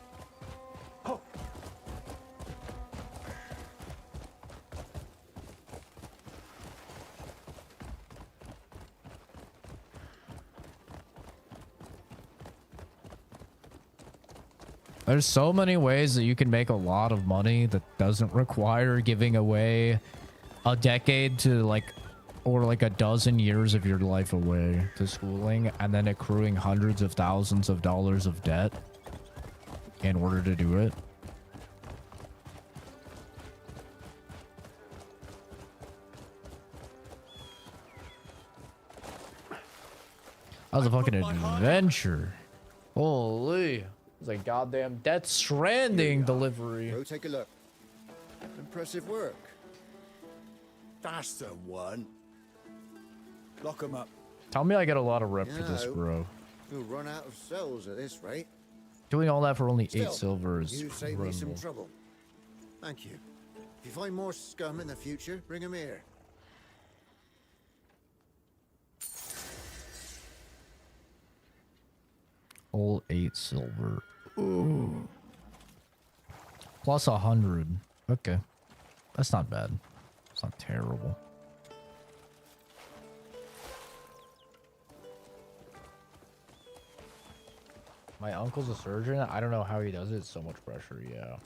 There's so many ways that you can make a lot of money that doesn't require giving away a decade to like, or like a dozen years of your life away to schooling and then accruing hundreds of thousands of dollars of debt in order to do it. That was a fucking adventure. Holy. It was like goddamn Death Stranding delivery. Go take a look. Impressive work. That's the one. Lock him up. Tell me I get a lot of rep You for this, know, bro. We'll run out of cells at this rate. Doing all that for only 8 Still, silver is you saved me some criminal. trouble. Thank you. If you find more scum in the future, bring them here. All 8 silver. Ooh. Plus 100. Okay. That's not bad. It's not terrible. My uncle's a surgeon. I don't know how he does it. It's so much pressure. Yeah.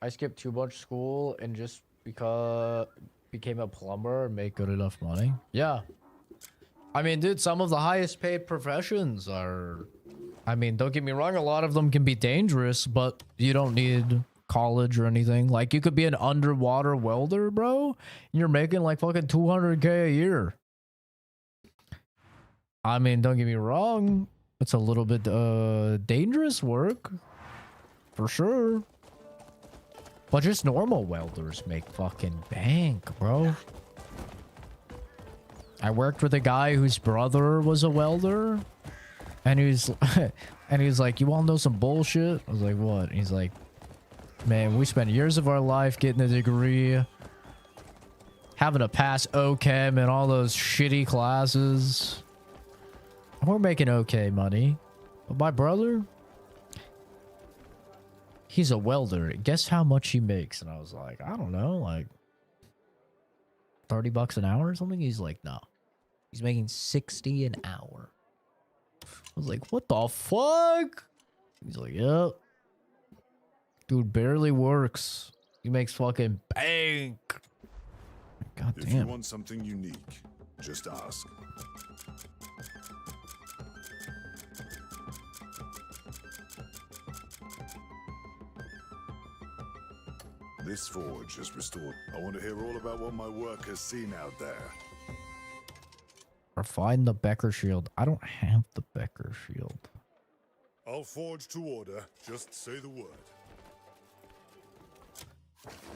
I skipped too much school and just because became a plumber and make good enough money. Yeah. I mean, dude, some of the highest paid professions are, I mean, don't get me wrong, a lot of them can be dangerous, but you don't need college or anything. Like, you could be an underwater welder, bro, and you're making like fucking 200K a year. I mean, don't get me wrong, it's a little bit dangerous work, for sure. But just normal welders make fucking bank, bro. I worked with a guy whose brother was a welder, and he's like, "You want to know some bullshit?" I was like, "What?" And he's like, "Man, we spent years of our life getting a degree, having to pass OChem and all those shitty classes. We're making okay money, but my brother, he's a welder. Guess how much he makes?" And I was like, "I don't know, like $30 an hour or something." He's like, "No, he's making 60 an hour." I was like, "What the fuck?" He's like, "Yep. Dude barely works. He makes fucking bank." God If damn. you want something unique, just ask. This forge is restored. I want to hear all about what my work has seen out there. Or find the Becker shield. I don't have the Becker shield. I'll forge to order. Just say the word.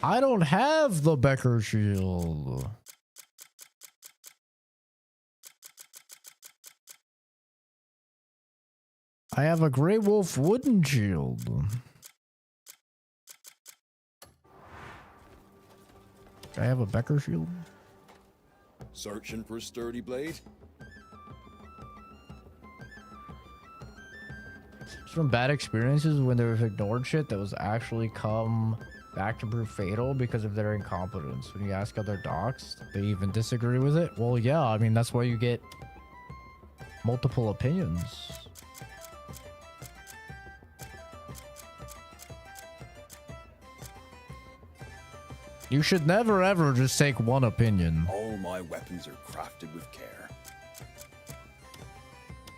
I don't have the Becker shield. I have a Grey Wolf wooden shield. I have a Becker shield. Searching for a sturdy blade? It's from bad experiences when they've ignored shit that was actually come back to prove fatal because of their incompetence. When you ask other docs, they even disagree with it. Well, yeah, I mean, that's why you get multiple opinions. You should never ever just take one opinion. All my weapons are crafted with care.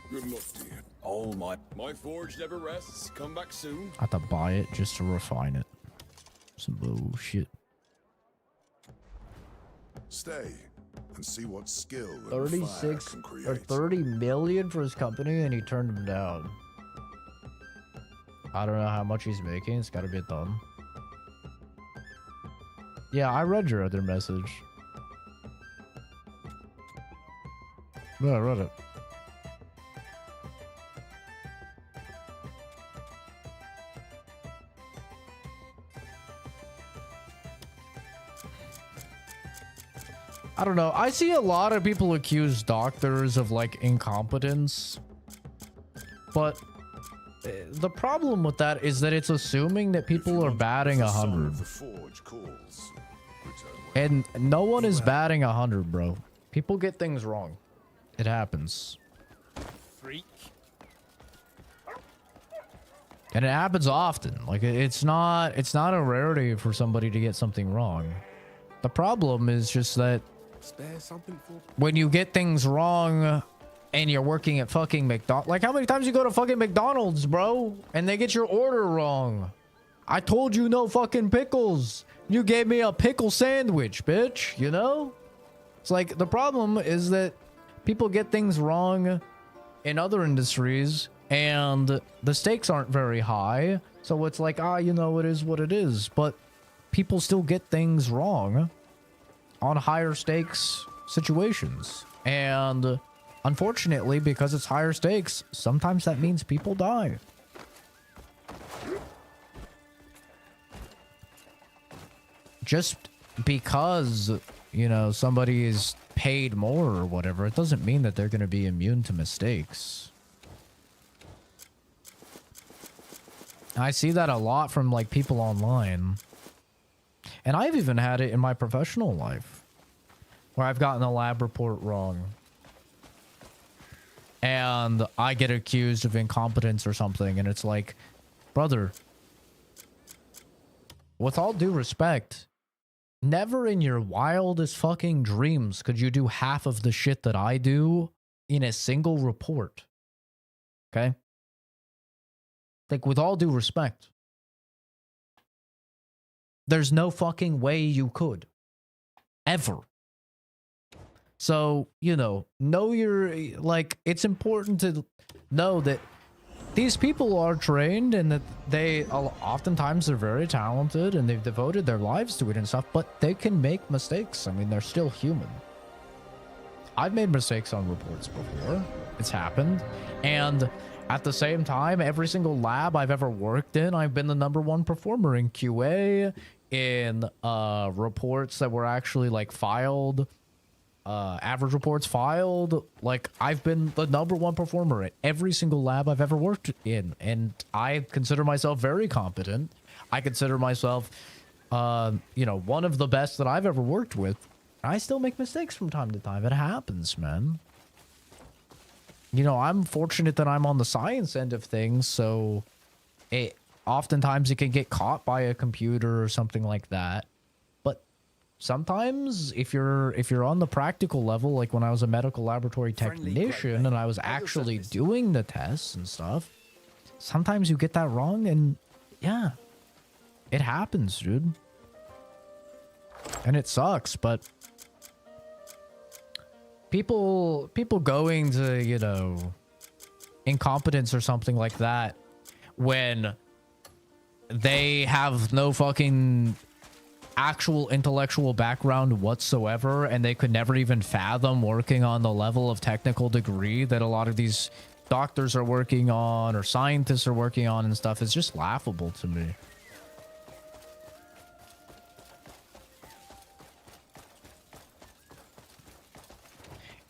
Good luck to you. All my forge never rests. Come back soon. I have to buy it just to refine it. Some bullshit. Stay and see what skill and 36 fire can or create. 30 million for his company, and he turned him down. I don't know how much he's making. It's got to be a ton. Yeah, I read your other message. Yeah, I read it. I don't know. I see a lot of people accuse doctors of like incompetence, but the problem with that is that it's assuming that people are batting 100. The forge calls. And no one is batting 100, bro. People get things wrong. It happens. Freak. And it happens often. Like it's not a rarity for somebody to get something wrong. The problem is just that Spare something for when you get things wrong and you're working at fucking McDonald's, like how many times you go to fucking McDonald's, bro, and they get your order wrong? I told you no fucking pickles. You gave me a pickle sandwich, bitch, you know? It's like the problem is that People get things wrong in other industries, and the stakes aren't very high. So it's like, you know, it is what it is. But people still get things wrong on higher stakes situations. And unfortunately, because it's higher stakes, sometimes that means people die. Just because, you know, somebody is paid more or whatever, it doesn't mean that they're going to be immune to mistakes. I see that a lot from, like, people online. And I've even had it in my professional life, where I've gotten a lab report wrong. And I get accused of incompetence or something, and it's like, brother, with all due respect, never in your wildest fucking dreams could you do half of the shit that I do in a single report. Okay? Like, with all due respect, there's no fucking way you could. Ever. So, you know your, like, it's important to know that these people are trained and that they, oftentimes they're very talented and they've devoted their lives to it and stuff, but they can make mistakes. I mean, they're still human. I've made mistakes on reports before. It's happened. And at the same time, every single lab I've ever worked in, I've been the #1 performer in QA, in reports that were actually, like, filed, average reports filed. Like, I've been the #1 performer at every single lab I've ever worked in, and I consider myself very competent. I consider myself, you know, one of the best that I've ever worked with. I still make mistakes from time to time. It happens, man. You know, I'm fortunate that I'm on the science end of things, so oftentimes it can get caught by a computer or something like that. But sometimes if you're on the practical level, like when I was a medical laboratory technician and I was actually doing the tests and stuff, sometimes you get that wrong, and yeah, it happens, dude. And it sucks, but people going to, you know, incompetence or something like that when they have no fucking actual intellectual background whatsoever, and they could never even fathom working on the level of technical degree that a lot of these doctors are working on or scientists are working on and stuff, is just laughable to me.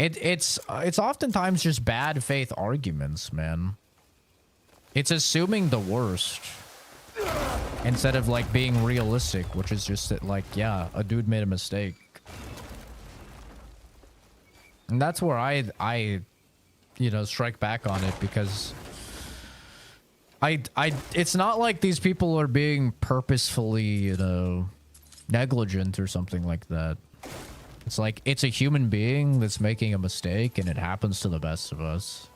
It's oftentimes just bad faith arguments, man. It's assuming the worst instead of, like, being realistic, which is just that, like, yeah, a dude made a mistake. And that's where I you know, strike back on it, because it's not like these people are being purposefully, you know, negligent or something like that. It's like, it's a human being that's making a mistake, and it happens to the best of us.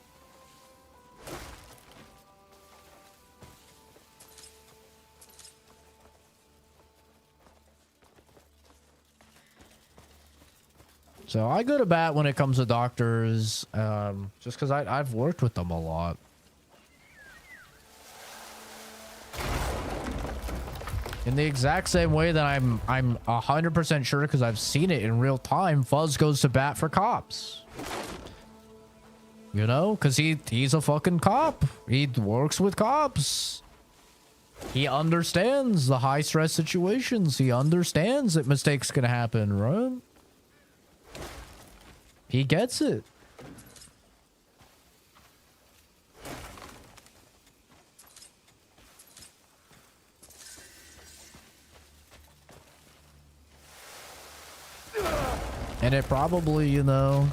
So I go to bat when it comes to doctors, just because I've worked with them a lot. In the exact same way that I'm 100% sure, because I've seen it in real time, Fuzz goes to bat for cops. You know, because he's a fucking cop. He works with cops. He understands the high stress situations. He understands that mistakes can happen, right? He gets it. And it probably, you know,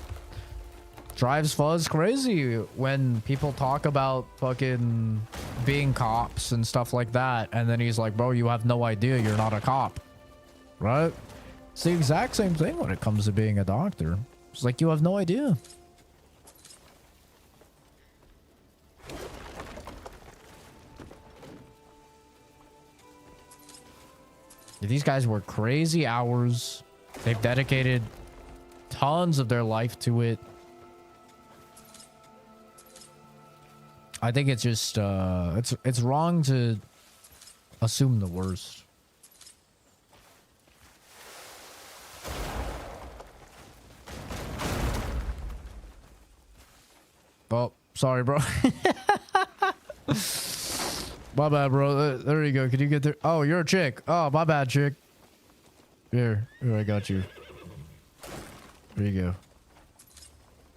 drives Fuzz crazy when people talk about fucking being cops and stuff like that. And then he's like, bro, you have no idea. You're not a cop. Right? It's the exact same thing when it comes to being a doctor. It's like, you have no idea. These guys work crazy hours. They've dedicated tons of their life to it. I think it's just it's wrong to assume the worst. Oh, sorry, bro. My bad, bro. There you go. Can you get there? Oh, you're a chick. Oh, my bad, chick. Here, I got you. There you go.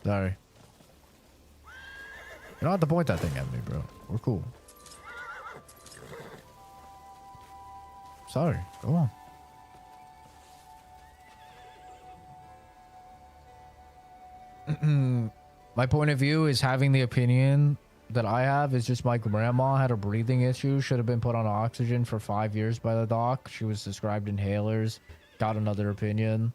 Sorry. You don't have to point that thing at me, bro. We're cool. Sorry. Go on. My point of view is having the opinion that I have is just my grandma had a breathing issue, should have been put on oxygen for 5 years by the doc. She was prescribed inhalers. Got another opinion.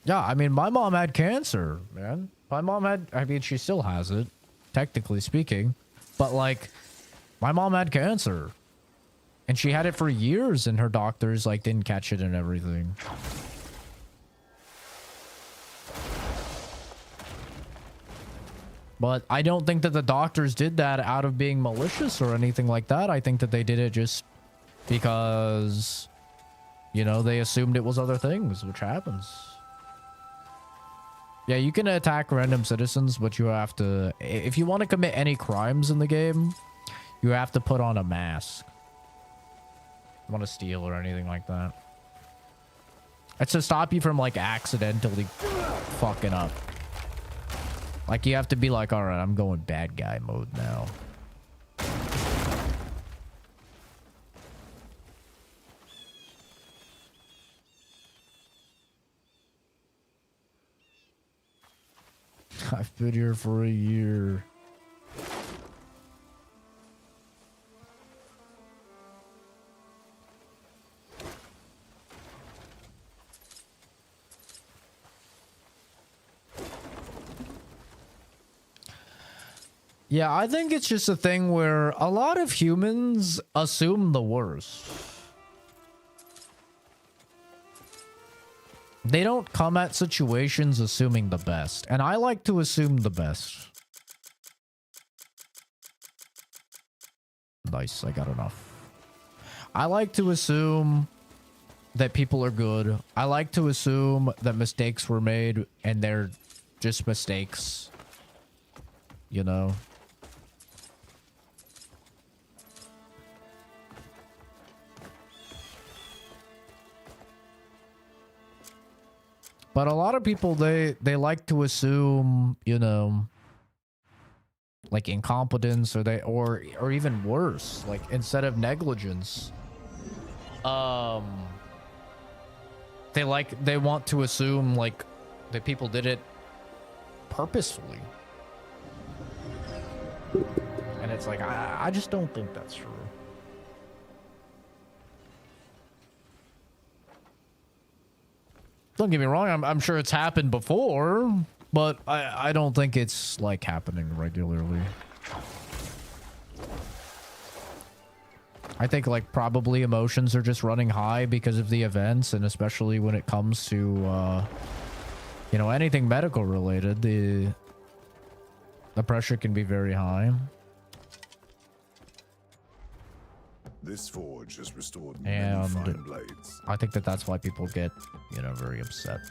Yeah, I mean, my mom had cancer, man. My mom had, I mean, she still has it, technically speaking. But, like, my mom had cancer. And she had it for years, and her doctors, like, didn't catch it and everything. But I don't think that the doctors did that out of being malicious or anything like that. I think that they did it just because, you know, they assumed it was other things, which happens. Yeah, you can attack random citizens, but you have to... If you want to commit any crimes in the game, you have to put on a mask. You want to steal or anything like that. It's to stop you from, like, accidentally fucking up. Like, you have to be like, alright, I'm going bad guy mode now. I've been here for a year. Yeah, I think it's just a thing where a lot of humans assume the worst. They don't come at situations assuming the best, and I like to assume the best. Nice, I got enough. I like to assume that people are good. I like to assume that mistakes were made and they're just mistakes. You know? But a lot of people, they like to assume, you know, like incompetence or even worse, like instead of negligence, they want to assume like that people did it purposefully. And it's like, I just don't think that's true. Don't get me wrong, I'm sure it's happened before, but I don't think it's like happening regularly. I think like probably emotions are just running high because of the events, and especially when it comes to you know, anything medical related, the pressure can be very high. This forge has restored many fine blades. I think that that's why people get, you know, very upset.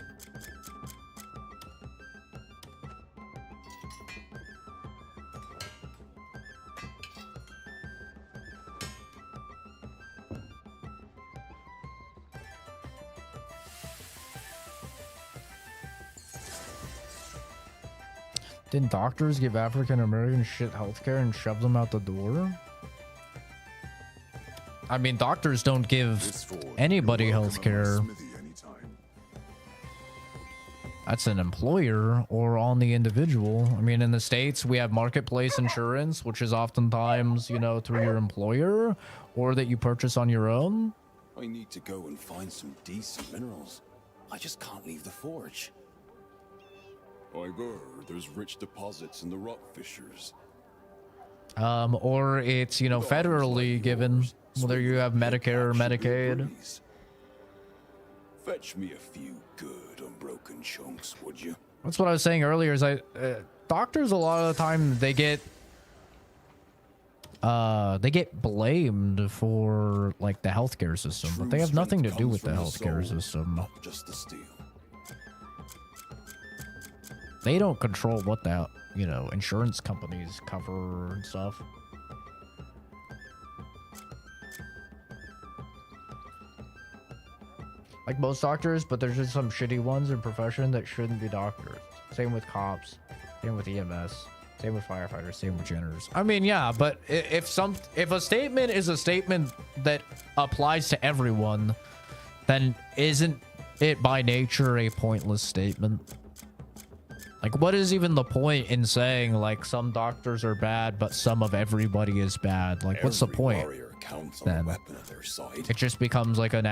Didn't doctors give African American shit healthcare and shove them out the door? I mean, doctors don't give anybody healthcare. That's an employer or on the individual. I mean, in the States, we have marketplace insurance, which is oftentimes, you know, through your employer or that you purchase on your own. I need to go and find some decent minerals. I just can't leave the forge. I've heard there's rich deposits in the rock fissures. Or it's, you know, federally given, whether you have Medicare or Medicaid. Fetch me a few good unbroken chunks, would you? That's what I was saying earlier. Is doctors a lot of the time they get blamed for like the healthcare system, but they have nothing to do with the healthcare system. Not just the steel. They don't control what the, you know, insurance companies cover and stuff. Like most doctors, but there's just some shitty ones in profession that shouldn't be doctors. Same with cops, same with EMS, same with firefighters, same with janitors. I mean, yeah, but if a statement is a statement that applies to everyone, then isn't it by nature a pointless statement? Like, what is even the point in saying like some doctors are bad, but some of everybody is bad? Like, what's the point? Then it just becomes like a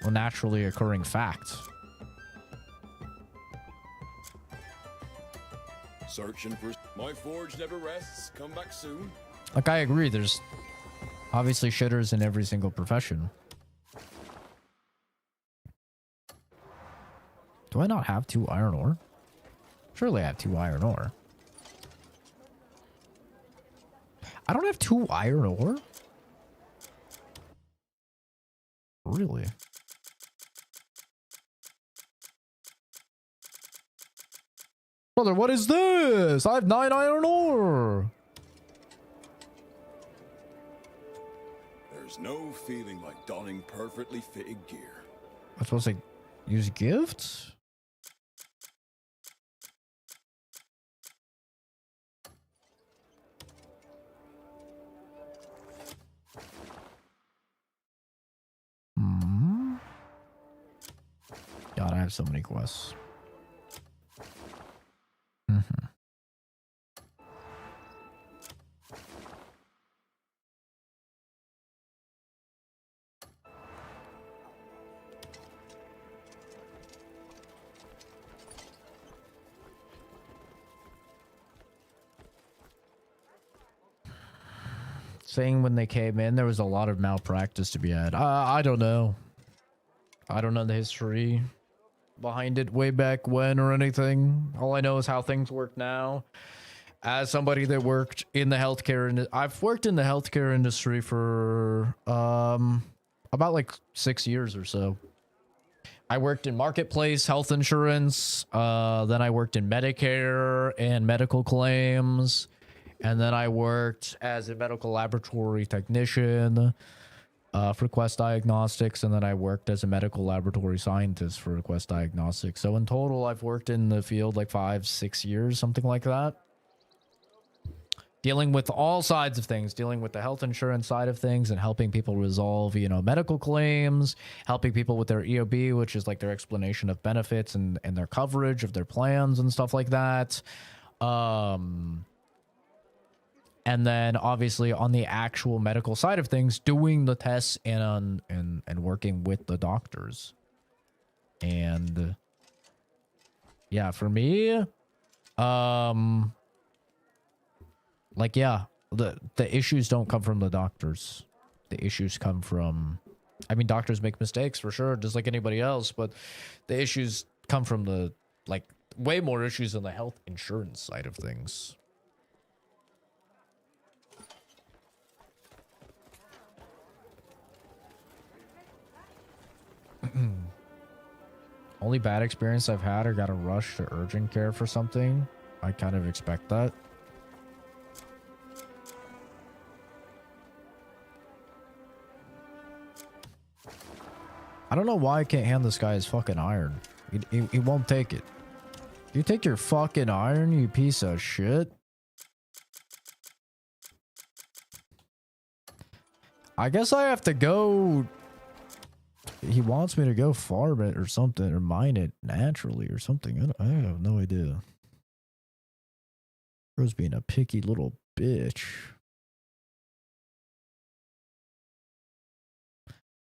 naturally occurring fact. Searching for my forge never rests. Come back soon. Like, I agree. There's obviously shitters in every single profession. Do I not have 2 iron ore? Surely I have 2 iron ore. I don't have 2 iron ore? Really? Brother, what is this? I have 9 iron ore. There's no feeling like donning perfectly fitted gear. I'm supposed to use gifts? God, I have so many quests. Saying when they came in, there was a lot of malpractice to be had. I don't know. I don't know the history behind it way back when or anything. All I know is how things work now. As somebody that worked in the healthcare, I've worked in the healthcare industry for about like 6 years or so. I worked in marketplace health insurance. Then I worked in Medicare and medical claims. And then I worked as a medical laboratory technician for Quest Diagnostics. And then I worked as a medical laboratory scientist for Quest Diagnostics. So in total, I've worked in the field like 5-6 years, something like that. Dealing with all sides of things, dealing with the health insurance side of things and helping people resolve, you know, medical claims, helping people with their EOB, which is like their explanation of benefits and their coverage of their plans and stuff like that. And then obviously on the actual medical side of things, doing the tests and working with the doctors. And yeah, for me, like, yeah, the issues don't come from the doctors. The issues come from, I mean, doctors make mistakes for sure, just like anybody else, but the issues come from the, like, way more issues on the health insurance side of things. Only bad experience I've had, I got a rush to urgent care for something. I kind of expect that. I don't know why I can't hand this guy his fucking iron. He won't take it. You take your fucking iron, you piece of shit. I guess I have to go. He wants me to go farm it or something, or mine it naturally or something. I have no idea. Bro's being a picky little bitch.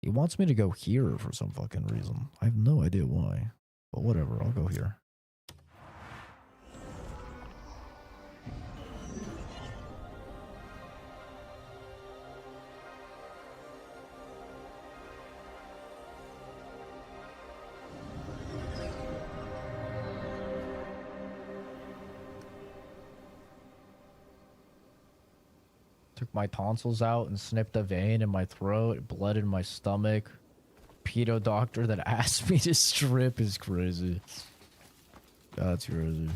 He wants me to go here for some fucking reason. I have no idea why. But whatever, I'll go here. Took my tonsils out and snipped a vein in my throat, blood in my stomach. Pedo doctor that asked me to strip is crazy. That's crazy.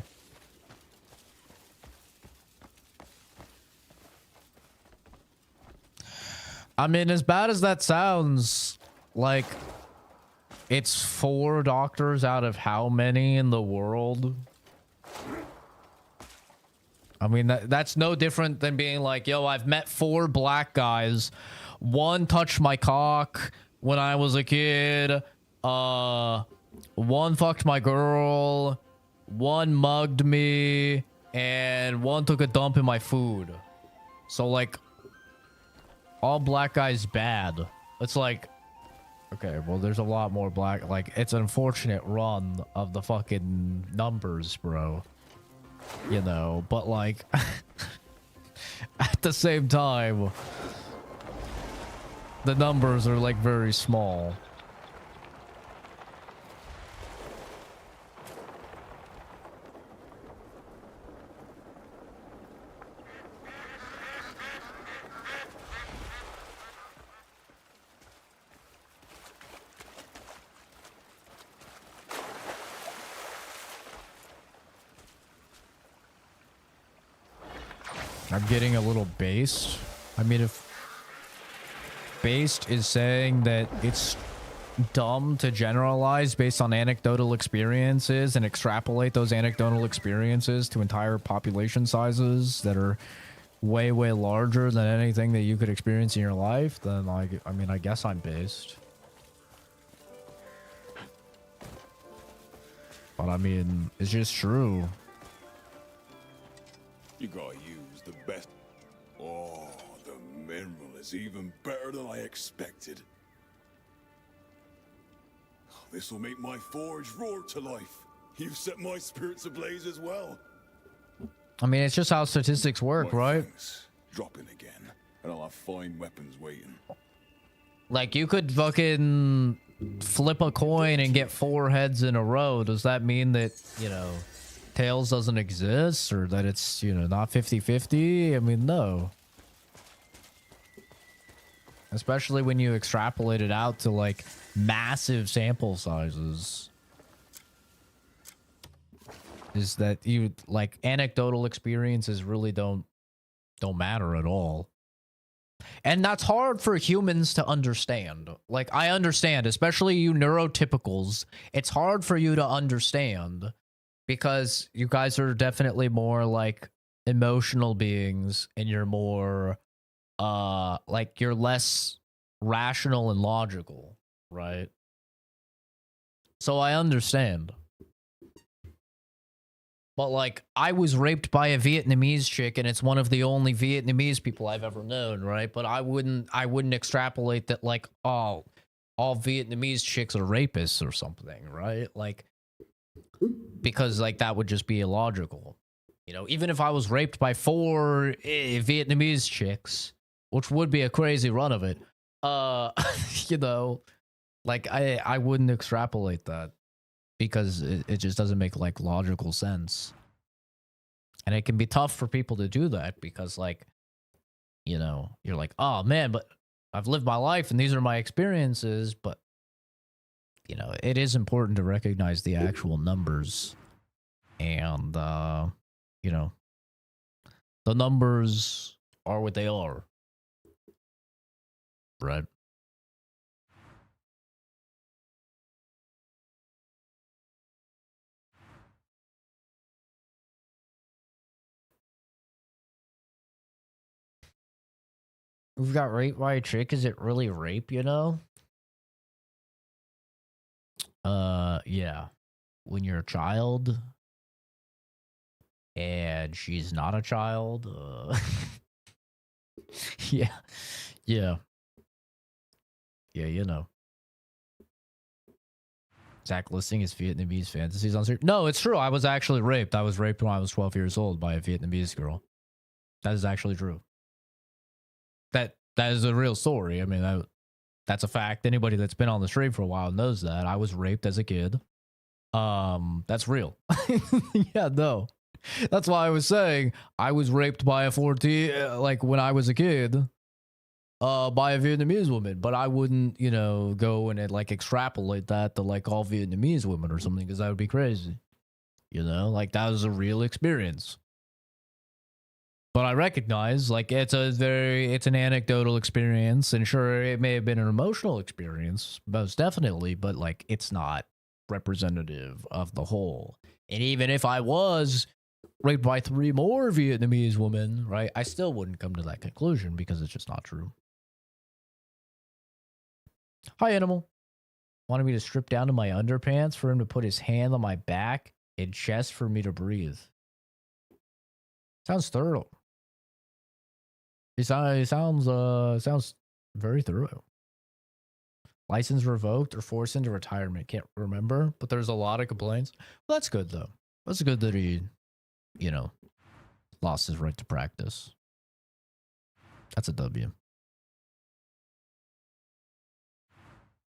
I mean, as bad as that sounds, like, it's 4 doctors out of how many in the world? I mean, that's no different than being like, yo, I've met 4 black guys. 1 touched my cock when I was a kid. 1 fucked my girl. 1 mugged me. And 1 took a dump in my food. So, like, all black guys bad. It's like, okay, well, there's a lot more black. Like, it's an unfortunate run of the fucking numbers, bro. You know, but like at the same time, the numbers are like very small. I'm getting a little based. I mean, if based is saying that it's dumb to generalize based on anecdotal experiences and extrapolate those anecdotal experiences to entire population sizes that are way, way larger than anything that you could experience in your life, then I mean, I guess I'm based. But I mean, it's just true. You gotta use the best. Oh, the mineral is even better than I expected. This will make my forge roar to life. You've set my spirits ablaze as well. I mean, it's just how statistics work, right? Drop in again, and I'll have fine weapons waiting. Like, you could fucking flip a coin and get 4 heads in a row. Does that mean that, you know, Tails doesn't exist, or that it's, you know, not 50-50? I mean, no. Especially when you extrapolate it out to, like, massive sample sizes. Is that you, like, anecdotal experiences really don't matter at all. And that's hard for humans to understand. Like, I understand, especially you neurotypicals, it's hard for you to understand because you guys are definitely more like emotional beings, and you're more like, you're less rational and logical, right? So I understand. But like, I was raped by a Vietnamese chick, and it's one of the only Vietnamese people I've ever known, right? But I wouldn't extrapolate that like, oh, all Vietnamese chicks are rapists or something, right? Like, because like that would just be illogical. You know, even if I was raped by 4 Vietnamese chicks, which would be a crazy run of it, you know, like I wouldn't extrapolate that. Because it just doesn't make, like, logical sense. And it can be tough for people to do that because, like, you know, you're like, oh, man, but I've lived my life and these are my experiences. But, you know, it is important to recognize the actual numbers. And, you know, the numbers are what they are. Right? We've got raped by a chick. Is it really rape, you know? Yeah. When you're a child and she's not a child, yeah. Yeah. Yeah, you know. Zach listing his Vietnamese fantasies on stream. No, it's true. I was actually raped. I was raped when I was 12 years old by a Vietnamese girl. That is actually true. That is a real story. I mean, that's a fact. Anybody that's been on the stream for a while knows that. I was raped as a kid. That's real. Yeah, no. That's why I was saying I was raped by a 14, like when I was a kid, by a Vietnamese woman. But I wouldn't, you know, go and like extrapolate that to like all Vietnamese women or something, because that would be crazy. You know, like that was a real experience. But I recognize, like, it's an anecdotal experience, and sure, it may have been an emotional experience, most definitely, but like, it's not representative of the whole. And even if I was raped by 3 more Vietnamese women, right, I still wouldn't come to that conclusion because it's just not true. Hi, Animal. Wanted me to strip down to my underpants for him to put his hand on my back and chest for me to breathe. Sounds thorough. He sounds very thorough. License revoked or forced into retirement. Can't remember, but there's a lot of complaints. Well, that's good, though. That's good that he, you know, lost his right to practice. That's a W.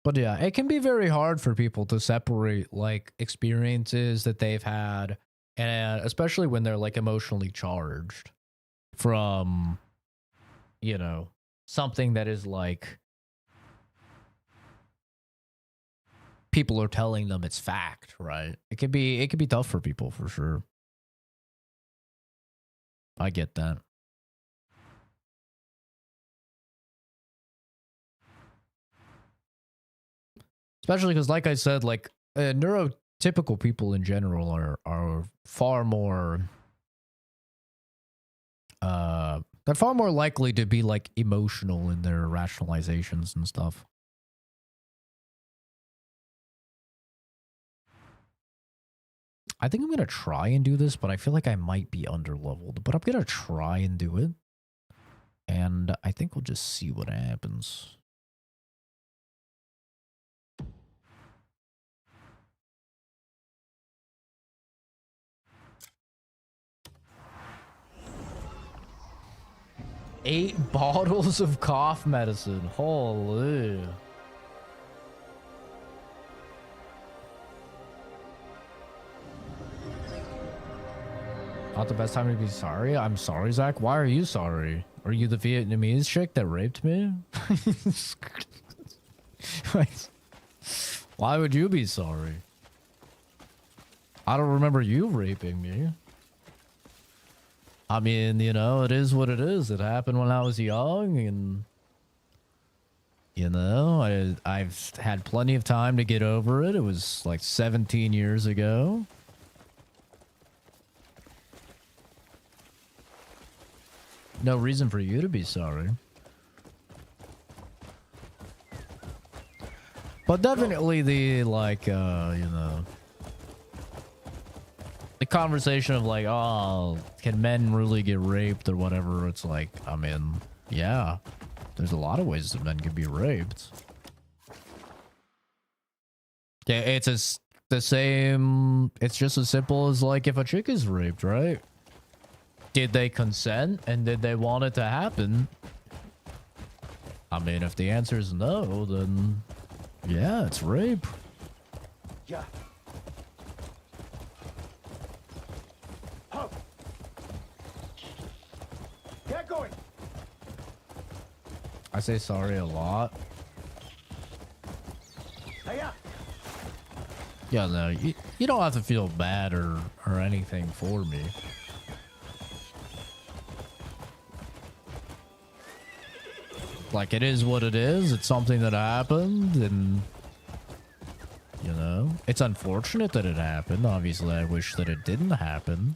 But yeah, it can be very hard for people to separate, like, experiences that they've had, and especially when they're, like, emotionally charged, from, you know, something that is like people are telling them it's fact, right? It could be tough for people, for sure. I get that. Especially because, like I said, like neurotypical people in general are far more they're far more likely to be like emotional in their rationalizations and stuff. I think I'm gonna try and do this, but I feel like I might be underleveled. But I'm gonna try and do it, and I think we'll just see what happens. $8 bottles of cough medicine. Holy. Not the best time to be sorry. I'm sorry, Zach. Why are you sorry? Are you the Vietnamese chick that raped me? Why would you be sorry? I don't remember you raping me. I mean, you know, it is what it is. It happened when I was young, and, you know, I've had plenty of time to get over it. It was like 17 years ago. No reason for you to be sorry. But definitely the, like, you know, the conversation of like, oh, can men really get raped or whatever? It's like, I mean, yeah, there's a lot of ways that men can be raped. Yeah, it's the same. It's just as simple as like if a chick is raped, right? Did they consent and did they want it to happen? I mean, if the answer is no, then yeah, it's rape. Yeah. Get going. I say sorry a lot. Yeah, no, you don't have to feel bad or anything for me. Like, it is what it is. It's something that happened, and, you know, it's unfortunate that it happened. Obviously, I wish that it didn't happen.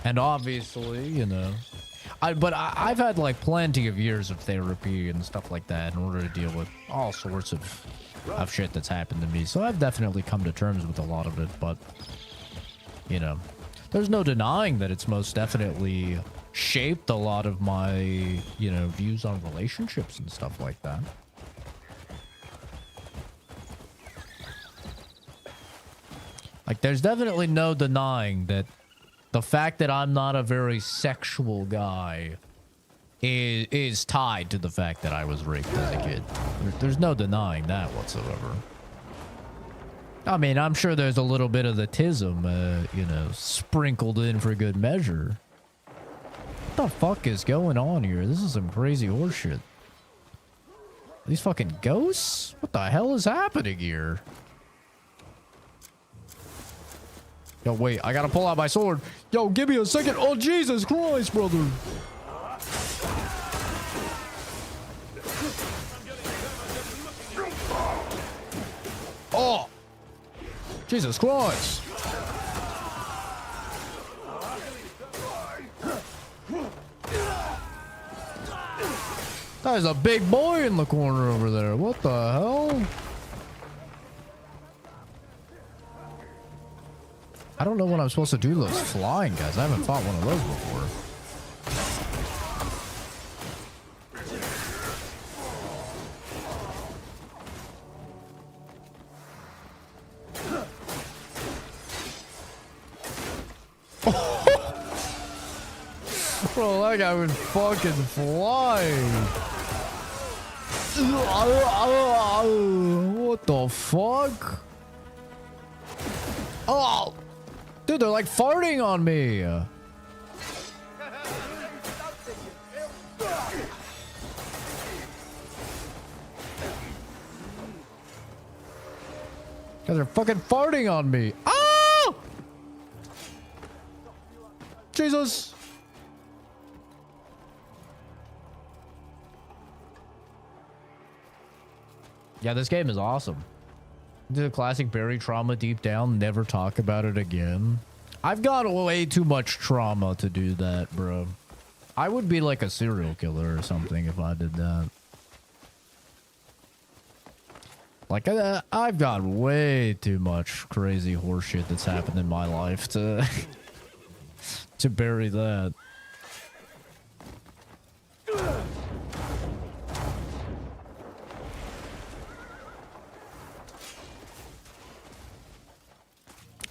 And obviously, you know, I've had like plenty of years of therapy and stuff like that in order to deal with all sorts of shit that's happened to me. So I've definitely come to terms with a lot of it, but, you know, there's no denying that it's most definitely shaped a lot of my, you know, views on relationships and stuff like that. Like, there's definitely no denying that the fact that I'm not a very sexual guy is tied to the fact that I was raped as a kid. There's no denying that whatsoever. I mean, I'm sure there's a little bit of the tism, you know, sprinkled in for good measure. What the fuck is going on here? This is some crazy horseshit. These fucking ghosts? What the hell is happening here? Yo, wait, I gotta pull out my sword. Yo, give me a second. Oh, Jesus Christ, brother. Oh! Jesus Christ. There's a big boy in the corner over there. What the hell? I don't know what I'm supposed to do those flying guys. I haven't fought one of those before. Bro, that guy was fucking flying. What the fuck? Oh! Dude, they're like farting on me. Yeah, they're fucking farting on me. Oh! Jesus. Yeah, this game is awesome. The classic Barry trauma deep down. Never talk about it again. I've got way too much trauma to do that, bro. I would be like a serial killer or something if I did that. Like, I've got way too much crazy horseshit that's happened in my life to to bury that.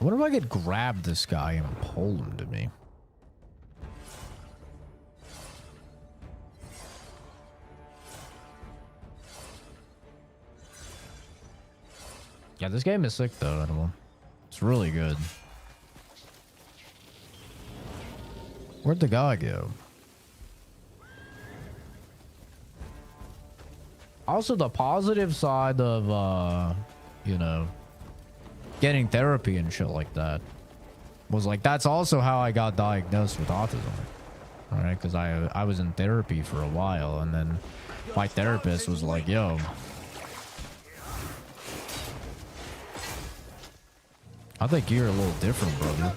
What if I could grab this guy and pull him to me? Yeah, this game is sick though, I don't know. It's really good. Where'd the guy go? Also, the positive side of, you know, getting therapy and shit like that was like, that's also how I got diagnosed with autism. All right, because I was in therapy for a while, and then my therapist was like, yo, I think you're a little different, brother.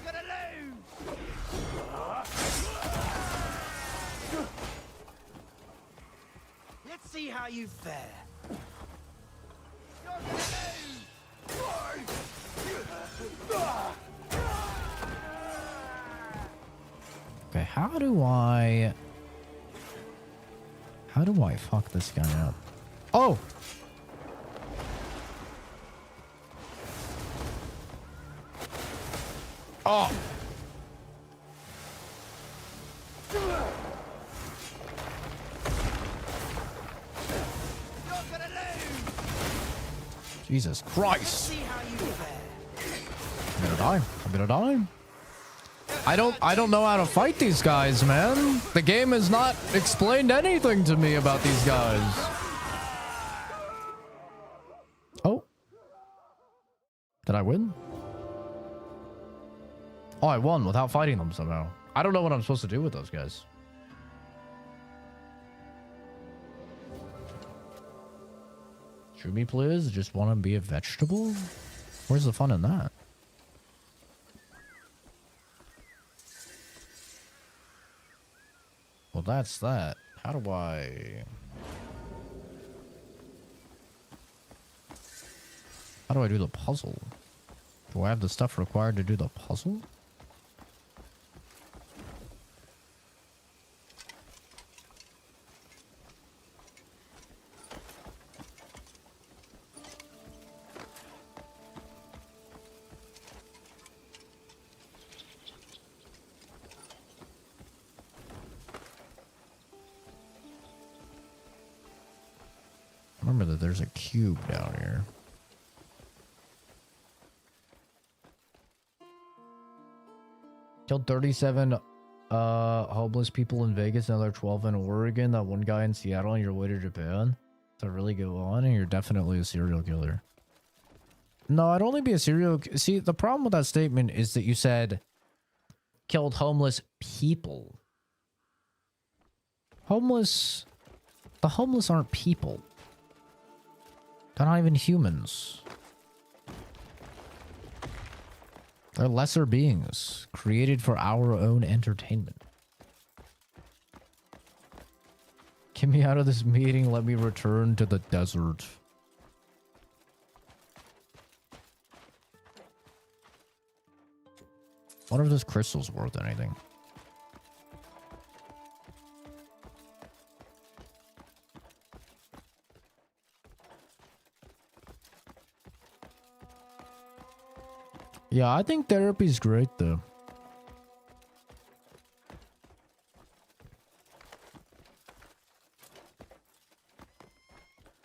Let's see how you fare. Okay, how do I fuck this guy up? Oh! Oh! Jesus Christ! I'm gonna die. I'm gonna die. I don't know how to fight these guys, man. The game has not explained anything to me about these guys. Oh. Did I win? Oh, I won without fighting them somehow. I don't know what I'm supposed to do with those guys. Shoot me, please. Just want to be a vegetable? Where's the fun in that? Well, that's that. How do I do the puzzle? Do I have the stuff required to do the puzzle? Remember that there's a cube down here. Killed 37 homeless people in Vegas, another 12 in Oregon, that one guy in Seattle on your way to Japan. To really go on, and you're definitely a serial killer. No, I'd only be a serial... See, the problem with that statement is that you said killed homeless people. Homeless... The homeless aren't people. They're not even humans. They're lesser beings, created for our own entertainment. Get me out of this meeting, let me return to the desert. Wonder if this crystal's worth anything. Yeah, I think therapy's great though.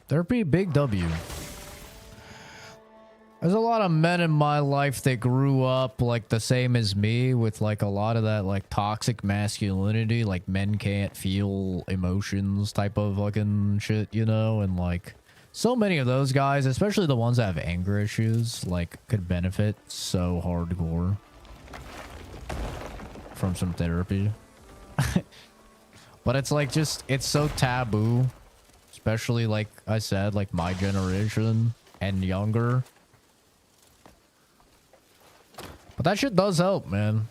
Therapy, big W. There's a lot of men in my life that grew up like the same as me with like a lot of that like toxic masculinity, like men can't feel emotions type of fucking shit, you know? And like so many of those guys, especially the ones that have anger issues, like could benefit so hardcore from some therapy. But it's like just, it's so taboo, especially like I said, like my generation and younger. But that shit does help, man.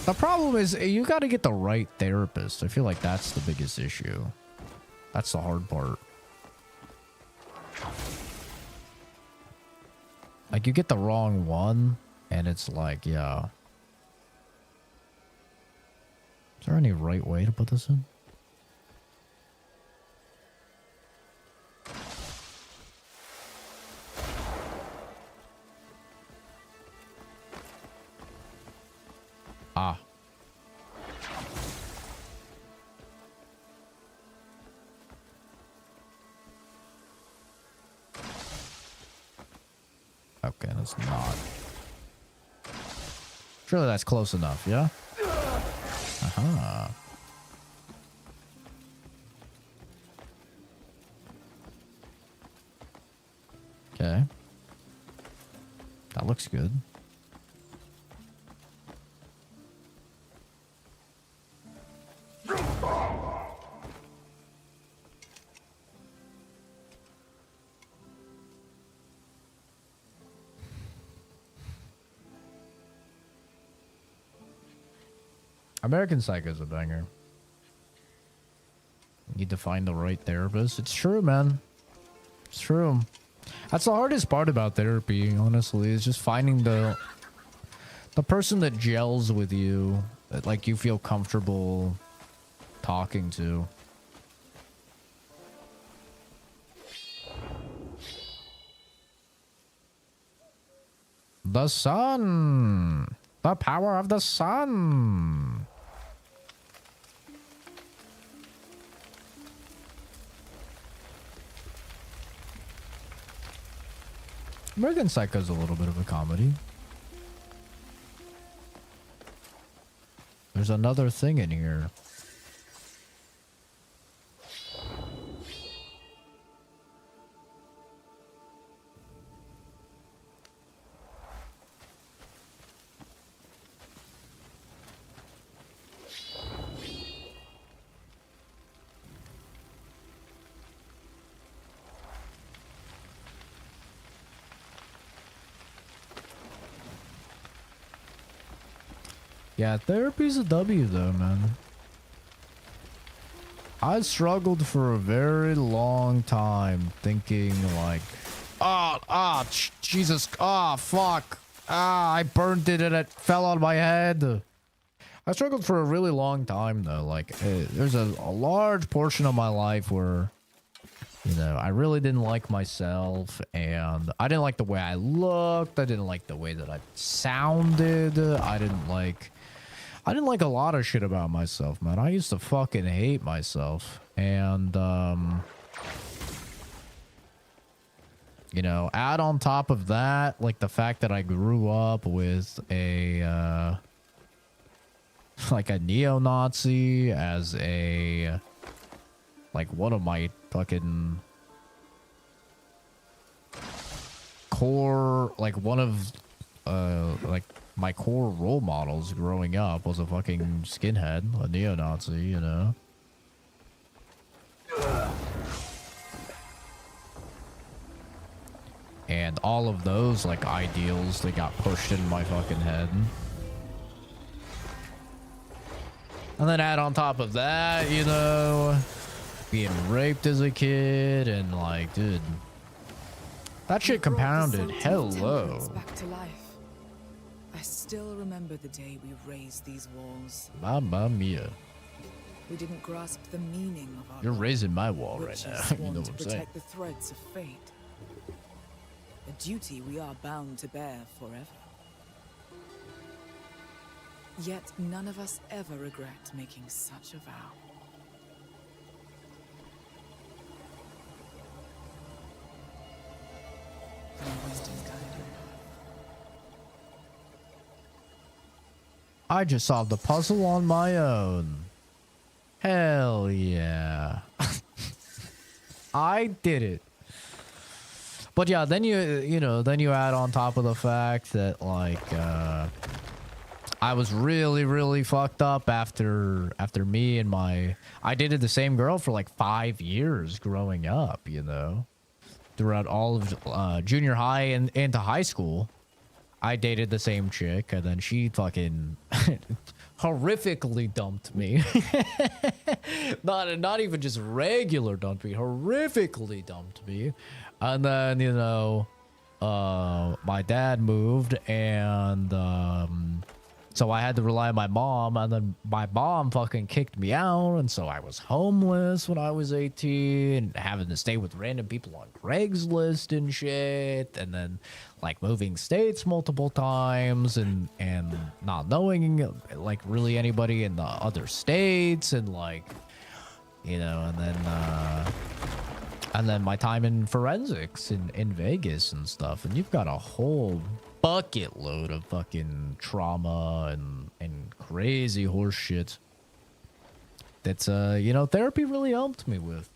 The problem is you got to get the right therapist. I feel like that's the biggest issue. That's the hard part. Like you get the wrong one and it's like, yeah. Is there any right way to put this in? Ah. Okay, that's not. Surely that's close enough, yeah? Uh-huh. Okay. That looks good. American Psycho's a banger. Need to find the right therapist. It's true, man. It's true. That's the hardest part about therapy, honestly, is just finding the person that gels with you, that like you feel comfortable talking to. The sun. The power of the sun. American Psycho's a little bit of a comedy. There's another thing in here. Yeah, therapy's a W though, man. I struggled for a very long time thinking like, Jesus, fuck. I burned it and it fell on my head. I struggled for a really long time though. Like, there's a large portion of my life where, you know, I really didn't like myself and I didn't like the way I looked. I didn't like the way that I sounded. I didn't like a lot of shit about myself, man. I used to fucking hate myself. And, you know, add on top of that, like the fact that I grew up with a like a neo-Nazi, as a like one of my fucking core, like one of like my core role models growing up was a fucking skinhead, a neo-Nazi, you know. And all of those like ideals, they got pushed in my fucking head. And then add on top of that, you know, being raped as a kid, and like, dude, that shit compounded. Hello. Back to life. I still remember the day we raised these walls. Mamma mia. We didn't grasp the meaning of our You're raising my wall right witches now. You sworn know to what I'm saying? protect the threads of fate. A duty we are bound to bear forever. Yet none of us ever regret making such a vow. May wisdom guide your path. I just solved the puzzle on my own. Hell yeah. I did it. But yeah, then you know, then you add on top of the fact that like I was really fucked up after me and I dated the same girl for like 5 years growing up, you know. Throughout all of junior high and into high school, I dated the same chick, and then she fucking horrifically dumped me. not even just regular dumped me, horrifically dumped me. And then, you know, my dad moved, and so I had to rely on my mom, and then my mom fucking kicked me out, and so I was homeless when I was 18, having to stay with random people on Craigslist and shit, and then like moving states multiple times, and not knowing like really anybody in the other states, and like, you know, and then my time in forensics in Vegas and stuff, and you've got a whole bucket load of fucking trauma and crazy horse shit that's you know, therapy really helped me with.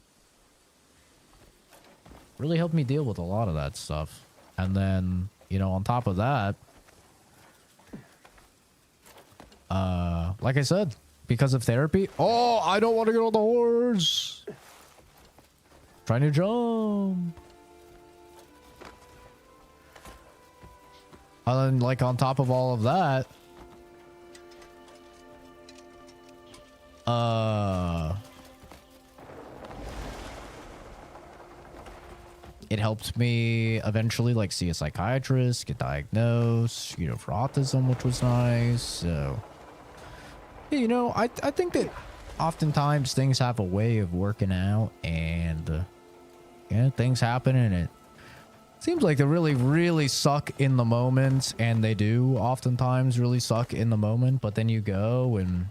Really helped me deal with a lot of that stuff. And then, you know, on top of that, like I said, because of therapy, oh, I don't want to get on the horse. Trying to jump. And then, like, on top of all of that, it helped me eventually, like, see a psychiatrist, get diagnosed, you know, for autism, which was nice. So, you know, I think that oftentimes things have a way of working out, and yeah, things happen, and it seems like they really suck in the moment, and they do oftentimes really suck in the moment, but then you go and,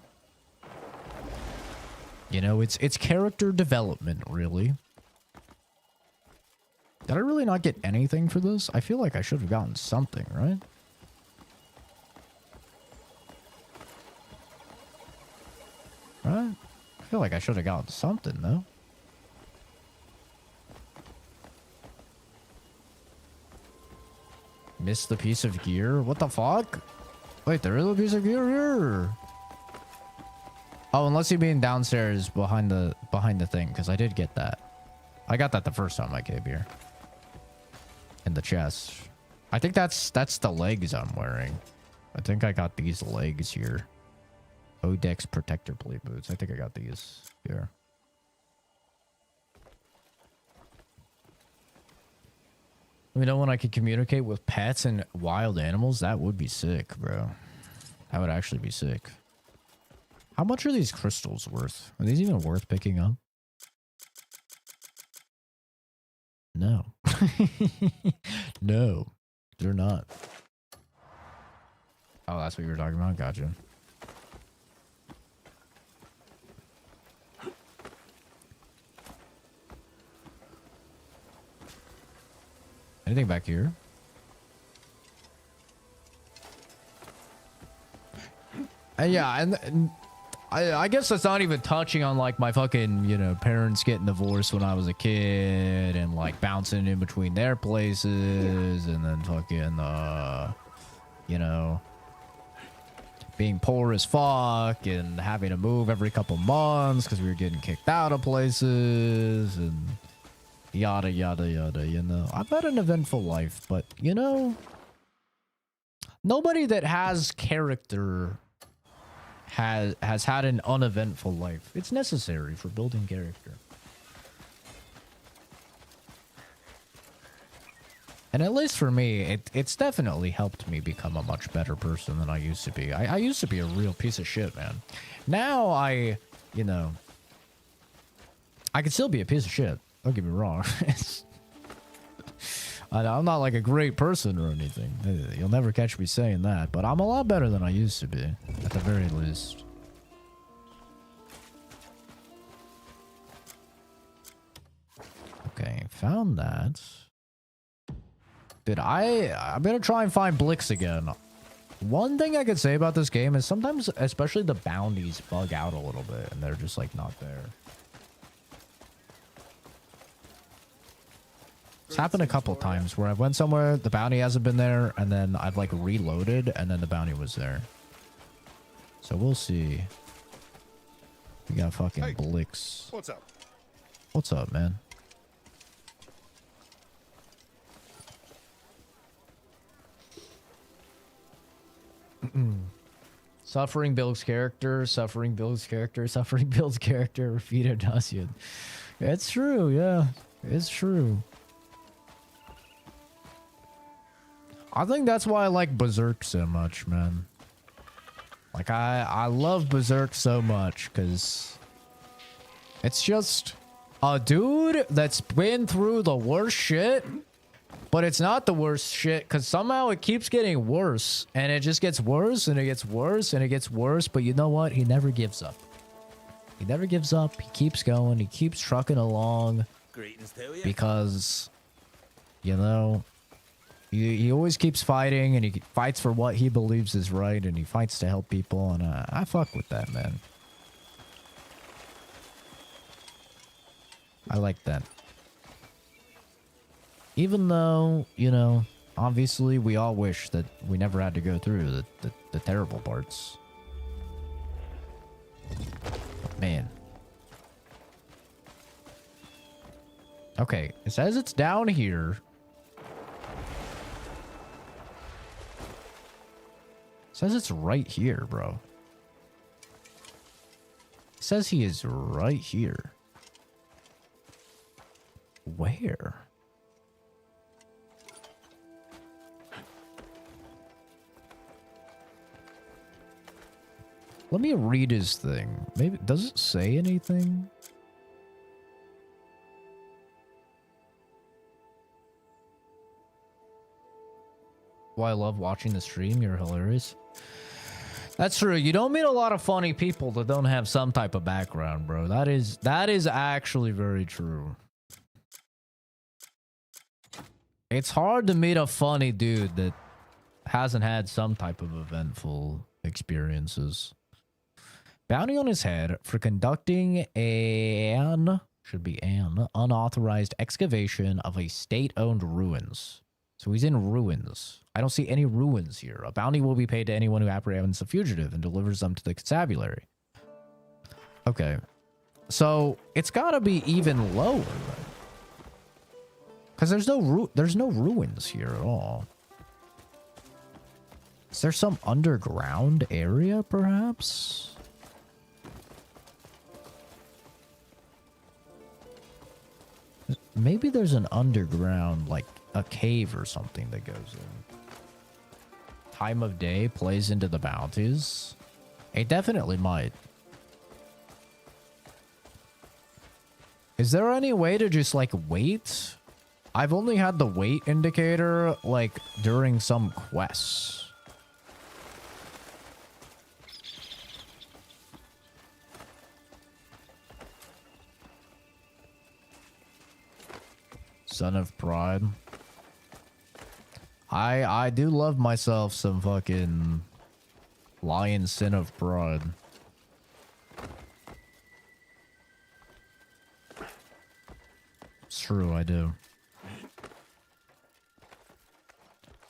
you know, it's character development, really. Did I really not get anything for this? I feel like I should have gotten something, right? Right? I feel like I should have gotten something, though. Missed the piece of gear? What the fuck? Wait, there is a piece of gear here. Oh, unless you mean downstairs behind the thing, because I did get that. I got that the first time I came here. In the chest. I think that's the legs I'm wearing. I think I got these legs here. Odex protector plate boots. I think I got these here. You know, when I could communicate with pets and wild animals, that would be sick, bro. That would actually be sick. How much are these crystals worth? Are these even worth picking up? No. No, they're not. Oh, that's what you were talking about? Gotcha. Anything back here? Yeah, and I guess that's not even touching on like my fucking, you know, parents getting divorced when I was a kid and like bouncing in between their places and then fucking, you know, being poor as fuck and having to move every couple months because we were getting kicked out of places and yada, yada, yada, you know. I've had an eventful life, but, you know, nobody that has character has had an uneventful life. It's necessary for building character. And at least for me, it's definitely helped me become a much better person than I used to be. I used to be a real piece of shit, man. Now you know, I can still be a piece of shit. Don't get me wrong. I'm not like a great person or anything. You'll never catch me saying that, but I'm a lot better than I used to be, at the very least. Okay, found that. Dude, I'm gonna try and find Blix again. One thing I could say about this game is sometimes, especially the bounties, bug out a little bit, and they're just like not there. It's happened a couple times where I've went somewhere, the bounty hasn't been there, and then I've like reloaded, and then the bounty was there. So we'll see. We got fucking Blix. What's up? What's up, man? Suffering builds character, suffering builds character, suffering builds character, repeated Nasian. It's true, yeah. It's true. I think that's why I like Berserk so much, man. Like, I love Berserk so much, because it's just a dude that's been through the worst shit, but it's not the worst shit, because somehow it keeps getting worse, and it just gets worse, and it gets worse, and it gets worse, but you know what? He never gives up. He never gives up. He keeps going. He keeps trucking along. Greetings to you. Because, you know, he always keeps fighting, and he fights for what he believes is right, and he fights to help people, and I fuck with that, man. I like that. Even though, you know, obviously we all wish that we never had to go through the terrible parts. But man. Okay, it says it's down here. It says it's right here, bro. It says he is right here. Where? Let me read his thing. Maybe, does it say anything? Why I love watching the stream. You're hilarious. That's true. You don't meet a lot of funny people that don't have some type of background, bro. That is actually very true. It's hard to meet a funny dude that hasn't had some type of eventful experiences. Bounty on his head for conducting an unauthorized excavation of a state-owned ruins. So he's in ruins. I don't see any ruins here. A bounty will be paid to anyone who apprehends the fugitive and delivers them to the constabulary. Okay. So it's gotta be even lower, right? Because there's no ruins here at all. Is there some underground area, perhaps? Maybe there's an underground, like a cave or something that goes in. Time of day plays into the bounties. It definitely might. Is there any way to just like wait? I've only had the wait indicator like during some quests. Son of Pride. I do love myself some fucking Lion sin of pride. It's true, I do.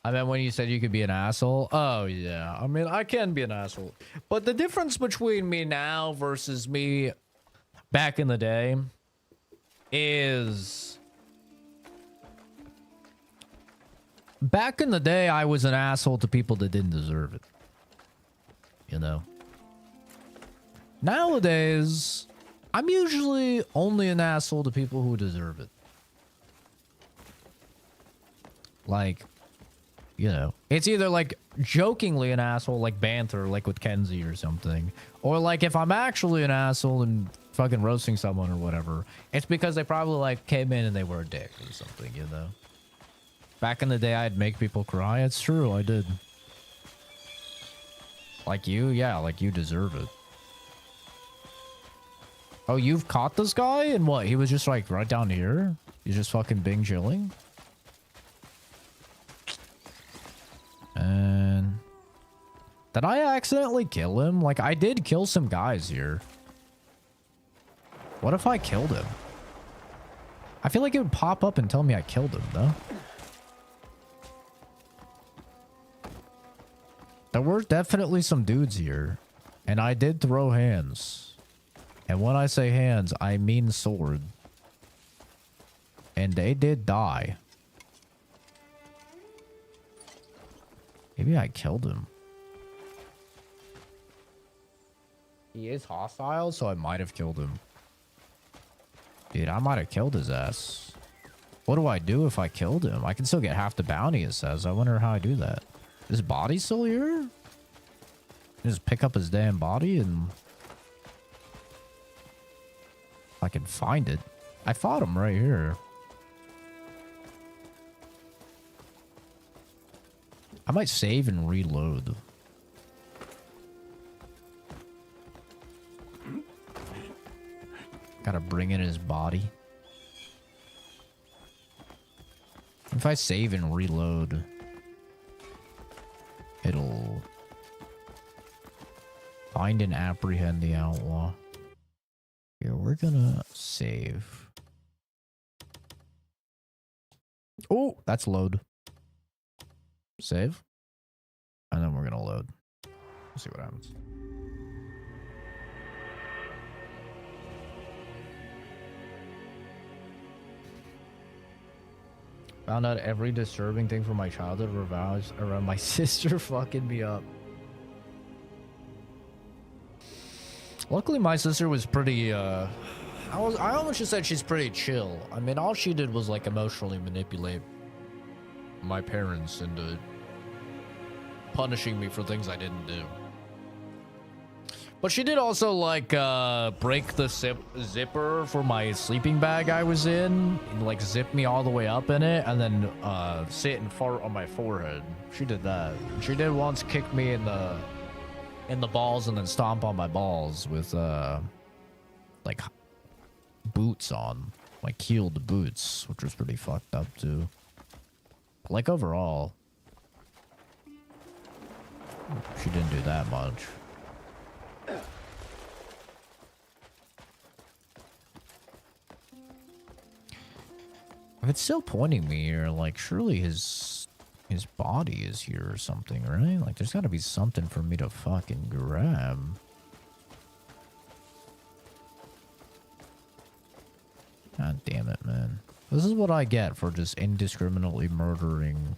I mean, when you said you could be an asshole. Oh, yeah. I mean, I can be an asshole. But the difference between me now versus me back in the day is... Back in the day, I was an asshole to people that didn't deserve it. You know? Nowadays, I'm usually only an asshole to people who deserve it. Like... You know, it's either like jokingly an asshole, like banter, like with Kenzie or something. Or like if I'm actually an asshole and fucking roasting someone or whatever, it's because they probably like came in and they were a dick or something, you know? Back in the day, I'd make people cry. It's true, I did. Like you? Yeah, like you deserve it. Oh, you've caught this guy? And what? He was just like right down here? He's just fucking bing chilling? And did I accidentally kill him? Like, I did kill some guys here. What if I killed him? I feel like it would pop up and tell me I killed him, though. There were definitely some dudes here. And I did throw hands. And when I say hands, I mean sword. And they did die. Maybe I killed him. He is hostile, so I might have killed him. Dude, I might have killed his ass. What do I do if I killed him? I can still get half the bounty, it says. I wonder how I do that. Is his body still here? Just pick up his damn body and... I can find it. I fought him right here. I might save and reload. Gotta bring in his body. If I save and reload, it'll find and apprehend the outlaw. Yeah, we're gonna save. Oh, that's load. Save. And then we're gonna load. We'll see what happens. Found out every disturbing thing from my childhood revolves around my sister fucking me up. Luckily, my sister was pretty, I almost just said she's pretty chill. I mean, all she did was, like, emotionally manipulate my parents into punishing me for things I didn't do. But she did also, like, break the zipper for my sleeping bag I was in, and, like, zip me all the way up in it, and then sit and fart on my forehead. She did that. She did once kick me in the balls and then stomp on my balls with, like, boots on. Like, heeled boots, which was pretty fucked up, too. Like, overall, she didn't do that much. If it's still pointing me here, like, surely his body is here or something, right? Like, there's gotta be something for me to fucking grab. God damn it, man. This is what I get for just indiscriminately murdering.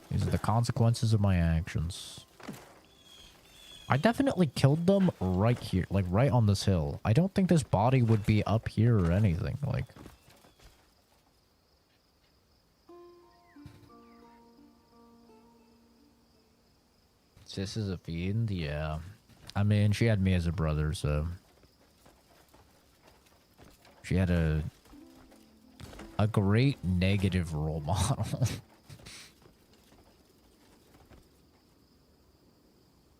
These are the consequences of my actions. I definitely killed them right here, like right on this hill. I don't think this body would be up here or anything, like. This is a fiend? Yeah. I mean, she had me as a brother, so. She had a great negative role model.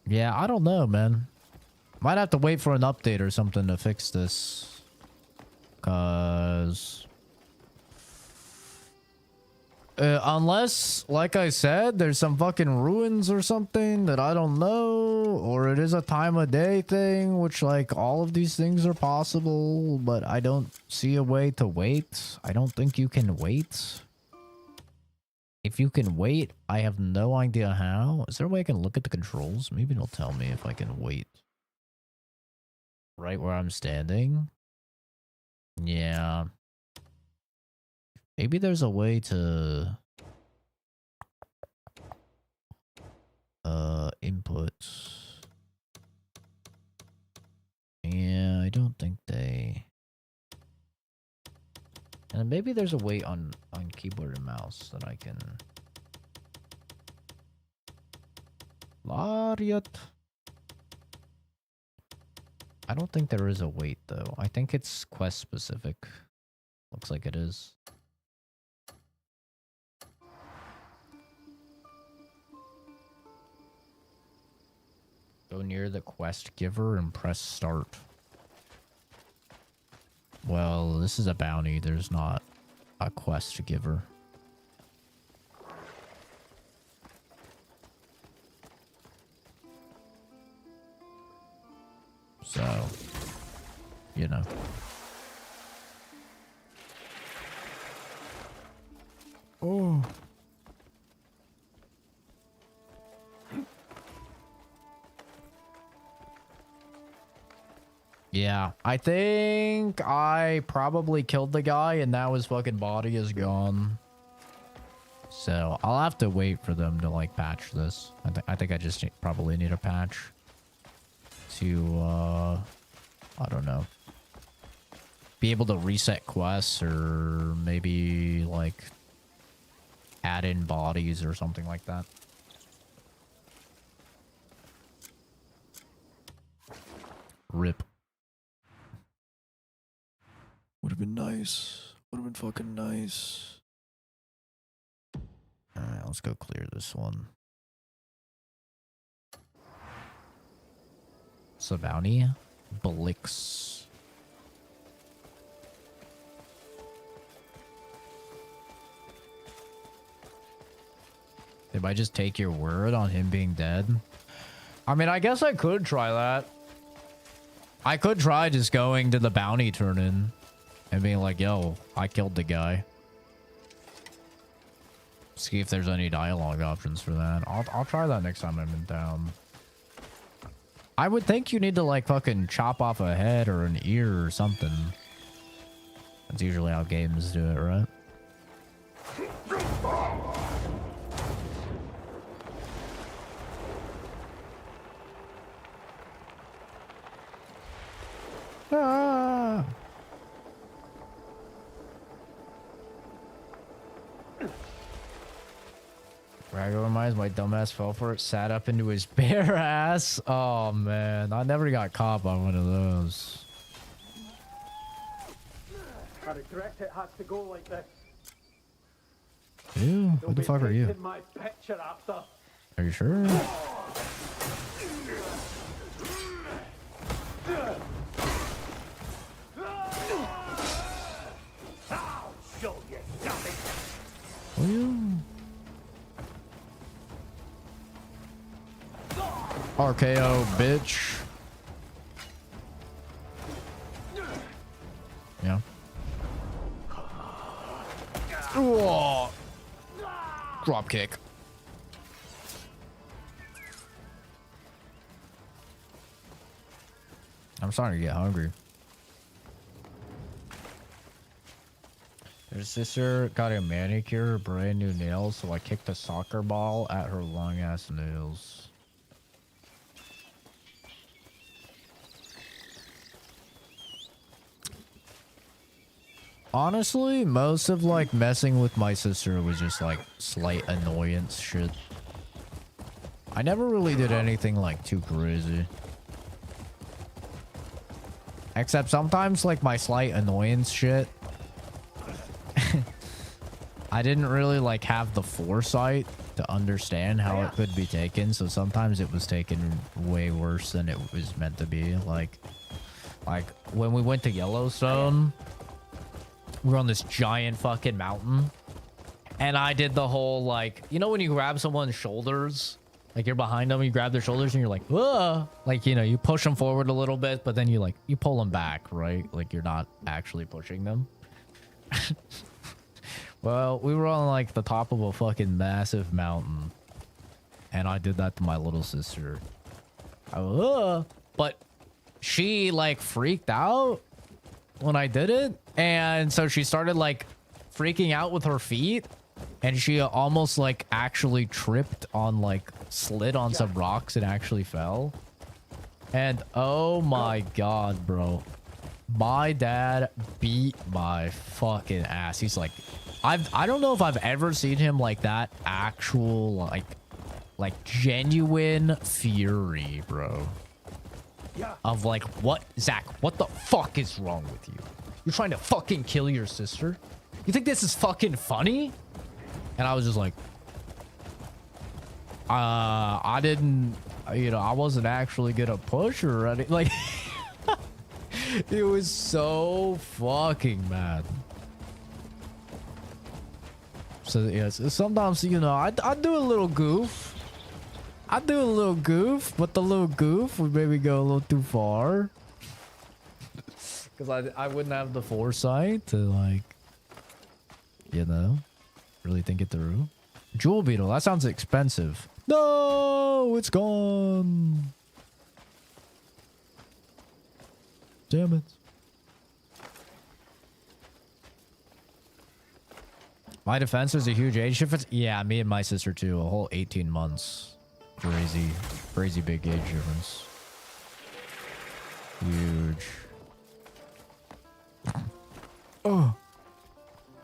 Yeah, I don't know, man. Might have to wait for an update or something to fix this. 'Cause Unless, like I said, there's some fucking ruins or something that I don't know, or it is a time of day thing, which, like, all of these things are possible, but I don't see a way to wait. I don't think you can wait. If you can wait, I have no idea how. Is there a way I can look at the controls? Maybe it'll tell me if I can wait right where I'm standing. Yeah. Maybe there's a way to inputs. Yeah, I don't think they. And maybe there's a way on keyboard and mouse that I can. Lariat. I don't think there is a wait though. I think it's quest specific. Looks like it is. Go near the quest giver and press start. Well, this is a bounty. There's not a quest giver. So, you know. Oh. Yeah, I think I probably killed the guy and now his fucking body is gone. So I'll have to wait for them to like patch this. I think I just probably need a patch to, I don't know, be able to reset quests or maybe like add in bodies or something like that. Rip. Would have been nice. Would have been fucking nice. Alright, let's go clear this one. So bounty? Blix. Did I just take your word on him being dead? I mean, I guess I could try that. I could try just going to the bounty turn-in and being like, yo, I killed the guy. See if there's any dialogue options for that. I'll try that next time I'm in town. I would think you need to like fucking chop off a head or an ear or something. That's usually how games do it, right? Ah. Brago reminds my dumbass fell for it, sat up into his bare ass. Oh man, I never got caught by one of those. I regret it has to go like this. Ew, who the fuck are you? Taking my picture after. Are you sure? I'll show you something. Will you? RKO, bitch. Yeah. Whoa. Drop kick. I'm starting to get hungry. Her sister got a manicure, brand new nails, so I kicked a soccer ball at her long ass nails. Honestly, most of like messing with my sister was just like slight annoyance shit. I never really did anything like too crazy. Except sometimes like my slight annoyance shit, I didn't really like have the foresight to understand how it could be taken. So sometimes it was taken way worse than it was meant to be. Like when we went to Yellowstone, we were on this giant fucking mountain And I did the whole, like, you know when you grab someone's shoulders? Like, you're behind them, you grab their shoulders, and you're like, whoa! Like, you know, you push them forward a little bit, but then you pull them back, right? Like, you're not actually pushing them. Well, we were on, like, the top of a fucking massive mountain. And I did that to my little sister. But she, like, freaked out when I did it. And so she started, like, freaking out with her feet. And she almost, like, actually tripped on, like, slid on some rocks and actually fell. And oh my god, bro. My dad beat my fucking ass. He's like, I don't know if I've ever seen him like that actual, like genuine fury, bro. Of like, what, Zach, what the fuck is wrong with you? You're trying to fucking kill your sister? You think this is fucking funny? And I was just like, I didn't, you know, I wasn't actually gonna push her or anything. Like, it was so fucking mad. So, yes, sometimes, you know, I do a little goof. I do a little goof, but the little goof would maybe go a little too far. Because I wouldn't have the foresight to, like, you know, really think it through. Jewel beetle, that sounds expensive. No, it's gone. Damn it. My defense is a huge age difference. Yeah, me and my sister too. A whole 18 months. Crazy, crazy big age difference. Huge. Oh,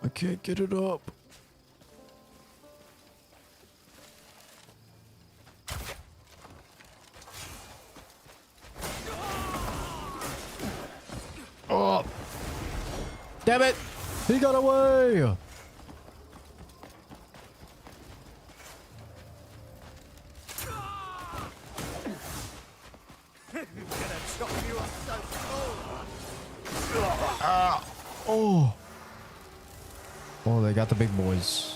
I can't get it up. Oh, damn it! He got away. Oh. Oh, they got the big boys.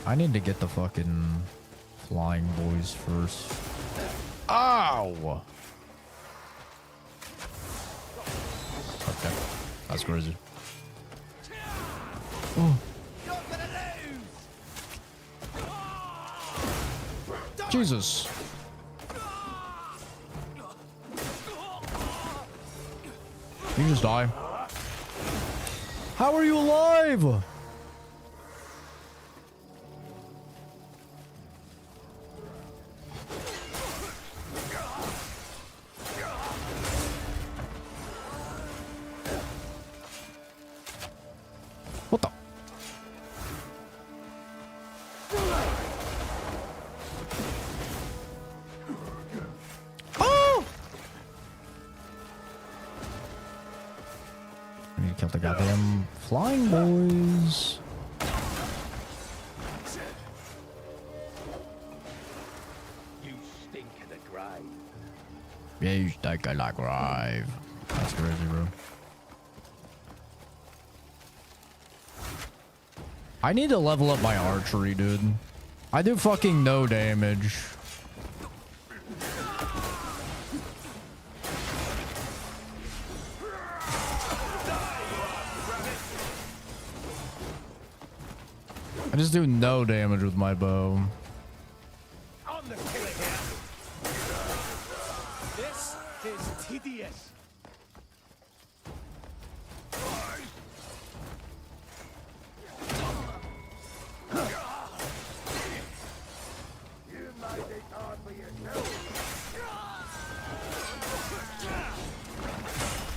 I need to get the fucking flying boys first. Ow! Okay, that's crazy. Oh. Jesus. You just die. How are you alive? What the? Oh! I need to kill the goddamn flying boys. You stink of the grave. Yeah, you stink of the grave. That's crazy, bro. I need to level up my archery, dude. I do fucking no damage. I just do no damage with my bow. I'm the killer here. This is tedious.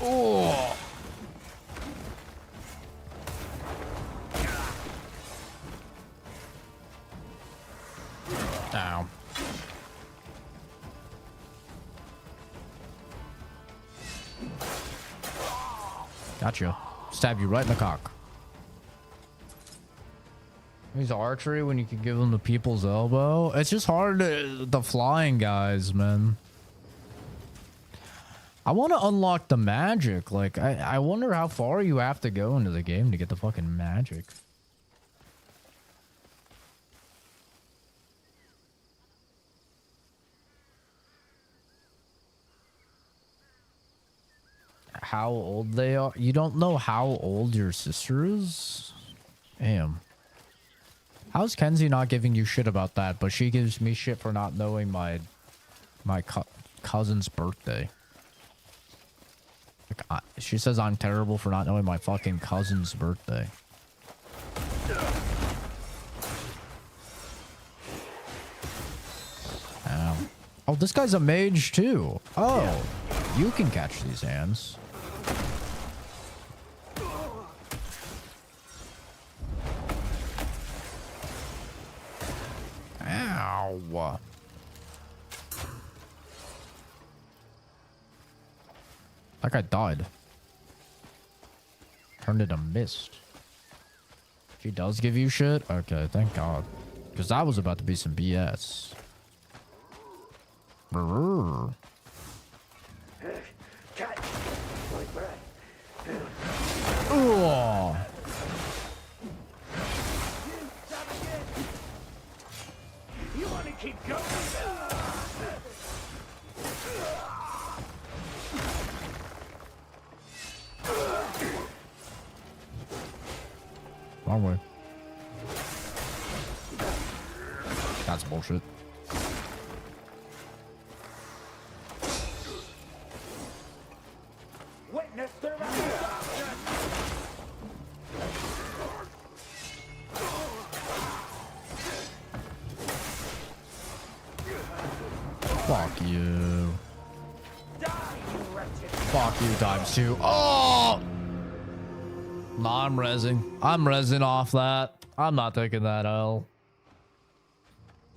Oh. Ow. Gotcha. Stab you right in the cock. Use archery when you can give them the people's elbow. It's just hard to the flying guys, man. I want to unlock the magic. Like, I wonder how far you have to go into the game to get the fucking magic. How old they are? You don't know how old your sister is? Damn. How's Kenzie not giving you shit about that, but she gives me shit for not knowing my cousin's birthday? Like, she says I'm terrible for not knowing my fucking cousin's birthday. Ow. Oh, this guy's a mage too. Oh, you can catch these hands. Ow. That guy died. Turned into mist. She does give you shit? Okay, thank God. Because that was about to be some BS. Brrr. Oh. You want to keep going? Wrong way. That's bullshit. Witness the Fuck you. Fuck you times two. Oh! Nah, I'm rezzing. I'm rezzing off that. I'm not taking that L.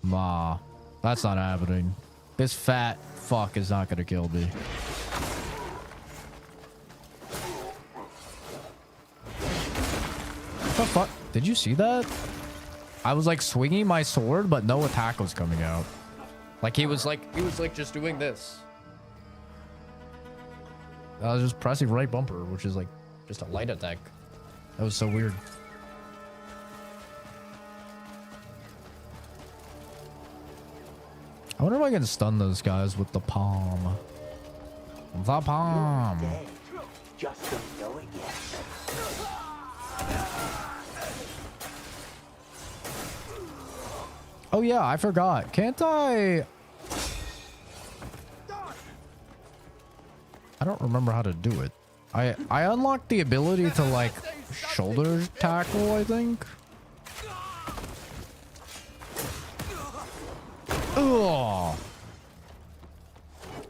Nah, that's not happening. This fat fuck is not gonna kill me. What the fuck? Did you see that? I was like swinging my sword, but no attack was coming out. Like he was like just doing this. I was just pressing right bumper, which is like just a light attack. That was so weird. I wonder if I can stun those guys with the palm. The palm. Just don't know it yet. Oh yeah, I forgot. Can't I don't remember how to do it. I unlocked the ability to like shoulder tackle, I think. Ugh.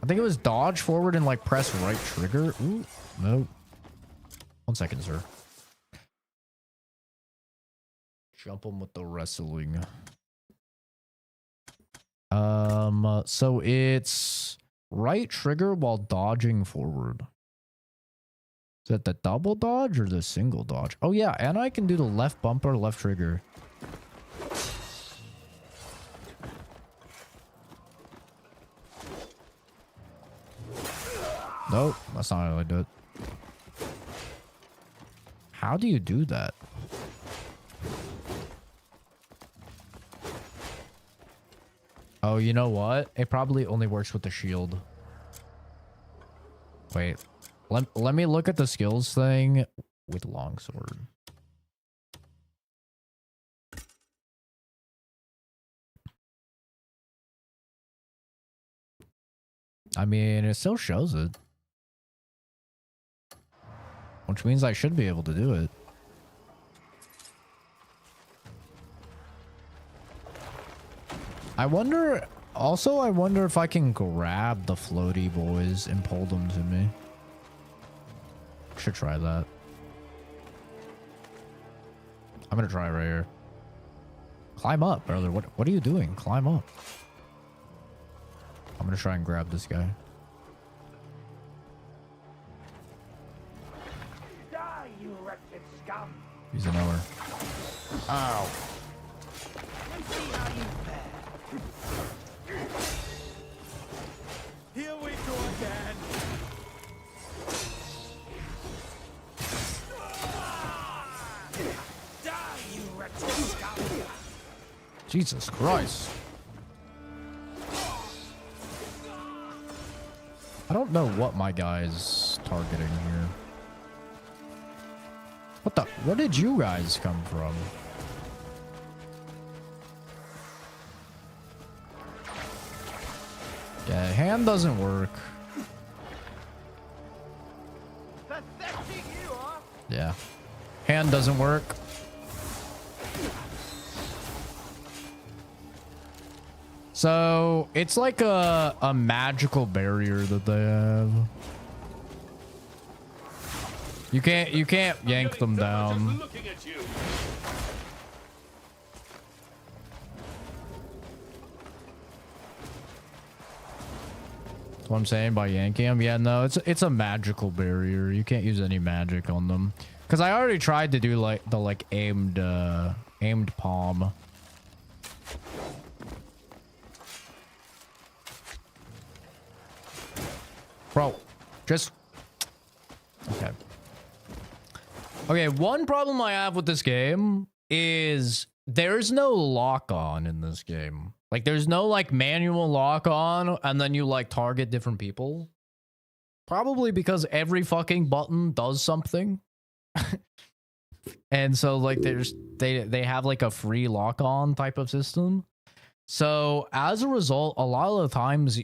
I think it was dodge forward and like press right trigger. Ooh, no. 1 second, sir. Jump him with the wrestling. So it's right trigger while dodging forward. Is that the double dodge or the single dodge? Oh yeah, and I can do the left bumper, left trigger. Nope, that's not how I do it. How do you do that? Oh, you know what? It probably only works with the shield. Wait. Let me look at the skills thing with longsword. I mean, it still shows it. Which means I should be able to do it. I wonder if I can grab the floaty boys and pull them to me. Should try that. I'm gonna try right here. Climb up, brother. What are you doing? Climb up. I'm gonna try and grab this guy. Die, you wretched scum! He's a knower. Ow. Let's see how you fare. Here we go again. Jesus Christ. I don't know what my guy's targeting here. What the? Where did you guys come from? Yeah, hand doesn't work. Yeah. Hand doesn't work. So it's like a magical barrier that they have. You can't yank them down. That's what I'm saying by yanking them. Yeah, no, it's a magical barrier. You can't use any magic on them. Cause I already tried to do like the aimed palm. Bro, just okay. Okay, one problem I have with this game is there's no lock on in this game. Like there's no like manual lock on and then you like target different people. Probably because every fucking button does something. And so like they have like a free lock on type of system. So as a result, a lot of the times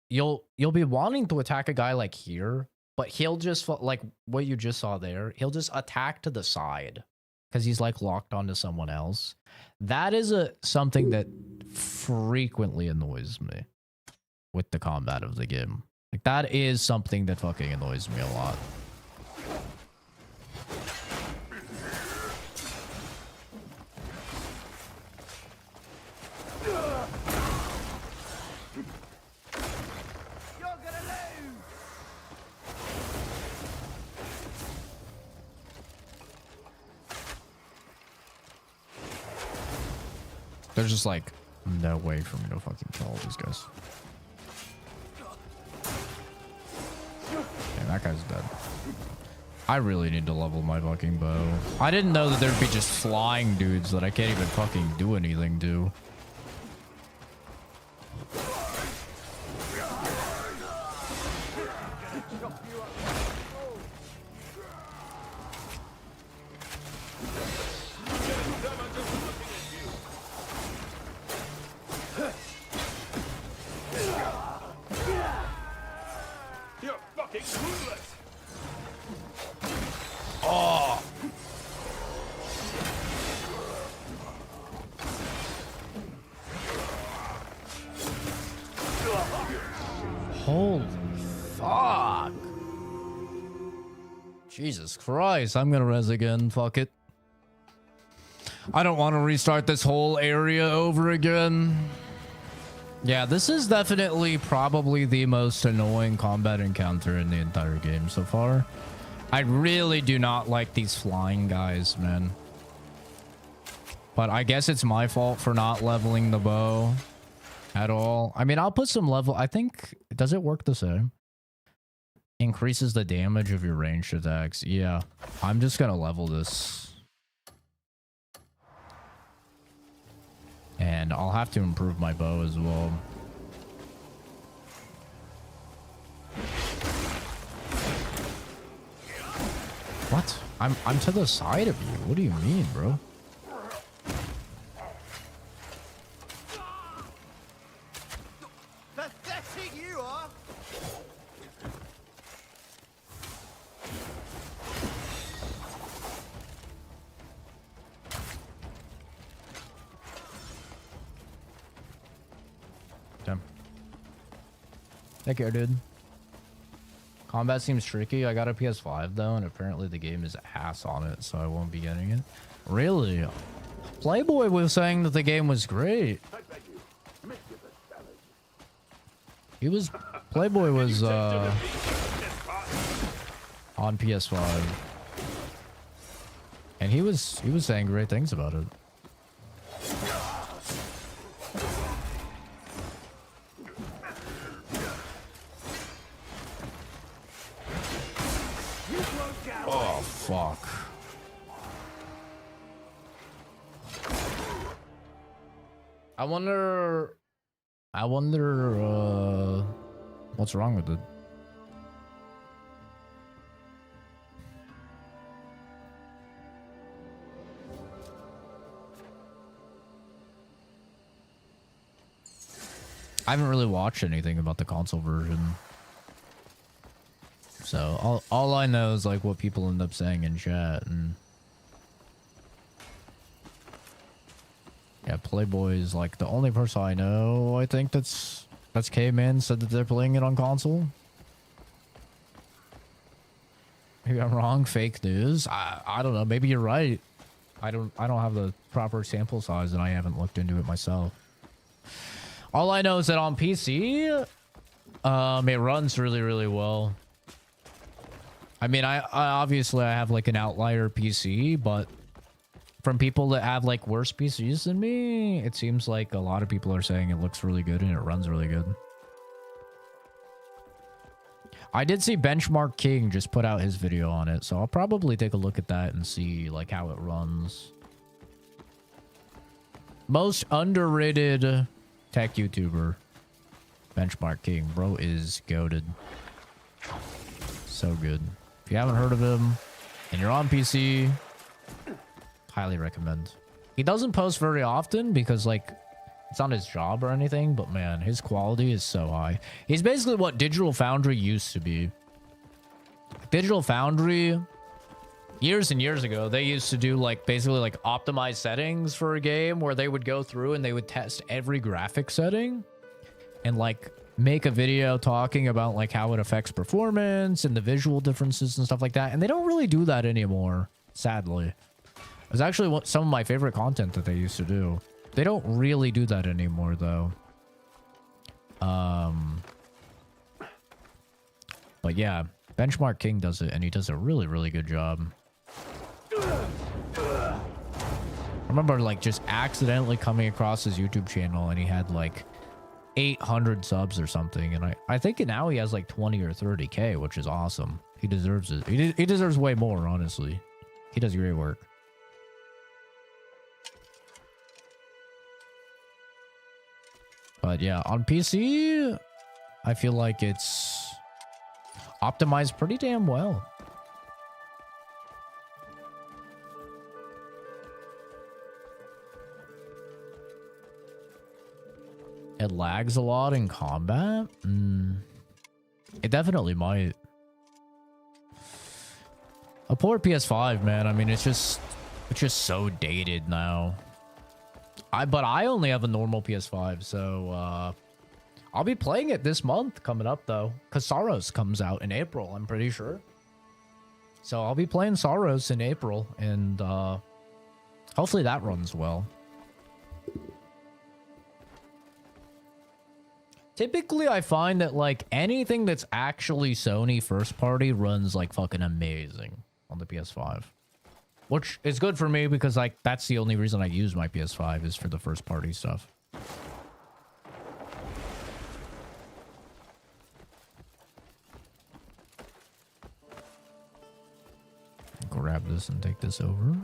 you'll be wanting to attack a guy like here, but he'll just like what you just saw there. He'll just attack to the side because he's like locked onto someone else. That is something that frequently annoys me with the combat of the game. Like that is something that fucking annoys me a lot. There's just like no way for me to fucking kill all these guys. Okay, that guy's dead. I really need to level my fucking bow. I didn't know that there'd be just flying dudes that I can't even fucking do anything to. Oh. Holy fuck. Jesus Christ, I'm gonna res again, fuck it. I don't want to restart this whole area over again. Yeah, this is definitely probably the most annoying combat encounter in the entire game so far. I really do not like these flying guys, man. But I guess it's my fault for not leveling the bow at all. I mean, I'll put some level. I think, does it work the same? Increases the damage of your ranged attacks. Yeah, I'm just gonna level this. And I'll have to improve my bow as well. What? I'm to the side of you. What do you mean, bro? Pathetic you are! Damn. Take care, dude. Combat seems tricky. I got a PS5 though, and apparently the game is ass on it, so I won't be getting it. Really? Playboy was saying that the game was great. He was... Playboy was, on PS5. And he was saying great things about it. Oh, fuck. I wonder what's wrong with it. I haven't really watched anything about the console version. So all I know is like what people end up saying in chat, and yeah, Playboy is like the only person I know, I think that's K-Man said that they're playing it on console. Maybe I'm wrong, fake news. I don't know, maybe you're right. I don't have the proper sample size and I haven't looked into it myself. All I know is that on PC, it runs really, really well. I mean, I obviously I have like an outlier PC, but from people that have like worse PCs than me, it seems like a lot of people are saying it looks really good and it runs really good. I did see Benchmark King just put out his video on it, so I'll probably take a look at that and see like how it runs. Most underrated tech YouTuber, Benchmark King. Bro is goated. So good. If you haven't heard of him and you're on PC, highly recommend. He doesn't post very often because like it's not his job or anything, but man, his quality is so high. He's basically what Digital Foundry used to be. Digital Foundry, years and years ago, they used to do like basically like optimized settings for a game where they would go through and they would test every graphic setting and like make a video talking about like how it affects performance and the visual differences and stuff like that. And they don't really do that anymore, sadly. It was actually some of my favorite content that they used to do. They don't really do that anymore, though. But yeah, Benchmark King does it, and he does a really, really good job. I remember, like, just accidentally coming across his YouTube channel, and he had, like, 800 subs or something, and I think now he has, like, 20 or 30K, which is awesome. He deserves it. He deserves way more, honestly. He does great work. But yeah, on PC, I feel like it's optimized pretty damn well. It lags a lot in combat? It definitely might. A poor PS5, man. I mean, it's just so dated now. But I only have a normal PS5, so I'll be playing it this month coming up, though. Because Saros comes out in April, I'm pretty sure. So I'll be playing Saros in April, and hopefully that runs well. Typically, I find that, like, anything that's actually Sony first party runs, like, fucking amazing on the PS5. Which is good for me because, like, that's the only reason I use my PS5 is for the first party stuff. Grab this and take this over.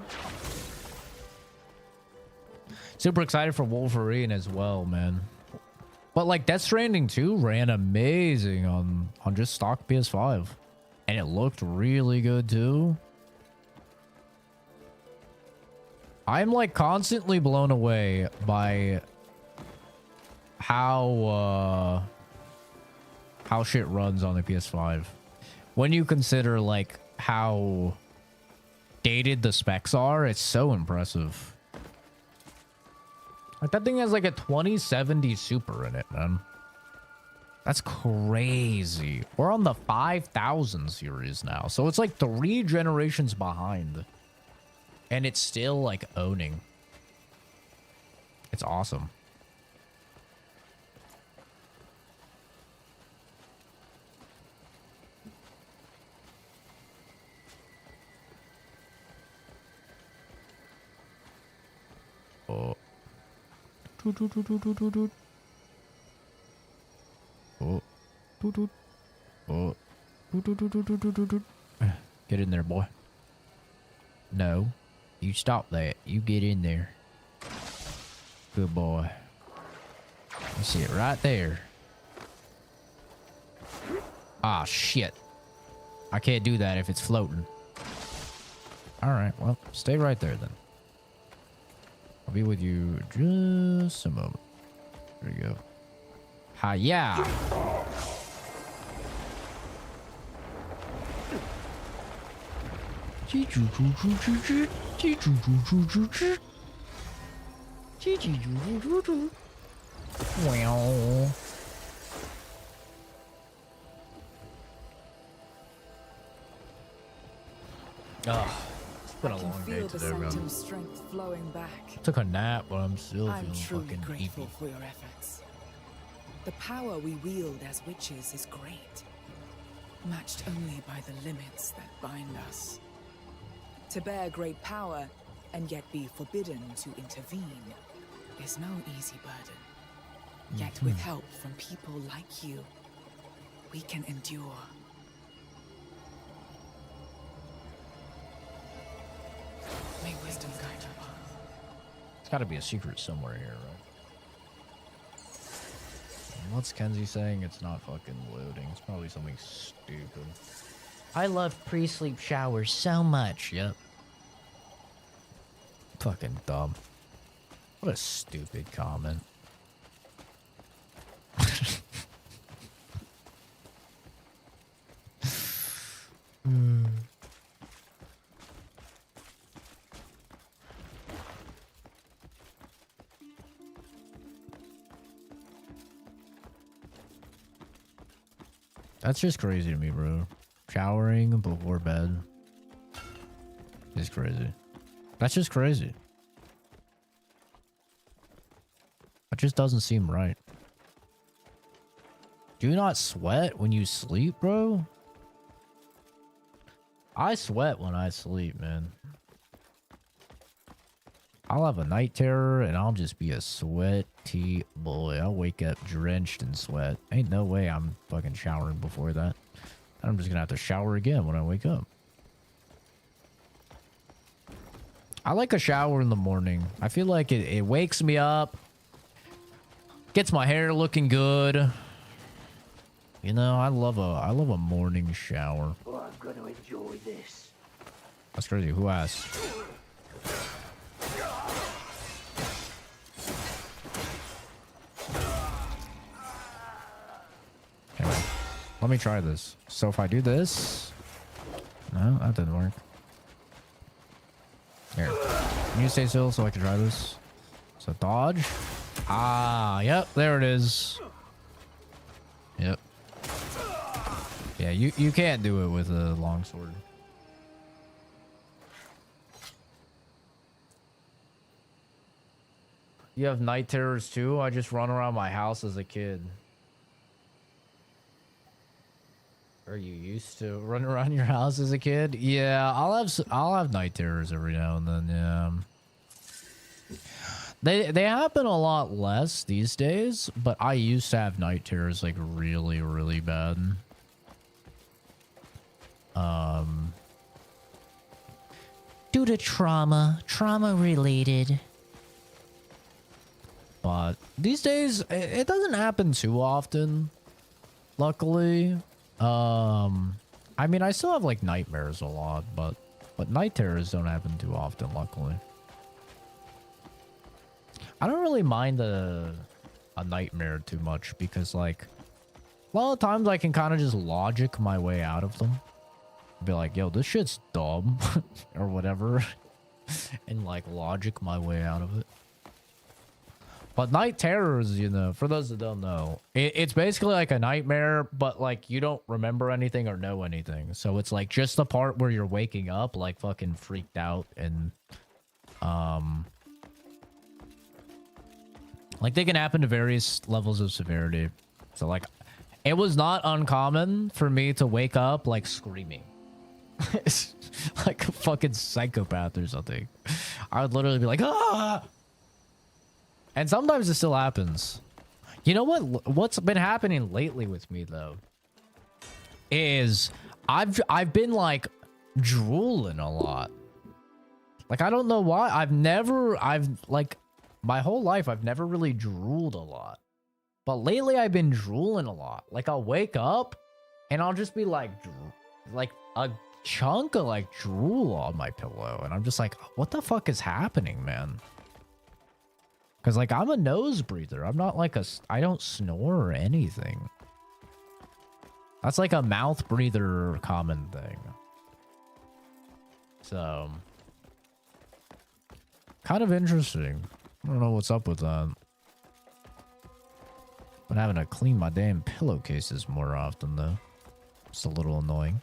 Super excited for Wolverine as well, man. But, like, Death Stranding 2 ran amazing on just stock PS5. And it looked really good, too. I'm like constantly blown away by how shit runs on the PS5. When you consider like how dated the specs are, it's so impressive. Like that thing has like a 2070 Super in it, man. That's crazy. We're on the 5000 series now, so it's like 3 generations behind. And it's still, like, owning. It's awesome. Oh. Oh. Oh. Get in there, boy. No. You stop that. You get in there. Good boy. You see it right there. Ah, shit. I can't do that if it's floating. Alright, well, stay right there then. I'll be with you just a moment. There you go. Hi-ya! Well. It's been a long day today, man. Strength flowing back. Took a nap, but I'm still I'm feeling truly fucking grateful heavy. for your efforts. The power we wield as witches is great, matched only by the limits that bind us. To bear great power and yet be forbidden to intervene is no easy burden. Yet with help from people like you, we can endure. May wisdom guide your path. There's got to be a secret somewhere here, right? And what's Kenzie saying? It's not fucking loading. It's probably something stupid. I love pre-sleep showers so much. Yep. Fucking dumb. What a stupid comment. That's just crazy to me, bro. Showering before bed is crazy. That's just crazy. That just doesn't seem right. Do you not sweat when you sleep, bro? I sweat when I sleep, man. I'll have a night terror and I'll just be a sweaty boy. I'll wake up drenched in sweat. Ain't no way I'm fucking showering before that. I'm just gonna have to shower again when I wake up. I like a shower in the morning. I feel like it wakes me up. Gets my hair looking good. You know, I love a morning shower. Oh, I'm gonna enjoy this. That's crazy. Who asked? Okay, let me try this. So if I do this... No, that didn't work. Here. Can you stay still so I can try this? So dodge. Ah, yep, there it is. Yep. Yeah, you can't do it with a longsword. You have night terrors too? I just run around my house as a kid. Are you used to run around your house as a kid? Yeah, I'll have night terrors every now and then. Yeah. They happen a lot less these days, but I used to have night terrors like really, really bad. Due to trauma related. But these days it doesn't happen too often, luckily. I mean, I still have like nightmares a lot, but night terrors don't happen too often, luckily. I don't really mind a nightmare too much because, like, a lot of times I can kind of just logic my way out of them. Be like, yo, this shit's dumb or whatever, and like logic my way out of it. But night terrors, you know, for those that don't know, it's basically like a nightmare, but like you don't remember anything or know anything. So it's like just the part where you're waking up like fucking freaked out and like they can happen to various levels of severity. So like it was not uncommon for me to wake up like screaming. Like a fucking psychopath or something. I would literally be like, ah! And sometimes it still happens. You know what? What's been happening lately with me though is I've been like drooling a lot. Like I don't know why. I've like my whole life I've never really drooled a lot. But lately I've been drooling a lot. Like I'll wake up and I'll just be like a chunk of like drool on my pillow. And I'm just like, what the fuck is happening, man? Because like I'm a nose breather. I'm not like I don't snore or anything. That's like a mouth breather common thing. So, kind of interesting. I don't know what's up with that. Been having to clean my damn pillowcases more often though. It's a little annoying.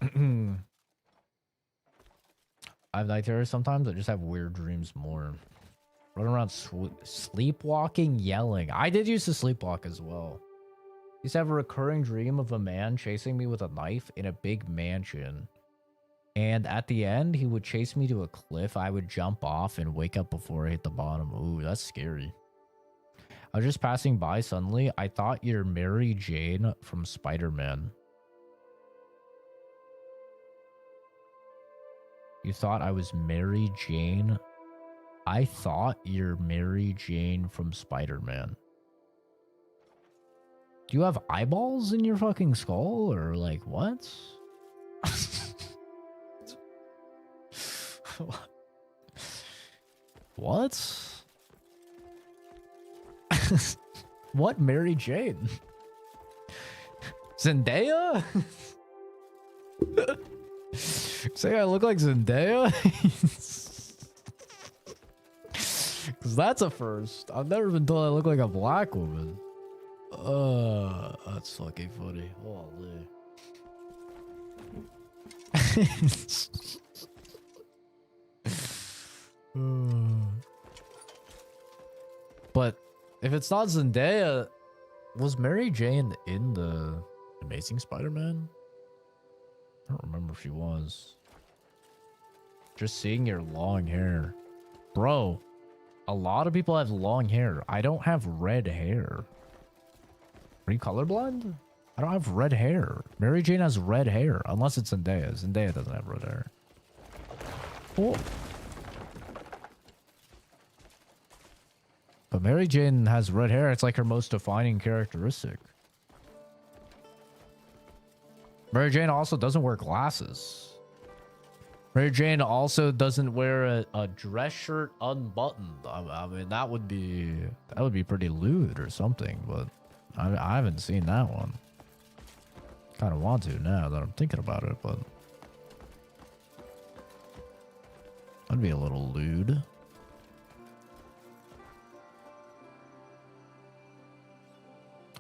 I have night terrors sometimes. I just have weird dreams more. Run around sleepwalking, yelling. I did used to sleepwalk as well. Used to have a recurring dream of a man chasing me with a knife in a big mansion. And at the end, he would chase me to a cliff. I would jump off and wake up before I hit the bottom. Ooh, that's scary. I was just passing by suddenly. I thought you're Mary Jane from Spider-Man. You thought I was Mary Jane? I thought you're Mary Jane from Spider-Man. Do you have eyeballs in your fucking skull? Or like, what? What? What Mary Jane? Zendaya? Say I look like Zendaya? Because that's a first. I've never been told I look like a black woman. That's fucking funny. Holy. But if it's not Zendaya, was Mary Jane in the Amazing Spider-Man? I don't remember if she was. Just seeing your long hair. Bro, a lot of people have long hair. I don't have red hair. Are you colorblind? I don't have red hair. Mary Jane has red hair, unless it's Zendaya. Zendaya doesn't have red hair. Oh. But Mary Jane has red hair. It's like her most defining characteristic. Mary Jane also doesn't wear glasses. Mary Jane also doesn't wear a dress shirt unbuttoned. I mean, that would be pretty lewd or something, but I haven't seen that one. Kind of want to now that I'm thinking about it, but that'd be a little lewd.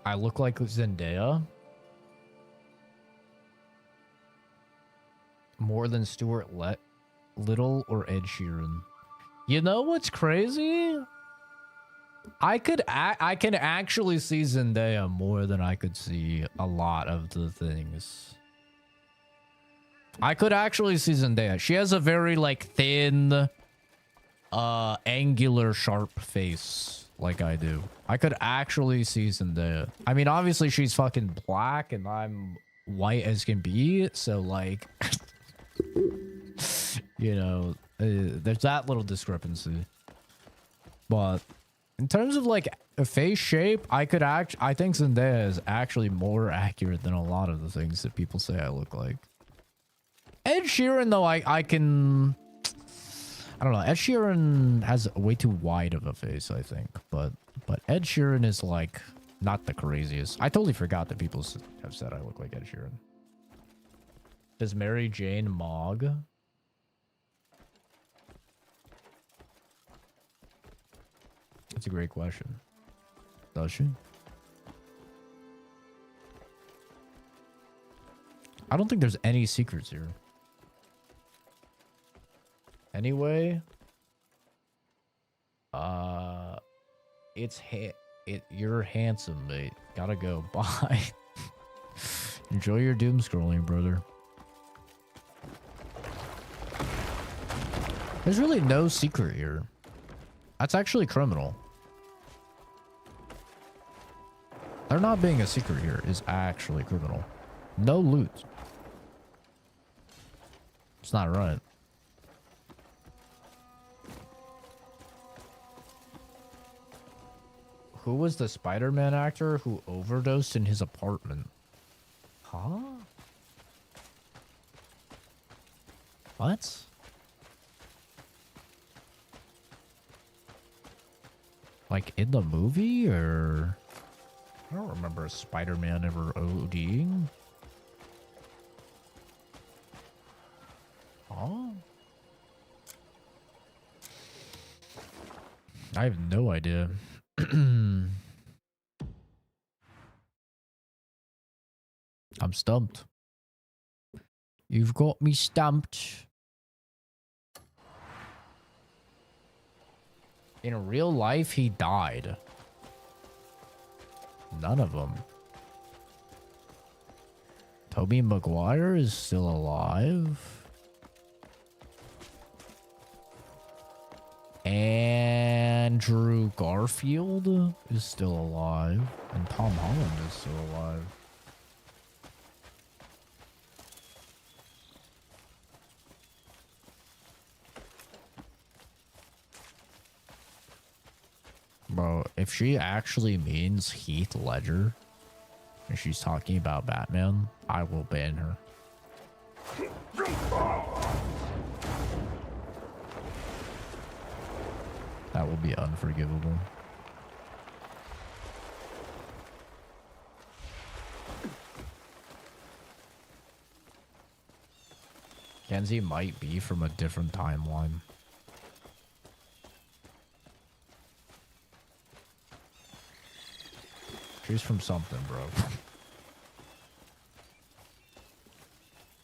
I look like Zendaya more than Stuart Little or Ed Sheeran. You know what's crazy? I can actually see Zendaya more than I could see a lot of the things. I could actually see Zendaya. She has a very like thin, angular, sharp face like I do. I could actually see Zendaya. I mean, obviously she's fucking black and I'm white as can be, so like, you know, there's that little discrepancy. But in terms of like a face shape, I think Zendaya is actually more accurate than a lot of the things that people say I look like. Ed Sheeran, though, I don't know. Ed Sheeran has way too wide of a face, I think. But Ed Sheeran is like not the craziest. I totally forgot that people have said I look like Ed Sheeran. Does Mary Jane Mog? That's a great question. Does she? I don't think there's any secrets here. Anyway, you're handsome, mate. Gotta go. Bye. Enjoy your doom scrolling, brother. There's really no secret here. That's actually criminal. There not being a secret here is actually criminal. No loot. It's not right. Who was the Spider-Man actor who overdosed in his apartment? Huh? What? Like in the movie, or I don't remember a Spider-Man ever ODing. Huh? I have no idea. I'm stumped. You've got me stumped. In real life, he died. None of them. Tobey Maguire is still alive. Andrew Garfield is still alive. And Tom Holland is still alive. Bro, if she actually means Heath Ledger and she's talking about Batman, I will ban her. That will be unforgivable. Kenzie might be from a different timeline. She's from something, bro.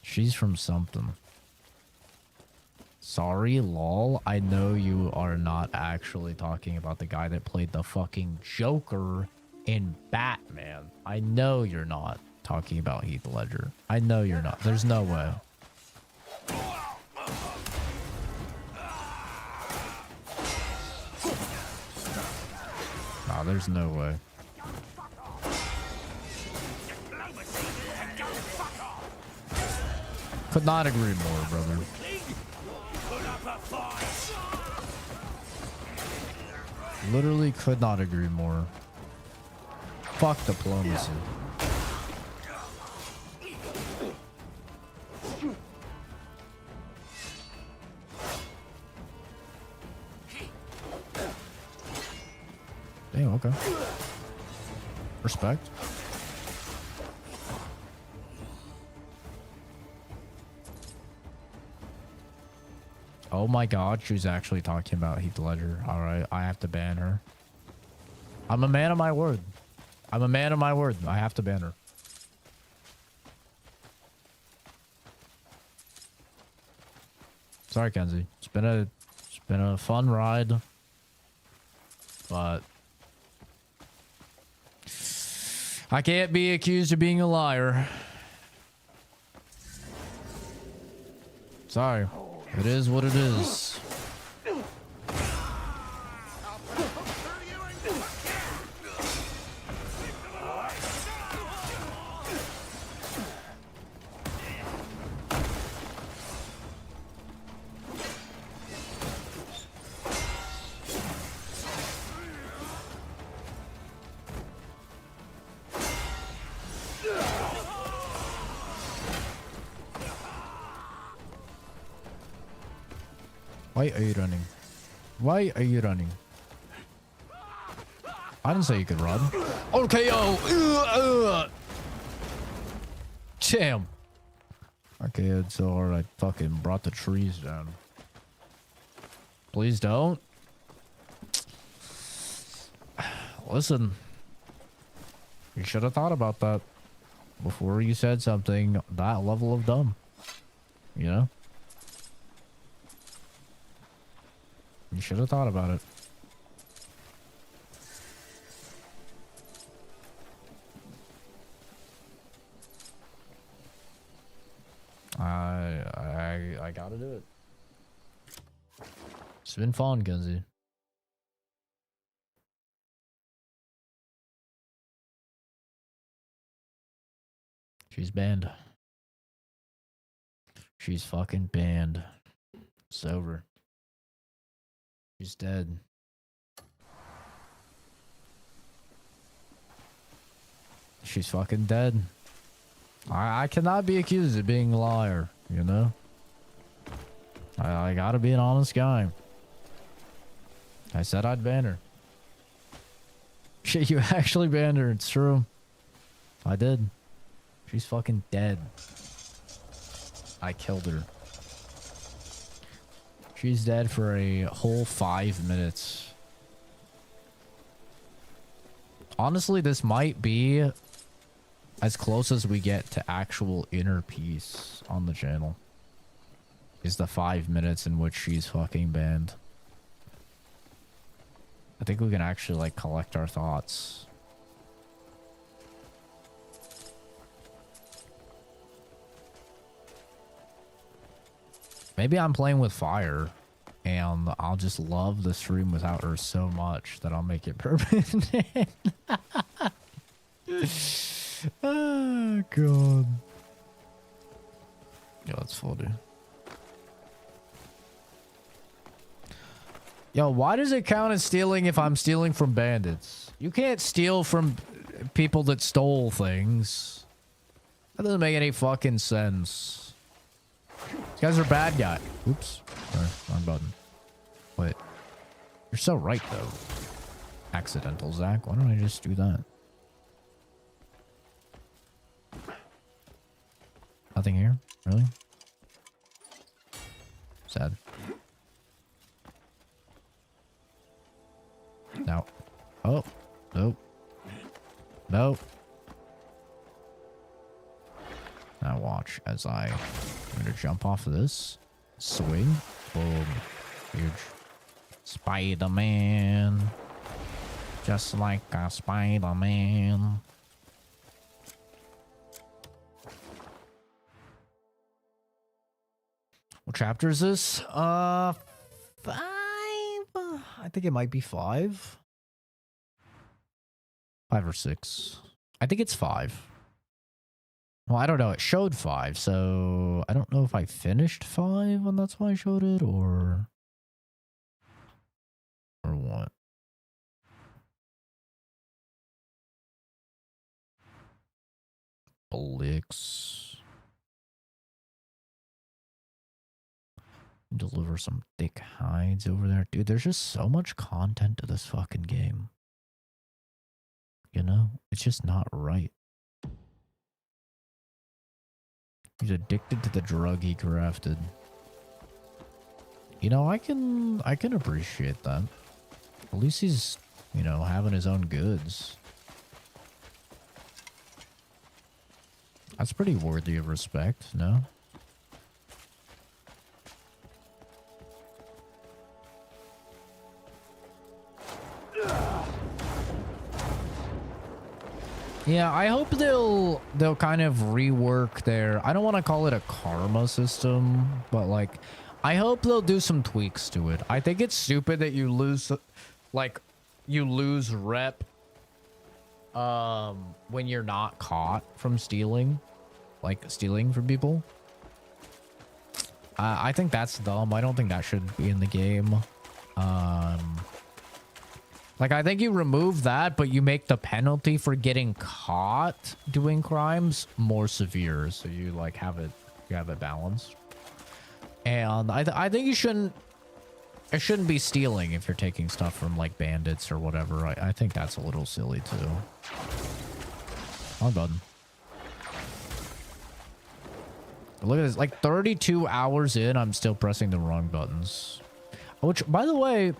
She's from something. Sorry, lol. I know you are not actually talking about the guy that played the fucking Joker in Batman. I know you're not talking about Heath Ledger. I know you're not. There's no way. Nah, there's no way. Could not agree more, brother. Literally could not agree more. Fuck diplomacy. Damn, okay. Respect. Oh my god, she was actually talking about Heath Ledger. Alright, I have to ban her. I'm a man of my word. I'm a man of my word. I have to ban her. Sorry, Kenzie. It's been a fun ride. But I can't be accused of being a liar. Sorry. It is what it is. Why are you running? Why are you running? I didn't say you could run. Okay, yo. Damn. Okay, it's alright. Fucking brought the trees down. Please don't. Listen. You should have thought about that before you said something that level of dumb. You know? You should have thought about it. I gotta do it. It's been fun, Kenzie. She's banned. She's fucking banned. It's over. She's dead. She's fucking dead. I cannot be accused of being a liar, you know? I gotta be an honest guy. I said I'd ban her. Shit, you actually banned her. It's true. I did. She's fucking dead. I killed her. She's dead for a whole 5 minutes. Honestly, this might be as close as we get to actual inner peace on the channel. Is the 5 minutes in which she's fucking banned. I think we can actually, like, collect our thoughts. Maybe I'm playing with fire, and I'll just love the stream without her so much that I'll make it permanent. Oh, God. Yeah, that's funny. Yo, why does it count as stealing if I'm stealing from bandits? You can't steal from people that stole things. That doesn't make any fucking sense. These guys are bad guys. Oops. Sorry, wrong button. Wait. You're so right, though. Accidental, Zach. Why don't I just do that? Nothing here? Really? Sad. No. Oh. Nope. Nope. Now watch as I'm gonna jump off of this. Swing. Boom. Huge. Spider-Man. Just like a Spider-Man. What chapter is this? 5? I think it might be 5. 5 or 6. I think it's 5. Well, I don't know. It showed 5, so I don't know if I finished 5 and that's why I showed it, or what. Blix. Deliver some thick hides over there. Dude, there's just so much content to this fucking game. You know? It's just not right. He's addicted to the drug he crafted. You know, I can appreciate that. At least he's, you know, having his own goods. That's pretty worthy of respect, no? Yeah, I hope they'll kind of rework their, I don't want to call it a karma system, but like I hope they'll do some tweaks to it. I think it's stupid that you lose rep when you're not caught from stealing, like stealing from people. I think that's dumb. I don't think that should be in the game. Like, I think you remove that, but you make the penalty for getting caught doing crimes more severe, so you like have it balanced. And I think you shouldn't. It shouldn't be stealing if you're taking stuff from like bandits or whatever. I think that's a little silly too. Wrong button. Look at this. Like 32 hours in, I'm still pressing the wrong buttons. Which, by the way,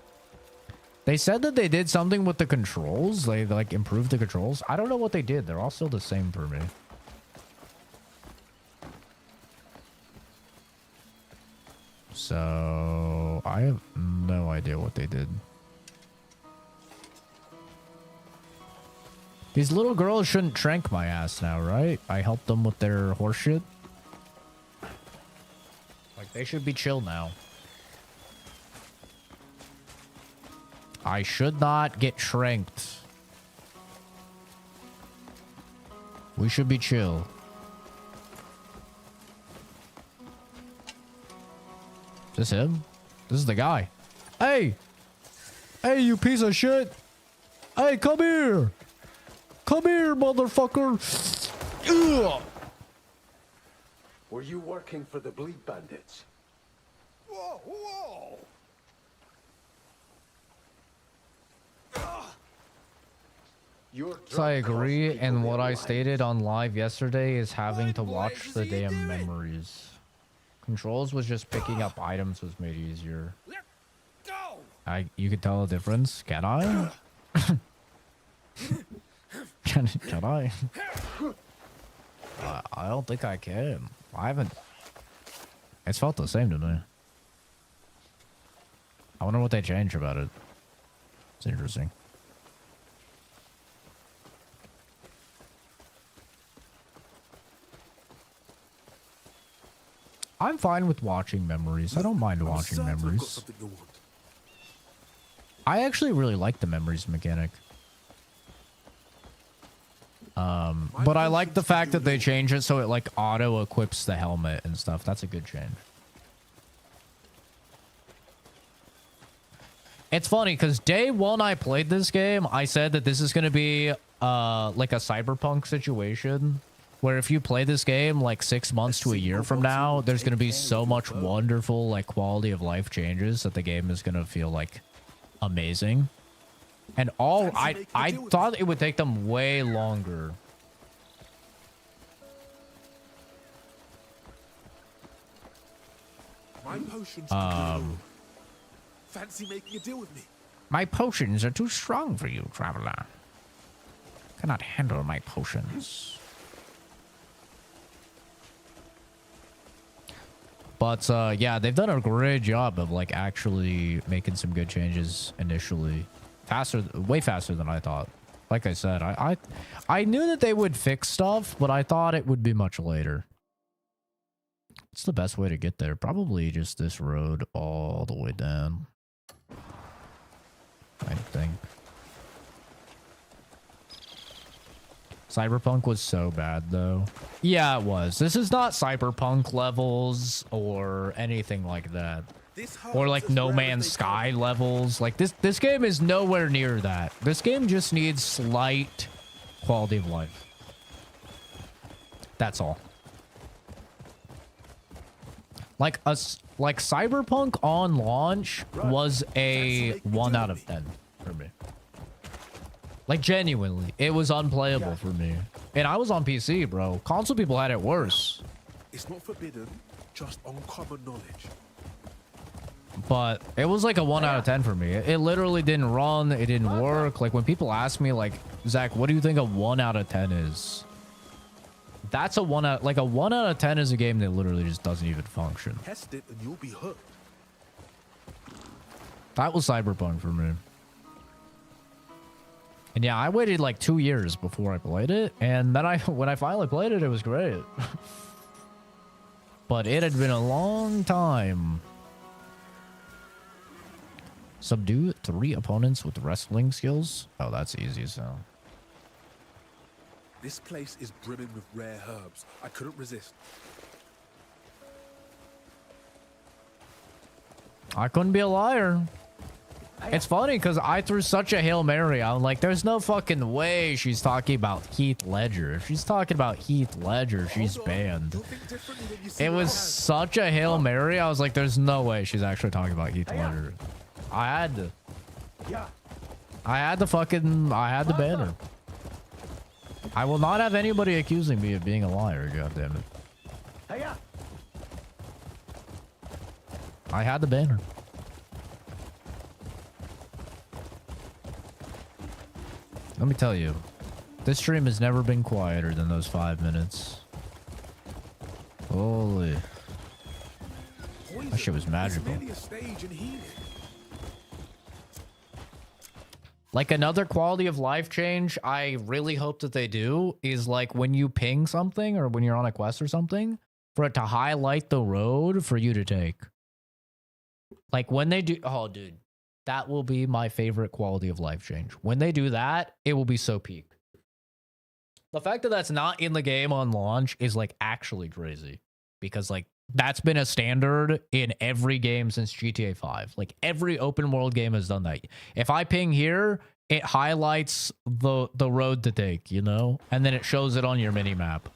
they said that they did something with the controls. They like improved the controls. I don't know what they did. They're all still the same for me. So I have no idea what they did. These little girls shouldn't trank my ass now, right? I helped them with their horseshit. Like, they should be chill now. I should not get tranked. We should be chill. Is this him? This is the guy. Hey! Hey, you piece of shit! Hey, come here! Come here, motherfucker. Ugh. Were you working for the Bleed Bandits? Whoa, whoa! So I agree, and what I stated on live yesterday is having to watch the damn memories. Controls was just picking up items was made easier. You could tell the difference, can I? can I? I don't think I can. I haven't. It's felt the same to me. I wonder what they changed about it. It's interesting. I'm fine with watching memories. I don't mind watching memories. I actually really like the memories mechanic. But I like the fact that they change it so it like auto equips the helmet and stuff. That's a good change. It's funny because day one I played this game, I said that this is going to be like a cyberpunk situation where if you play this game like 6 months to a year from now, there's going to be so much wonderful like quality of life changes that the game is going to feel like amazing. And I thought it would take them way longer. My potions fancy making a deal with me? My potions are too strong for you, traveler. Cannot handle my potions. But yeah, they've done a great job of like actually making some good changes initially. Way faster than I thought. Like I said, I knew that they would fix stuff, but I thought it would be much later. It's the best way to get there. Probably just this road all the way down. I think. Cyberpunk was so bad though. Yeah, it was. This is not Cyberpunk levels or anything like that. Or like No Man's Sky levels. Like this game is nowhere near that. This game just needs slight quality of life. That's all. Like Cyberpunk on launch was a 1 out of 10 for me. Like genuinely, it was unplayable for me. And I was on PC, bro. Console people had it worse. It's not forbidden, just uncommon knowledge. But it was like a 1 out of 10 for me. It literally didn't run. It didn't work. Like when people ask me like, Zach, what do you think a 1 out of 10 is? That's a 1 out, like a 1 out of 10 is a game that literally just doesn't even function. Test it and you'll be hooked. That was Cyberpunk for me. And yeah, I waited like 2 years before I played it. And then when I finally played it, it was great. But it had been a long time. Subdue 3 opponents with wrestling skills. Oh, that's easy, so. This place is brimming with rare herbs. I couldn't resist. I couldn't be a liar. It's funny because I threw such a Hail Mary. I'm like, there's no fucking way she's talking about Heath Ledger. If she's talking about Heath Ledger, she's banned. It was such a Hail Mary. I was like, there's no way she's actually talking about Heath Ledger. I had to. I had to ban her. I will not have anybody accusing me of being a liar, goddammit. I had to ban her. Let me tell you, this stream has never been quieter than those 5 minutes. Holy. That shit was magical. Like another quality of life change I really hope that they do is like when you ping something or when you're on a quest or something, for it to highlight the road for you to take. Like when they do, oh dude, that will be my favorite quality of life change. When they do that, it will be so peak. The fact that that's not in the game on launch is like actually crazy because like that's been a standard in every game since GTA 5. Like every open world game has done that. If I ping here, it highlights the road to take, you know, and then it shows it on your mini map.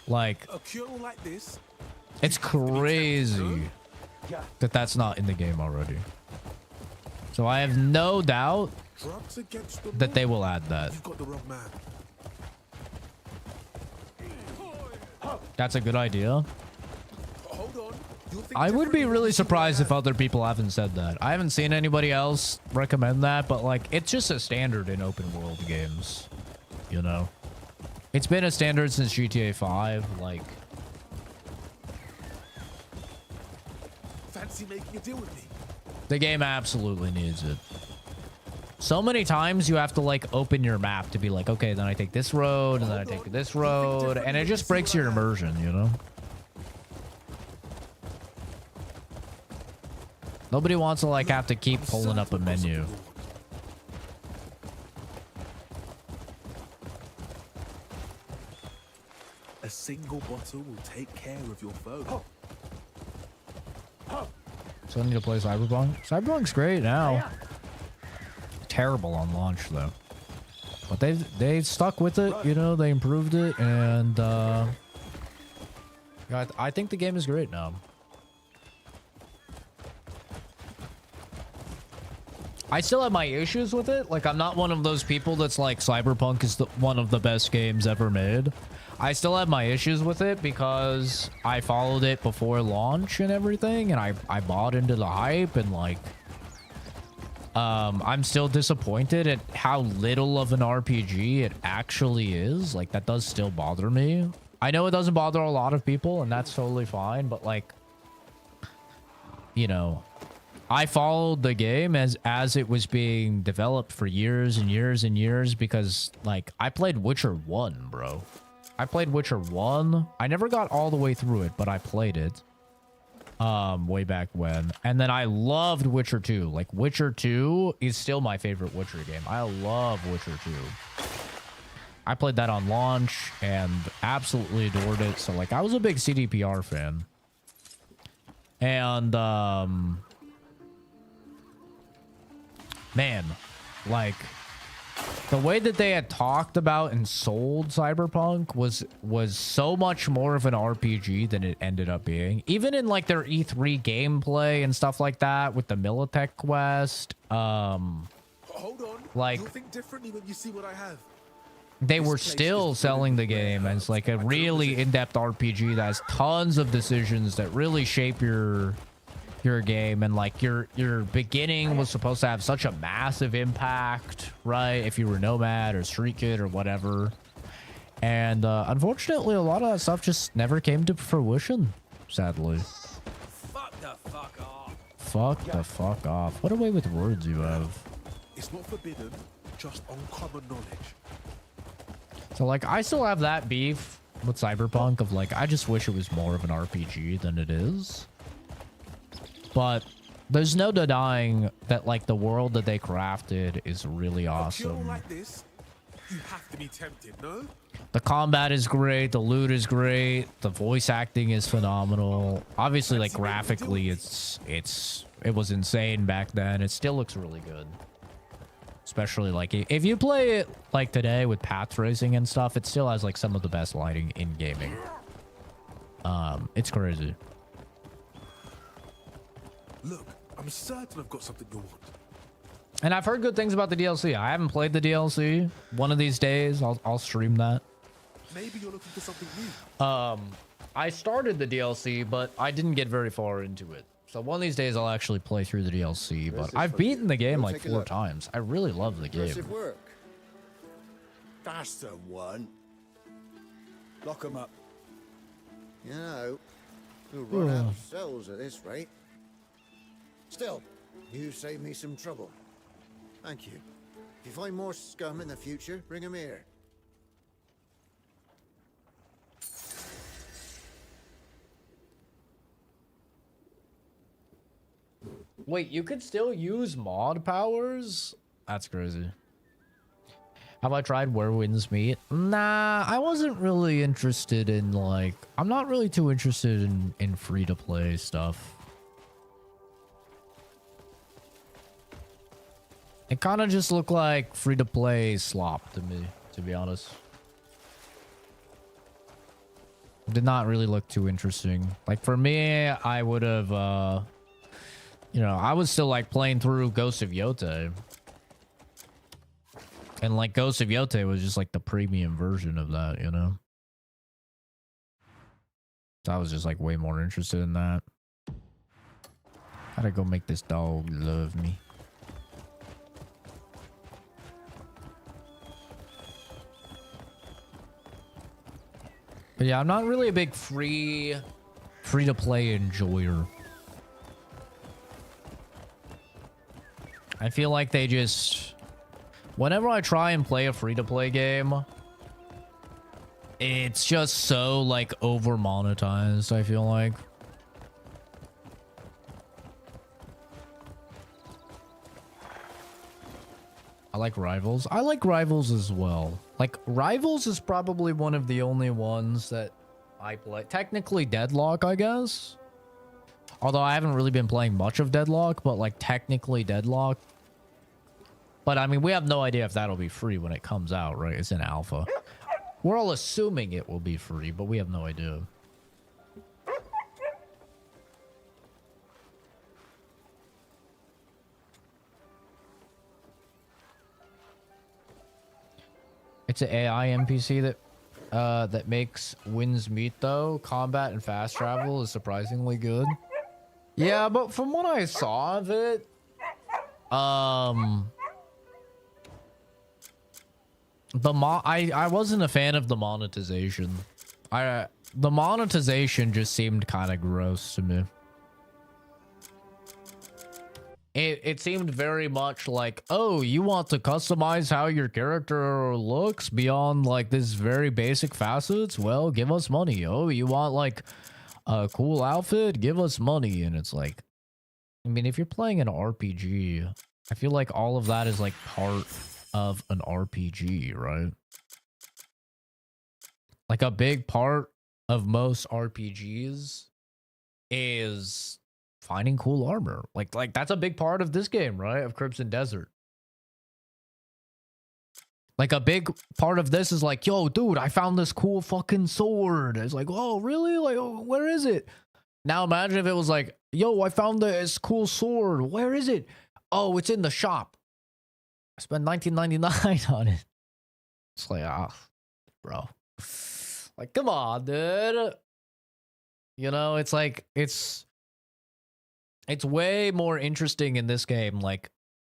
Like, A cure like this. it's crazy that that's not in the game already. So I have no doubt Drugs against the that they will add that. You've got the wrong man. That's a good idea. Hold on. I would be really surprised if other people haven't said that. I haven't seen anybody else recommend that, but like, it's just a standard in open world games, you know? It's been a standard since GTA 5, like... Fancy making a deal with me? The game absolutely needs it. So many times you have to like open your map to be like, okay, then I take this road and then I take this road, and it just breaks your immersion, you know? Nobody wants to like have to keep pulling up a menu. A single bottle will take care of your foe. So I need to play Cyberpunk. Cyberpunk's great now. Terrible on launch though. But they stuck with it, you know, they improved it, and yeah, I think the game is great now. I still have my issues with it. Like, I'm not one of those people that's like, Cyberpunk is one of the best games ever made. I still have my issues with it because I followed it before launch and everything, and I bought into the hype, and like, I'm still disappointed at how little of an RPG it actually is. Like, that does still bother me. I know it doesn't bother a lot of people, and that's totally fine, but like, you know, I followed the game as it was being developed for years and years and years, because like, I played Witcher 1, bro. I played Witcher 1. I never got all the way through it, but I played it way back when. And then I loved Witcher 2. Like, Witcher 2 is still my favorite Witcher game. I love Witcher 2. I played that on launch and absolutely adored it. So like, I was a big CDPR fan. And man, like, the way that they had talked about and sold Cyberpunk was so much more of an RPG than it ended up being. Even in like their E3 gameplay and stuff like that with the Militech quest, Hold on. like, You'll think differently when you see what I have. they were still selling the game as like a really in-depth RPG that has tons of decisions that really shape your game, and like your beginning was supposed to have such a massive impact, right? If you were Nomad or Street Kid or whatever. And unfortunately, a lot of that stuff just never came to fruition, sadly. Fuck the fuck off. Fuck the fuck off. What a way with words you have. It's not forbidden, just uncommon knowledge. So like, I still have that beef with Cyberpunk of like, I just wish it was more of an RPG than it is. But there's no denying that like the world that they crafted is really awesome. Like this, you have to be tempted, no? The combat is great, the loot is great, the voice acting is phenomenal. Obviously, like, graphically, it was insane back then. It still looks really good. Especially like if you play it like today with path tracing and stuff, it still has like some of the best lighting in gaming. It's crazy. Look, I'm certain I've got something you want. And I've heard good things about the DLC. I haven't played the DLC. One of these days, I'll stream that. Maybe you're looking for something new. I started the DLC, but I didn't get very far into it. So one of these days, I'll actually play through the DLC. But I've beaten the game like 4 times. I really love the game. Impressive work. That's the one. Lock 'em up. You know, we'll run out of cells at this rate. Still, you saved me some trouble. Thank you. If you find more scum in the future, bring 'em here. Wait, you could still use mod powers? That's crazy. Have I tried Where Winds Meet? Nah, I wasn't really interested in like... I'm not really too interested in free-to-play stuff. It kind of just looked like free-to-play slop to me, to be honest. Did not really look too interesting. Like, for me, I would have, you know, I was still, like, playing through Ghost of Yotei. And, like, Ghost of Yotei was just, like, the premium version of that, you know? So I was just, like, way more interested in that. Gotta go make this dog love me. But yeah, I'm not really a big free-to-play enjoyer. I feel like they just... Whenever I try and play a free-to-play game, it's just so, like, over-monetized, I feel like. I like Rivals. I like Rivals as well. Like, Rivals is probably one of the only ones that I play. Technically Deadlock, I guess. Although I haven't really been playing much of Deadlock, but, like, technically Deadlock. But, I mean, we have no idea if that'll be free when it comes out, right? It's in alpha. We're all assuming it will be free, but we have no idea. It's an AI NPC that makes wins meat though. Combat and fast travel is surprisingly good. Yeah, but from what I saw of it, I wasn't a fan of the monetization. The monetization just seemed kind of gross to me. It seemed very much like, oh, you want to customize how your character looks beyond like this very basic facets? Well, give us money. Oh, you want like a cool outfit? Give us money. And it's like, I mean, if you're playing an RPG, I feel like all of that is like part of an RPG, right? Like a big part of most RPGs is finding cool armor. Like that's a big part of this game, right? Of Crimson Desert. Like a big part of this is like, yo, dude, I found this cool fucking sword. It's like, oh, really? Like, oh, where is it? Now imagine if it was like, yo, I found this cool sword. Where is it? Oh, it's in the shop. I spent $19.99 on it. It's like, bro. Like, come on, dude. You know, it's like, it's way more interesting in this game, like,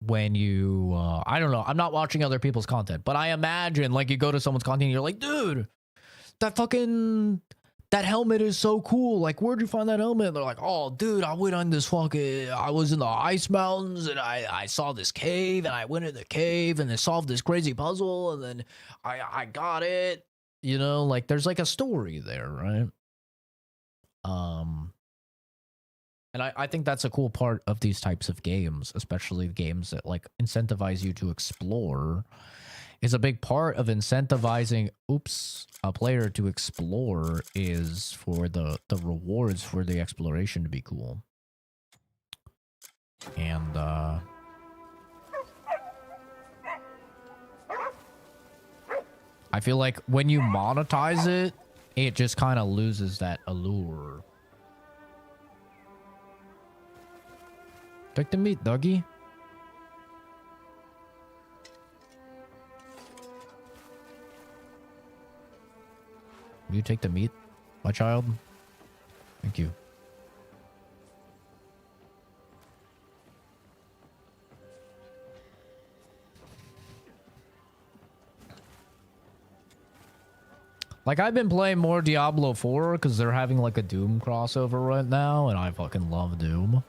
when you, I don't know, I'm not watching other people's content, but I imagine, like, you go to someone's content and you're like, dude, that helmet is so cool. Like, where'd you find that helmet? And they're like, oh, dude, I was in the ice mountains, and I saw this cave, and I went in the cave, and I solved this crazy puzzle, and then I got it. You know, like, there's, like, a story there, right? And I think that's a cool part of these types of games, especially games that like incentivize you to explore, is a big part of incentivizing a player to explore is for the rewards for the exploration to be cool. And I feel like when you monetize it, it just kind of loses that allure. Take the meat, doggy. You take the meat, my child. Thank you. Like, I've been playing more Diablo 4 because they're having like a Doom crossover right now, and I fucking love Doom.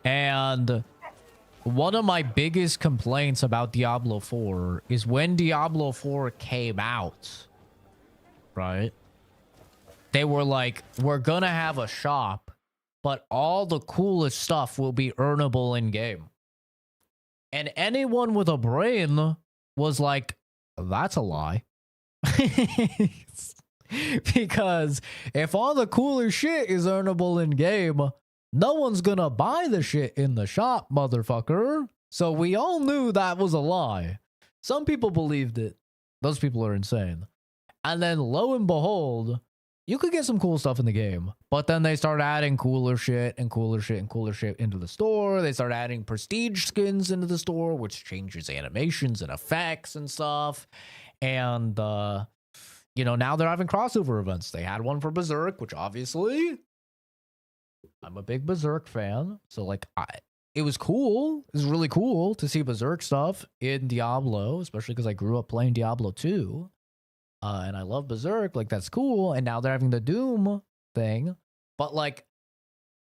And one of my biggest complaints about Diablo 4 is when Diablo 4 came out, right? They were like, we're gonna have a shop, but all the coolest stuff will be earnable in game. And anyone with a brain was like, that's a lie. Because if all the cooler shit is earnable in game, no one's gonna buy the shit in the shop, motherfucker. So we all knew that was a lie. Some people believed it. Those people are insane. And then lo and behold, you could get some cool stuff in the game. But then they start adding cooler shit and cooler shit and cooler shit into the store. They start adding prestige skins into the store, which changes animations and effects and stuff. And, you know, now they're having crossover events. They had one for Berserk, which obviously I'm a big Berserk fan. So, like, it was cool. It was really cool to see Berserk stuff in Diablo, especially because I grew up playing Diablo 2. And I love Berserk. Like, that's cool. And now they're having the Doom thing. But, like,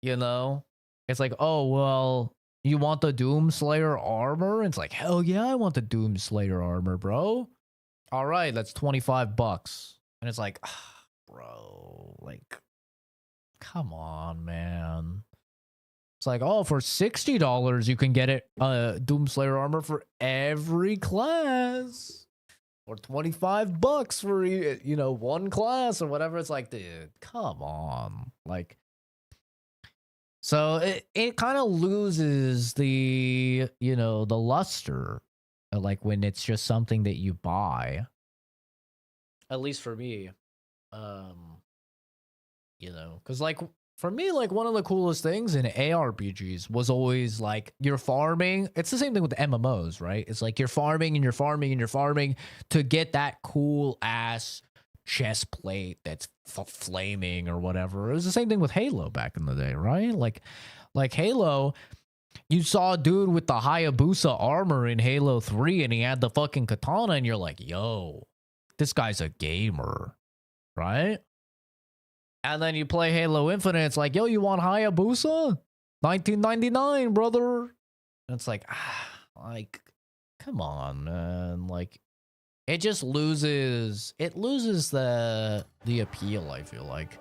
you know, it's like, oh, well, you want the Doom Slayer armor? It's like, hell yeah, I want the Doom Slayer armor, bro. All right, that's $25. And it's like, bro, like, come on, man. It's like, oh, for $60, you can get it, Doom Slayer armor for every class. Or $25 for, you know, one class or whatever. It's like, dude, come on. Like, so it kind of loses the, you know, the luster. Like when it's just something that you buy. At least for me. You know, because like for me, like one of the coolest things in ARPGs was always like you're farming. It's the same thing with MMOs, right? It's like you're farming and you're farming and you're farming to get that cool ass chest plate that's flaming or whatever. It was the same thing with Halo back in the day, right? Like Halo, you saw a dude with the Hayabusa armor in Halo 3 and he had the fucking katana and you're like, yo, this guy's a gamer, right? And then you play Halo Infinite, it's like, yo, you want Hayabusa? 1999, brother. And it's like, like, come on, man. Like, it just loses, the appeal, I feel like.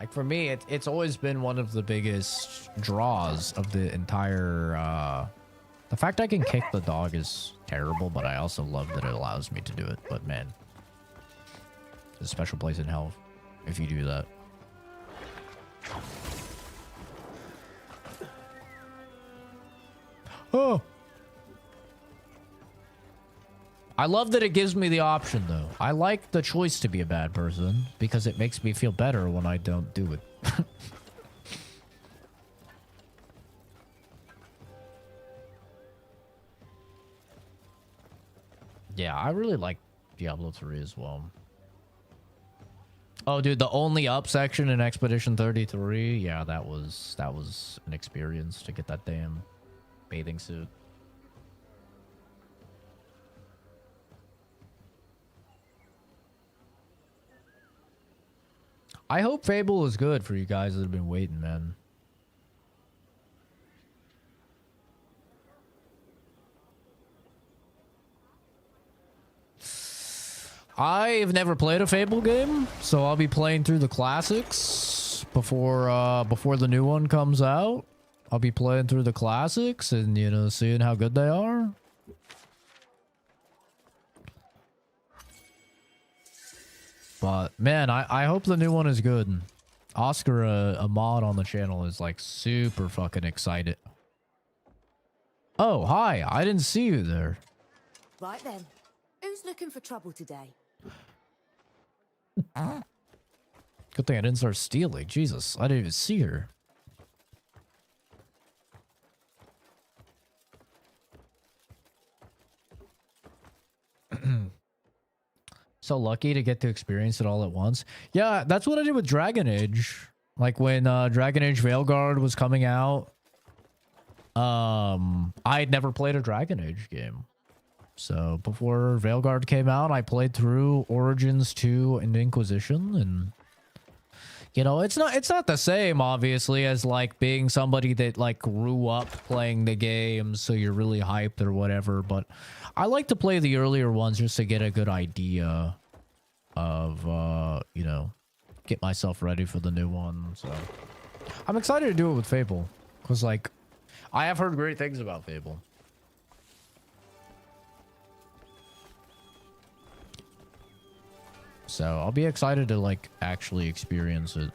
Like, for me, it's always been one of the biggest draws of the entire, the fact I can kick the dog is terrible, but I also love that it allows me to do it. But, man. A special place in hell if you do that. Oh, I love that it gives me the option though. I like the choice to be a bad person because it makes me feel better when I don't do it. Yeah, I really like Diablo 3 as well. Oh, dude, the only up section in Expedition 33, yeah, that was an experience to get that damn bathing suit. I hope Fable is good for you guys that have been waiting, man. I've never played a Fable game, so I'll be playing through the classics before the new one comes out. I'll be playing through the classics and, you know, seeing how good they are. But man, I hope the new one is good. Oscar, a mod on the channel, is like super fucking excited. Oh, hi. I didn't see you there. Right then. Who's looking for trouble today? Good thing I didn't start stealing. Jesus, I didn't even see her. So lucky to get to experience it all at once. Yeah, that's what I did with Dragon Age. Like when Dragon Age Veilguard was coming out. I had never played a Dragon Age game. So before Veilguard came out, I played through Origins 2 and Inquisition, and you know, it's not the same obviously as like being somebody that like grew up playing the game, so you're really hyped or whatever, but I like to play the earlier ones just to get a good idea of you know, get myself ready for the new one. So I'm excited to do it with Fable cuz like I have heard great things about Fable. So I'll be excited to like actually experience it.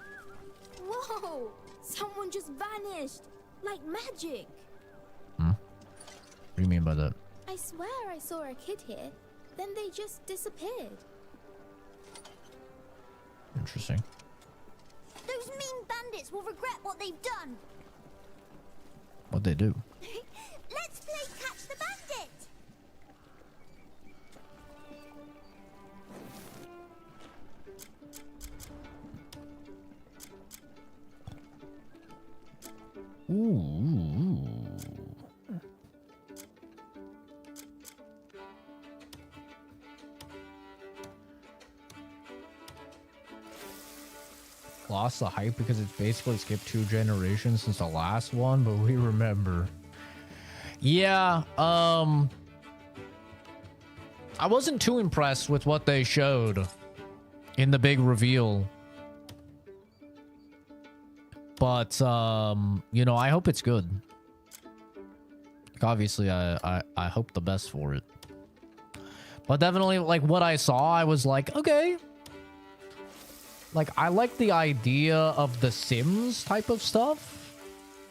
Whoa! Someone just vanished. Like magic. What do you mean by that? I swear I saw a kid here. Then they just disappeared. Interesting. Those mean bandits will regret what they've done. What'd they do? Let's play catch the bandit. Ooh. Lost the hype because it's basically skipped 2 generations since the last one, but we remember. Yeah, I wasn't too impressed with what they showed in the big reveal. But, you know, I hope it's good. Like, obviously, I hope the best for it. But definitely, like, what I saw, I was like, okay. Like, I like the idea of the Sims type of stuff.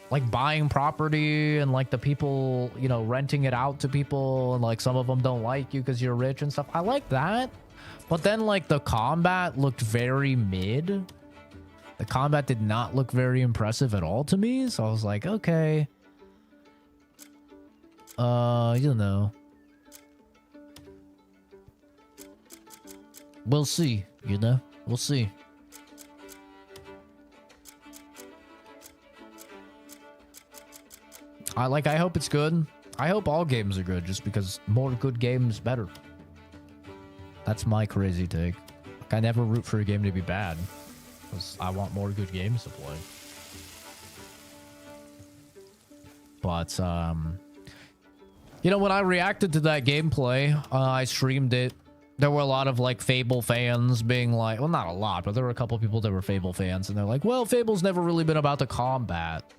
Like, buying property and, like, the people, you know, renting it out to people. And, like, some of them don't like you because you're rich and stuff. I like that. But then, like, the combat looked very mid. The combat did not look very impressive at all to me. So I was like, okay. You know. We'll see, you know? We'll see. I hope it's good. I hope all games are good, just because more good games better. That's my crazy take. Like, I never root for a game to be bad, because I want more good games to play. But, you know, when I reacted to that gameplay, I streamed it. There were a lot of, like, Fable fans being like, well, not a lot, but there were a couple people that were Fable fans, and they're like, well, Fable's never really been about the combat.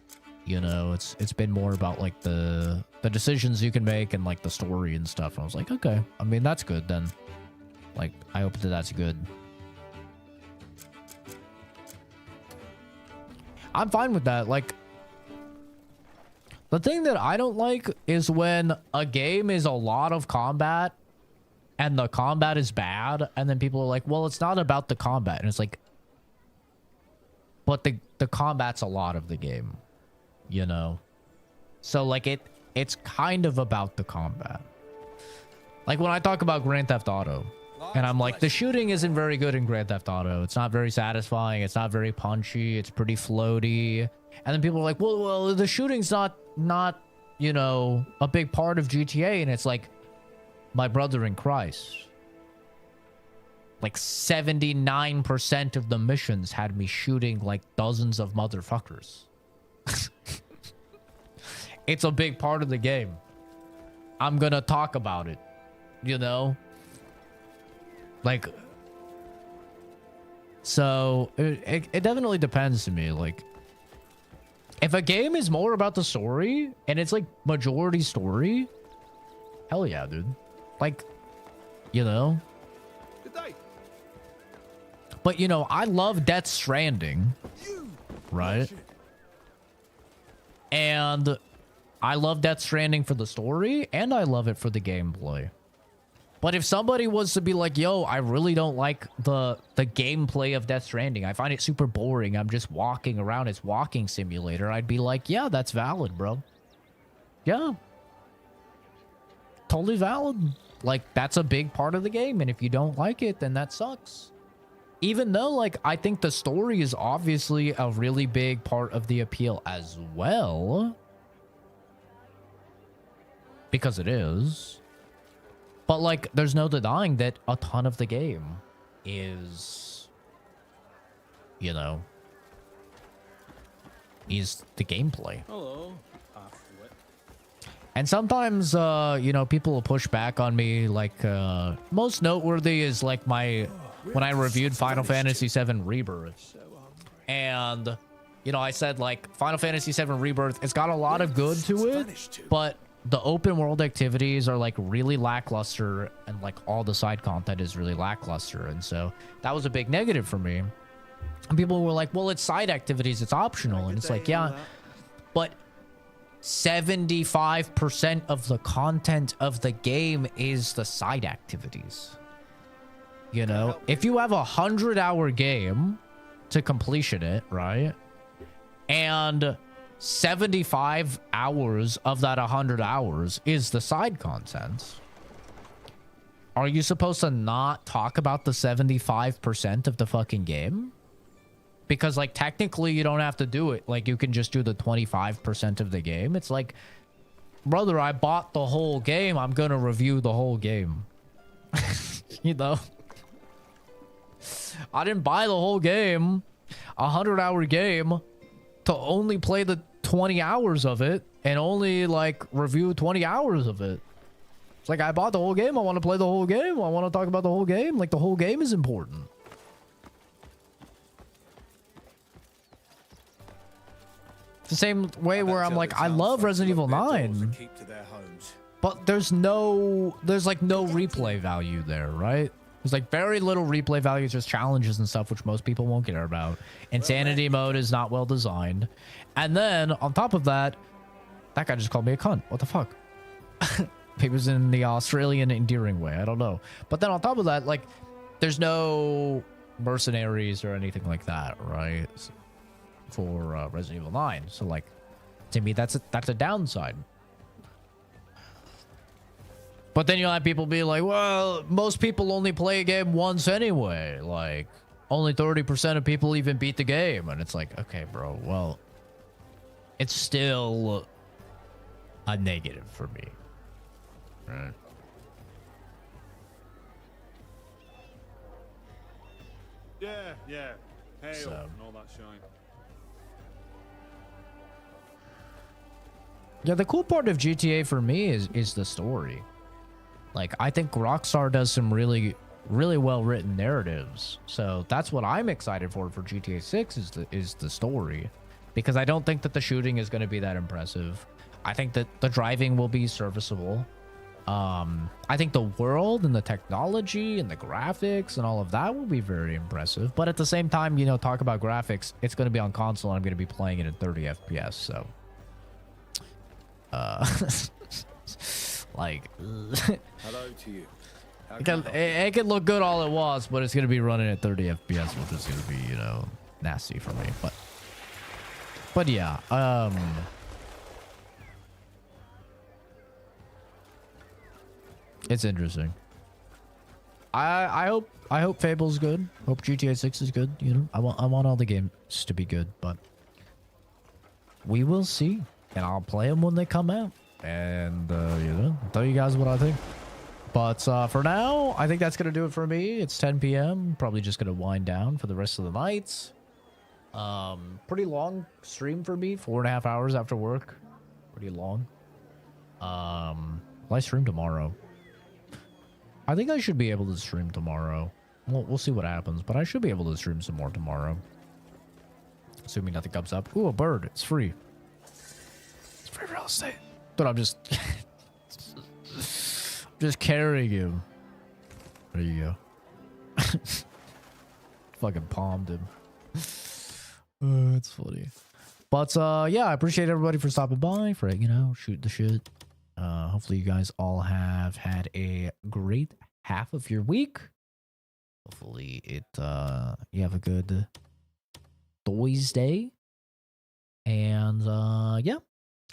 You know, it's been more about, like, the decisions you can make and, like, the story and stuff. And I was like, okay, I mean, that's good then. Like, I hope that that's good. I'm fine with that. Like, the thing that I don't like is when a game is a lot of combat and the combat is bad, and then people are like, well, it's not about the combat. And it's like, but the combat's a lot of the game. You know, so like it's kind of about the combat. Like when I talk about Grand Theft Auto and I'm like, the shooting isn't very good in Grand Theft Auto. It's not very satisfying. It's not very punchy. It's pretty floaty. And then people are like, well, the shooting's not, you know, a big part of GTA. And it's like, my brother in Christ. Like 79% of the missions had me shooting like dozens of motherfuckers. It's a big part of the game. I'm gonna talk about it, you know? Like, so it definitely depends to me. Like, if a game is more about the story and it's like majority story, hell yeah, dude. Like, you know? But, you know, I love Death Stranding, right? And I love Death Stranding for the story, and I love it for the gameplay. But if somebody was to be like, yo, I really don't like the gameplay of Death Stranding. I find it super boring. I'm just walking around. It's walking simulator. I'd be like, yeah, that's valid, bro. Yeah. Totally valid. Like, that's a big part of the game. And if you don't like it, then that sucks. Even though, like, I think the story is obviously a really big part of the appeal as well. Because it is. But, like, there's no denying that a ton of the game is, you know, is the gameplay. Hello. And sometimes, you know, people will push back on me. Like, most noteworthy is, like, when I reviewed Final Fantasy VII Rebirth. And, you know, I said, like, Final Fantasy VII Rebirth, it's got a lot of good to it, but the open world activities are, like, really lackluster, and, like, all the side content is really lackluster. And so that was a big negative for me. And people were like, well, it's side activities, it's optional. And it's like, yeah, but 75% of the content of the game is the side activities. You know, if you have a 100-hour game to completion it, right? And 75 hours of that 100 hours is the side content. Are you supposed to not talk about the 75% of the fucking game? Because, like, technically you don't have to do it. Like, you can just do the 25% of the game. It's like, brother, I bought the whole game. I'm gonna review the whole game. You know? I didn't buy the whole game, a 100-hour game, to only play the 20 hours of it and only, like, review 20 hours of it. It's like, I bought the whole game. I want to play the whole game. I want to talk about the whole game. Like, the whole game is important. The same way where I'm like, I love Resident Evil 9, but there's like no replay value there, right? There's like very little replay value, just challenges and stuff, which most people won't care about. Insanity mode is not well designed. And then on top of that, that guy just called me a cunt. What the fuck? He was in the Australian endearing way. I don't know. But then on top of that, like, there's no mercenaries or anything like that, right? For Resident Evil 9. So, like, to me, that's a downside. But then you'll have people be like, well, most people only play a game once anyway. Like, only 30% of people even beat the game. And it's like, okay, bro, well, it's still a negative for me. Right? Yeah. Hail So. and all that shine. Yeah, the cool part of GTA for me is the story. Like, I think Rockstar does some really well-written narratives. So that's what I'm excited for GTA 6 is the story. Because I don't think that the shooting is going to be that impressive. I think that the driving will be serviceable. I think the world and the technology and the graphics and all of that will be very impressive. But at the same time, you know, talk about graphics, it's going to be on console and I'm going to be playing it at 30 FPS, so... like... Hello to you. It can look good all it wants, but it's going to be running at 30 FPS, which is going to be, you know, nasty for me. But yeah, it's interesting. I hope Fable's good. Hope GTA 6 is good. You know, I want all the games to be good, but we will see, and I'll play them when they come out, and you know, I'll tell you guys what I think. But for now, I think that's gonna do it for me. It's 10 p.m. Probably just gonna wind down for the rest of the night. Pretty long stream for me. 4.5 hours after work. Pretty long. Will I stream tomorrow? I think I should be able to stream tomorrow. We'll see what happens, but I should be able to stream some more tomorrow. Assuming nothing comes up. Ooh, a bird. It's free. It's free real estate. But I'm just... just carrying him. There you go. Fucking palmed him. It's funny. But yeah, I appreciate everybody for stopping by, for, you know, shooting the shit. Hopefully you guys all have had a great half of your week. Hopefully you have a good Thursday. And yeah,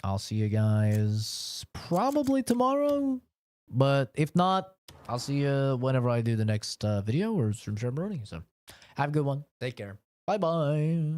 I'll see you guys probably tomorrow. But if not, I'll see you whenever I do the next video or stream ceremony. So have a good one. Take care. Bye-bye.